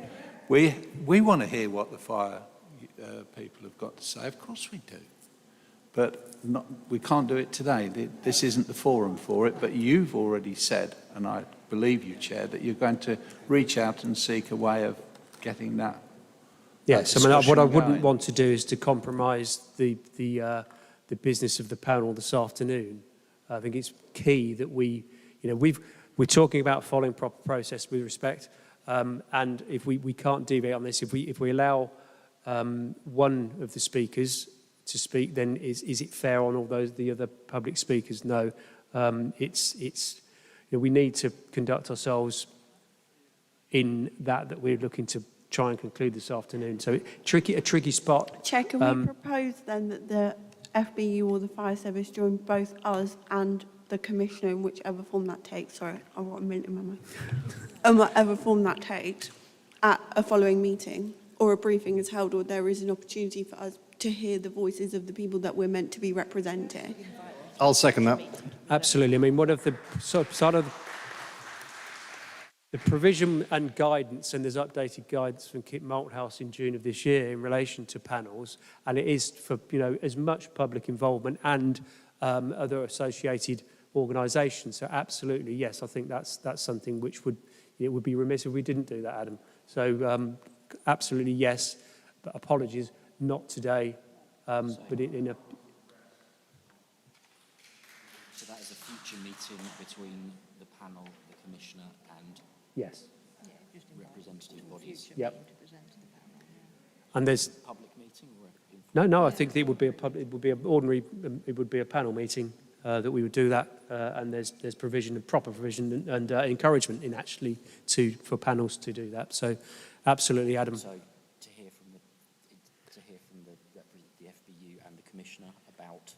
We want to hear what the fire people have got to say. Of course we do. But we can't do it today. This isn't the forum for it. But you've already said, and I believe you, Chair, that you're going to reach out and seek a way of getting that. Yes, I mean, what I wouldn't want to do is to compromise the business of the panel this afternoon. I think it's key that we're talking about following proper process with respect. And if we can't deviate on this, if we allow one of the speakers to speak, then is it fair on all the other public speakers? No, we need to conduct ourselves in that we're looking to try and conclude this afternoon. So a tricky spot. Chair, can we propose then that the FBU or the fire service join both us and the Commissioner in whichever form that takes? Sorry, I've got a minute in my mind. Whatever form that takes at a following meeting or a briefing is held, or there is an opportunity for us to hear the voices of the people that we're meant to be representing. I'll second that. Absolutely. I mean, one of the sort of the provision and guidance, and there's updated guidance from Kit Malthouse in June of this year in relation to panels, and it is for as much public involvement and other associated organisations. So absolutely, yes, I think that's something which it would be remiss if we didn't do that, Adam. So absolutely yes, but apologies, not today, but in a... So that is a future meeting between the panel, the Commissioner and yes, representative bodies. Yep. And there's public meeting or no. I think it would be a public. It would be an ordinary. It would be a panel meeting. that we would do that, and there's provision, proper provision and encouragement in actually for panels to do that. So absolutely, Adam. So to hear from the FBU and the Commissioner about...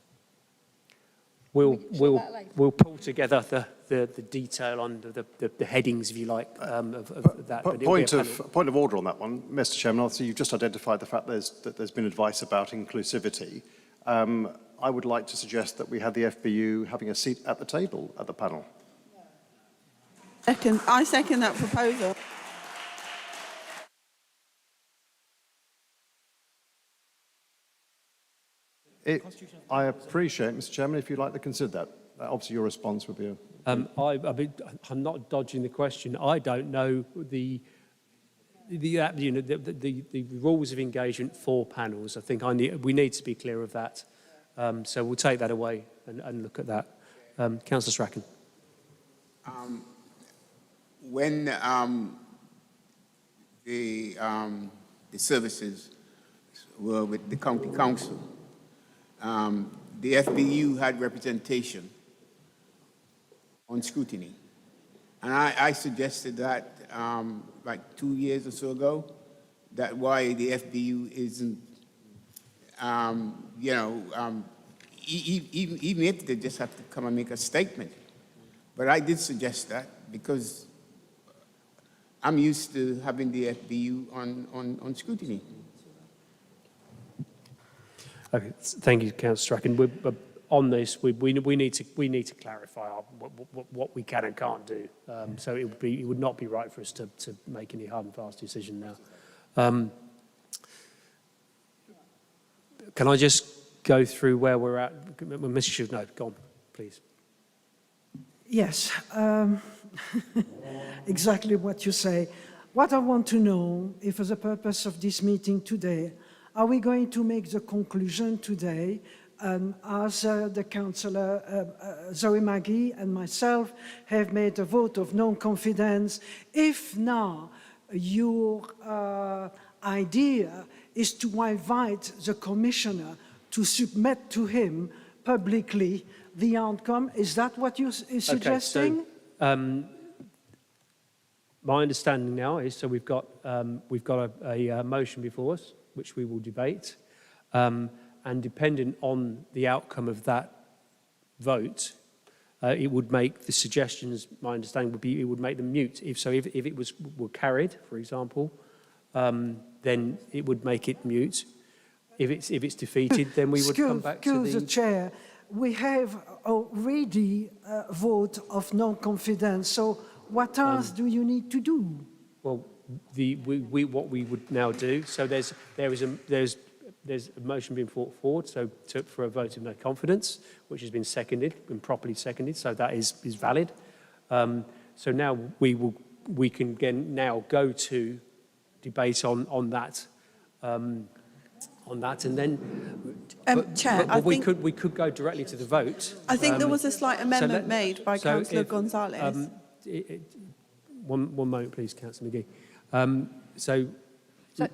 We'll pull together the detail on the headings, if you like, of that. Point of order on that one, Mr. Chairman. Obviously, you've just identified the fact that there's been advice about inclusivity. I would like to suggest that we have the FBU having a seat at the table at the panel. I second that proposal. I appreciate, Mr. Chairman, if you'd like to consider that. Obviously, your response would be I'm not dodging the question. I don't know the rules of engagement for panels. I think we need to be clear of that. So we'll take that away and look at that. Councillor Strachan. When the services were with the County Council, the FBU had representation on scrutiny. And I suggested that like 2 years or so ago, that why the FBU isn't, even if they just have to come and make a statement. But I did suggest that because I'm used to having the FBU on scrutiny. Okay, thank you, Councillor Strachan. On this, we need to clarify what we can and can't do. So it would not be right for us to make any hard and fast decision now. Can I just go through where we're at? Mr. Shield, no, go on, please. Yes, exactly what you say. What I want to know, if for the purpose of this meeting today, are we going to make the conclusion today, as the Councillor Zoe Maggie and myself have made a vote of non-confidence, if now your idea is to invite the Commissioner to submit to him publicly the outcome, is that what you're suggesting? Okay, so, my understanding now is, so we've got a motion before us, which we will debate, and dependent on the outcome of that vote, it would make the suggestions, my understanding would be, it would make them mute. If it were carried, for example, then it would make it mute. If it's defeated, then we would come back to the Chair. We have already a vote of non-confidence, so what else do you need to do? Well, what we would now do, so there's a motion being brought forward, so for a vote of no confidence, which has been properly seconded, so that is valid. So now we can again now go to debate on that. And then, Chair, but we could go directly to the vote. I think there was a slight amendment made by Councillor Gonzalez. One moment, please, Councillor McGee. So I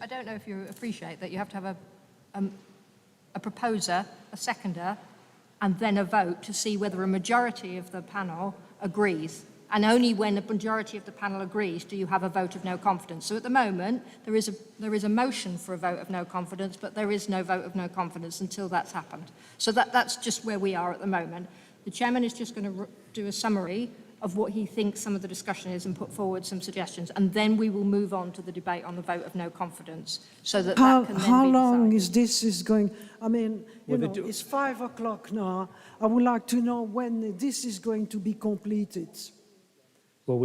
don't know if you appreciate that you have to have a proposer, a seconder, and then a vote to see whether a majority of the panel agrees. And only when a majority of the panel agrees do you have a vote of no confidence. So at the moment, there is a motion for a vote of no confidence, but there is no vote of no confidence until that's happened. So that's just where we are at the moment. The chairman is just going to do a summary of what he thinks some of the discussion is and put forward some suggestions, and then we will move on to the debate on the vote of no confidence, so that that can then how be long decided. is going? I mean, it's 5 o'clock now. I would like to know when this is going to be completed. Well,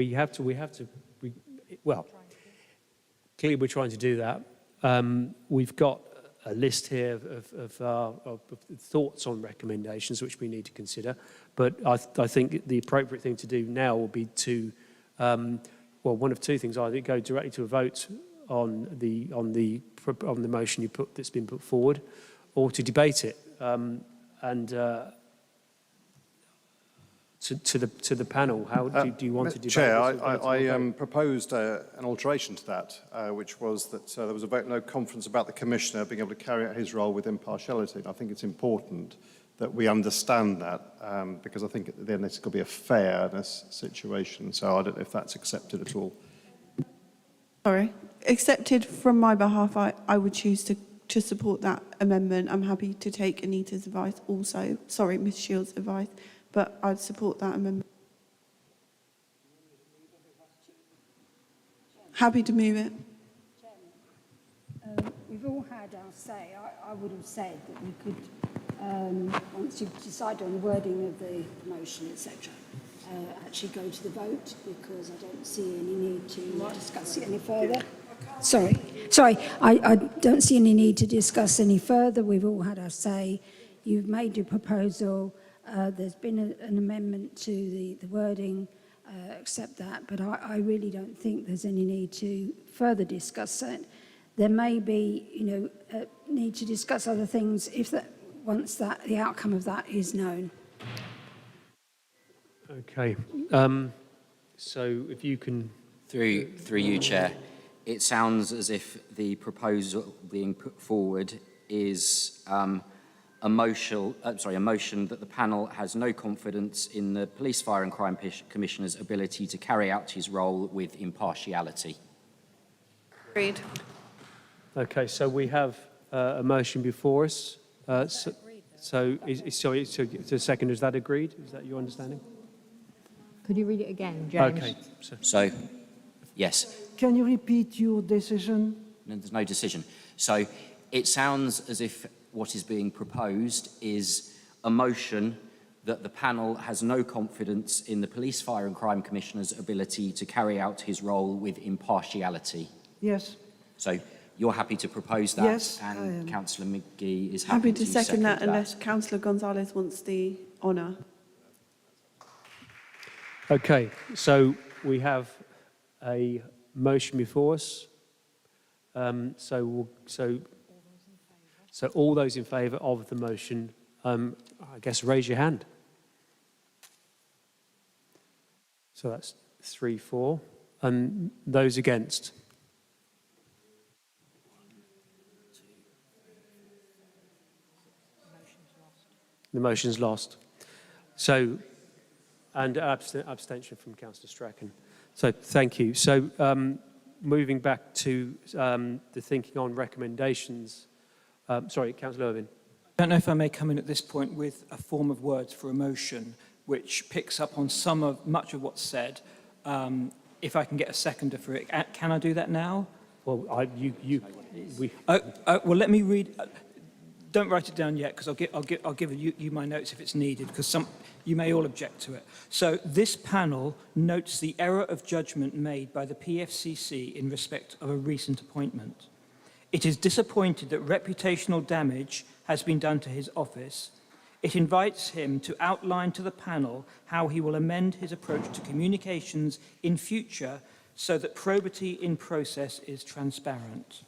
clearly we're trying to do that. We've got a list here of thoughts on recommendations which we need to consider, but I think the appropriate thing to do now will be to, one of two things: either go directly to a vote on the motion that's been put forward, or to debate it to the panel. How do you want to debate Chair, this? I proposed an alteration to that, which was that there was a vote no confidence about the Commissioner being able to carry out his role with impartiality. And I think it's important that we understand that, because I think then it's got to be a fairness situation. So I don't know if that's accepted at all. Sorry. Accepted from my behalf, I would choose to support that amendment. I'm happy to take Anita's advice also. Sorry, Ms Shields' advice, but I'd support that amendment. Happy to move it. We've all had our say. I would have said that we could, once you've decided on the wording of the motion, etc., actually go to the vote, because I don't see any need to discuss it any further. Sorry, I don't see any need to discuss any further. We've all had our say. You've made your proposal. There's been an amendment to the wording. Accept that, but I really don't think there's any need to further discuss it. There may be, need to discuss other things once the outcome of that is known. Okay. So if you can... Through you, Chair, it sounds as if the proposal being put forward is a motion that the panel has no confidence in the Police, Fire and Crime Commissioner's ability to carry out his role with impartiality. Agreed. Okay, so we have a motion before us. So the second, is that agreed? Is that your understanding? Could you read it again, James? Okay. So, yes. Can you repeat your decision? No, there's no decision. So it sounds as if what is being proposed is a motion that the panel has no confidence in the Police, Fire and Crime Commissioner's ability to carry out his role with impartiality. Yes. So you're happy to propose that? Yes, and Councillor McGee is Happy happy to second that unless Councillor Gonzalez wants the honour. Okay, so we have a motion before us. So all those in favour of the motion, I guess raise your hand. So that's 3-4. And those against? The motion's lost. So, and abstention from Councillor Strachan. So thank you. So moving back to the thinking on recommendations. Sorry, Councillor Irvine. I don't know if I may come in at this point with a form of words for a motion which picks up on much of what's said. If I can get a seconder for it, can I do that now? Well, well, let me read. Don't write it down yet, because I'll give you my notes if it's needed, because you may all object to it. So this panel notes the error of judgment made by the PFCC in respect of a recent appointment. It is disappointed that reputational damage has been done to his office. It invites him to outline to the panel how he will amend his approach to communications in future so that probity in process is transparent.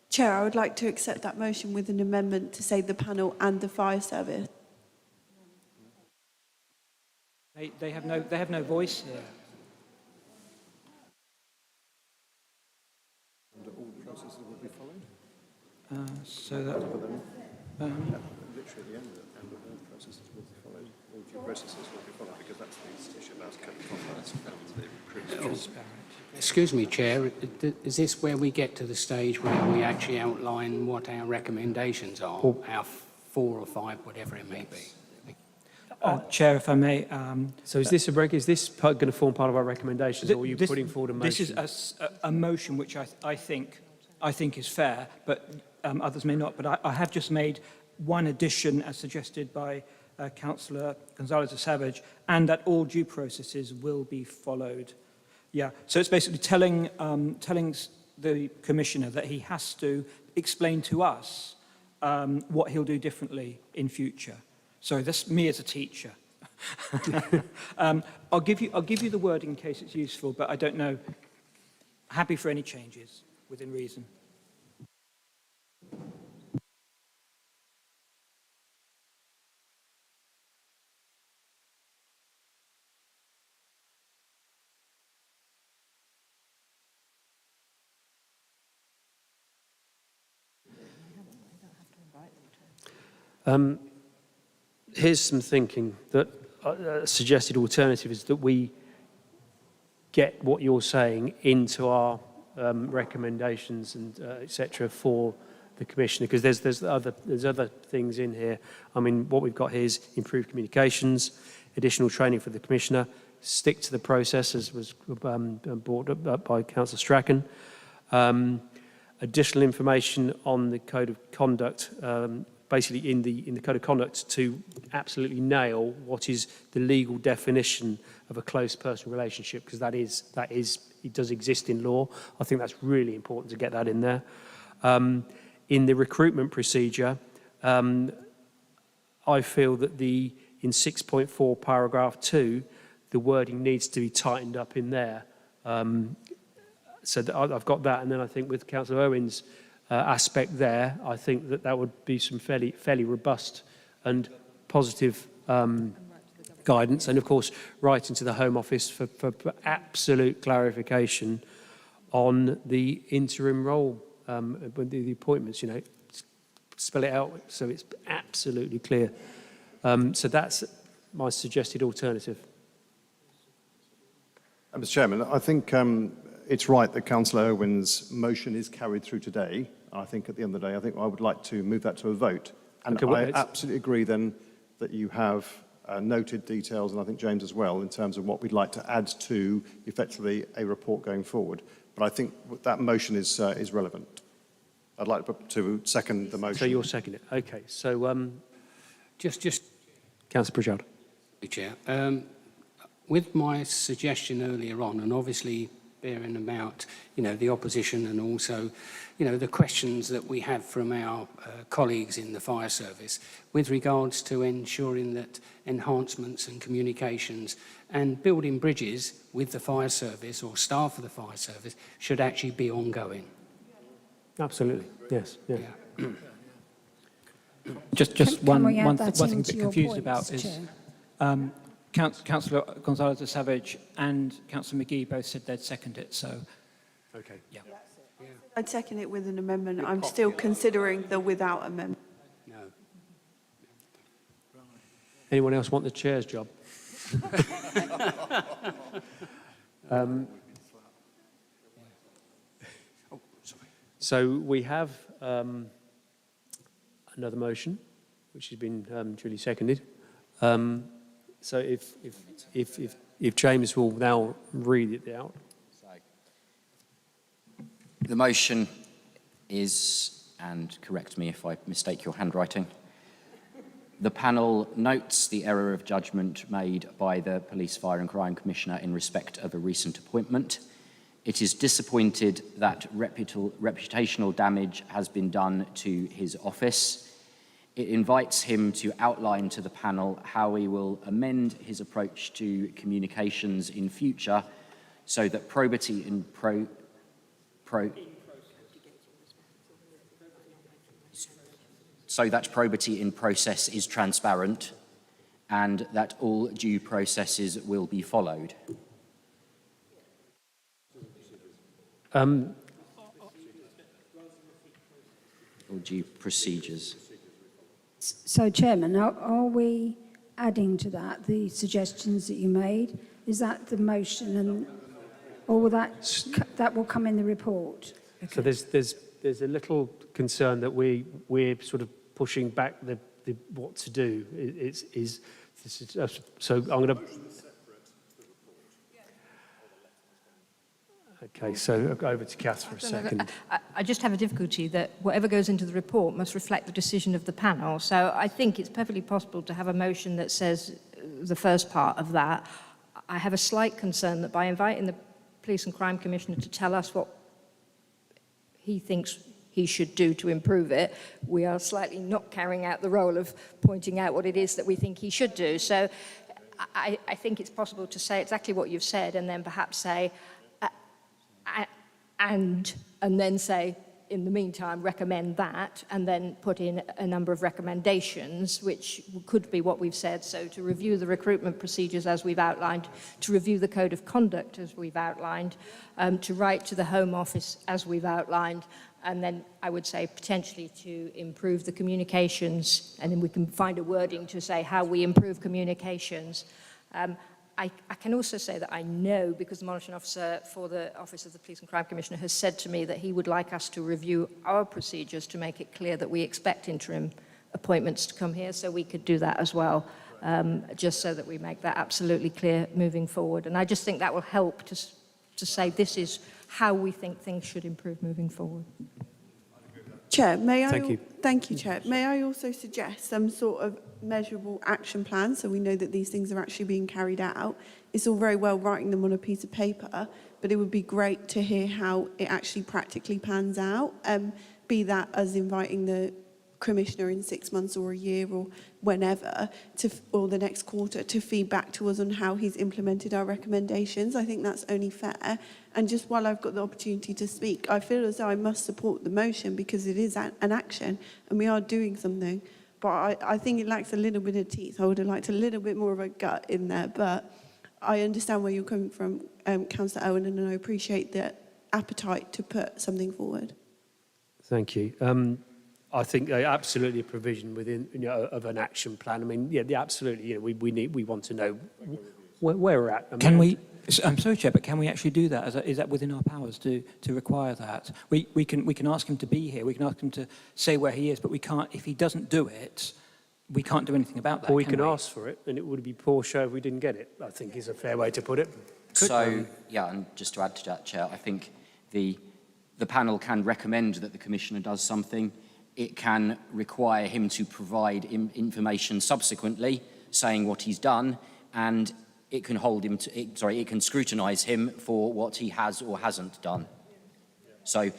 Chair, I would like to accept that motion with an amendment to say the panel and the fire service. They have no voice here. And all processes will be followed? So that... literally the end of all processes will be followed. All due processes will be followed, because that's the issue about Excuse me, Chair, is this where we get to the stage where we actually outline what our recommendations are, our 4 or 5, whatever it may be? Chair, if I may... so is this going to form part of our recommendations, or are you putting forward a motion? This is a motion which I think is fair, but others may not. But I have just made one addition, as suggested by Councillor Gonzalez-Savage, and that all due processes will be followed. Yeah, so it's basically telling the Commissioner that he has to explain to us what he'll do differently in future. Sorry, that's me as a teacher. I'll give you the wording in case it's useful, but I don't know. Happy for any changes within reason. here's some thinking that suggested alternative is that we get what you're saying into our recommendations and etc. for the Commissioner, because there's other things in here. I mean, what we've got here is improved communications, additional training for the Commissioner, stick to the process as was brought up by Councillor Strachan, additional information on the Code of Conduct, basically in the Code of Conduct to absolutely nail what is the legal definition of a close personal relationship, because that is it does exist in law. I think that's really important to get that in there. In the recruitment procedure, I feel that in 6.4 paragraph 2, the wording needs to be tightened up in there. So I've got that, and then I think with Councillor Owen's aspect there, I think that would be some fairly robust and positive guidance, and of course writing to the Home Office for absolute clarification on the interim role, the appointments, spell it out so it's absolutely clear. So that's my suggested alternative. Mr. Chairman, I think it's right that Councillor Owen's motion is carried through today. I think at the end of the day, I would like to move that to a vote. And okay, I absolutely agree then that you have noted details, and I think James as well, in terms of what we'd like to add to effectively a report going forward. But I think that motion is relevant. I'd like to second the motion. So you'll second it. Okay. So just Councillor Pritchard. Chair, with my suggestion earlier on, and obviously bearing about, the opposition and also, the questions that we have from our colleagues in the fire service with regards to ensuring that enhancements and communications and building bridges with the fire service or staff of the fire service should actually be ongoing. Absolutely, yes. Yeah. Just one thing I'm a bit confused about is Councillor Gonzalez de Savage and Councillor McGee both said they'd second it, so... Okay. Yeah. I'd second it with an amendment. I'm still considering the without amendment. No. Anyone else want the chair's job? So we have another motion, which has been duly seconded. So if James will now read it out. The motion is, and correct me if I mistake your handwriting, the panel notes the error of judgment made by the Police, Fire and Crime Commissioner in respect of a recent appointment. It is disappointed that reputational damage has been done to his office. It invites him to outline to the panel how he will amend his approach to communications in future so that probity in process is transparent and that all due processes will be followed. Or due procedures. So, Chairman, are we adding to that the suggestions that you made? Is that the motion, and or will that will come in the report? Okay. So there's a little concern that we're sort of pushing back the what to do. So I'm going to. Okay, so I'll go over to Kath for a second. I just have a difficulty that whatever goes into the report must reflect the decision of the panel. So I think it's perfectly possible to have a motion that says the first part of that. I have a slight concern that by inviting the Police and Crime Commissioner to tell us what he thinks he should do to improve it, we are slightly not carrying out the role of pointing out what it is that we think he should do. So I think it's possible to say exactly what you've said and then perhaps say, and then say, in the meantime, recommend that, and then put in a number of recommendations, which could be what we've said. So to review the recruitment procedures as we've outlined, to review the Code of Conduct as we've outlined, to write to the Home Office as we've outlined, And then I would say potentially to improve the communications, and then we can find a wording to say how we improve communications. I can also say that I know, because the monitoring officer for the Office of the Police and Crime Commissioner has said to me that he would like us to review our procedures to make it clear that we expect interim appointments to come here, so we could do that as well, just so that we make that absolutely clear moving forward. And I just think that will help to say this is how we think things should improve moving forward. Chair, may I? Thank you. Thank you, Chair. May I also suggest some sort of measurable action plan so we know that these things are actually being carried out? It's all very well writing them on a piece of paper, but it would be great to hear how it actually practically pans out, be that as inviting the Commissioner in 6 months or a year or whenever, or the next quarter, to feed back to us on how he's implemented our recommendations. I think that's only fair. And just while I've got the opportunity to speak, I feel as though I must support the motion because it is an action and we are doing something. But I think it lacks a little bit of teeth. I would have liked a little bit more of a gut in there. But I understand where you're coming from, Councillor Owen, and I appreciate the appetite to put something forward. Thank you. I think absolutely a provision within of an action plan. I mean, yeah, absolutely. We want to know where we're at. Can we? I'm sorry, Chair, but can we actually do that? Is that within our powers to require that? We can ask him to be here. We can ask him to say where he is, but we can't. If he doesn't do it, we can't do anything about that. Or we can ask for it, and it would be poor show if we didn't get it. I think is a fair way to put it. Yeah, and just to add to that, Chair, I think the panel can recommend that the Commissioner does something. It can require him to provide information subsequently saying what he's done, and it can hold him to, it can scrutinise him for what he has or hasn't done. So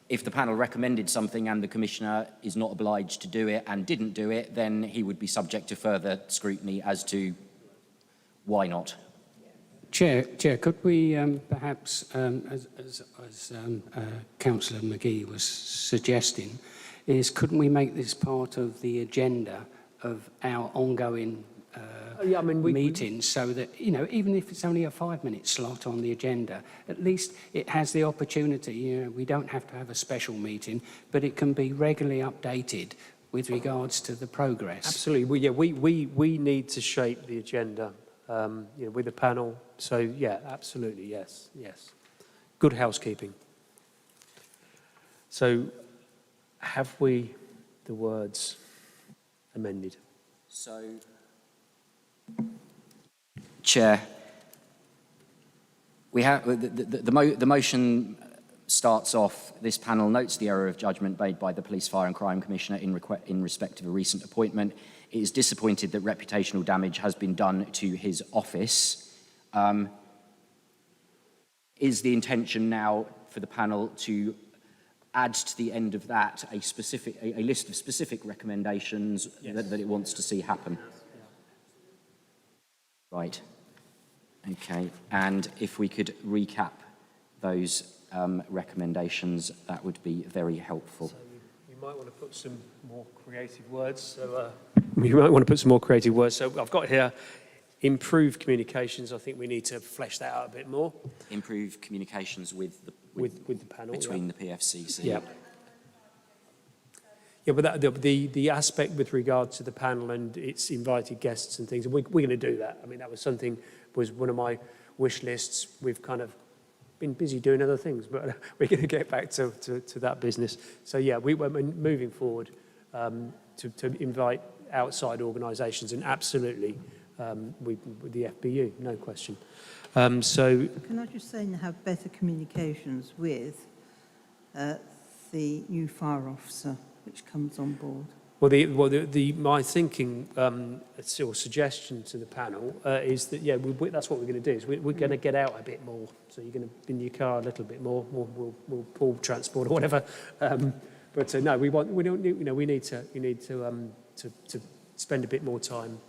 if the panel recommended something and the Commissioner is not obliged to do it and didn't do it, then he would be subject to further scrutiny as to why not. Chair, could we perhaps, as Councillor McGee was suggesting, couldn't we make this part of the agenda of our ongoing meetings, so that, even if it's only a 5-minute slot on the agenda, at least it has the opportunity, we don't have to have a special meeting, but it can be regularly updated with regards to the progress. Absolutely. We need to shape the agenda with the panel. So, yeah, absolutely, yes. Good housekeeping. So, have we the words amended? So, Chair, we have the motion starts off. This panel notes the error of judgment made by the Police, Fire and Crime Commissioner in respect of a recent appointment. It is disappointed that reputational damage has been done to his office. Is the intention now for the panel to add to the end of that a list of specific recommendations that it wants to see happen? Right. Okay. And if we could recap those recommendations, that would be very helpful. So you might want to put some more creative words. So So I've got here improve communications. I think we need to flesh that out a bit more. Improve communications with the panel between the PFCC. Yeah. Yeah, but the aspect with regard to the panel and its invited guests and things, we're going to do that. I mean, that was one of my wish lists. We've kind of been busy doing other things, but we're going to get back to that business. So yeah, we're moving forward to invite outside organisations, and absolutely with the FBU, no question. So can I just say, and have better communications with the new fire officer which comes on board? Well, my thinking or suggestion to the panel is that that's what we're going to do. Is we're going to get out a bit more. So you're going to be in your car a little bit more. We'll pull transport or whatever. But no, we need to spend a bit more time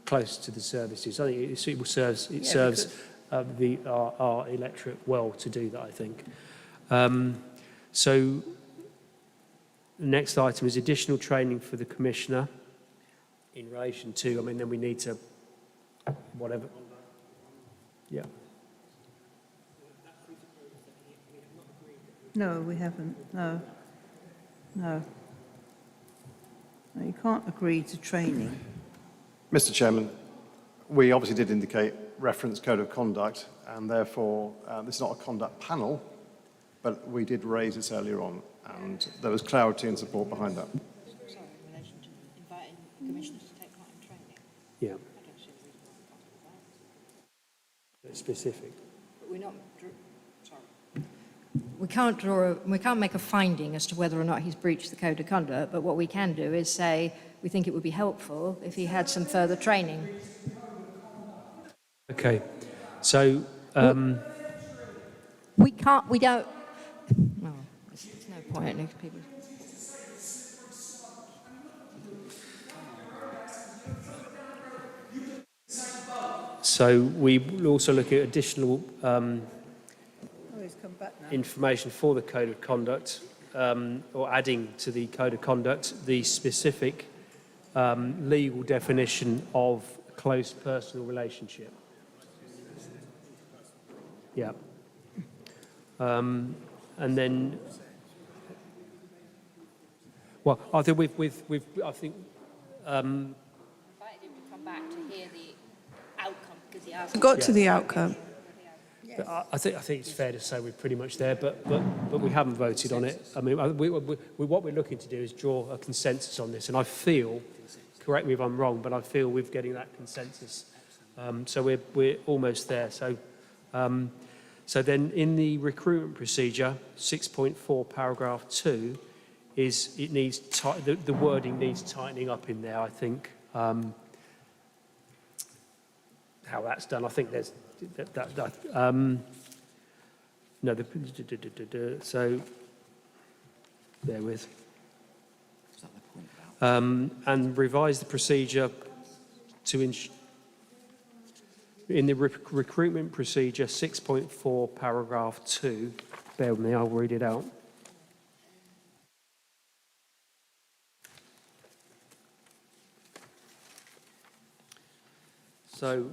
close to the services. I think it serves our electorate well to do that, I think. So the next item is additional training for the Commissioner in relation to, then we need to, whatever. Yeah. No, we haven't. No. No. No, you can't agree to training. Mr. Chairman, we obviously did indicate reference code of conduct, and therefore this is not a conduct panel, but we did raise this earlier on, and there was clarity and support behind that. Sorry, in relation to inviting commissioners to take part in training. Yeah. It's specific. But we're not. Sorry. We can't make a finding as to whether or not he's breached the code of conduct, but what we can do is say we think it would be helpful if he had some further training. Okay, so we don't. No, there's no point in people. So we will also look at additional information for the code of conduct, or adding to the code of conduct the specific legal definition of close personal relationship. Yeah. And then, well, I think I think. Invited him to come back to hear the outcome because he asked. Got to the outcome. I think it's fair to say we're pretty much there, but we haven't voted on it. I mean, what we're looking to do is draw a consensus on this, and I feel, correct me if I'm wrong, but I feel we're getting that consensus. So we're almost there. So then in the recruitment procedure, 6.4 paragraph 2, is it needs the wording needs tightening up in there. I think how that's done. I think there's no. So bear with. And revise the procedure to in the recruitment procedure 6.4 paragraph 2. Bear with me, I'll read it out. So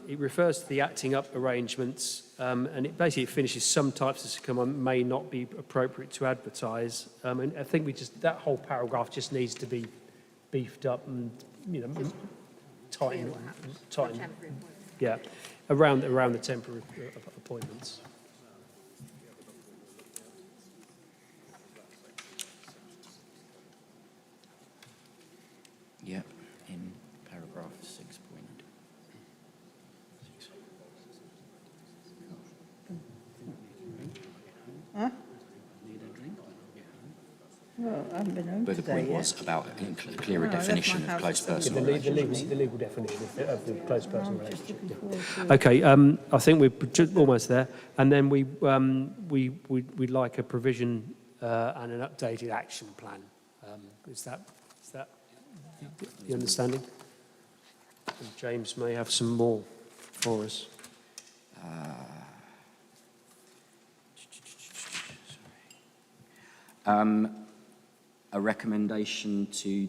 it refers to the acting up arrangements, and it basically finishes some types of secondment may not be appropriate to advertise. And I think that whole paragraph just needs to be beefed up and, tightened. Yeah, around the temporary appointments. Yeah, in paragraph 6. Huh? Well, I haven't been home But the point was about a clearer definition of close personal relationship. The legal definition of the close personal relationship. Okay, I think we're almost there, and then we'd like a provision and an updated action plan. Is that the understanding? And James may have some more for us. A recommendation to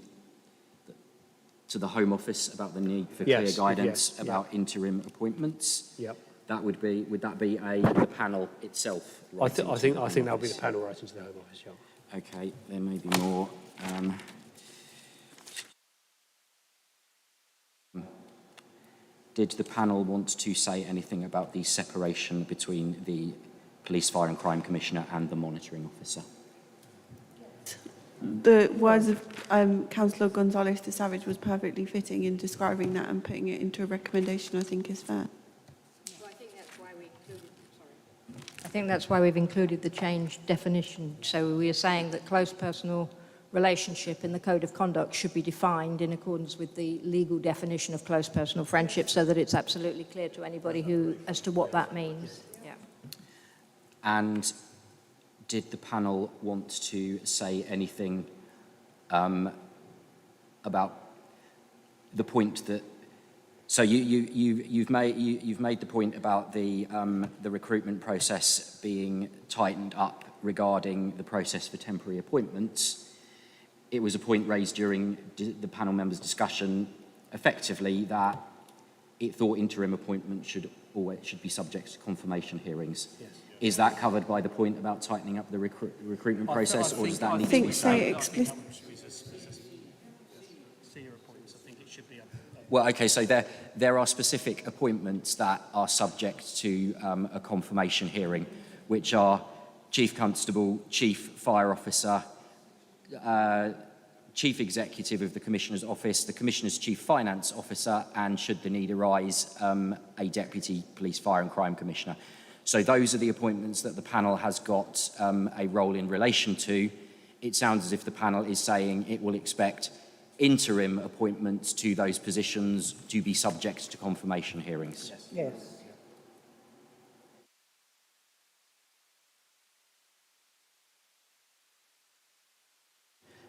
the Home Office about the need for clear guidance about interim appointments. Yep. Would that be the panel itself? I think that'll be the panel writing to the Home Office. Yeah. Okay, there may be more. Did the panel want to say anything about the separation between the Police, Fire and Crime Commissioner and the Monitoring Officer? The words of Councillor Gonzalez de Savage was perfectly fitting in describing that, and putting it into a recommendation, I think, is fair. I think that's why we've included the changed definition. So we are saying that close personal relationship in the Code of Conduct should be defined in accordance with the legal definition of close personal friendship, so that it's absolutely clear to anybody as to what that means. Yeah. And did the panel want to say anything about the point that? So you've made the point about the recruitment process being tightened up regarding the process for temporary appointments. It was a point raised during the panel members' discussion, effectively, that it thought interim appointments should be subject to confirmation hearings. Yes. Is that covered by the point about tightening up the recruitment process, or does that need to be say explicit. Well, okay, so there are specific appointments that are subject to a confirmation hearing, which are Chief Constable, Chief Fire Officer, Chief Executive of the Commissioner's Office, the Commissioner's Chief Finance Officer, and, should the need arise, a Deputy Police, Fire and Crime Commissioner. So those are the appointments that the panel has got a role in relation to. It sounds as if the panel is saying it will expect interim appointments to those positions to be subject to confirmation hearings. Yes.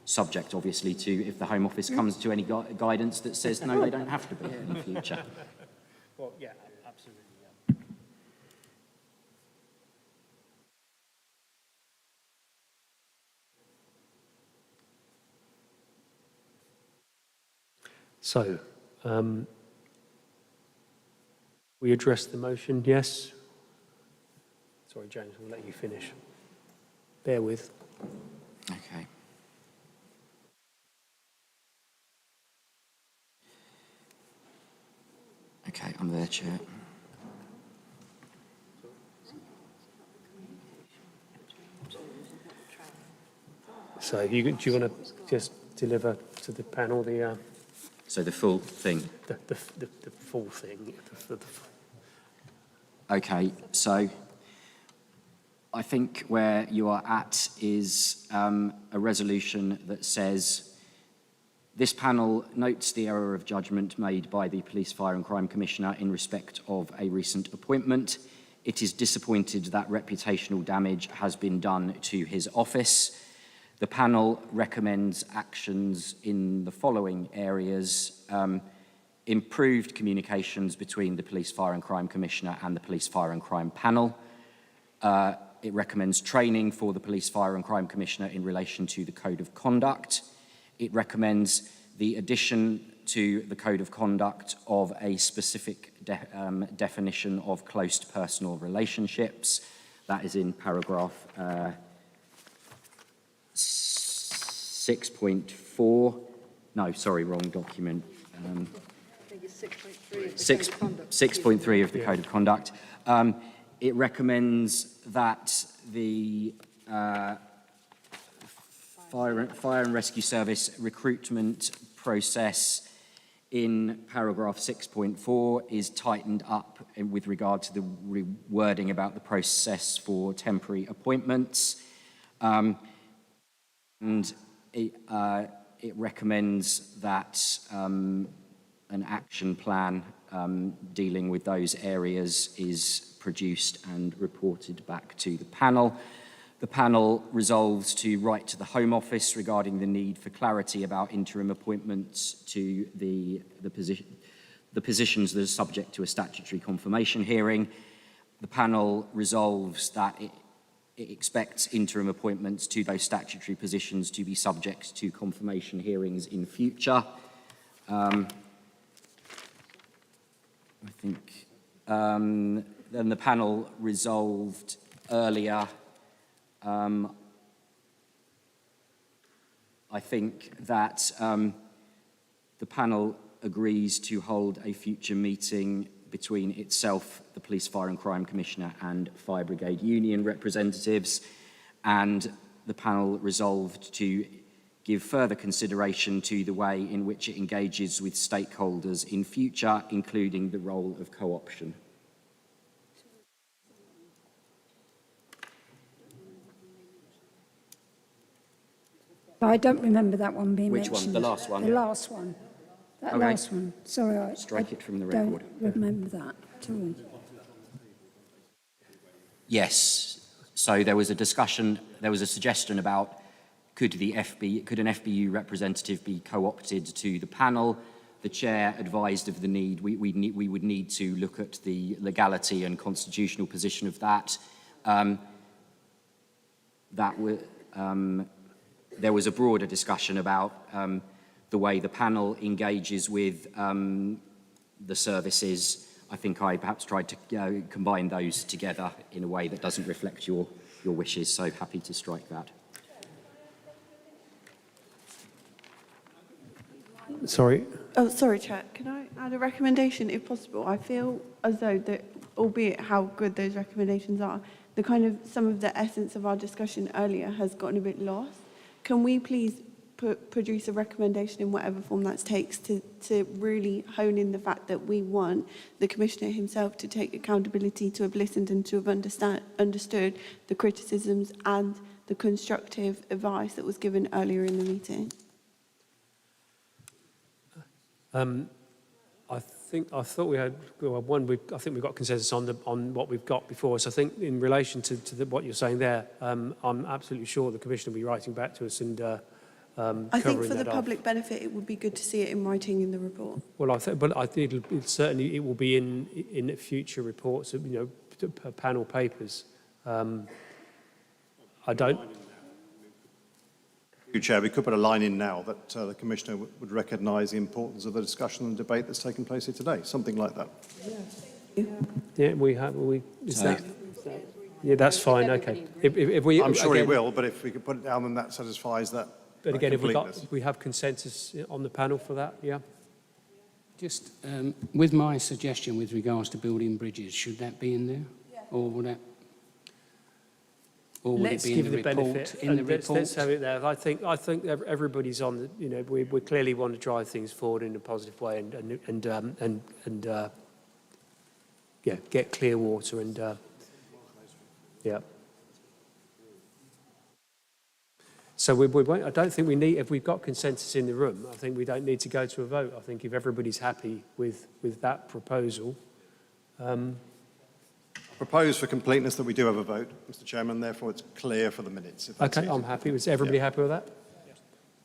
Subject, obviously, to if the Home Office comes to any guidance that says no, they don't have to be in the future. Well, yeah, absolutely. So, we address the motion, yes? Sorry, James, we'll let you finish. Bear with. Okay. Okay, I'm there, Chair. So, do you want to just deliver to the panel the... So the full thing? The full thing. Okay, so I think where you are at is a resolution that says, this panel notes the error of judgment made by the Police, Fire and Crime Commissioner in respect of a recent appointment. It is disappointed that reputational damage has been done to his office. The panel recommends actions in the following areas: improved communications between the Police, Fire and Crime Commissioner and the Police, Fire and Crime Panel. It recommends training for the Police, Fire and Crime Commissioner in relation to the Code of Conduct. It recommends the addition to the Code of Conduct of a specific definition of close personal relationships. That is in paragraph 6.4. No, sorry, wrong document. I think it's 6.3 6.3 of the Code of Conduct. It recommends that the Fire and Rescue Service recruitment process in paragraph 6.4 is tightened up with regard to the wording about the process for temporary appointments. And it recommends that an action plan dealing with those areas is produced and reported back to the panel. The panel resolves to write to the Home Office regarding the need for clarity about interim appointments to the positions that are subject to a statutory confirmation hearing. The panel resolves that it expects interim appointments to those statutory positions to be subject to confirmation hearings in future. I think then the panel resolved earlier. I think that the panel agrees to hold a future meeting between itself, the Police, Fire and Crime Commissioner and Fire Brigade Union representatives, and the panel resolved to give further consideration to the way in which it engages with stakeholders in future, including the role of co-option. I don't remember that one being Which mentioned. one? The last one? The last one. That Okay. last one. Sorry, Strike it from the don't record. remember that at all. Yes. So there was a discussion, there was a suggestion about could an FBU representative be co-opted to the panel. The chair advised of the need. We would need to look at the legality and constitutional position of that. There was a broader discussion about the way the panel engages with the services. I think I perhaps tried to combine those together in a way that doesn't reflect your wishes, so happy to strike that. Sorry. Oh, sorry, Chair. Can I add a recommendation, if possible? I feel as though that, albeit how good those recommendations are, the kind of some of the essence of our discussion earlier has gotten a bit lost. Can we please produce a recommendation in whatever form that takes to really hone in the fact that we want the Commissioner himself to take accountability, to have listened and to have understood the criticisms and the constructive advice that was given earlier in the meeting? I thought we had I think we've got consensus on what we've got before us. I think in relation to what you're saying there, I'm absolutely sure the Commissioner will be writing back to us and I think for the public benefit, it would be good to see it in writing in the report. Well, I think it will be in future reports, you know, panel papers. I don't. Chair, we could put a line in now that the Commissioner would recognise the importance of the discussion and debate that's taken place here today, something like that. Yeah, we have. Yeah, that's fine. Okay. If we, I'm sure he will, but if we could put it down, then that satisfies that. But again, if we have consensus on the panel for that, yeah. Just with my suggestion with regards to building bridges, should that be in there, or would that? Or would Let's it be give in the the report? benefit. In the report? Let's have it there. I think everybody's on. You know, we clearly want to drive things forward in a positive way and yeah, get clear water and yeah. So we won't, I don't think we need. If we've got consensus in the room, I think we don't need to go to a vote. I think if everybody's happy with that proposal. Propose for completeness that we do have a vote, Mr. Chairman, therefore it's clear for the minutes. Okay, I'm happy. Was everybody happy with that?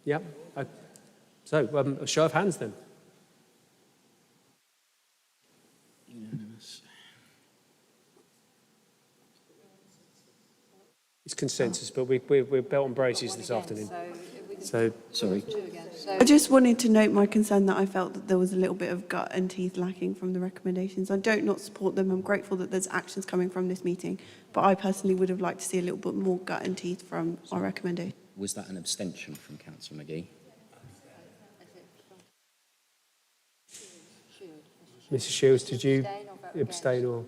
Yeah. So, a show of hands then. Unanimous. It's consensus, but we're belt and braces this afternoon. So, sorry. I just wanted to note my concern that I felt that there was a little bit of gut and teeth lacking from the recommendations. I don't not support them. I'm grateful that there's actions coming from this meeting, but I personally would have liked to see a little bit more gut and teeth from our recommendation. Was that an abstention from Councillor McGee? Mrs. Shields, did you abstain or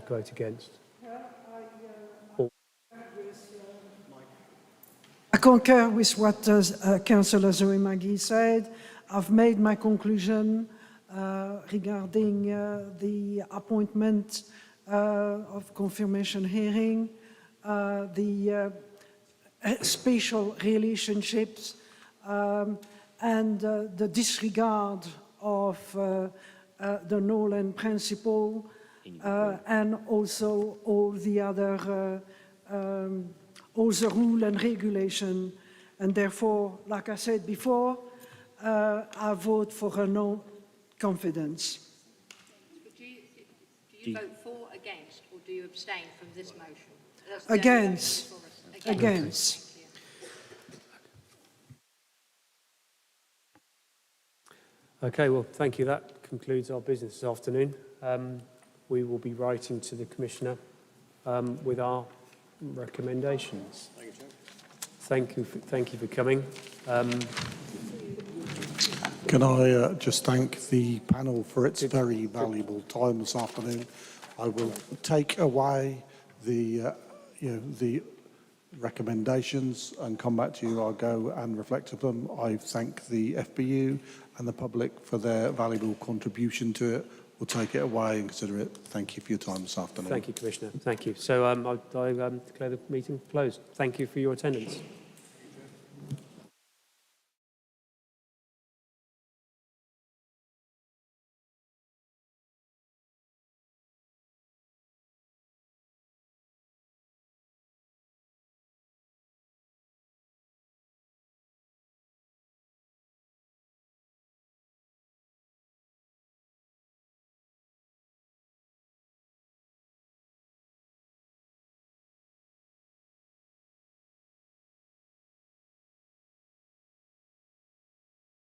vote against? I concur with what Councillor Zoe Maggie said. I've made my conclusion regarding the appointment of confirmation hearing, the special relationships, and the disregard of the Nolan principle, and also all the other all the rule and regulation, and therefore, like I said before, I vote for a no confidence. Do you vote for, against, or do you abstain from this motion? Against. Against. Okay, well, thank you. That concludes our business this afternoon. We will be writing to the Commissioner with our recommendations. Thank you for coming. Can I just thank the panel for its very valuable time this afternoon. I will take away the recommendations and come back to you. I'll go and reflect on them. I thank the FBU and the public for their valuable contribution to it. We'll take it away and consider it. Thank you for your time this afternoon. Thank you, Commissioner. Thank you. So I declare the meeting closed. Thank you for your attendance.